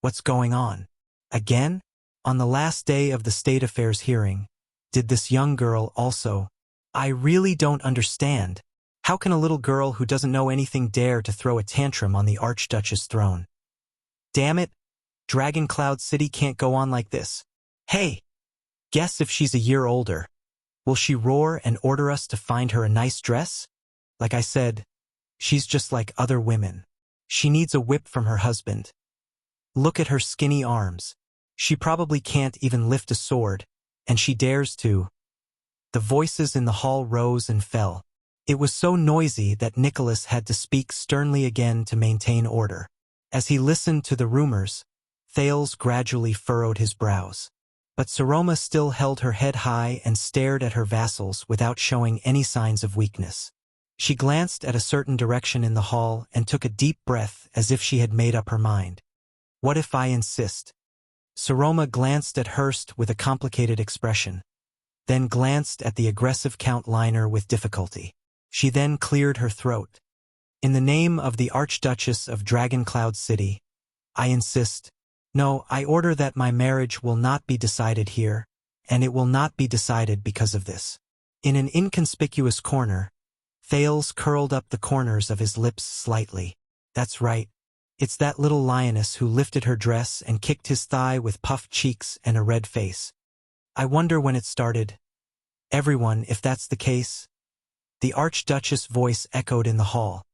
What's going on? Again? On the last day of the State Affairs hearing, did this young girl also? I really don't understand. How can a little girl who doesn't know anything dare to throw a tantrum on the Archduchess' throne? Damn it, Dragon Cloud City can't go on like this. Hey! Guess if she's a year older. Will she roar and order us to find her a nice dress? Like I said, she's just like other women. She needs a whip from her husband. Look at her skinny arms. She probably can't even lift a sword, and she dares to. The voices in the hall rose and fell. It was so noisy that Nicholas had to speak sternly again to maintain order. As he listened to the rumors, Thales gradually furrowed his brows. But Saroma still held her head high and stared at her vassals without showing any signs of weakness. She glanced at a certain direction in the hall and took a deep breath as if she had made up her mind. What if I insist? Saroma glanced at Hurst with a complicated expression, then glanced at the aggressive Count Liner with difficulty. She then cleared her throat. In the name of the Archduchess of Dragon Cloud City, I insist. No, I order that my marriage will not be decided here, and it will not be decided because of this. In an inconspicuous corner, Thales curled up the corners of his lips slightly. That's right. It's that little lioness who lifted her dress and kicked his thigh with puffed cheeks and a red face. I wonder when it started. Everyone, if that's the case. The Archduchess' voice echoed in the hall.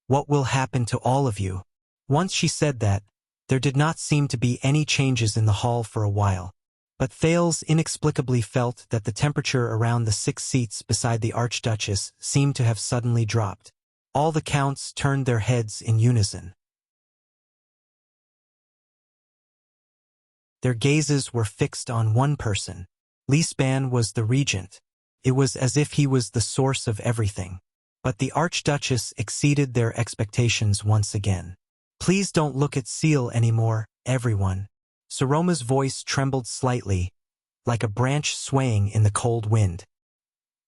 What will happen to all of you? Once she said that, there did not seem to be any changes in the hall for a while, but Thales inexplicably felt that the temperature around the 6 seats beside the Archduchess seemed to have suddenly dropped. All the counts turned their heads in unison. Their gazes were fixed on one person. Lisban was the regent. It was as if he was the source of everything. But the Archduchess exceeded their expectations once again. Please don't look at Seal anymore, everyone. Saroma's voice trembled slightly, like a branch swaying in the cold wind.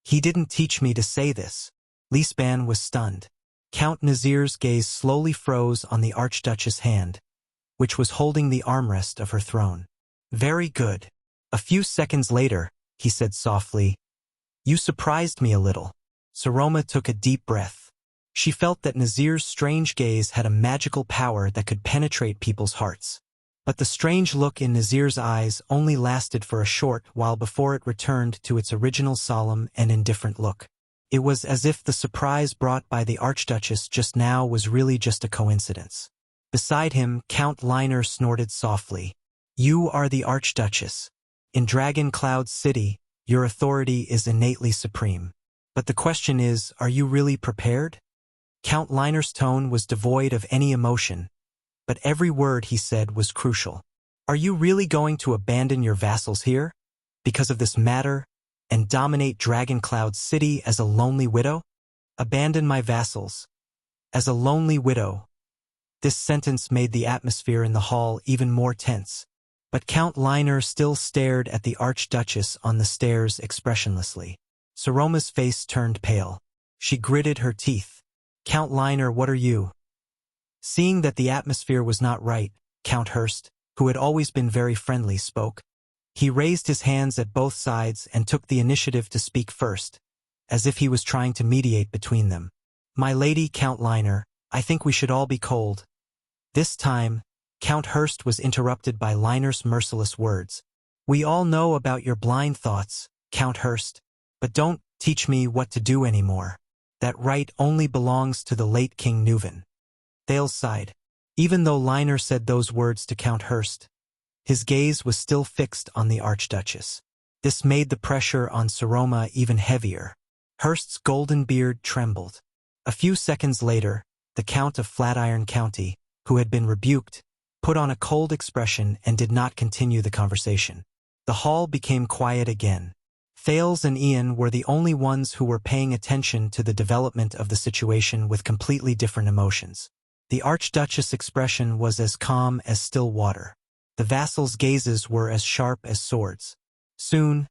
He didn't teach me to say this. Lisban was stunned. Count Nazir's gaze slowly froze on the Archduchess' hand, which was holding the armrest of her throne. Very good. A few seconds later, he said softly, "You surprised me a little." Saroma took a deep breath. She felt that Nazir's strange gaze had a magical power that could penetrate people's hearts. But the strange look in Nazir's eyes only lasted for a short while before it returned to its original solemn and indifferent look. It was as if the surprise brought by the Archduchess just now was really just a coincidence. Beside him, Count Liner snorted softly. "You are the Archduchess. In Dragon Cloud City, your authority is innately supreme. But the question is, are you really prepared?" Count Liner's tone was devoid of any emotion, but every word he said was crucial. "Are you really going to abandon your vassals here, because of this matter, and dominate Dragon Cloud City as a lonely widow?" "Abandon my vassals. As a lonely widow." This sentence made the atmosphere in the hall even more tense. But Count Liner still stared at the Archduchess on the stairs expressionlessly. Saroma's face turned pale. She gritted her teeth. "Count Liner, what are you?" Seeing that the atmosphere was not right, Count Hurst, who had always been very friendly, spoke. He raised his hands at both sides and took the initiative to speak first, as if he was trying to mediate between them. "My lady Count Liner, I think we should all be cold." This time, Count Hurst was interrupted by Liner's merciless words. "We all know about your blind thoughts, Count Hurst, but don't teach me what to do anymore. That right only belongs to the late King Neuven." Thales sighed. Even though Liner said those words to Count Hurst, his gaze was still fixed on the Archduchess. This made the pressure on Saroma even heavier. Hurst's golden beard trembled. A few seconds later, the Count of Flatiron County, who had been rebuked, put on a cold expression and did not continue the conversation. The hall became quiet again. Thales and Ian were the only ones who were paying attention to the development of the situation with completely different emotions. The Archduchess' expression was as calm as still water. The vassals' gazes were as sharp as swords. Soon,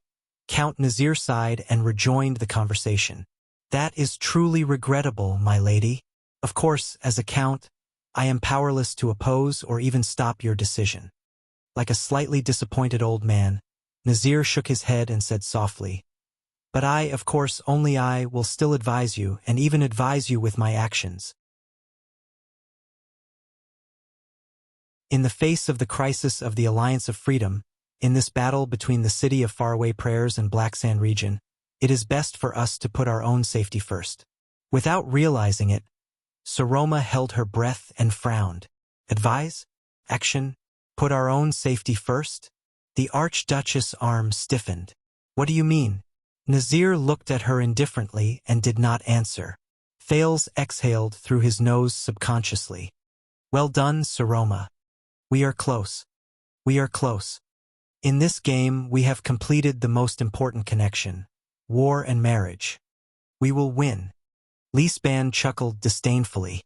Count Nazir sighed and rejoined the conversation. "That is truly regrettable, my lady. Of course, as a count, I am powerless to oppose or even stop your decision." Like a slightly disappointed old man, Nazir shook his head and said softly, "But I, of course, only I will still advise you and even advise you with my actions." In the face of the crisis of the Alliance of Freedom, in this battle between the City of Faraway Prayers and Black Sand region, it is best for us to put our own safety first. Without realizing it, Saroma held her breath and frowned. Advise? Action? Put our own safety first? The Archduchess' arm stiffened. "What do you mean?" Nazir looked at her indifferently and did not answer. Thales exhaled through his nose subconsciously. "Well done, Saroma. We are close. We are close. In this game, we have completed the most important connection, war and marriage. We will win." Lisban chuckled disdainfully.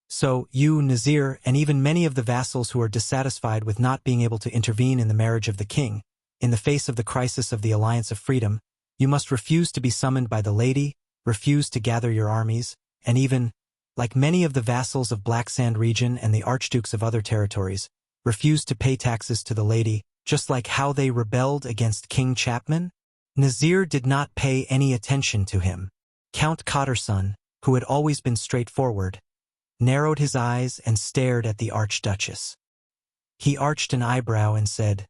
"So, you, Nazir, and even many of the vassals who are dissatisfied with not being able to intervene in the marriage of the king, in the face of the crisis of the Alliance of Freedom, you must refuse to be summoned by the lady, refuse to gather your armies, and even, like many of the vassals of Black Sand region and the archdukes of other territories, refuse to pay taxes to the lady, just like how they rebelled against King Chapman?" Nazir did not pay any attention to him. Count Cotterson, who had always been straightforward, narrowed his eyes and stared at the Archduchess. He arched an eyebrow and said,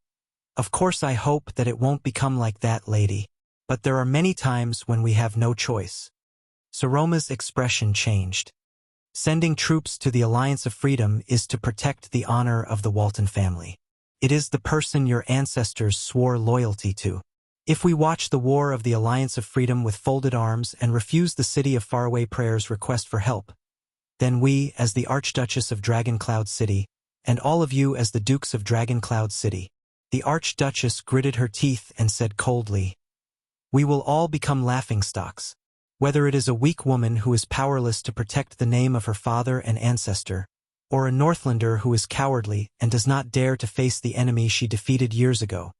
"Of course I hope that it won't become like that, lady, but there are many times when we have no choice." Saroma's expression changed. "Sending troops to the Alliance of Freedom is to protect the honor of the Walton family. It is the person your ancestors swore loyalty to. If we watch the war of the Alliance of Freedom with folded arms and refuse the City of Faraway Prayer's request for help, then we, as the Archduchess of Dragon Cloud City, and all of you as the Dukes of Dragon Cloud City." The Archduchess gritted her teeth and said coldly, "We will all become laughingstocks. Whether it is a weak woman who is powerless to protect the name of her father and ancestor, or a Northlander who is cowardly and does not dare to face the enemy she defeated years ago.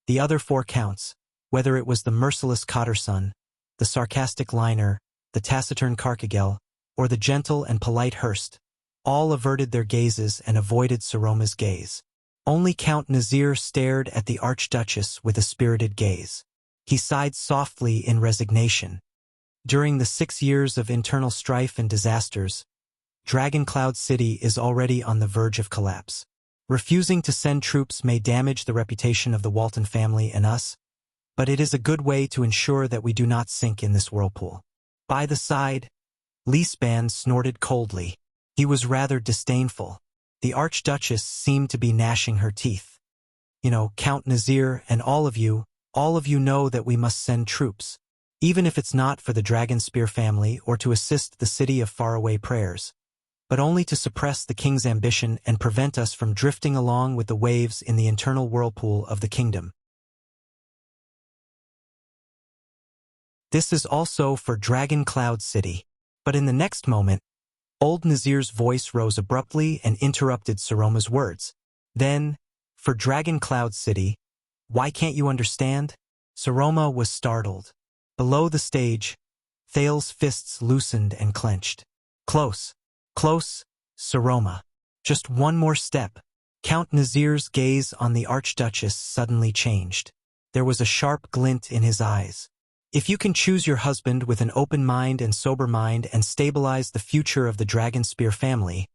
The other four counts, whether it was the merciless Cotterson, the sarcastic Liner, the taciturn Carcagel, or the gentle and polite Hurst, all averted their gazes and avoided Saroma's gaze. Only Count Nazir stared at the Archduchess with a spirited gaze. He sighed softly in resignation. During the 6 years of internal strife and disasters, Dragoncloud City is already on the verge of collapse. Refusing to send troops may damage the reputation of the Walton family and us, but it is a good way to ensure that we do not sink in this whirlpool. By the side, Leespan snorted coldly. He was rather disdainful. The Archduchess seemed to be gnashing her teeth. Count Nazir and all of you know that we must send troops, even if it's not for the Dragonspear family or to assist the city of faraway prayers, but only to suppress the king's ambition and prevent us from drifting along with the waves in the internal whirlpool of the kingdom. This is also for Dragoncloud City. But in the next moment, old Nazir's voice rose abruptly and interrupted Saroma's words. Then, for Dragoncloud City, why can't you understand? Saroma was startled. Below the stage, Thal's fists loosened and clenched. Close, Saroma. Just one more step. Count Nazir's gaze on the Archduchess suddenly changed. There was a sharp glint in his eyes. If you can choose your husband with an open mind and sober mind and stabilize the future of the Dragonspear family,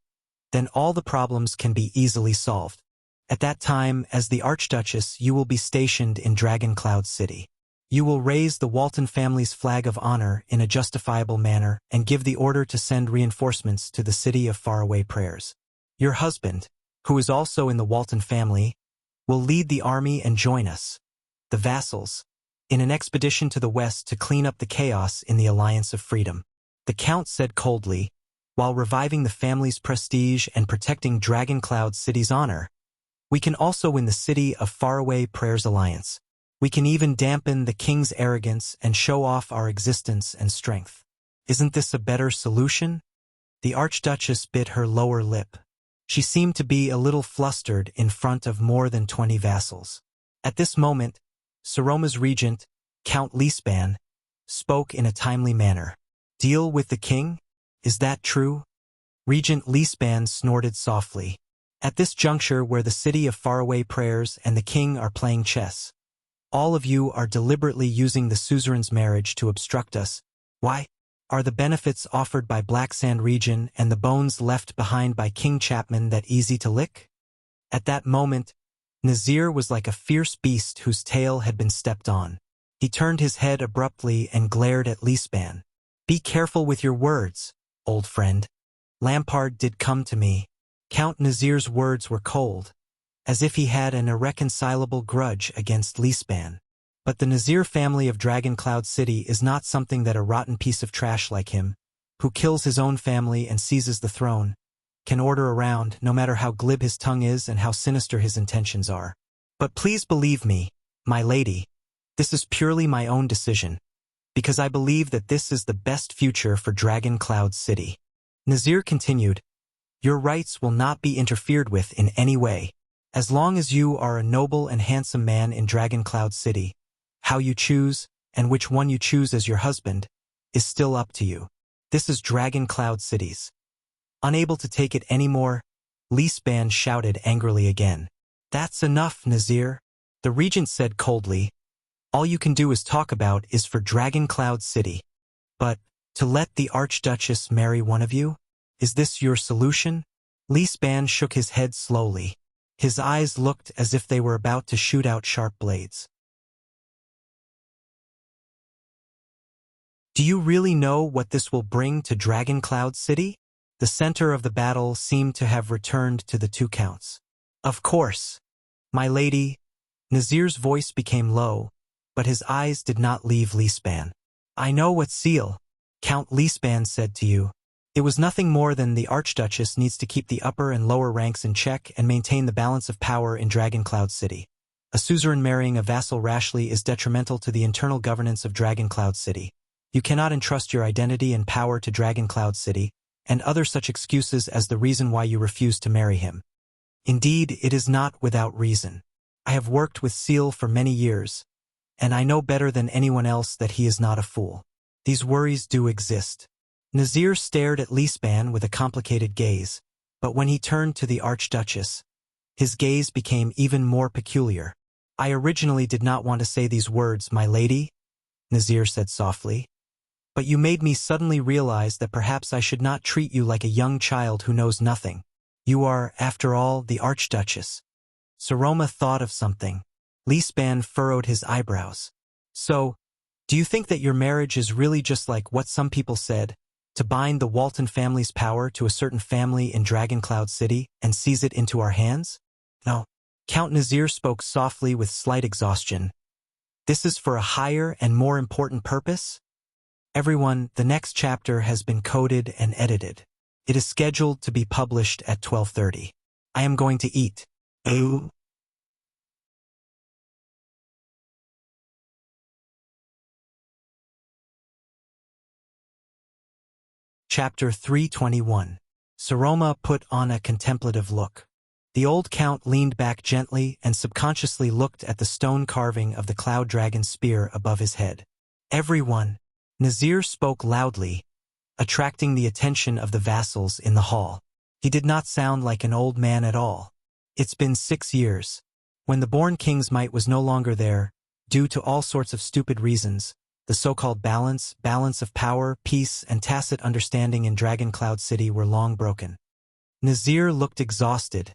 then all the problems can be easily solved. At that time, as the Archduchess, you will be stationed in Dragoncloud City. You will raise the Walton family's flag of honor in a justifiable manner and give the order to send reinforcements to the city of faraway prayers. Your husband, who is also in the Walton family, will lead the army and join us, the vassals, in an expedition to the west to clean up the chaos in the Alliance of Freedom. The Count said coldly, while reviving the family's prestige and protecting Dragoncloud City's honor, we can also win the City of Faraway Prayers Alliance. We can even dampen the king's arrogance and show off our existence and strength. Isn't this a better solution? The Archduchess bit her lower lip. She seemed to be a little flustered in front of more than 20 vassals. At this moment, Saroma's regent, Count Leespan, spoke in a timely manner. Deal with the king? Is that true? Regent Leespan snorted softly. At this juncture where the city of faraway prayers and the king are playing chess, all of you are deliberately using the suzerain's marriage to obstruct us. Why? Are the benefits offered by Black Sand region and the bones left behind by King Chapman that easy to lick? At that moment, Nazir was like a fierce beast whose tail had been stepped on. He turned his head abruptly and glared at Leespan. Be careful with your words, old friend. Lampard did come to me. Count Nazir's words were cold, as if he had an irreconcilable grudge against Leespan. But the Nazir family of Dragoncloud City is not something that a rotten piece of trash like him, who kills his own family and seizes the throne, can order around, no matter how glib his tongue is and how sinister his intentions are. But please believe me, my lady, this is purely my own decision, because I believe that this is the best future for Dragoncloud City. Nazir continued, your rights will not be interfered with in any way. As long as you are a noble and handsome man in Dragoncloud City, how you choose, and which one you choose as your husband, is still up to you. This is Dragoncloud City's. Unable to take it anymore, Leespan shouted angrily again. That's enough, Nazir, the regent said coldly. All you can do is talk about is for Dragoncloud City. But, to let the Archduchess marry one of you? Is this your solution? Leespan shook his head slowly. His eyes looked as if they were about to shoot out sharp blades. Do you really know what this will bring to Dragoncloud City? The center of the battle seemed to have returned to the two counts. Of course, my lady. Nazir's voice became low, but his eyes did not leave Leespan. I know what seal, Count Leespan said to you. It was nothing more than the Archduchess needs to keep the upper and lower ranks in check and maintain the balance of power in Dragoncloud City. A suzerain marrying a vassal rashly is detrimental to the internal governance of Dragoncloud City. You cannot entrust your identity and power to Dragoncloud City, and other such excuses as the reason why you refuse to marry him. Indeed, it is not without reason. I have worked with Seal for many years, and I know better than anyone else that he is not a fool. These worries do exist. Nazir stared at Lisban with a complicated gaze, but when he turned to the Archduchess, his gaze became even more peculiar. I originally did not want to say these words, my lady, Nazir said softly, but you made me suddenly realize that perhaps I should not treat you like a young child who knows nothing. You are, after all, the Archduchess. Saroma thought of something. Lisban furrowed his eyebrows. So, do you think that your marriage is really just like what some people said, to bind the Walton family's power to a certain family in Dragoncloud City and seize it into our hands? No. Count Nazir spoke softly with slight exhaustion. This is for a higher and more important purpose? Everyone, the next chapter has been coded and edited. It is scheduled to be published at 12:30. I am going to eat. Oh. Chapter 321. Saroma put on a contemplative look. The old count leaned back gently and subconsciously looked at the stone carving of the cloud dragon's spear above his head. Everyone, Nazir spoke loudly, attracting the attention of the vassals in the hall. He did not sound like an old man at all. It's been 6 years. When the born king's might was no longer there, due to all sorts of stupid reasons, the so-called balance of power, peace, and tacit understanding in Dragoncloud City were long broken. Nazir looked exhausted,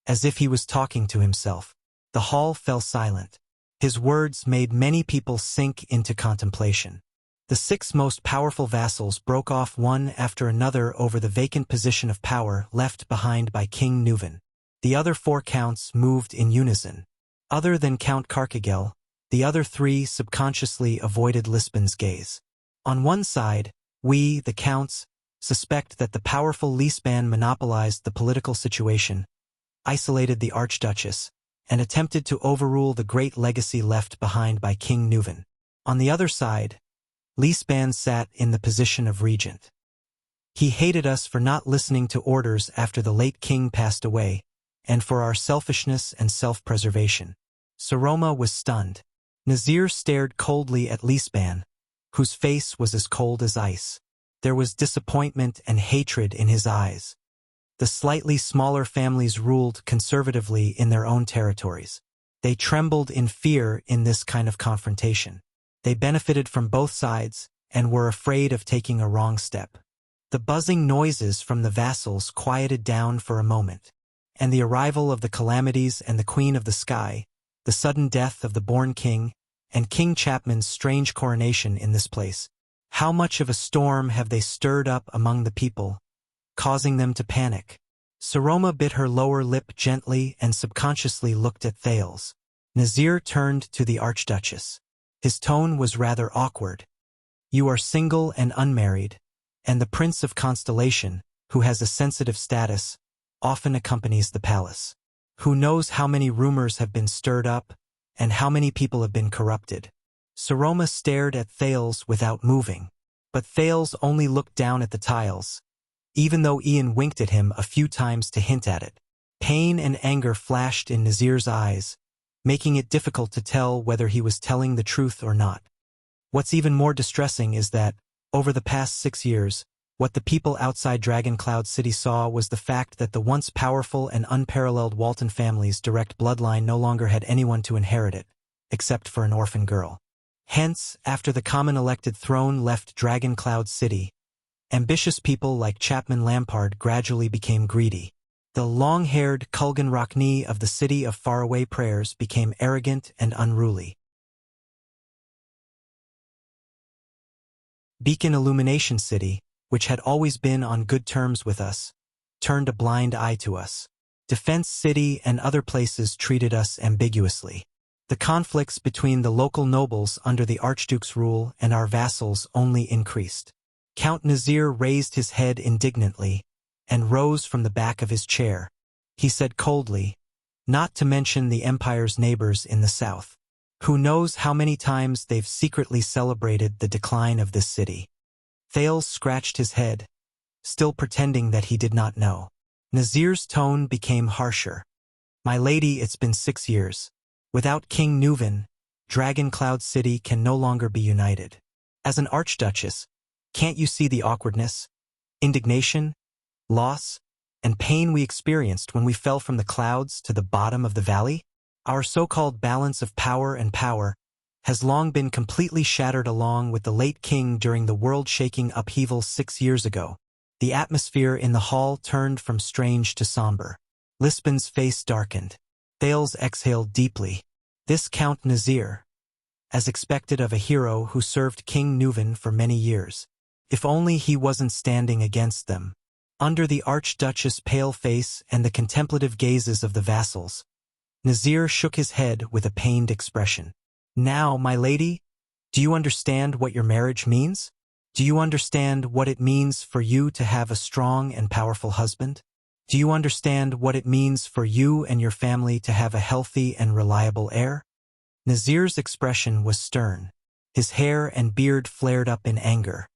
as if he was talking to himself. The hall fell silent. His words made many people sink into contemplation. The 6 most powerful vassals broke off one after another over the vacant position of power left behind by King Nuven. The other 4 counts moved in unison. Other than Count Carcagel, the other 3 subconsciously avoided Lisban's gaze. On one side, we, the counts, suspect that the powerful Lisban monopolized the political situation, isolated the Archduchess, and attempted to overrule the great legacy left behind by King Nuven. On the other side, Lisban sat in the position of regent. He hated us for not listening to orders after the late king passed away, and for our selfishness and self-preservation. Saroma was stunned. Nazir stared coldly at Lisban, whose face was as cold as ice. There was disappointment and hatred in his eyes. The slightly smaller families ruled conservatively in their own territories. They trembled in fear in this kind of confrontation. They benefited from both sides and were afraid of taking a wrong step. The buzzing noises from the vassals quieted down for a moment, and the arrival of the calamities and the Queen of the Sky, the sudden death of the born king, and King Chapman's strange coronation in this place. How much of a storm have they stirred up among the people, causing them to panic? Saroma bit her lower lip gently and subconsciously looked at Thales. Nazir turned to the Archduchess. His tone was rather awkward. You are single and unmarried, and the Prince of Constellation, who has a sensitive status, often accompanies the palace. Who knows how many rumors have been stirred up, and how many people have been corrupted? Saroma stared at Thales without moving, but Thales only looked down at the tiles, even though Ian winked at him a few times to hint at it. Pain and anger flashed in Nazir's eyes, making it difficult to tell whether he was telling the truth or not. What's even more distressing is that, over the past 6 years, what the people outside Dragoncloud City saw was the fact that the once powerful and unparalleled Walton family's direct bloodline no longer had anyone to inherit it, except for an orphan girl. Hence, after the common elected throne left Dragoncloud City, ambitious people like Chapman Lampard gradually became greedy. The long-haired Kulgan Rockney of the City of Faraway Prayers became arrogant and unruly. Beacon Illumination City, which had always been on good terms with us, turned a blind eye to us. Defense City and other places treated us ambiguously. The conflicts between the local nobles under the Archduke's rule and our vassals only increased. Count Nazir raised his head indignantly and rose from the back of his chair. He said coldly, not to mention the Empire's neighbors in the south. Who knows how many times they've secretly celebrated the decline of this city? Thales scratched his head, still pretending that he did not know. Nazir's tone became harsher. My lady, it's been 6 years. Without King Nuven, Dragoncloud City can no longer be united. As an archduchess, can't you see the awkwardness, indignation, loss, and pain we experienced when we fell from the clouds to the bottom of the valley? Our so-called balance of power and power has long been completely shattered along with the late king during the world-shaking upheaval 6 years ago. The atmosphere in the hall turned from strange to somber. Lisbon's face darkened. Thales exhaled deeply. This Count Nazir, as expected of a hero who served King Nuvan for many years. If only he wasn't standing against them. Under the Archduchess' pale face and the contemplative gazes of the vassals, Nazir shook his head with a pained expression. Now, my lady, do you understand what your marriage means? Do you understand what it means for you to have a strong and powerful husband? Do you understand what it means for you and your family to have a healthy and reliable heir? Nazir's expression was stern. His hair and beard flared up in anger.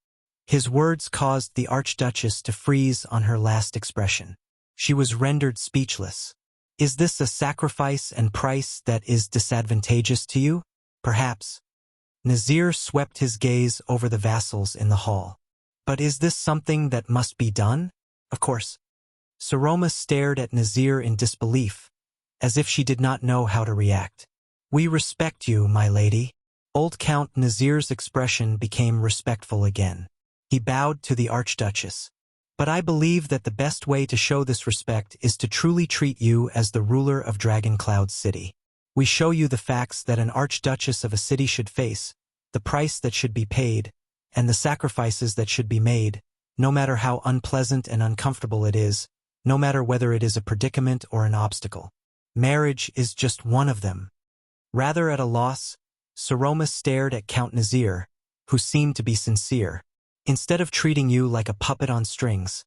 His words caused the Archduchess to freeze on her last expression. She was rendered speechless. Is this a sacrifice and price that is disadvantageous to you? Perhaps. Nazir swept his gaze over the vassals in the hall. But is this something that must be done? Of course. Saroma stared at Nazir in disbelief, as if she did not know how to react. We respect you, my lady. Old Count Nazir's expression became respectful again. He bowed to the Archduchess. But I believe that the best way to show this respect is to truly treat you as the ruler of Dragon Cloud City. We show you the facts that an Archduchess of a city should face, the price that should be paid, and the sacrifices that should be made, no matter how unpleasant and uncomfortable it is, no matter whether it is a predicament or an obstacle. Marriage is just one of them. Rather at a loss, Saroma stared at Count Nazir, who seemed to be sincere. Instead of treating you like a puppet on strings,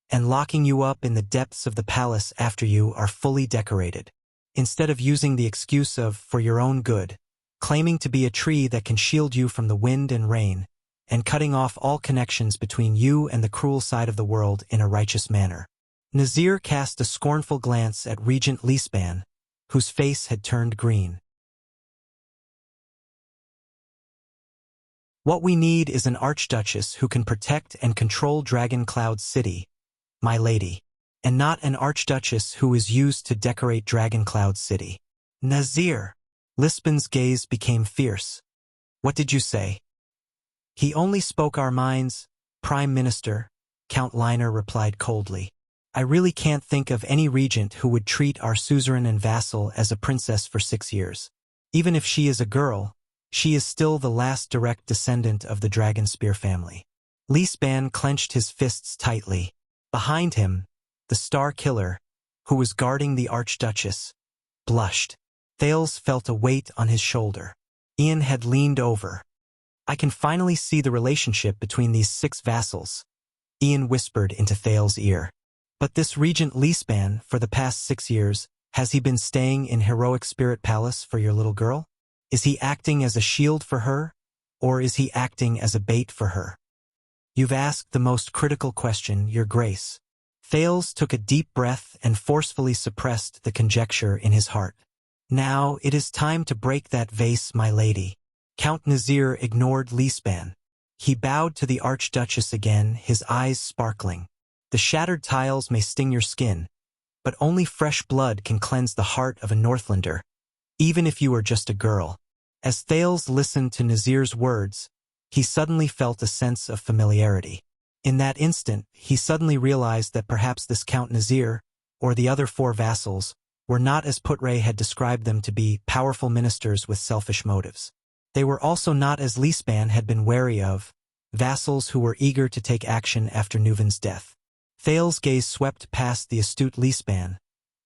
and locking you up in the depths of the palace after you are fully decorated. Instead of using the excuse of, for your own good, claiming to be a tree that can shield you from the wind and rain, and cutting off all connections between you and the cruel side of the world in a righteous manner. Nazir cast a scornful glance at Regent Lisban, whose face had turned green. What we need is an archduchess who can protect and control Dragon Cloud City, my lady, and not an archduchess who is used to decorate Dragon Cloud City. Nazir! Lisban's gaze became fierce. What did you say? He only spoke our minds, Prime Minister, Count Liner replied coldly. I really can't think of any regent who would treat our suzerain and vassal as a princess for 6 years. Even if she is a girl, she is still the last direct descendant of the Dragonspear family. Lisban clenched his fists tightly. Behind him, the Star Killer, who was guarding the Archduchess, blushed. Thales felt a weight on his shoulder. Ian had leaned over. I can finally see the relationship between these 6 vassals, Ian whispered into Thales' ear. But this Regent Lisban, for the past 6 years, has he been staying in Heroic Spirit Palace for your little girl? Is he acting as a shield for her, or is he acting as a bait for her? You've asked the most critical question, Your Grace. Thales took a deep breath and forcefully suppressed the conjecture in his heart. Now it is time to break that vase, my lady. Count Nazir ignored Lisban. He bowed to the Archduchess again, his eyes sparkling. The shattered tiles may sting your skin, but only fresh blood can cleanse the heart of a Northlander, even if you are just a girl. As Thales listened to Nazir's words, he suddenly felt a sense of familiarity. In that instant, he suddenly realized that perhaps this Count Nazir, or the other 4 vassals, were not as Putre had described them to be, powerful ministers with selfish motives. They were also not, as Lisban had been wary of, vassals who were eager to take action after Nuvan's death. Thales' gaze swept past the astute Lisban,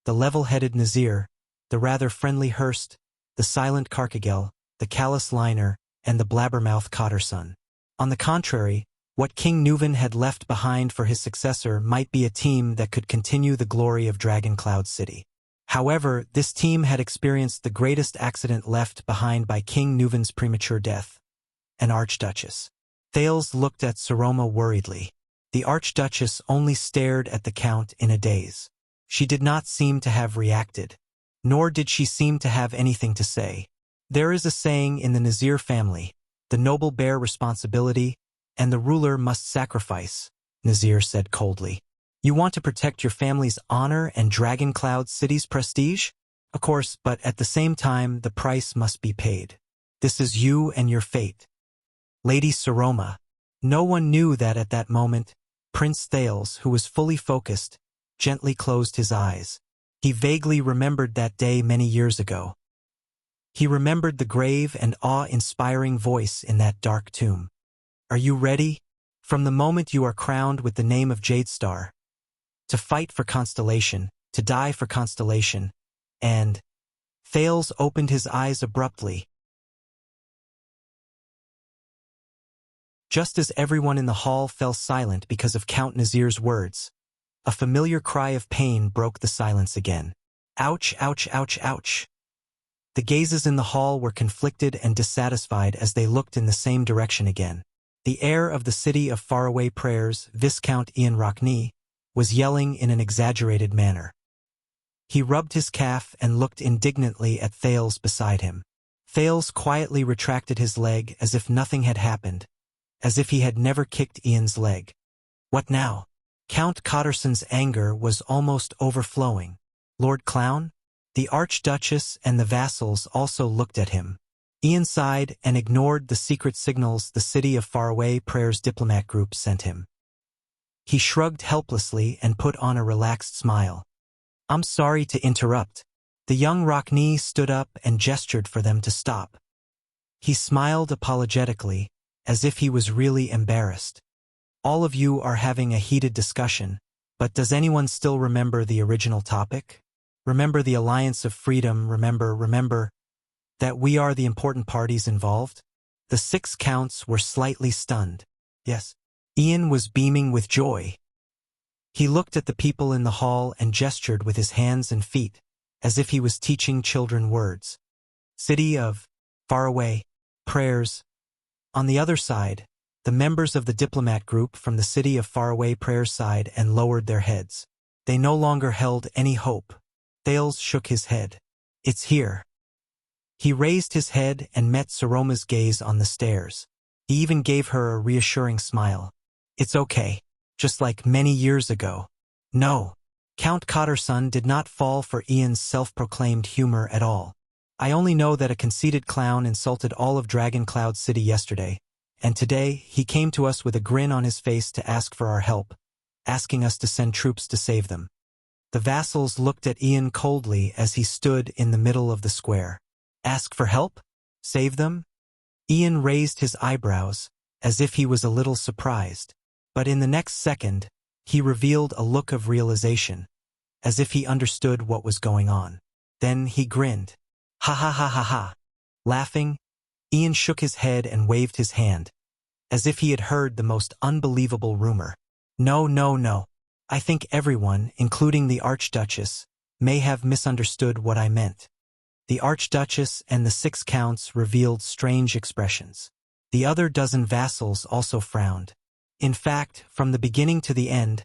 the level-headed Nazir, the rather friendly Hurst, the silent Carcagel, the callous Liner, and the blabbermouth Cotterson. On the contrary, what King Nuvan had left behind for his successor might be a team that could continue the glory of Dragon Cloud City. However, this team had experienced the greatest accident left behind by King Nuvan's premature death, an Archduchess. Thales looked at Saroma worriedly. The Archduchess only stared at the Count in a daze. She did not seem to have reacted, nor did she seem to have anything to say. There is a saying in the Nazir family, the The noble bear responsibility, and the ruler must sacrifice, Nazir said coldly. You want to protect your family's honor and Dragon Cloud City's prestige? Of course, but at the same time, the price must be paid. This is you and your fate. Lady Saroma. No one knew that at that moment, Prince Thales, who was fully focused, gently closed his eyes. He vaguely remembered that day many years ago. He remembered the grave and awe-inspiring voice in that dark tomb. Are you ready? From the moment you are crowned with the name of Jadestar, to fight for Constellation, to die for Constellation, and... Thales opened his eyes abruptly. Just as everyone in the hall fell silent because of Count Nazir's words, a familiar cry of pain broke the silence again. Ouch, ouch, ouch, ouch. The gazes in the hall were conflicted and dissatisfied as they looked in the same direction again. The heir of the city of faraway prayers, Viscount Ian Rockney, was yelling in an exaggerated manner. He rubbed his calf and looked indignantly at Thales beside him. Thales quietly retracted his leg as if nothing had happened, as if he had never kicked Ian's leg. What now? Count Cotterson's anger was almost overflowing. Lord Clown? The Archduchess and the vassals also looked at him. Ian sighed and ignored the secret signals the City of Faraway Prayers diplomat group sent him. He shrugged helplessly and put on a relaxed smile. I'm sorry to interrupt. The young Rockney stood up and gestured for them to stop. He smiled apologetically, as if he was really embarrassed. All of you are having a heated discussion, but does anyone still remember the original topic? Remember the Alliance of Freedom, remember that we are the important parties involved? The 6 counts were slightly stunned. Yes. Ian was beaming with joy. He looked at the people in the hall and gestured with his hands and feet, as if he was teaching children words. City of Faraway Prayers. On the other side, the members of the diplomat group from the City of Faraway Prayers sighed and lowered their heads. They no longer held any hope. Thales shook his head. It's here. He raised his head and met Saroma's gaze on the stairs. He even gave her a reassuring smile. It's okay. Just like many years ago. No. Count Cotterson did not fall for Ian's self-proclaimed humor at all. I only know that a conceited clown insulted all of Dragon Cloud City yesterday, and today he came to us with a grin on his face to ask for our help, asking us to send troops to save them. The vassals looked at Ian coldly as he stood in the middle of the square. Ask for help? Save them? Ian raised his eyebrows, as if he was a little surprised. But in the next second, he revealed a look of realization, as if he understood what was going on. Then he grinned. Ha ha ha ha ha. Laughing, Ian shook his head and waved his hand, as if he had heard the most unbelievable rumor. No, no, no. I think everyone, including the Archduchess, may have misunderstood what I meant. The Archduchess and the 6 counts revealed strange expressions. The other dozen vassals also frowned. In fact, from the beginning to the end,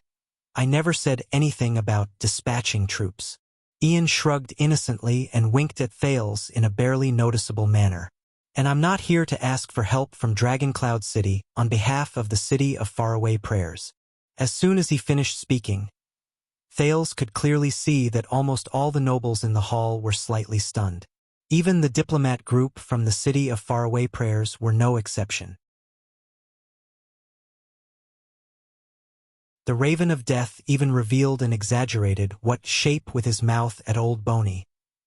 I never said anything about dispatching troops. Ian shrugged innocently and winked at Thales in a barely noticeable manner. And I'm not here to ask for help from Dragon Cloud City on behalf of the City of Faraway Prayers. As soon as he finished speaking, Thales could clearly see that almost all the nobles in the hall were slightly stunned. Even the diplomat group from the City of Faraway Prayers were no exception. The Raven of Death even revealed and exaggerated what shape with his mouth at Old Boney,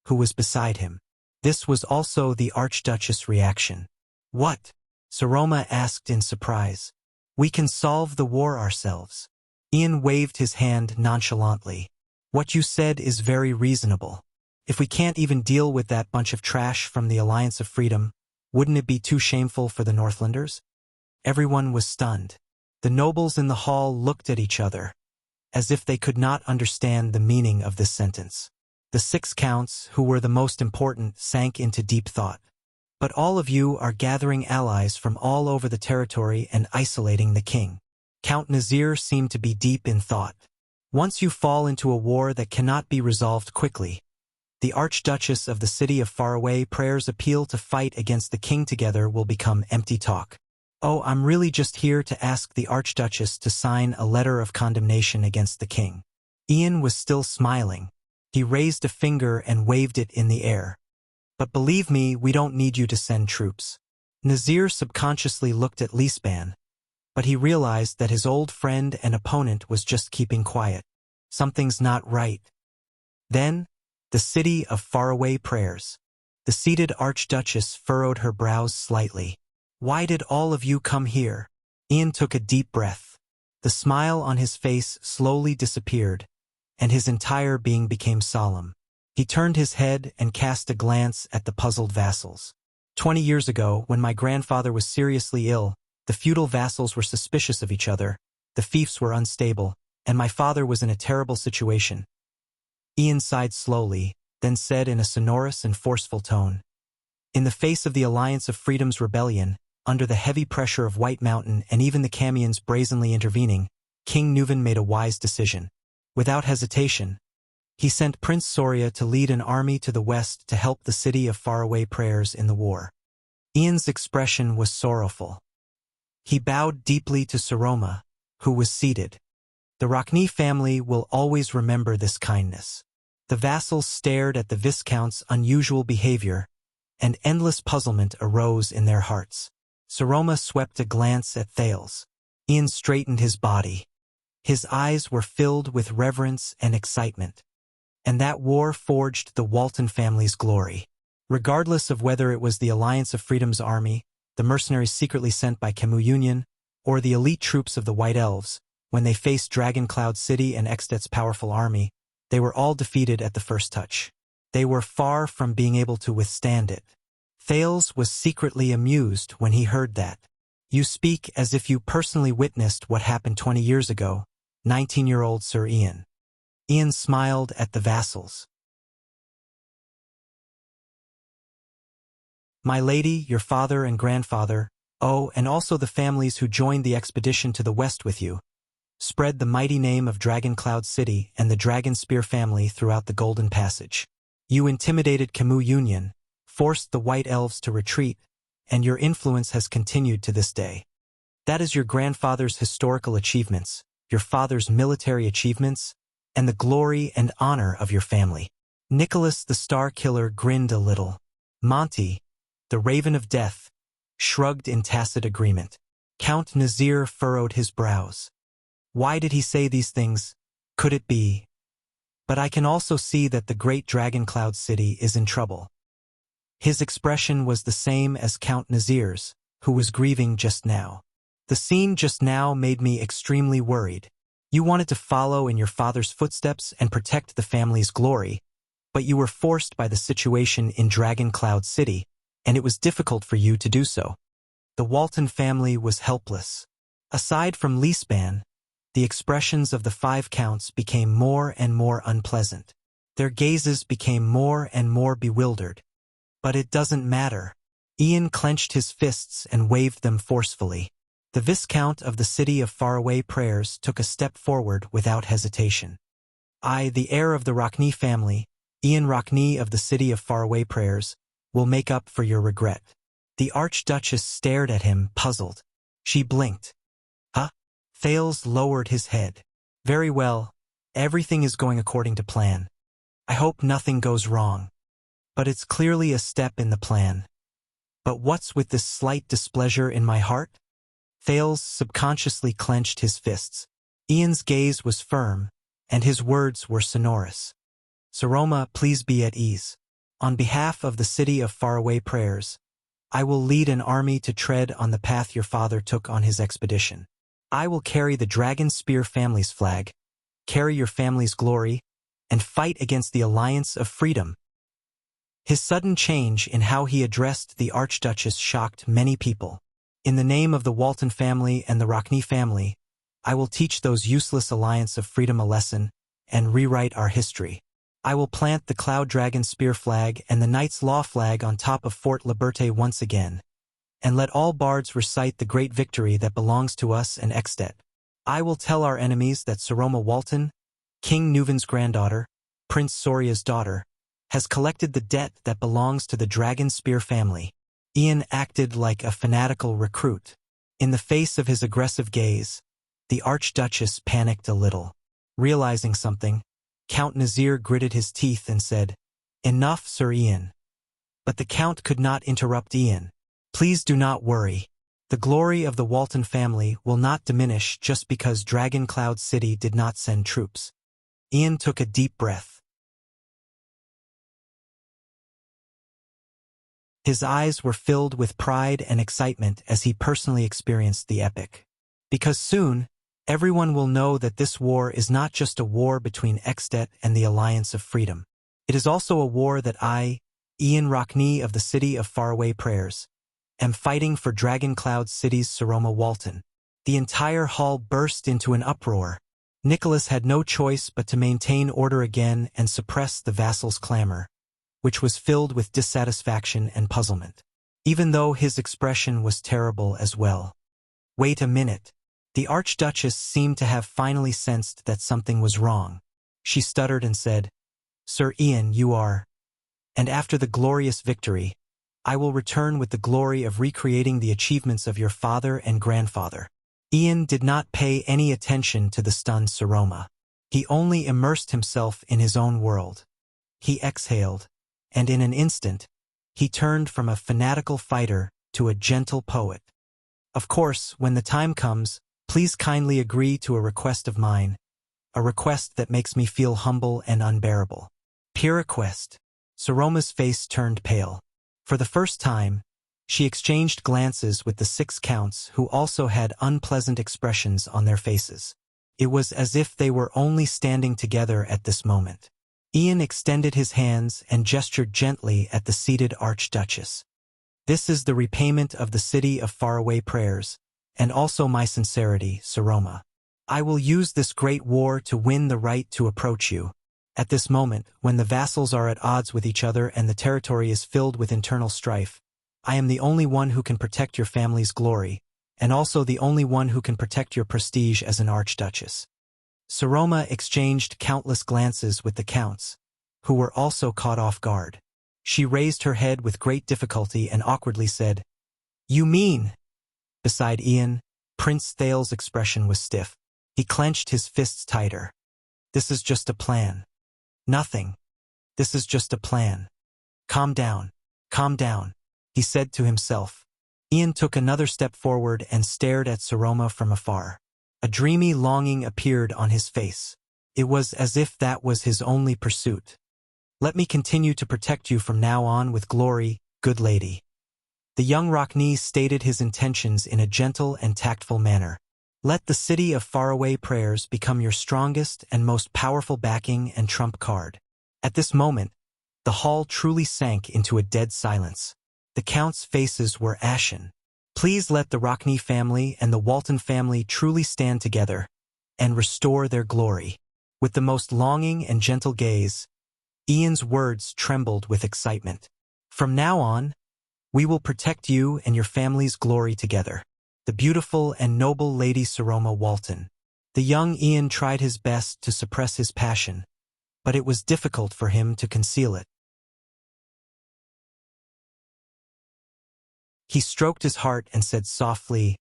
who was beside him. This was also the Archduchess' reaction. What? Saroma asked in surprise. We can solve the war ourselves. Ian waved his hand nonchalantly. What you said is very reasonable. If we can't even deal with that bunch of trash from the Alliance of Freedom, wouldn't it be too shameful for the Northlanders? Everyone was stunned. The nobles in the hall looked at each other, as if they could not understand the meaning of this sentence. The 6 counts, who were the most important, sank into deep thought. But all of you are gathering allies from all over the territory and isolating the king. Count Nazir seemed to be deep in thought. Once you fall into a war that cannot be resolved quickly, The Archduchess of the city of faraway prayers appeal to fight against the king together will become empty talk. Oh, I'm really just here to ask the Archduchess to sign a letter of condemnation against the king. Ian was still smiling. He raised a finger and waved it in the air. But believe me, we don't need you to send troops. Nazir subconsciously looked at Lisban, but he realized that his old friend and opponent was just keeping quiet. Something's not right. Then, the city of faraway prayers. The seated Archduchess furrowed her brows slightly. Why did all of you come here? Ian took a deep breath. The smile on his face slowly disappeared, and his entire being became solemn. He turned his head and cast a glance at the puzzled vassals. 20 years ago, when my grandfather was seriously ill, the feudal vassals were suspicious of each other, the fiefs were unstable, and my father was in a terrible situation. Ian sighed slowly, then said in a sonorous and forceful tone, "In the face of the Alliance of Freedom's rebellion, under the heavy pressure of White Mountain and even the Camions brazenly intervening, King Nuvan made a wise decision. Without hesitation, he sent Prince Soria to lead an army to the west to help the city of faraway prayers in the war." Ian's expression was sorrowful. He bowed deeply to Saroma, who was seated. The Rockne family will always remember this kindness. The vassals stared at the Viscount's unusual behavior, and endless puzzlement arose in their hearts. Saroma swept a glance at Thales. Ian straightened his body. His eyes were filled with reverence and excitement. And that war forged the Walton family's glory. Regardless of whether it was the Alliance of Freedom's army, the mercenaries secretly sent by Camus Union, or the elite troops of the White Elves, when they faced Dragon Cloud City and Extet's powerful army, they were all defeated at the first touch. They were far from being able to withstand it. Thales was secretly amused when he heard that. "You speak as if you personally witnessed what happened 20 years ago, 19-year-old Sir Ian." Ian smiled at the vassals. "My lady, your father and grandfather, oh, and also the families who joined the expedition to the west with you, spread the mighty name of Dragon Cloud City and the Dragon Spear family throughout the Golden Passage. You intimidated Camus Union, forced the White Elves to retreat, and your influence has continued to this day. That is your grandfather's historical achievements, your father's military achievements, and the glory and honor of your family." Nicholas the Star Killer grinned a little. Monty, the Raven of Death, shrugged in tacit agreement. Count Nazir furrowed his brows. Why did he say these things? Could it be? But I can also see that the great Dragon Cloud City is in trouble. His expression was the same as Count Nazir's, who was grieving just now. The scene just now made me extremely worried. You wanted to follow in your father's footsteps and protect the family's glory, but you were forced by the situation in Dragon Cloud City, and it was difficult for you to do so. The Walton family was helpless. Aside from Lisban, the expressions of the 5 counts became more and more unpleasant. Their gazes became more and more bewildered. But it doesn't matter. Ian clenched his fists and waved them forcefully. The Viscount of the city of faraway prayers took a step forward without hesitation. "I, the heir of the Rockne family, Ian Rockne of the city of faraway prayers, will make up for your regret." The Archduchess stared at him, puzzled. She blinked. "Huh?" Thales lowered his head. "Very well. Everything is going according to plan. I hope nothing goes wrong. But it's clearly a step in the plan. But what's with this slight displeasure in my heart?" Thales subconsciously clenched his fists. Ian's gaze was firm, and his words were sonorous. "Saroma, please be at ease. On behalf of the city of faraway prayers, I will lead an army to tread on the path your father took on his expedition. I will carry the Dragon Spear family's flag, carry your family's glory, and fight against the Alliance of Freedom." His sudden change in how he addressed the Archduchess shocked many people. "In the name of the Walton family and the Rockne family, I will teach those useless Alliance of Freedom a lesson and rewrite our history. I will plant the Cloud Dragon Spear flag and the Knight's Law flag on top of Fort Liberté once again, and let all bards recite the great victory that belongs to us and Extet. I will tell our enemies that Saroma Walton, King Nuvan's granddaughter, Prince Soria's daughter, has collected the debt that belongs to the Dragon Spear family. Ian acted like a fanatical recruit. In the face of his aggressive gaze, the Archduchess panicked a little. Realizing something, Count Nazir gritted his teeth and said, "Enough, Sir Ian." But the Count could not interrupt Ian. "Please do not worry. The glory of the Walton family will not diminish just because Dragon Cloud City did not send troops." Ian took a deep breath. His eyes were filled with pride and excitement as he personally experienced the epic. Because soon, everyone will know that this war is not just a war between Exdet and the Alliance of Freedom. It is also a war that I, Ian Rockney of the City of Faraway Prayers, am fighting for Dragon Cloud City's Saroma Walton. The entire hall burst into an uproar. Nicholas had no choice but to maintain order again and suppress the vassals' clamor, which was filled with dissatisfaction and puzzlement, even though his expression was terrible as well. "Wait a minute." The Archduchess seemed to have finally sensed that something was wrong. She stuttered and said, "Sir Ian, you are..." "And after the glorious victory, I will return with the glory of recreating the achievements of your father and grandfather." Ian did not pay any attention to the stunned Saroma. He only immersed himself in his own world. He exhaled, and in an instant, he turned from a fanatical fighter to a gentle poet. "Of course, when the time comes, please kindly agree to a request of mine, a request that makes me feel humble and unbearable." "Pure request." Saroma's face turned pale. For the first time, she exchanged glances with the 6 counts who also had unpleasant expressions on their faces. It was as if they were only standing together at this moment. Ian extended his hands and gestured gently at the seated Archduchess. "This is the repayment of the City of Faraway Prayers, and also my sincerity, Saroma. I will use this great war to win the right to approach you. At this moment, when the vassals are at odds with each other and the territory is filled with internal strife, I am the only one who can protect your family's glory, and also the only one who can protect your prestige as an Archduchess." Saroma exchanged countless glances with the counts, who were also caught off guard. She raised her head with great difficulty and awkwardly said, "You mean?" Beside Ian, Prince Thal's expression was stiff. He clenched his fists tighter. "This is just a plan." "Nothing. This is just a plan." "Calm down. Calm down," he said to himself. Ian took another step forward and stared at Saroma from afar. A dreamy longing appeared on his face. It was as if that was his only pursuit. "Let me continue to protect you from now on with glory, good lady." The young Rockney stated his intentions in a gentle and tactful manner. "Let the City of Faraway Prayers become your strongest and most powerful backing and trump card." At this moment, the hall truly sank into a dead silence. The counts' faces were ashen. Please let the Rockney family and the Walton family truly stand together and restore their glory. With the most longing and gentle gaze, Ian's words trembled with excitement. "From now on, we will protect you and your family's glory together. The beautiful and noble Lady Saroma Walton." The young Ian tried his best to suppress his passion, but it was difficult for him to conceal it. He stroked his heart and said softly,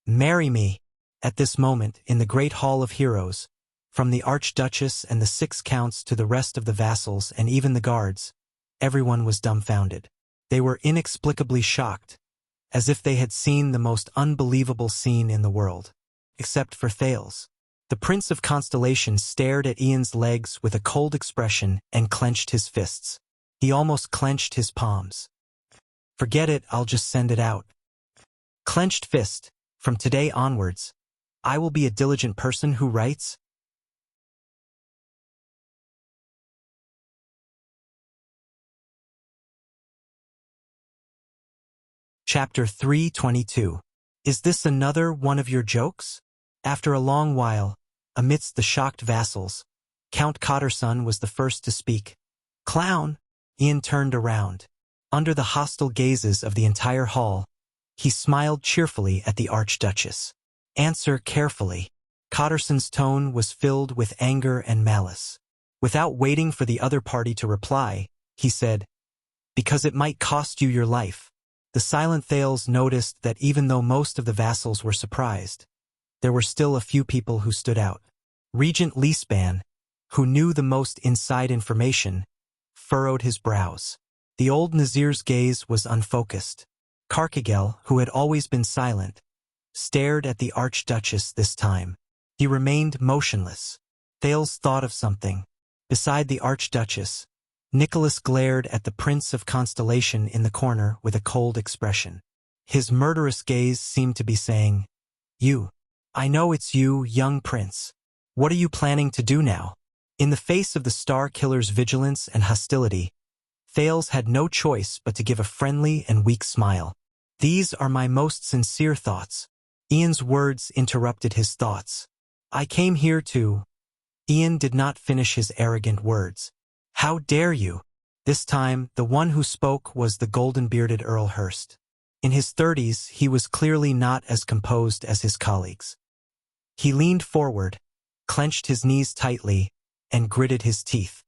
"Marry me." At this moment, in the Great Hall of Heroes, from the Archduchess and the 6 counts to the rest of the vassals and even the guards, everyone was dumbfounded. They were inexplicably shocked, as if they had seen the most unbelievable scene in the world. Except for Thales. The Prince of Constellation stared at Ian's legs with a cold expression and clenched his fists. He almost clenched his palms. "Forget it, I'll just send it out." Clenched fist. "From today onwards, I will be a diligent person who writes." Chapter 322. Is this another one of your jokes? After a long while, amidst the shocked vassals, Count Cotterson was the first to speak. "Clown!" Ian turned around. Under the hostile gazes of the entire hall, he smiled cheerfully at the Archduchess. "Answer carefully." Cotterson's tone was filled with anger and malice. Without waiting for the other party to reply, he said. Because it might cost you your life. The silent Thales noticed that even though most of the vassals were surprised, there were still a few people who stood out. Regent Leespan, who knew the most inside information, furrowed his brows. The old Nazir's gaze was unfocused. Carkigel, who had always been silent, stared at the Archduchess this time. He remained motionless. Thales thought of something. Beside the Archduchess, Nicholas glared at the Prince of Constellation in the corner with a cold expression. His murderous gaze seemed to be saying, "You. I know it's you, young prince. What are you planning to do now?" In the face of the Star Killer's vigilance and hostility, Thales had no choice but to give a friendly and weak smile. "These are my most sincere thoughts." Ian's words interrupted his thoughts. "I came here to—" Ian did not finish his arrogant words. "How dare you?" This time, the one who spoke was the golden-bearded Earl Hurst. In his 30s, he was clearly not as composed as his colleagues. He leaned forward, clenched his knees tightly, and gritted his teeth.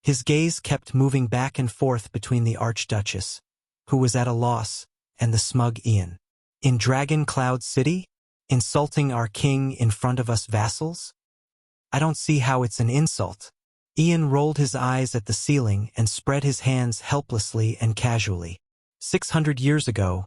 His gaze kept moving back and forth between the Archduchess, who was at a loss, and the smug Ian. "In Dragon Cloud City? Insulting our king in front of us vassals? I don't see how it's an insult." Ian rolled his eyes at the ceiling and spread his hands helplessly and casually. 600 years ago,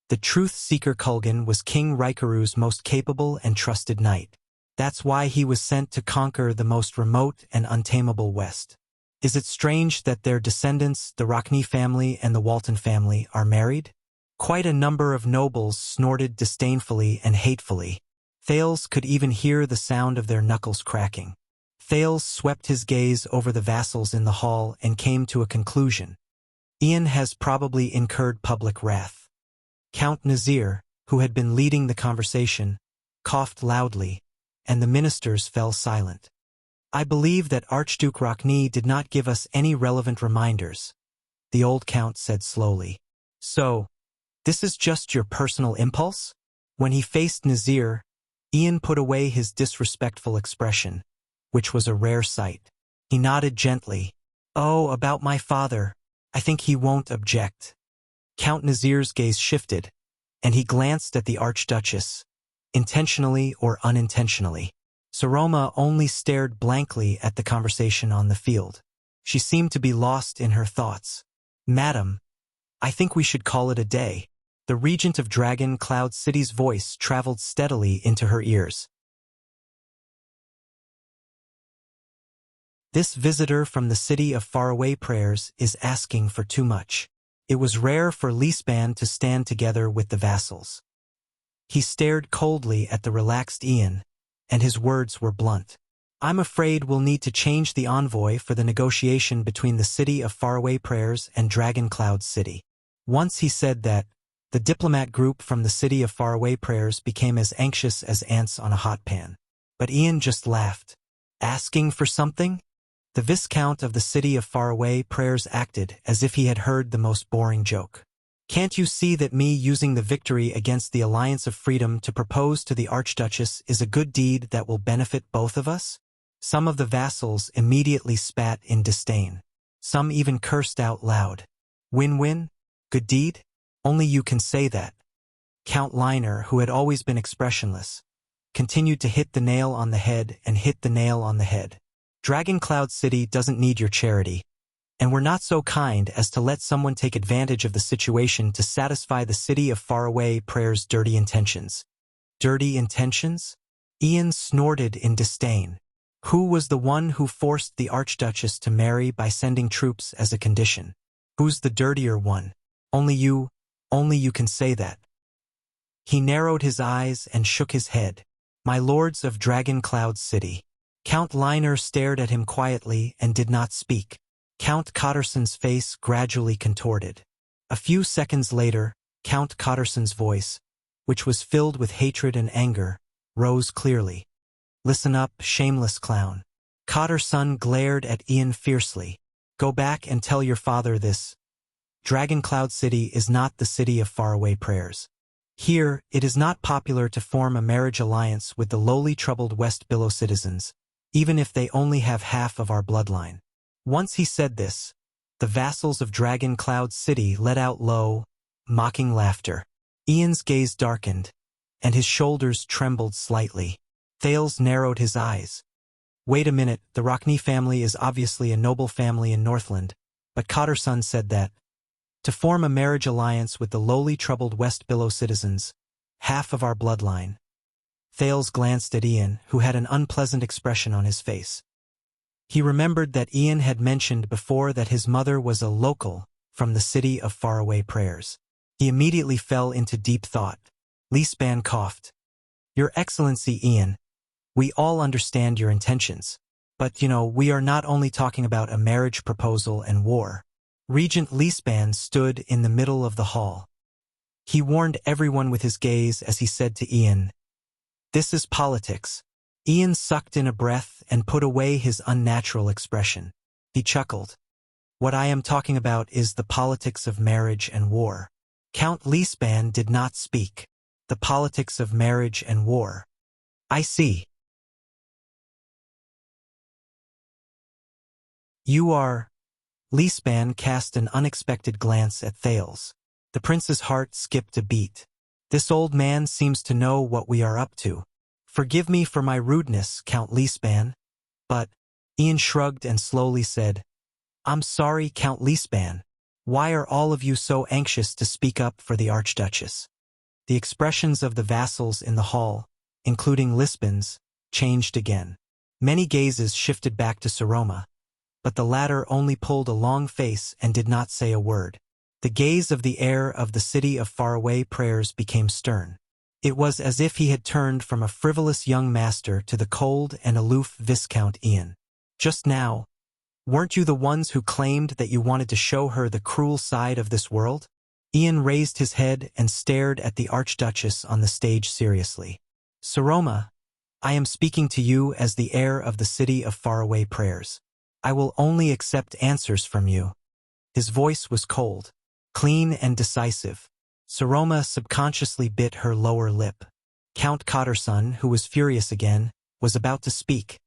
the truth-seeker Kulgan was King Rikaru's most capable and trusted knight. That's why he was sent to conquer the most remote and untamable West. Is it strange that their descendants, the Rockney family and the Walton family, are married? Quite a number of nobles snorted disdainfully and hatefully. Thales could even hear the sound of their knuckles cracking. Thales swept his gaze over the vassals in the hall and came to a conclusion. Ian has probably incurred public wrath. Count Nazir, who had been leading the conversation, coughed loudly, and the ministers fell silent. "I believe that Archduke Rockney did not give us any relevant reminders," the old count said slowly. "So, this is just your personal impulse?" When he faced Nazir, Ian put away his disrespectful expression, which was a rare sight. He nodded gently. "Oh, about my father. I think he won't object." Count Nazir's gaze shifted, and he glanced at the Archduchess, intentionally or unintentionally. Saroma only stared blankly at the conversation on the field. She seemed to be lost in her thoughts. "Madam, I think we should call it a day." The regent of Dragon Cloud City's voice traveled steadily into her ears. "This visitor from the city of faraway prayers is asking for too much." It was rare for Leespan to stand together with the vassals. He stared coldly at the relaxed Ian, and his words were blunt. "I'm afraid we'll need to change the envoy for the negotiation between the city of faraway prayers and Dragon Cloud City." Once he said that, the diplomat group from the city of faraway prayers became as anxious as ants on a hot pan. But Ian just laughed. "Asking for something?" The Viscount of the city of faraway prayers acted as if he had heard the most boring joke. "Can't you see that me using the victory against the Alliance of Freedom to propose to the Archduchess is a good deed that will benefit both of us?" Some of the vassals immediately spat in disdain. Some even cursed out loud. "Win-win? Good deed? Only you can say that." Count Liner, who had always been expressionless, continued to hit the nail on the head and hit the nail on the head. "Dragon Cloud City doesn't need your charity, and we're not so kind as to let someone take advantage of the situation to satisfy the city of faraway prayers' dirty intentions." Dirty intentions? Ian snorted in disdain. Who was the one who forced the Archduchess to marry by sending troops as a condition? Who's the dirtier one? Only you can say that. He narrowed his eyes and shook his head. "My lords of Dragon Cloud City." Count Liner stared at him quietly and did not speak. Count Cotterson's face gradually contorted. A few seconds later, Count Cotterson's voice, which was filled with hatred and anger, rose clearly. "Listen up, shameless clown." Cotterson glared at Ian fiercely. "Go back and tell your father this. Dragon Cloud City is not the city of faraway prayers. Here, it is not popular to form a marriage alliance with the lowly troubled West Billow citizens, even if they only have half of our bloodline." Once he said this, The vassals of Dragon Cloud City let out low, mocking laughter. Ian's gaze darkened, and his shoulders trembled slightly. Thales narrowed his eyes. Wait a minute, the Rockney family is obviously a noble family in Northland, but Cotterson said that, to form a marriage alliance with the lowly troubled West Billow citizens, half of our bloodline. Thales glanced at Ian, who had an unpleasant expression on his face. He remembered that Ian had mentioned before that his mother was a local from the city of faraway prayers. He immediately fell into deep thought. Leespan coughed. Your Excellency Ian, we all understand your intentions. But, we are not only talking about a marriage proposal and war. Regent Leespan stood in the middle of the hall. He warned everyone with his gaze as he said to Ian, "This is politics." Ian sucked in a breath and put away his unnatural expression. He chuckled. What I am talking about is the politics of marriage and war. Count Leespan did not speak. The politics of marriage and war. I see. You are... Leespan cast an unexpected glance at Thales. The prince's heart skipped a beat. This old man seems to know what we are up to. Forgive me for my rudeness, Count Leespan. But, Ian shrugged and slowly said, I'm sorry, Count Leespan. Why are all of you so anxious to speak up for the Archduchess? The expressions of the vassals in the hall, including Lispan's, changed again. Many gazes shifted back to Saroma, but the latter only pulled a long face and did not say a word. The gaze of the heir of the city of faraway prayers became stern. It was as if he had turned from a frivolous young master to the cold and aloof Viscount Ian. Just now, weren't you the ones who claimed that you wanted to show her the cruel side of this world? Ian raised his head and stared at the Archduchess on the stage seriously. Saroma, I am speaking to you as the heir of the city of faraway prayers. I will only accept answers from you. His voice was cold, clean and decisive. Saroma subconsciously bit her lower lip. Count Cotterson, who was furious again, was about to speak,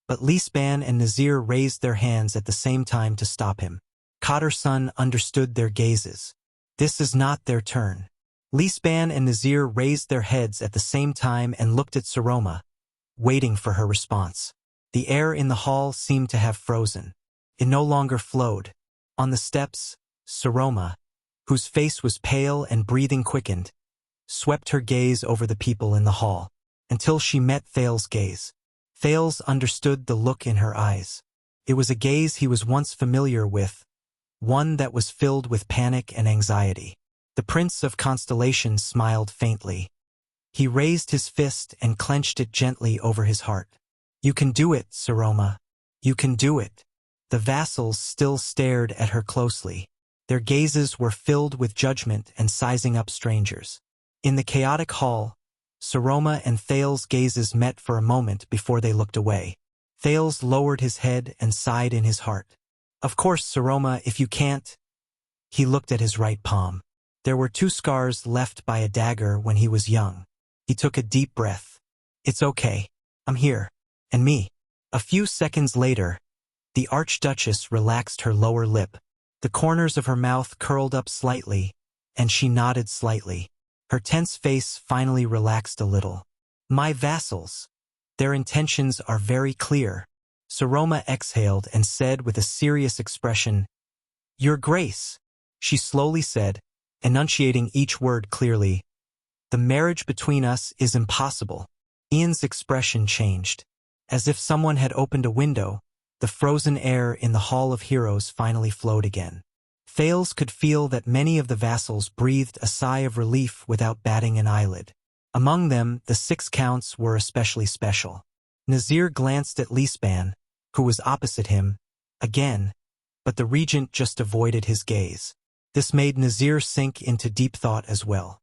but Leespan and Nazir raised their hands at the same time to stop him. Cotterson understood their gazes. This is not their turn. Leespan and Nazir raised their heads at the same time and looked at Saroma, waiting for her response. The air in the hall seemed to have frozen. It no longer flowed. On the steps, Saroma, whose face was pale and breathing quickened, swept her gaze over the people in the hall, until she met Thales' gaze. Thales understood the look in her eyes. It was a gaze he was once familiar with, one that was filled with panic and anxiety. The Prince of Constellation smiled faintly. He raised his fist and clenched it gently over his heart. You can do it, Saroma. You can do it. The vassals still stared at her closely. Their gazes were filled with judgment and sizing up strangers. In the chaotic hall, Saroma and Thales' gazes met for a moment before they looked away. Thales lowered his head and sighed in his heart. Of course, Saroma, if you can't... He looked at his right palm. There were 2 scars left by a dagger when he was young. He took a deep breath. It's okay. I'm here. And me. A few seconds later, the Archduchess relaxed her lower lip. The corners of her mouth curled up slightly, and she nodded slightly. Her tense face finally relaxed a little. My vassals. Their intentions are very clear. Saroma exhaled and said with a serious expression, Your Grace, she slowly said, enunciating each word clearly. The marriage between us is impossible. Ian's expression changed. As if someone had opened a window, the frozen air in the Hall of Heroes finally flowed again. Thales could feel that many of the vassals breathed a sigh of relief without batting an eyelid. Among them, the 6 counts were especially special. Nazir glanced at Leespan, who was opposite him, again, but the regent just avoided his gaze. This made Nazir sink into deep thought as well.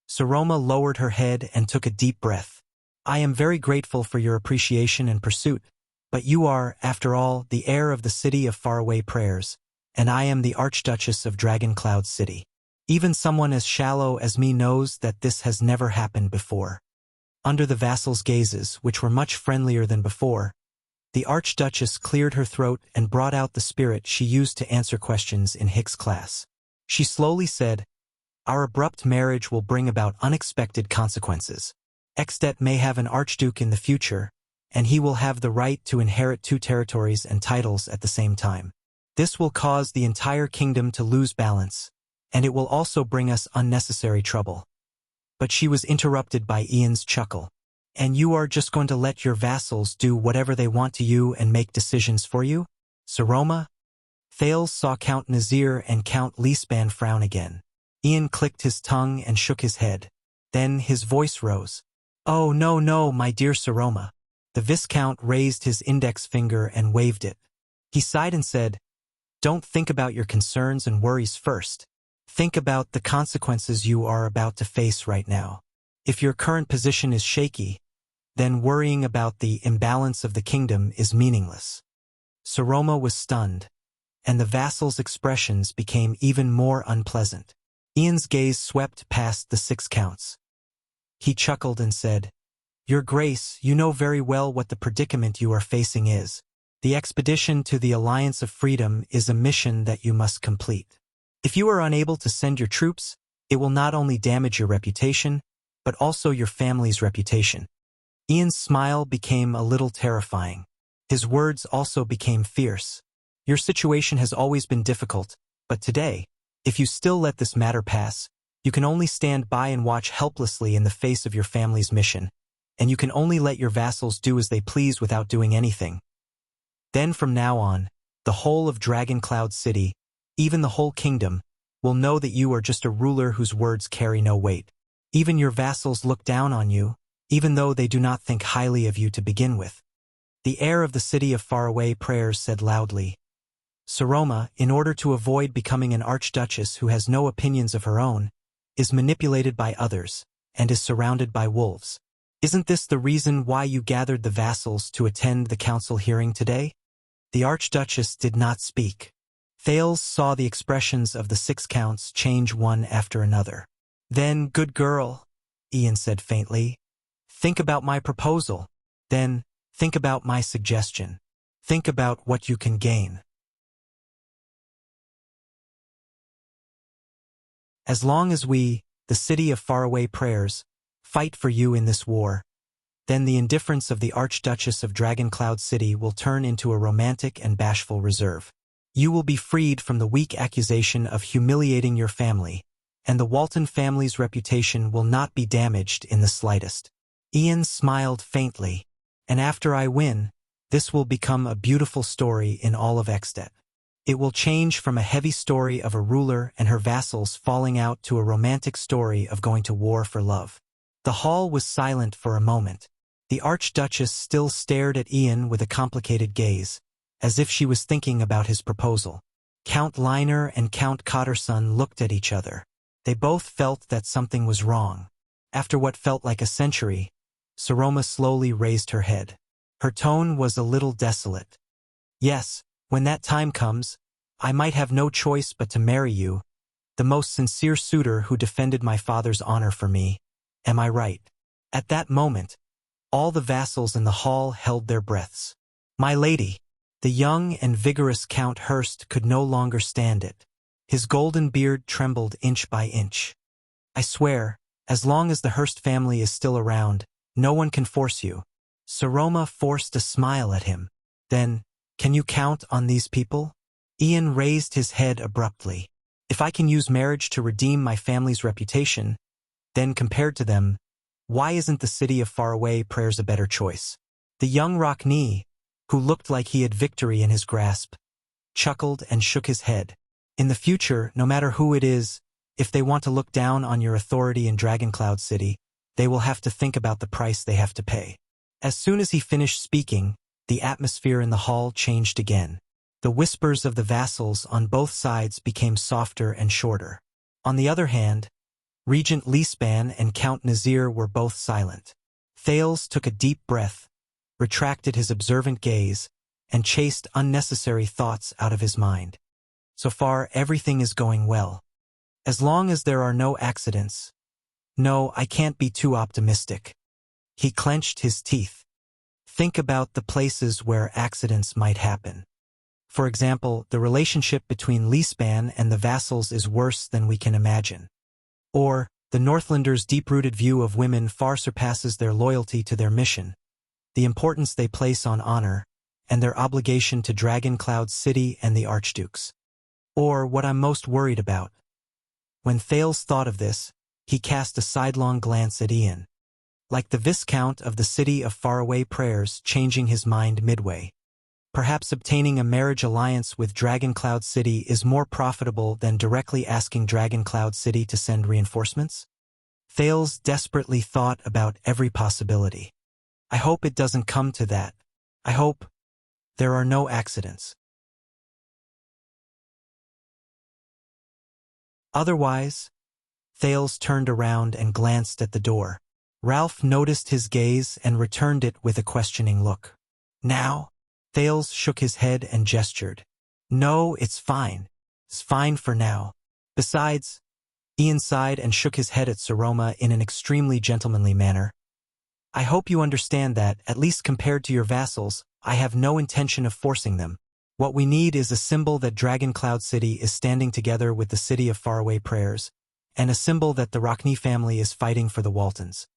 Saroma lowered her head and took a deep breath. I am very grateful for your appreciation and pursuit, but you are, after all, the heir of the city of faraway prayers, and I am the Archduchess of Dragon Cloud City. Even someone as shallow as me knows that this has never happened before. Under the vassals' gazes, which were much friendlier than before, The Archduchess cleared her throat and brought out the spirit she used to answer questions in Hick's class. She slowly said, "Our abrupt marriage will bring about unexpected consequences. Exdet may have an archduke in the future, and he will have the right to inherit 2 territories and titles at the same time. This will cause the entire kingdom to lose balance, and it will also bring us unnecessary trouble." But she was interrupted by Ian's chuckle. "And you are just going to let your vassals do whatever they want to you and make decisions for you? Saroma?" Thales saw Count Nazir and Count Leespan frown again. Ian clicked his tongue and shook his head. Then his voice rose. "Oh, no, no, my dear Saroma." The Viscount raised his index finger and waved it. He sighed and said, "Don't think about your concerns and worries first. Think about the consequences you are about to face right now. If your current position is shaky, then worrying about the imbalance of the kingdom is meaningless." Saroma was stunned, and the vassal's expressions became even more unpleasant. Ian's gaze swept past the 6 counts. He chuckled and said, "Your Grace, you know very well what the predicament you are facing is. The expedition to the Alliance of Freedom is a mission that you must complete. If you are unable to send your troops, it will not only damage your reputation, but also your family's reputation." Ian's smile became a little terrifying. His words also became fierce. "Your situation has always been difficult, but today, if you still let this matter pass, you can only stand by and watch helplessly in the face of your family's mission, and you can only let your vassals do as they please without doing anything. Then from now on, the whole of Dragon Cloud City, even the whole kingdom, will know that you are just a ruler whose words carry no weight. Even your vassals look down on you, even though they do not think highly of you to begin with." The heir of the city of faraway prayers said loudly, "Saroma, in order to avoid becoming an archduchess who has no opinions of her own, is manipulated by others, and is surrounded by wolves. Isn't this the reason why you gathered the vassals to attend the council hearing today?" The Archduchess did not speak. Thales saw the expressions of the 6 counts change one after another. "Then, good girl," Ian said faintly, "think about my proposal. Then, think about my suggestion. Think about what you can gain. As long as we, the city of faraway prayers, fight for you in this war, then the indifference of the Archduchess of Dragon Cloud City will turn into a romantic and bashful reserve. You will be freed from the weak accusation of humiliating your family, and the Walton family's reputation will not be damaged in the slightest." Ian smiled faintly. "And after I win, this will become a beautiful story in all of Exdet. It will change from a heavy story of a ruler and her vassals falling out to a romantic story of going to war for love." The hall was silent for a moment. The Archduchess still stared at Ian with a complicated gaze, as if she was thinking about his proposal. Count Leiner and Count Cotterson looked at each other. They both felt that something was wrong. After what felt like a century, Saroma slowly raised her head. Her tone was a little desolate. "Yes, when that time comes, I might have no choice but to marry you, the most sincere suitor who defended my father's honor for me. Am I right?" At that moment, all the vassals in the hall held their breaths. "My lady!" The young and vigorous Count Hurst could no longer stand it. His golden beard trembled inch by inch. "I swear, as long as the Hurst family is still around, no one can force you." Saroma forced a smile at him. "Then, can you count on these people?" Ian raised his head abruptly. "If I can use marriage to redeem my family's reputation, then compared to them, why isn't the city of faraway prayers a better choice?" The young Rockney, who looked like he had victory in his grasp, chuckled and shook his head. "In the future, no matter who it is, if they want to look down on your authority in Dragoncloud City, they will have to think about the price they have to pay." As soon as he finished speaking, the atmosphere in the hall changed again. The whispers of the vassals on both sides became softer and shorter. On the other hand, Regent Leespan and Count Nazir were both silent. Thales took a deep breath, retracted his observant gaze, and chased unnecessary thoughts out of his mind. So far, everything is going well. As long as there are no accidents. No, I can't be too optimistic. He clenched his teeth. Think about the places where accidents might happen. For example, the relationship between Leaspan and the vassals is worse than we can imagine. Or, the Northlanders' deep-rooted view of women far surpasses their loyalty to their mission, the importance they place on honor, and their obligation to Dragoncloud City and the Archdukes. Or what I'm most worried about. When Thales thought of this, he cast a sidelong glance at Ian. Like the Viscount of the City of Faraway Prayers changing his mind midway. Perhaps obtaining a marriage alliance with Dragoncloud City is more profitable than directly asking Dragoncloud City to send reinforcements? Thales desperately thought about every possibility. I hope it doesn't come to that. I hope there are no accidents. Otherwise, Thales turned around and glanced at the door. Ralph noticed his gaze and returned it with a questioning look. Now? Thales shook his head and gestured. No, it's fine. It's fine for now. Besides, Ian sighed and shook his head at Saroma in an extremely gentlemanly manner. I hope you understand that, at least compared to your vassals, I have no intention of forcing them. What we need is a symbol that Dragoncloud City is standing together with the City of Faraway Prayers, and a symbol that the Rockney family is fighting for the Waltons.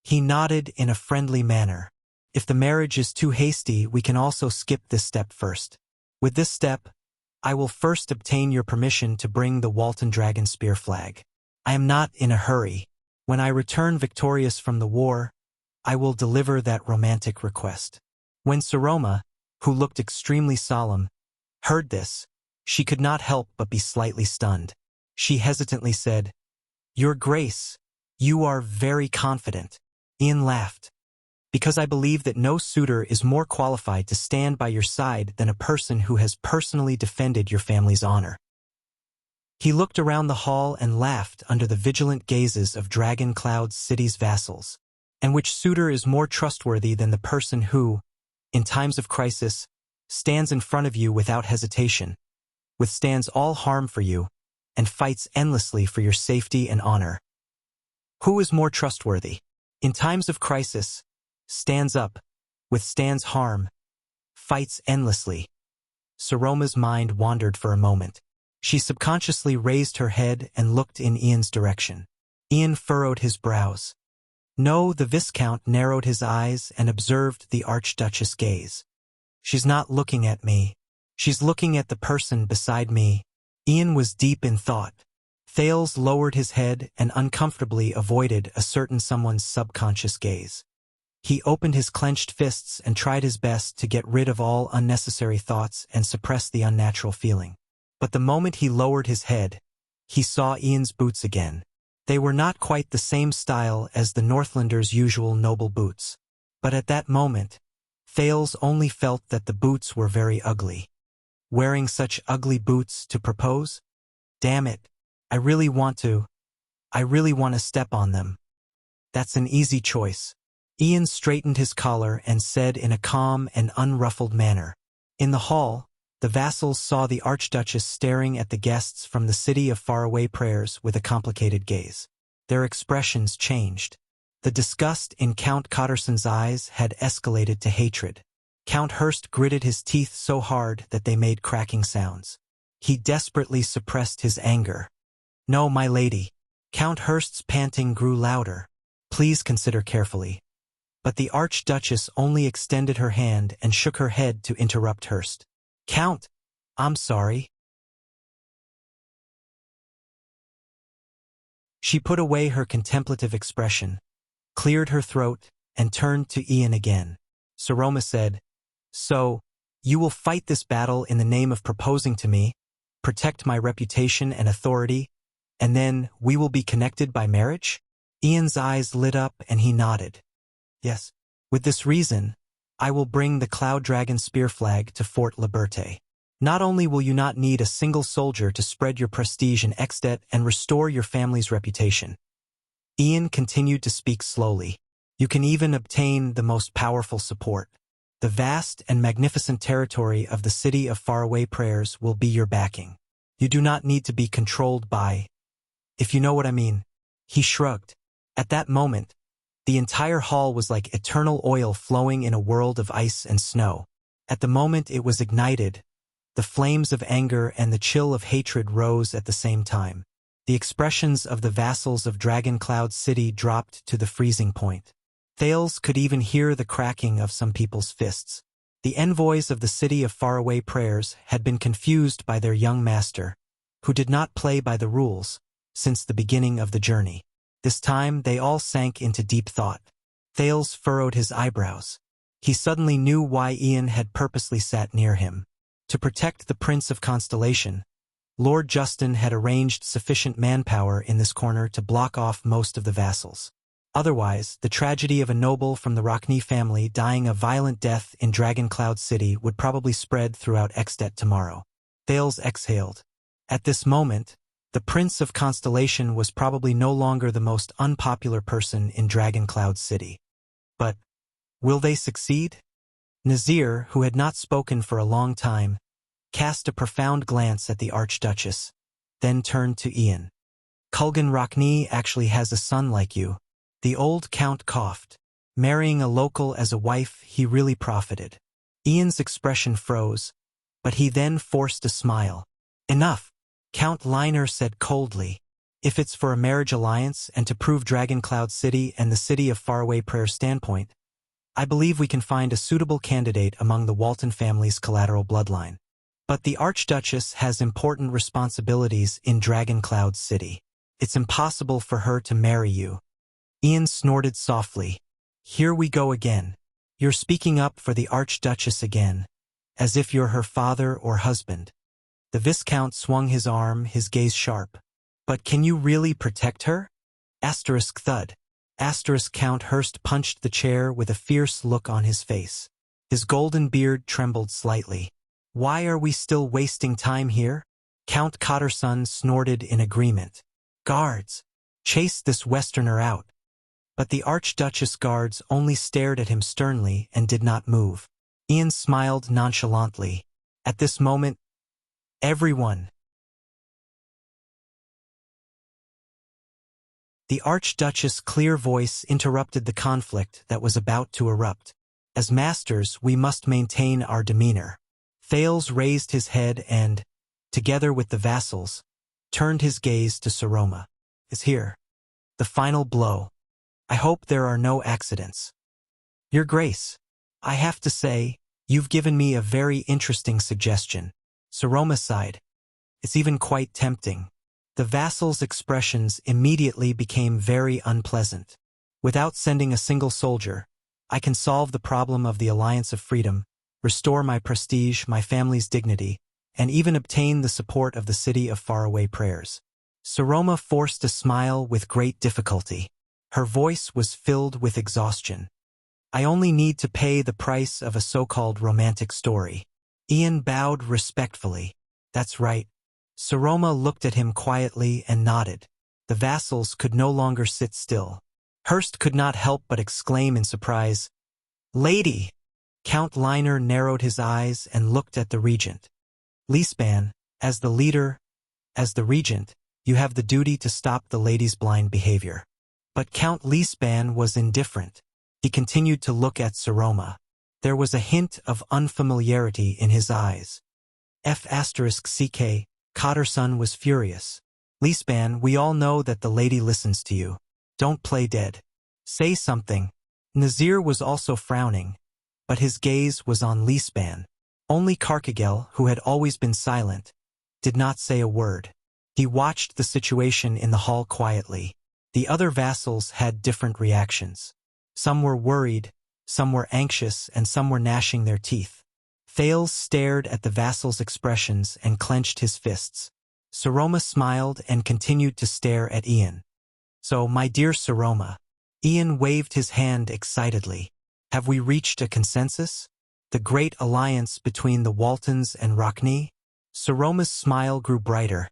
He nodded in a friendly manner. If the marriage is too hasty, we can also skip this step first. With this step, I will first obtain your permission to bring the Walton Dragon Spear flag. I am not in a hurry. When I return victorious from the war, I will deliver that romantic request. When Saroma, who looked extremely solemn, heard this, she could not help but be slightly stunned. She hesitantly said, Your Grace, you are very confident. Ian laughed. Because I believe that no suitor is more qualified to stand by your side than a person who has personally defended your family's honor. He looked around the hall and laughed under the vigilant gazes of Dragoncloud City's vassals. And which suitor is more trustworthy than the person who, in times of crisis, stands in front of you without hesitation, withstands all harm for you, and fights endlessly for your safety and honor? Who is more trustworthy? In times of crisis, stands up, withstands harm, fights endlessly. Saroma's mind wandered for a moment. She subconsciously raised her head and looked in Ian's direction. Ian furrowed his brows. No, the Viscount narrowed his eyes and observed the Archduchess' gaze. She's not looking at me. She's looking at the person beside me. Ian was deep in thought. Thales lowered his head and uncomfortably avoided a certain someone's subconscious gaze. He opened his clenched fists and tried his best to get rid of all unnecessary thoughts and suppress the unnatural feeling. But the moment he lowered his head, he saw Ian's boots again. They were not quite the same style as the Northlanders' usual noble boots. But at that moment, Thales only felt that the boots were very ugly. Wearing such ugly boots to propose? Damn it, I really want to step on them. That's an easy choice. Ian straightened his collar and said in a calm and unruffled manner. In the hall, the vassals saw the Archduchess staring at the guests from the City of Faraway Prayers with a complicated gaze. Their expressions changed. The disgust in Count Cotterson's eyes had escalated to hatred. Count Hurst gritted his teeth so hard that they made cracking sounds. He desperately suppressed his anger. No, my lady. Count Hurst's panting grew louder. Please consider carefully. But the Archduchess only extended her hand and shook her head to interrupt Hurst. Count, I'm sorry. She put away her contemplative expression, cleared her throat, and turned to Ian again. Saroma said, So, you will fight this battle in the name of proposing to me, protect my reputation and authority, and then we will be connected by marriage? Ian's eyes lit up and he nodded. Yes. With this reason, I will bring the Cloud Dragon Spear flag to Fort Liberté. Not only will you not need a single soldier to spread your prestige in Extet and restore your family's reputation. Ian continued to speak slowly. You can even obtain the most powerful support. The vast and magnificent territory of the City of Faraway Prayers will be your backing. You do not need to be controlled by, if you know what I mean. He shrugged. At that moment, The entire hall was like eternal oil flowing in a world of ice and snow. At the moment it was ignited, the flames of anger and the chill of hatred rose at the same time. The expressions of the vassals of Dragon Cloud City dropped to the freezing point. Thales could even hear the cracking of some people's fists. The envoys of the city of faraway prayers had been confused by their young master, who did not play by the rules, since the beginning of the journey. This time they all sank into deep thought. Thales furrowed his eyebrows. He suddenly knew why Ian had purposely sat near him. To protect the Prince of Constellation, Lord Justin had arranged sufficient manpower in this corner to block off most of the vassals. Otherwise, the tragedy of a noble from the Rockney family dying a violent death in Dragon Cloud City would probably spread throughout Extet tomorrow. Thales exhaled. At this moment, the Prince of Constellation was probably no longer the most unpopular person in Dragon Cloud City. But will they succeed? Nazir, who had not spoken for a long time, cast a profound glance at the Archduchess, then turned to Ian. Kulgan Rockney actually has a son like you. The old Count coughed. Marrying a local as a wife, he really profited. Ian's expression froze, but he then forced a smile. Enough, Count Liner said coldly. If it's for a marriage alliance and to prove Dragon Cloud City and the city of faraway prayer standpoint, I believe we can find a suitable candidate among the Walton family's collateral bloodline. But the Archduchess has important responsibilities in Dragon Cloud City. It's impossible for her to marry you. Ian snorted softly. Here we go again. You're speaking up for the Archduchess again, as if you're her father or husband. The Viscount swung his arm, his gaze sharp. But can you really protect her? Asterisk thud. Asterisk Count Hurst punched the chair with a fierce look on his face. His golden beard trembled slightly. Why are we still wasting time here? Count Cotterson snorted in agreement. Guards, chase this Westerner out. But the Archduchess guards only stared at him sternly and did not move. Ian smiled nonchalantly. At this moment, everyone. The Archduchess' clear voice interrupted the conflict that was about to erupt. As masters, we must maintain our demeanor. Thales raised his head and, together with the vassals, turned his gaze to Saroma. Is here. The final blow. I hope there are no accidents. Your Grace, I have to say, you've given me a very interesting suggestion. Saroma sighed. It's even quite tempting. The vassal's expressions immediately became very unpleasant. Without sending a single soldier, I can solve the problem of the Alliance of Freedom, restore my prestige, my family's dignity, and even obtain the support of the city of faraway prayers. Saroma forced a smile with great difficulty. Her voice was filled with exhaustion. I only need to pay the price of a so-called romantic story. Ian bowed respectfully. That's right. Saroma looked at him quietly and nodded. The vassals could no longer sit still. Hurst could not help but exclaim in surprise, Lady! Count Liner narrowed his eyes and looked at the regent. Leespan, as the leader, as the regent, you have the duty to stop the lady's blind behavior. But Count Leespan was indifferent. He continued to look at Saroma. There was a hint of unfamiliarity in his eyes. F***ck, Cotterson was furious. Leespan, we all know that the lady listens to you. Don't play dead. Say something. Nazir was also frowning, but his gaze was on Leespan. Only Carcagel, who had always been silent, did not say a word. He watched the situation in the hall quietly. The other vassals had different reactions. Some were worried, some were anxious, and some were gnashing their teeth. Thales stared at the vassal's expressions and clenched his fists. Saroma smiled and continued to stare at Ian. So, my dear Saroma, Ian waved his hand excitedly. Have we reached a consensus? The great alliance between the Waltons and Rockney? Saroma's smile grew brighter,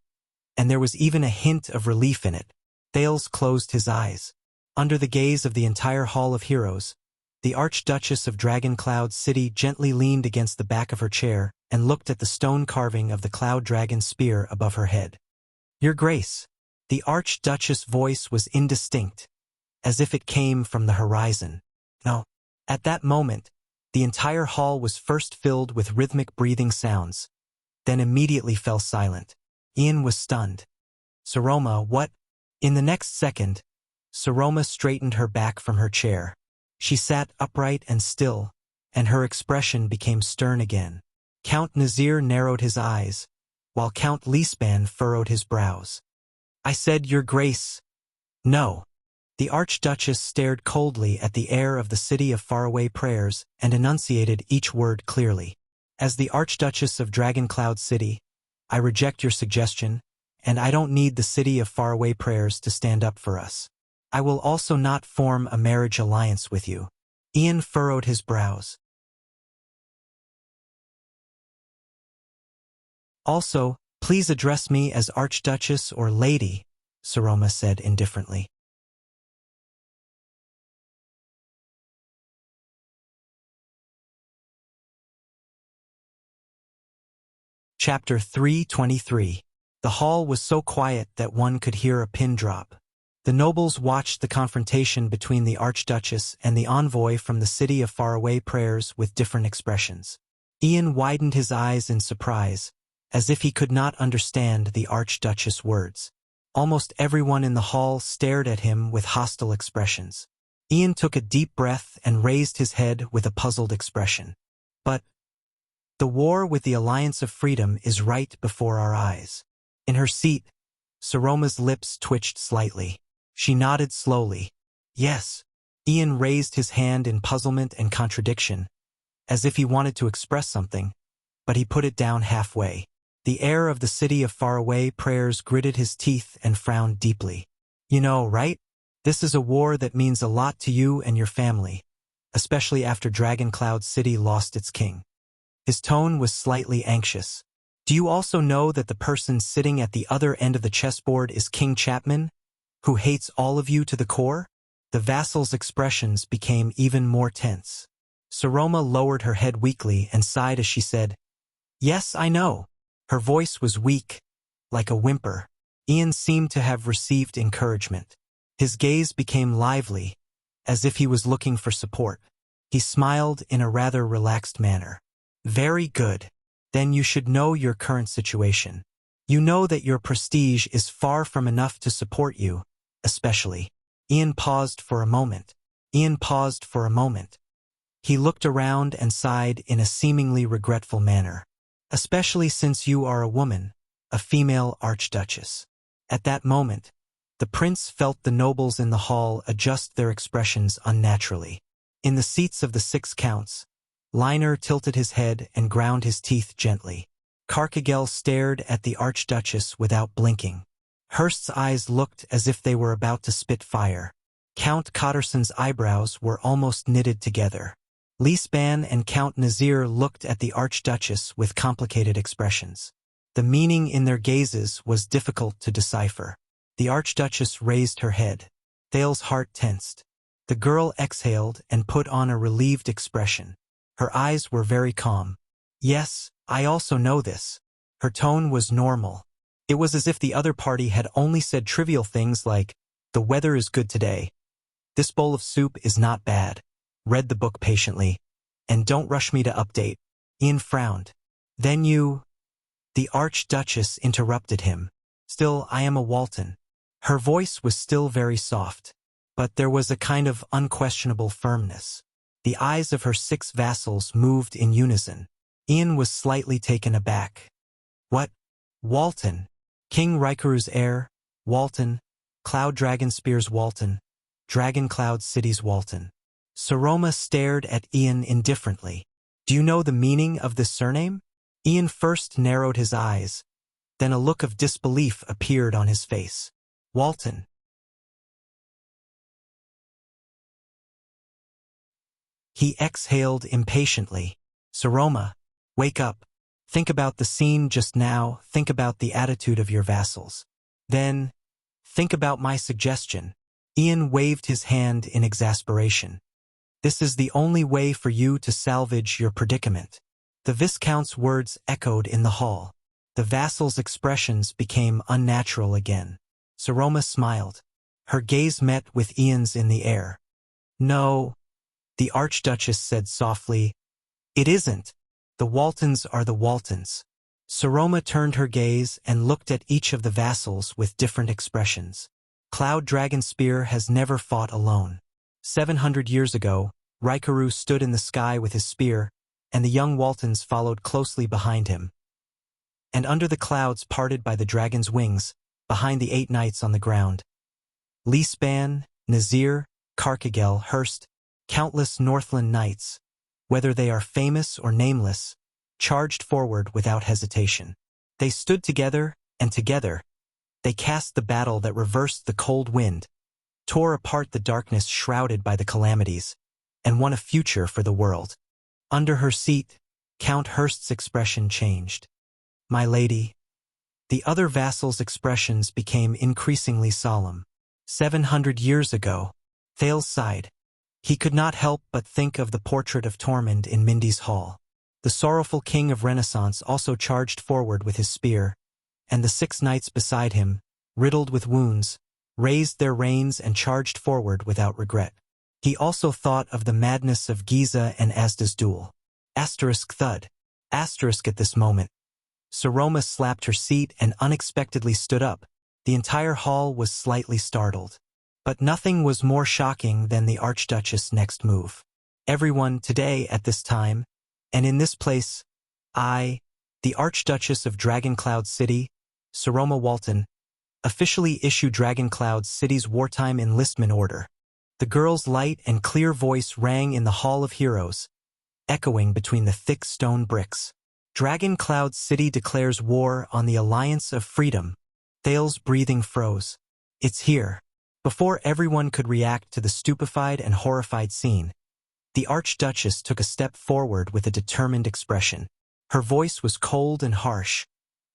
and there was even a hint of relief in it. Thales closed his eyes. Under the gaze of the entire Hall of Heroes, the Archduchess of Dragon Cloud City gently leaned against the back of her chair and looked at the stone carving of the Cloud Dragon spear above her head. Your Grace, the Archduchess' voice was indistinct. as if it came from the horizon. No. At that moment, the entire hall was first filled with rhythmic breathing sounds, then immediately fell silent. Ian was stunned. Saroma, what? In the next second, Saroma straightened her back from her chair. She sat upright and still, and her expression became stern again. Count Nazir narrowed his eyes, while Count Lisban furrowed his brows. I said, Your Grace. No. The Archduchess stared coldly at the air of the city of faraway prayers and enunciated each word clearly. As the Archduchess of Dragoncloud City, I reject your suggestion, and I don't need the city of faraway prayers to stand up for us. I will also not form a marriage alliance with you. Ian furrowed his brows. Also, please address me as Archduchess or Lady, Saroma said indifferently. Chapter 323. The hall was so quiet that one could hear a pin drop. The nobles watched the confrontation between the Archduchess and the envoy from the city of faraway prayers with different expressions. Ian widened his eyes in surprise, as if he could not understand the Archduchess' words. Almost everyone in the hall stared at him with hostile expressions. Ian took a deep breath and raised his head with a puzzled expression. But the war with the Alliance of Freedom is right before our eyes. In her seat, Saroma's lips twitched slightly. She nodded slowly. Yes. Ian raised his hand in puzzlement and contradiction, as if he wanted to express something, but he put it down halfway. The air of the city of faraway prayers gritted his teeth and frowned deeply. You know, right? This is a war that means a lot to you and your family, especially after Dragoncloud City lost its king. His tone was slightly anxious. Do you also know that the person sitting at the other end of the chessboard is King Chapman, who hates all of you to the core? The vassal's expressions became even more tense. Saroma lowered her head weakly and sighed as she said, Yes, I know. Her voice was weak, like a whimper. Ian seemed to have received encouragement. His gaze became lively, as if he was looking for support. He smiled in a rather relaxed manner. Very good. Then you should know your current situation. You know that your prestige is far from enough to support you, especially. Ian paused for a moment. He looked around and sighed in a seemingly regretful manner. Especially since you are a woman, a female archduchess. At that moment, the prince felt the nobles in the hall adjust their expressions unnaturally. In the seats of the 6 counts, Liner tilted his head and ground his teeth gently. Carcagel stared at the Archduchess without blinking. Hurst's eyes looked as if they were about to spit fire. Count Cotterson's eyebrows were almost knitted together. Lisban and Count Nazir looked at the Archduchess with complicated expressions. The meaning in their gazes was difficult to decipher. The Archduchess raised her head. Thale's heart tensed. The girl exhaled and put on a relieved expression. Her eyes were very calm. Yes, I also know this. Her tone was normal. It was as if the other party had only said trivial things like, the weather is good today. This bowl of soup is not bad. Read the book patiently. And don't rush me to update. Ian frowned. Then you... The Archduchess interrupted him. Still, I am a Walton. Her voice was still very soft, but there was a kind of unquestionable firmness. The eyes of her 6 vassals moved in unison. Ian was slightly taken aback. What? Walton? King Rikuru's heir? Walton? Cloud Dragon Spear's Walton? Dragoncloud City's Walton? Saroma stared at Ian indifferently. Do you know the meaning of this surname? Ian first narrowed his eyes, then a look of disbelief appeared on his face. Walton. He exhaled impatiently. Saroma, wake up. Think about the scene just now. Think about the attitude of your vassals. Then, think about my suggestion. Ian waved his hand in exasperation. This is the only way for you to salvage your predicament. The Viscount's words echoed in the hall. The vassal's expressions became unnatural again. Saroma smiled. Her gaze met with Ian's in the air. "No," the Archduchess said softly. "It isn't. The Waltons are the Waltons." Saroma turned her gaze and looked at each of the vassals with different expressions. Cloud Dragon Spear has never fought alone. 700 years ago, Raikaru stood in the sky with his spear, and the young Waltons followed closely behind him. And under the clouds parted by the dragon's wings, behind the 8 knights on the ground, Lisban, Nazir, Karkagel, Hurst, countless Northland knights, whether they are famous or nameless, charged forward without hesitation. They stood together, and together, they cast the battle that reversed the cold wind, tore apart the darkness shrouded by the calamities, and won a future for the world. Under her seat, Count Hurst's expression changed. "My lady." The other vassals' expressions became increasingly solemn. 700 years ago, Thales sighed. He could not help but think of the portrait of Tormund in Mindy's hall. The sorrowful king of Renaissance also charged forward with his spear, and the 6 knights beside him, riddled with wounds, raised their reins and charged forward without regret. He also thought of the madness of Giza and Asda's duel. Asterisk thud. Asterisk at this moment. Saroma slapped her seat and unexpectedly stood up. The entire hall was slightly startled. But nothing was more shocking than the Archduchess' next move. Everyone today at this time, and in this place, I, the Archduchess of Dragoncloud City, Saroma Walton, officially issue Dragoncloud City's wartime enlistment order. The girl's light and clear voice rang in the Hall of Heroes, echoing between the thick stone bricks. Dragoncloud City declares war on the Alliance of Freedom. Thale's breathing froze. "It's here." Before everyone could react to the stupefied and horrified scene, the Archduchess took a step forward with a determined expression. Her voice was cold and harsh,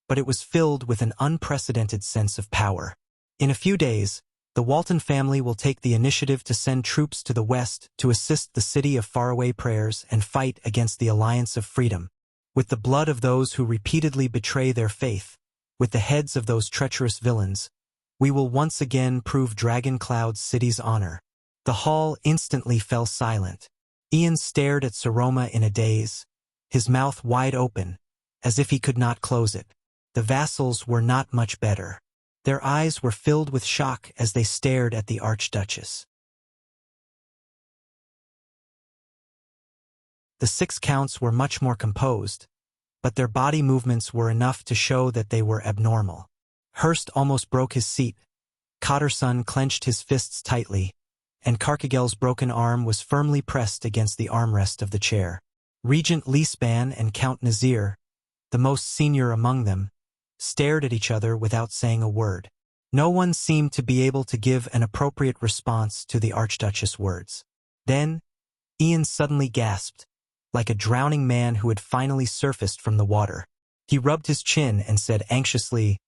but it was filled with an unprecedented sense of power. "In a few days, the Walton family will take the initiative to send troops to the west to assist the City of Faraway Prayers and fight against the Alliance of Freedom. With the blood of those who repeatedly betray their faith, with the heads of those treacherous villains, we will once again prove Dragoncloud City's honor." The hall instantly fell silent. Ian stared at Saroma in a daze, his mouth wide open, as if he could not close it. The vassals were not much better. Their eyes were filled with shock as they stared at the Archduchess. The 6 counts were much more composed, but their body movements were enough to show that they were abnormal. Hurst almost broke his seat. Cotterson clenched his fists tightly, and Karkagel's broken arm was firmly pressed against the armrest of the chair. Regent Lisban and Count Nazir, the most senior among them, stared at each other without saying a word. No one seemed to be able to give an appropriate response to the Archduchess' words. Then, Ian suddenly gasped, like a drowning man who had finally surfaced from the water. He rubbed his chin and said anxiously,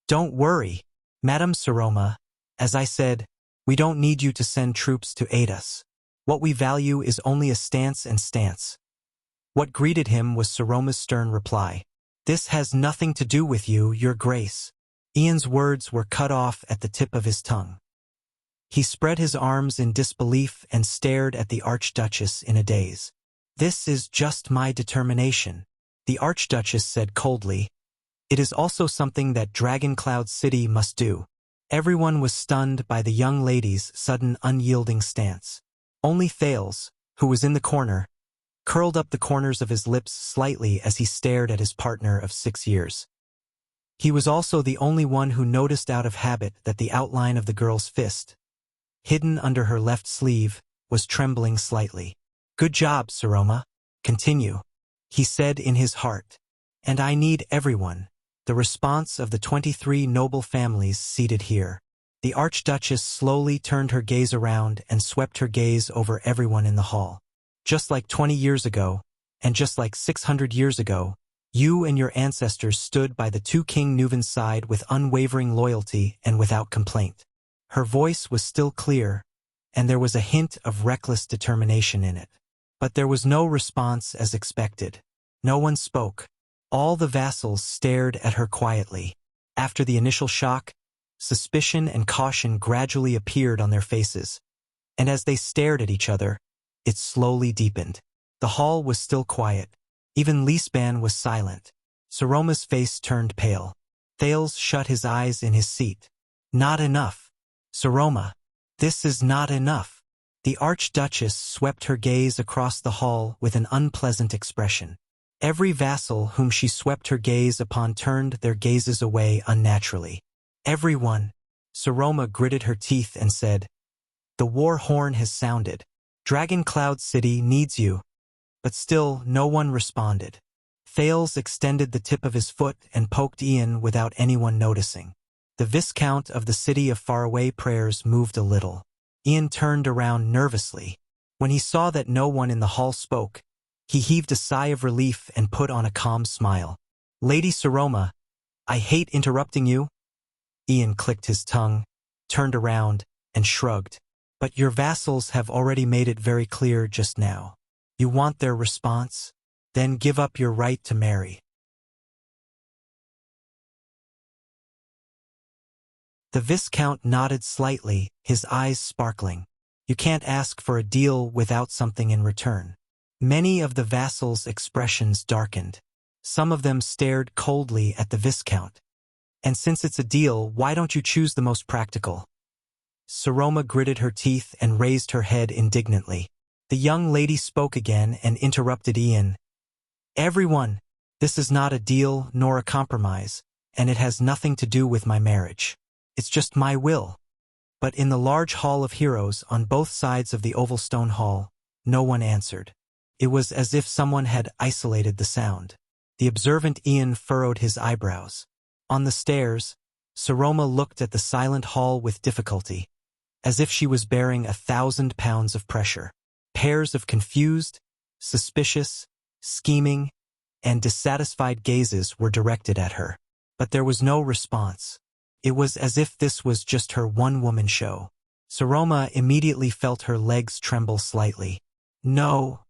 "Don't worry, Madame Saroma. As I said, we don't need you to send troops to aid us. What we value is only a stance and stance." What greeted him was Saroma's stern reply. "This has nothing to do with you, Your Grace." Ian's words were cut off at the tip of his tongue. He spread his arms in disbelief and stared at the Archduchess in a daze. "This is just my determination," the Archduchess said coldly. "It is also something that Dragoncloud City must do." Everyone was stunned by the young lady's sudden unyielding stance. Only Thales, who was in the corner, curled up the corners of his lips slightly as he stared at his partner of 6 years. He was also the only one who noticed out of habit that the outline of the girl's fist, hidden under her left sleeve, was trembling slightly. "Good job, Saroma. Continue," he said in his heart. "And I need everyone." The response of the 23 noble families seated here. The Archduchess slowly turned her gaze around and swept her gaze over everyone in the hall. "Just like 20 years ago, and just like 600 years ago, you and your ancestors stood by the 2 King Nuvan's side with unwavering loyalty and without complaint." Her voice was still clear, and there was a hint of reckless determination in it. But there was no response as expected. No one spoke. All the vassals stared at her quietly. After the initial shock, Suspicion and caution gradually appeared on their faces, and as they stared at each other, it slowly deepened. The hall was still quiet. Even Lisban was silent. Saroma's face turned pale. Thales shut his eyes in his seat. Not enough. Saroma, this is not enough. The Archduchess swept her gaze across the hall with an unpleasant expression. Every vassal whom she swept her gaze upon turned their gazes away unnaturally. Everyone. Saroma gritted her teeth and said, "The war horn has sounded. Dragon Cloud City needs you." But still no one responded. Thales extended the tip of his foot and poked Ian without anyone noticing. The Viscount of the City of Faraway Prayers moved a little. Ian turned around nervously. When he saw that no one in the hall spoke, he heaved a sigh of relief and put on a calm smile. "Lady Saroma, I hate interrupting you." Ian clicked his tongue, turned around, and shrugged. "But your vassals have already made it very clear just now. You want their response? Then give up your right to marry." The Viscount nodded slightly, his eyes sparkling. You can't ask for a deal without something in return. Many of the vassals' expressions darkened. Some of them stared coldly at the Viscount. "And since it's a deal, why don't you choose the most practical?" Saroma gritted her teeth and raised her head indignantly. The young lady spoke again and interrupted Ian. "Everyone, this is not a deal nor a compromise, and it has nothing to do with my marriage. It's just my will." But in the large hall of heroes on both sides of the oval stone hall, no one answered. It was as if someone had isolated the sound. The observant Ian furrowed his eyebrows. On the stairs, Saroma looked at the silent hall with difficulty, as if she was bearing 1,000 pounds of pressure. Pairs of confused, suspicious, scheming, and dissatisfied gazes were directed at her. But there was no response. It was as if this was just her one-woman show. Saroma immediately felt her legs tremble slightly. "No."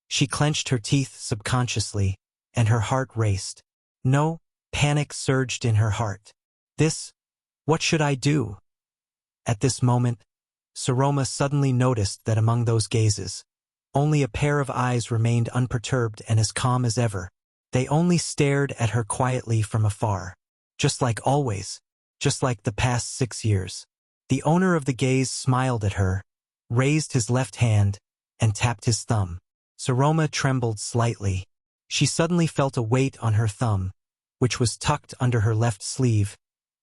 She clenched her teeth subconsciously, and her heart raced. "No." Panic surged in her heart. What should I do?" At this moment, Saroma suddenly noticed that among those gazes, only a pair of eyes remained unperturbed and as calm as ever. They only stared at her quietly from afar. Just like always. Just like the past 6 years. The owner of the gaze smiled at her, raised his left hand, and tapped his thumb. Saroma trembled slightly. She suddenly felt a weight on her thumb, which was tucked under her left sleeve,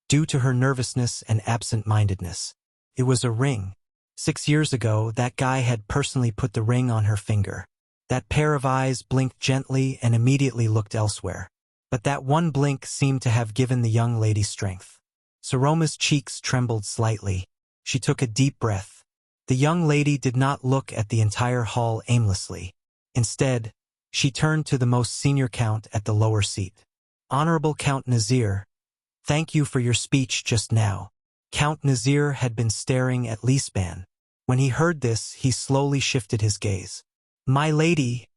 due to her nervousness and absent-mindedness. It was a ring. 6 years ago, that guy had personally put the ring on her finger. That pair of eyes blinked gently and immediately looked elsewhere. But that one blink seemed to have given the young lady strength. Saroma's cheeks trembled slightly. She took a deep breath. The young lady did not look at the entire hall aimlessly. Instead, she turned to the most senior count at the lower seat. "Honorable Count Nazir, thank you for your speech just now." Count Nazir had been staring at Lisban. When he heard this, he slowly shifted his gaze. "My lady."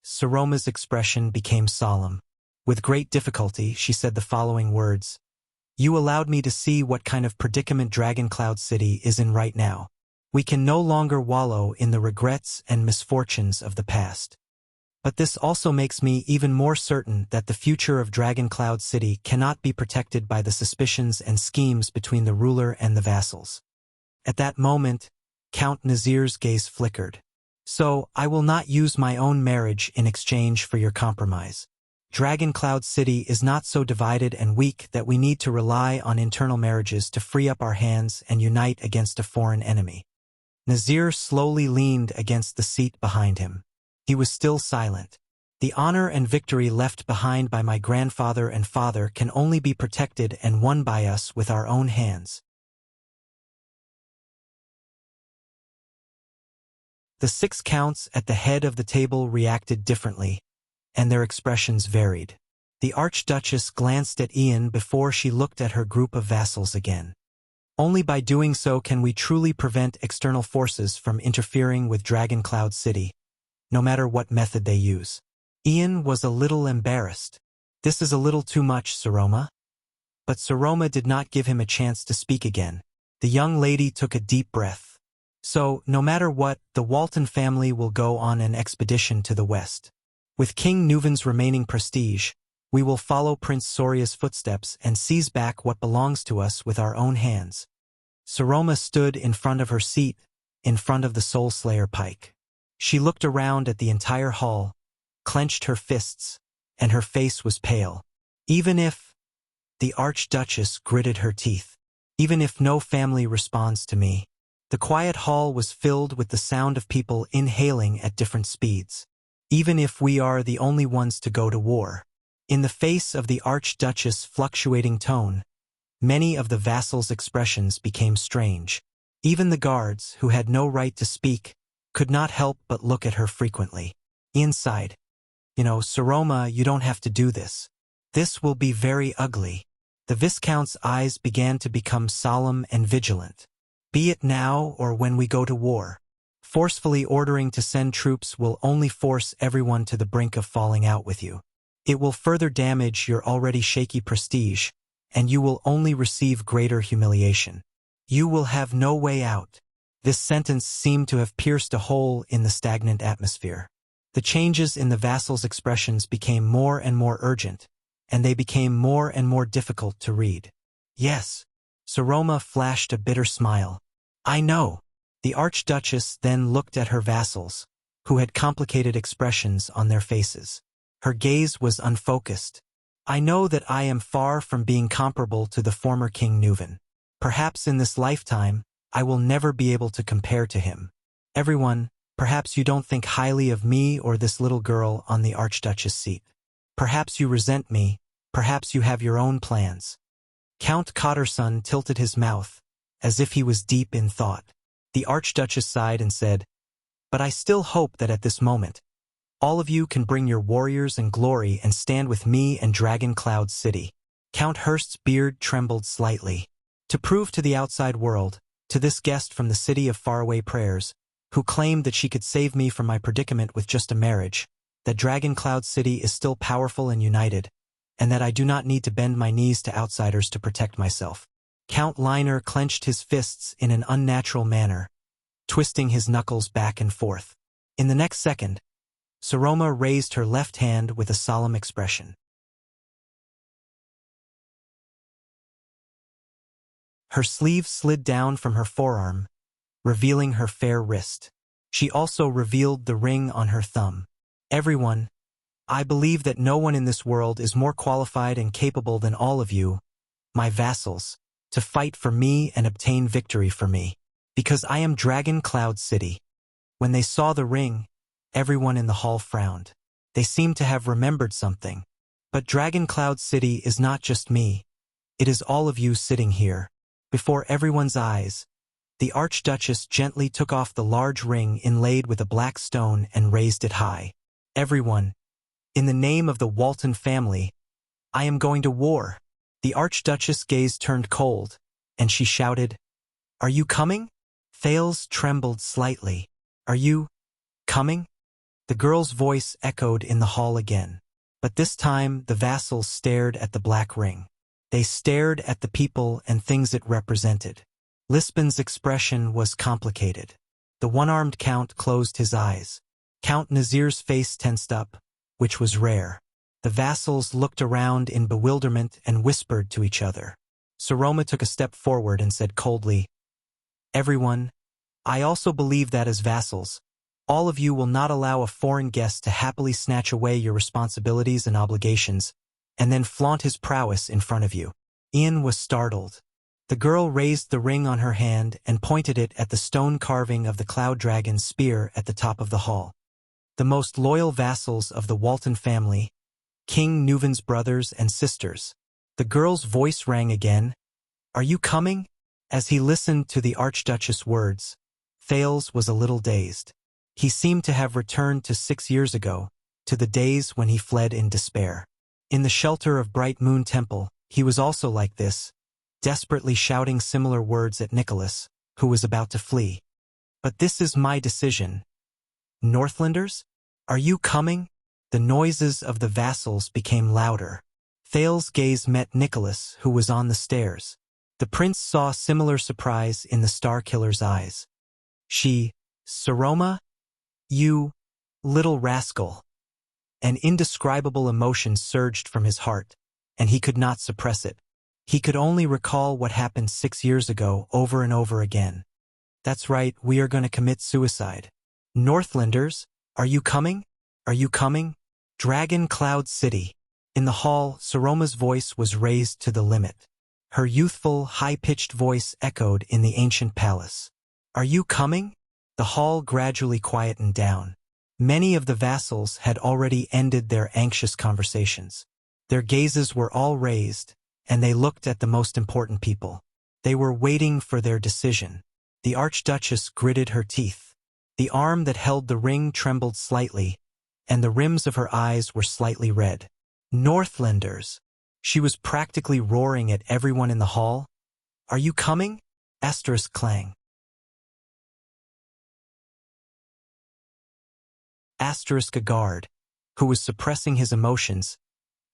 Saroma's expression became solemn. With great difficulty, she said the following words. "You allowed me to see what kind of predicament Dragon Cloud City is in right now. We can no longer wallow in the regrets and misfortunes of the past. But this also makes me even more certain that the future of Dragon Cloud City cannot be protected by the suspicions and schemes between the ruler and the vassals." At that moment, Count Nazir's gaze flickered. "So, I will not use my own marriage in exchange for your compromise. Dragon Cloud City is not so divided and weak that we need to rely on internal marriages to free up our hands and unite against a foreign enemy." Nazir slowly leaned against the seat behind him. He was still silent. "The honor and victory left behind by my grandfather and father can only be protected and won by us with our own hands." The 6 counts at the head of the table reacted differently, and their expressions varied. The Archduchess glanced at Ian before she looked at her group of vassals again. Only by doing so can we truly prevent external forces from interfering with Dragon Cloud City, no matter what method they use. Ian was a little embarrassed. "This is a little too much, Saroma." But Saroma did not give him a chance to speak again. The young lady took a deep breath. So, no matter what, the Walton family will go on an expedition to the west. With King Nuven's remaining prestige, we will follow Prince Soria's footsteps and seize back what belongs to us with our own hands. Saroma stood in front of her seat, in front of the Soul Slayer pike. She looked around at the entire hall, clenched her fists, and her face was pale. Even if the Archduchess gritted her teeth. Even if no family responds to me. The quiet hall was filled with the sound of people inhaling at different speeds. Even if we are the only ones to go to war. In the face of the Archduchess' fluctuating tone, many of the vassals' expressions became strange. Even the guards, who had no right to speak, could not help but look at her frequently. Inside, Saroma, you don't have to do this. This will be very ugly. The Viscount's eyes began to become solemn and vigilant. Be it now or when we go to war. Forcefully ordering to send troops will only force everyone to the brink of falling out with you. It will further damage your already shaky prestige, and you will only receive greater humiliation. You will have no way out. This sentence seemed to have pierced a hole in the stagnant atmosphere. The changes in the vassals' expressions became more and more urgent, and they became more and more difficult to read. Yes. Saroma flashed a bitter smile. I know. The Archduchess then looked at her vassals, who had complicated expressions on their faces. Her gaze was unfocused. I know that I am far from being comparable to the former King Nuven. Perhaps in this lifetime, I will never be able to compare to him. Everyone, perhaps you don't think highly of me or this little girl on the Archduchess' seat. Perhaps you resent me, perhaps you have your own plans. Count Cotterson tilted his mouth, as if he was deep in thought. The Archduchess sighed and said, But I still hope that at this moment, all of you can bring your warriors and glory and stand with me and Dragon Cloud City. Count Hurst's beard trembled slightly. To prove to the outside world, to this guest from the city of faraway prayers, who claimed that she could save me from my predicament with just a marriage, that Dragon Cloud City is still powerful and united, and that I do not need to bend my knees to outsiders to protect myself. Count Liner clenched his fists in an unnatural manner, twisting his knuckles back and forth. In the next second, Saroma raised her left hand with a solemn expression. Her sleeve slid down from her forearm, revealing her fair wrist. She also revealed the ring on her thumb. Everyone, I believe that no one in this world is more qualified and capable than all of you, my vassals, to fight for me and obtain victory for me, because I am Dragon Cloud City. When they saw the ring, everyone in the hall frowned. They seemed to have remembered something. But Dragon Cloud City is not just me. It is all of you sitting here. Before everyone's eyes, the Archduchess gently took off the large ring inlaid with a black stone and raised it high. Everyone, in the name of the Walton family, I am going to war. The Archduchess' gaze turned cold, and she shouted, Are you coming? Thales trembled slightly. Are you coming? The girl's voice echoed in the hall again. But this time the vassals stared at the black ring. They stared at the people and things it represented. Lisbon's expression was complicated. The one-armed count closed his eyes. Count Nazir's face tensed up, which was rare. The vassals looked around in bewilderment and whispered to each other. Saroma took a step forward and said coldly, Everyone, I also believe that as vassals, all of you will not allow a foreign guest to happily snatch away your responsibilities and obligations, and then flaunt his prowess in front of you. Ian was startled. The girl raised the ring on her hand and pointed it at the stone carving of the Cloud Dragon's spear at the top of the hall. The most loyal vassals of the Walton family, King Nuven's brothers and sisters. The girl's voice rang again. Are you coming? As he listened to the Archduchess' words, Thales was a little dazed. He seemed to have returned to 6 years ago, to the days when he fled in despair. In the shelter of Bright Moon Temple, he was also like this, desperately shouting similar words at Nicholas, who was about to flee. But this is my decision. Northlanders? Are you coming? The noises of the vassals became louder. Thale's gaze met Nicholas, who was on the stairs. The prince saw similar surprise in the Star-Killer's eyes. Saroma? You little rascal. An indescribable emotion surged from his heart, and he could not suppress it. He could only recall what happened 6 years ago over and over again. That's right, we are going to commit suicide. Northlanders, are you coming? Are you coming? Dragon Cloud City. In the hall, Saroma's voice was raised to the limit. Her youthful, high-pitched voice echoed in the ancient palace. Are you coming? The hall gradually quietened down. Many of the vassals had already ended their anxious conversations. Their gazes were all raised, and they looked at the most important people. They were waiting for their decision. The Archduchess gritted her teeth. The arm that held the ring trembled slightly, and the rims of her eyes were slightly red. Northlanders! She was practically roaring at everyone in the hall. Are you coming? Clang. A guard, who was suppressing his emotions,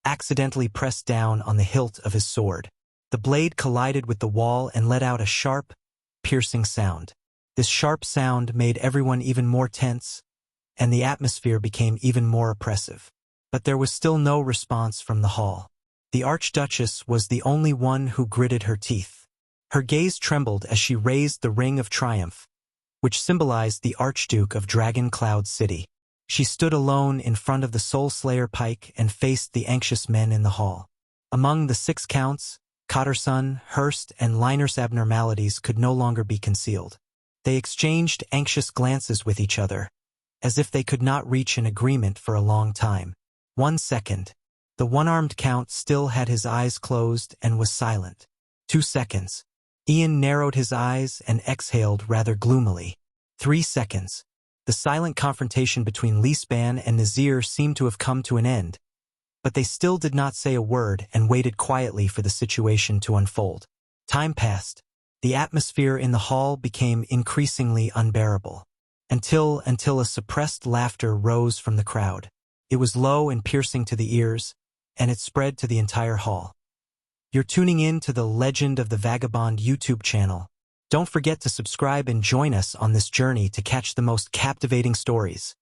accidentally pressed down on the hilt of his sword. The blade collided with the wall and let out a sharp, piercing sound. This sharp sound made everyone even more tense, and the atmosphere became even more oppressive. But there was still no response from the hall. The Archduchess was the only one who gritted her teeth. Her gaze trembled as she raised the Ring of Triumph, which symbolized the Archduke of Dragon Cloud City. She stood alone in front of the Soul Slayer pike and faced the anxious men in the hall. Among the 6 counts, Cotterson, Hurst, and Liner's abnormalities could no longer be concealed. They exchanged anxious glances with each other, as if they could not reach an agreement for a long time. 1 second. The one-armed count still had his eyes closed and was silent. 2 seconds. Ian narrowed his eyes and exhaled rather gloomily. 3 seconds. The silent confrontation between Leespan and Nazir seemed to have come to an end, but they still did not say a word and waited quietly for the situation to unfold. Time passed. The atmosphere in the hall became increasingly unbearable, until a suppressed laughter rose from the crowd. It was low and piercing to the ears, and it spread to the entire hall. You're tuning in to the Legend of the Vagabond YouTube channel. Don't forget to subscribe and join us on this journey to catch the most captivating stories.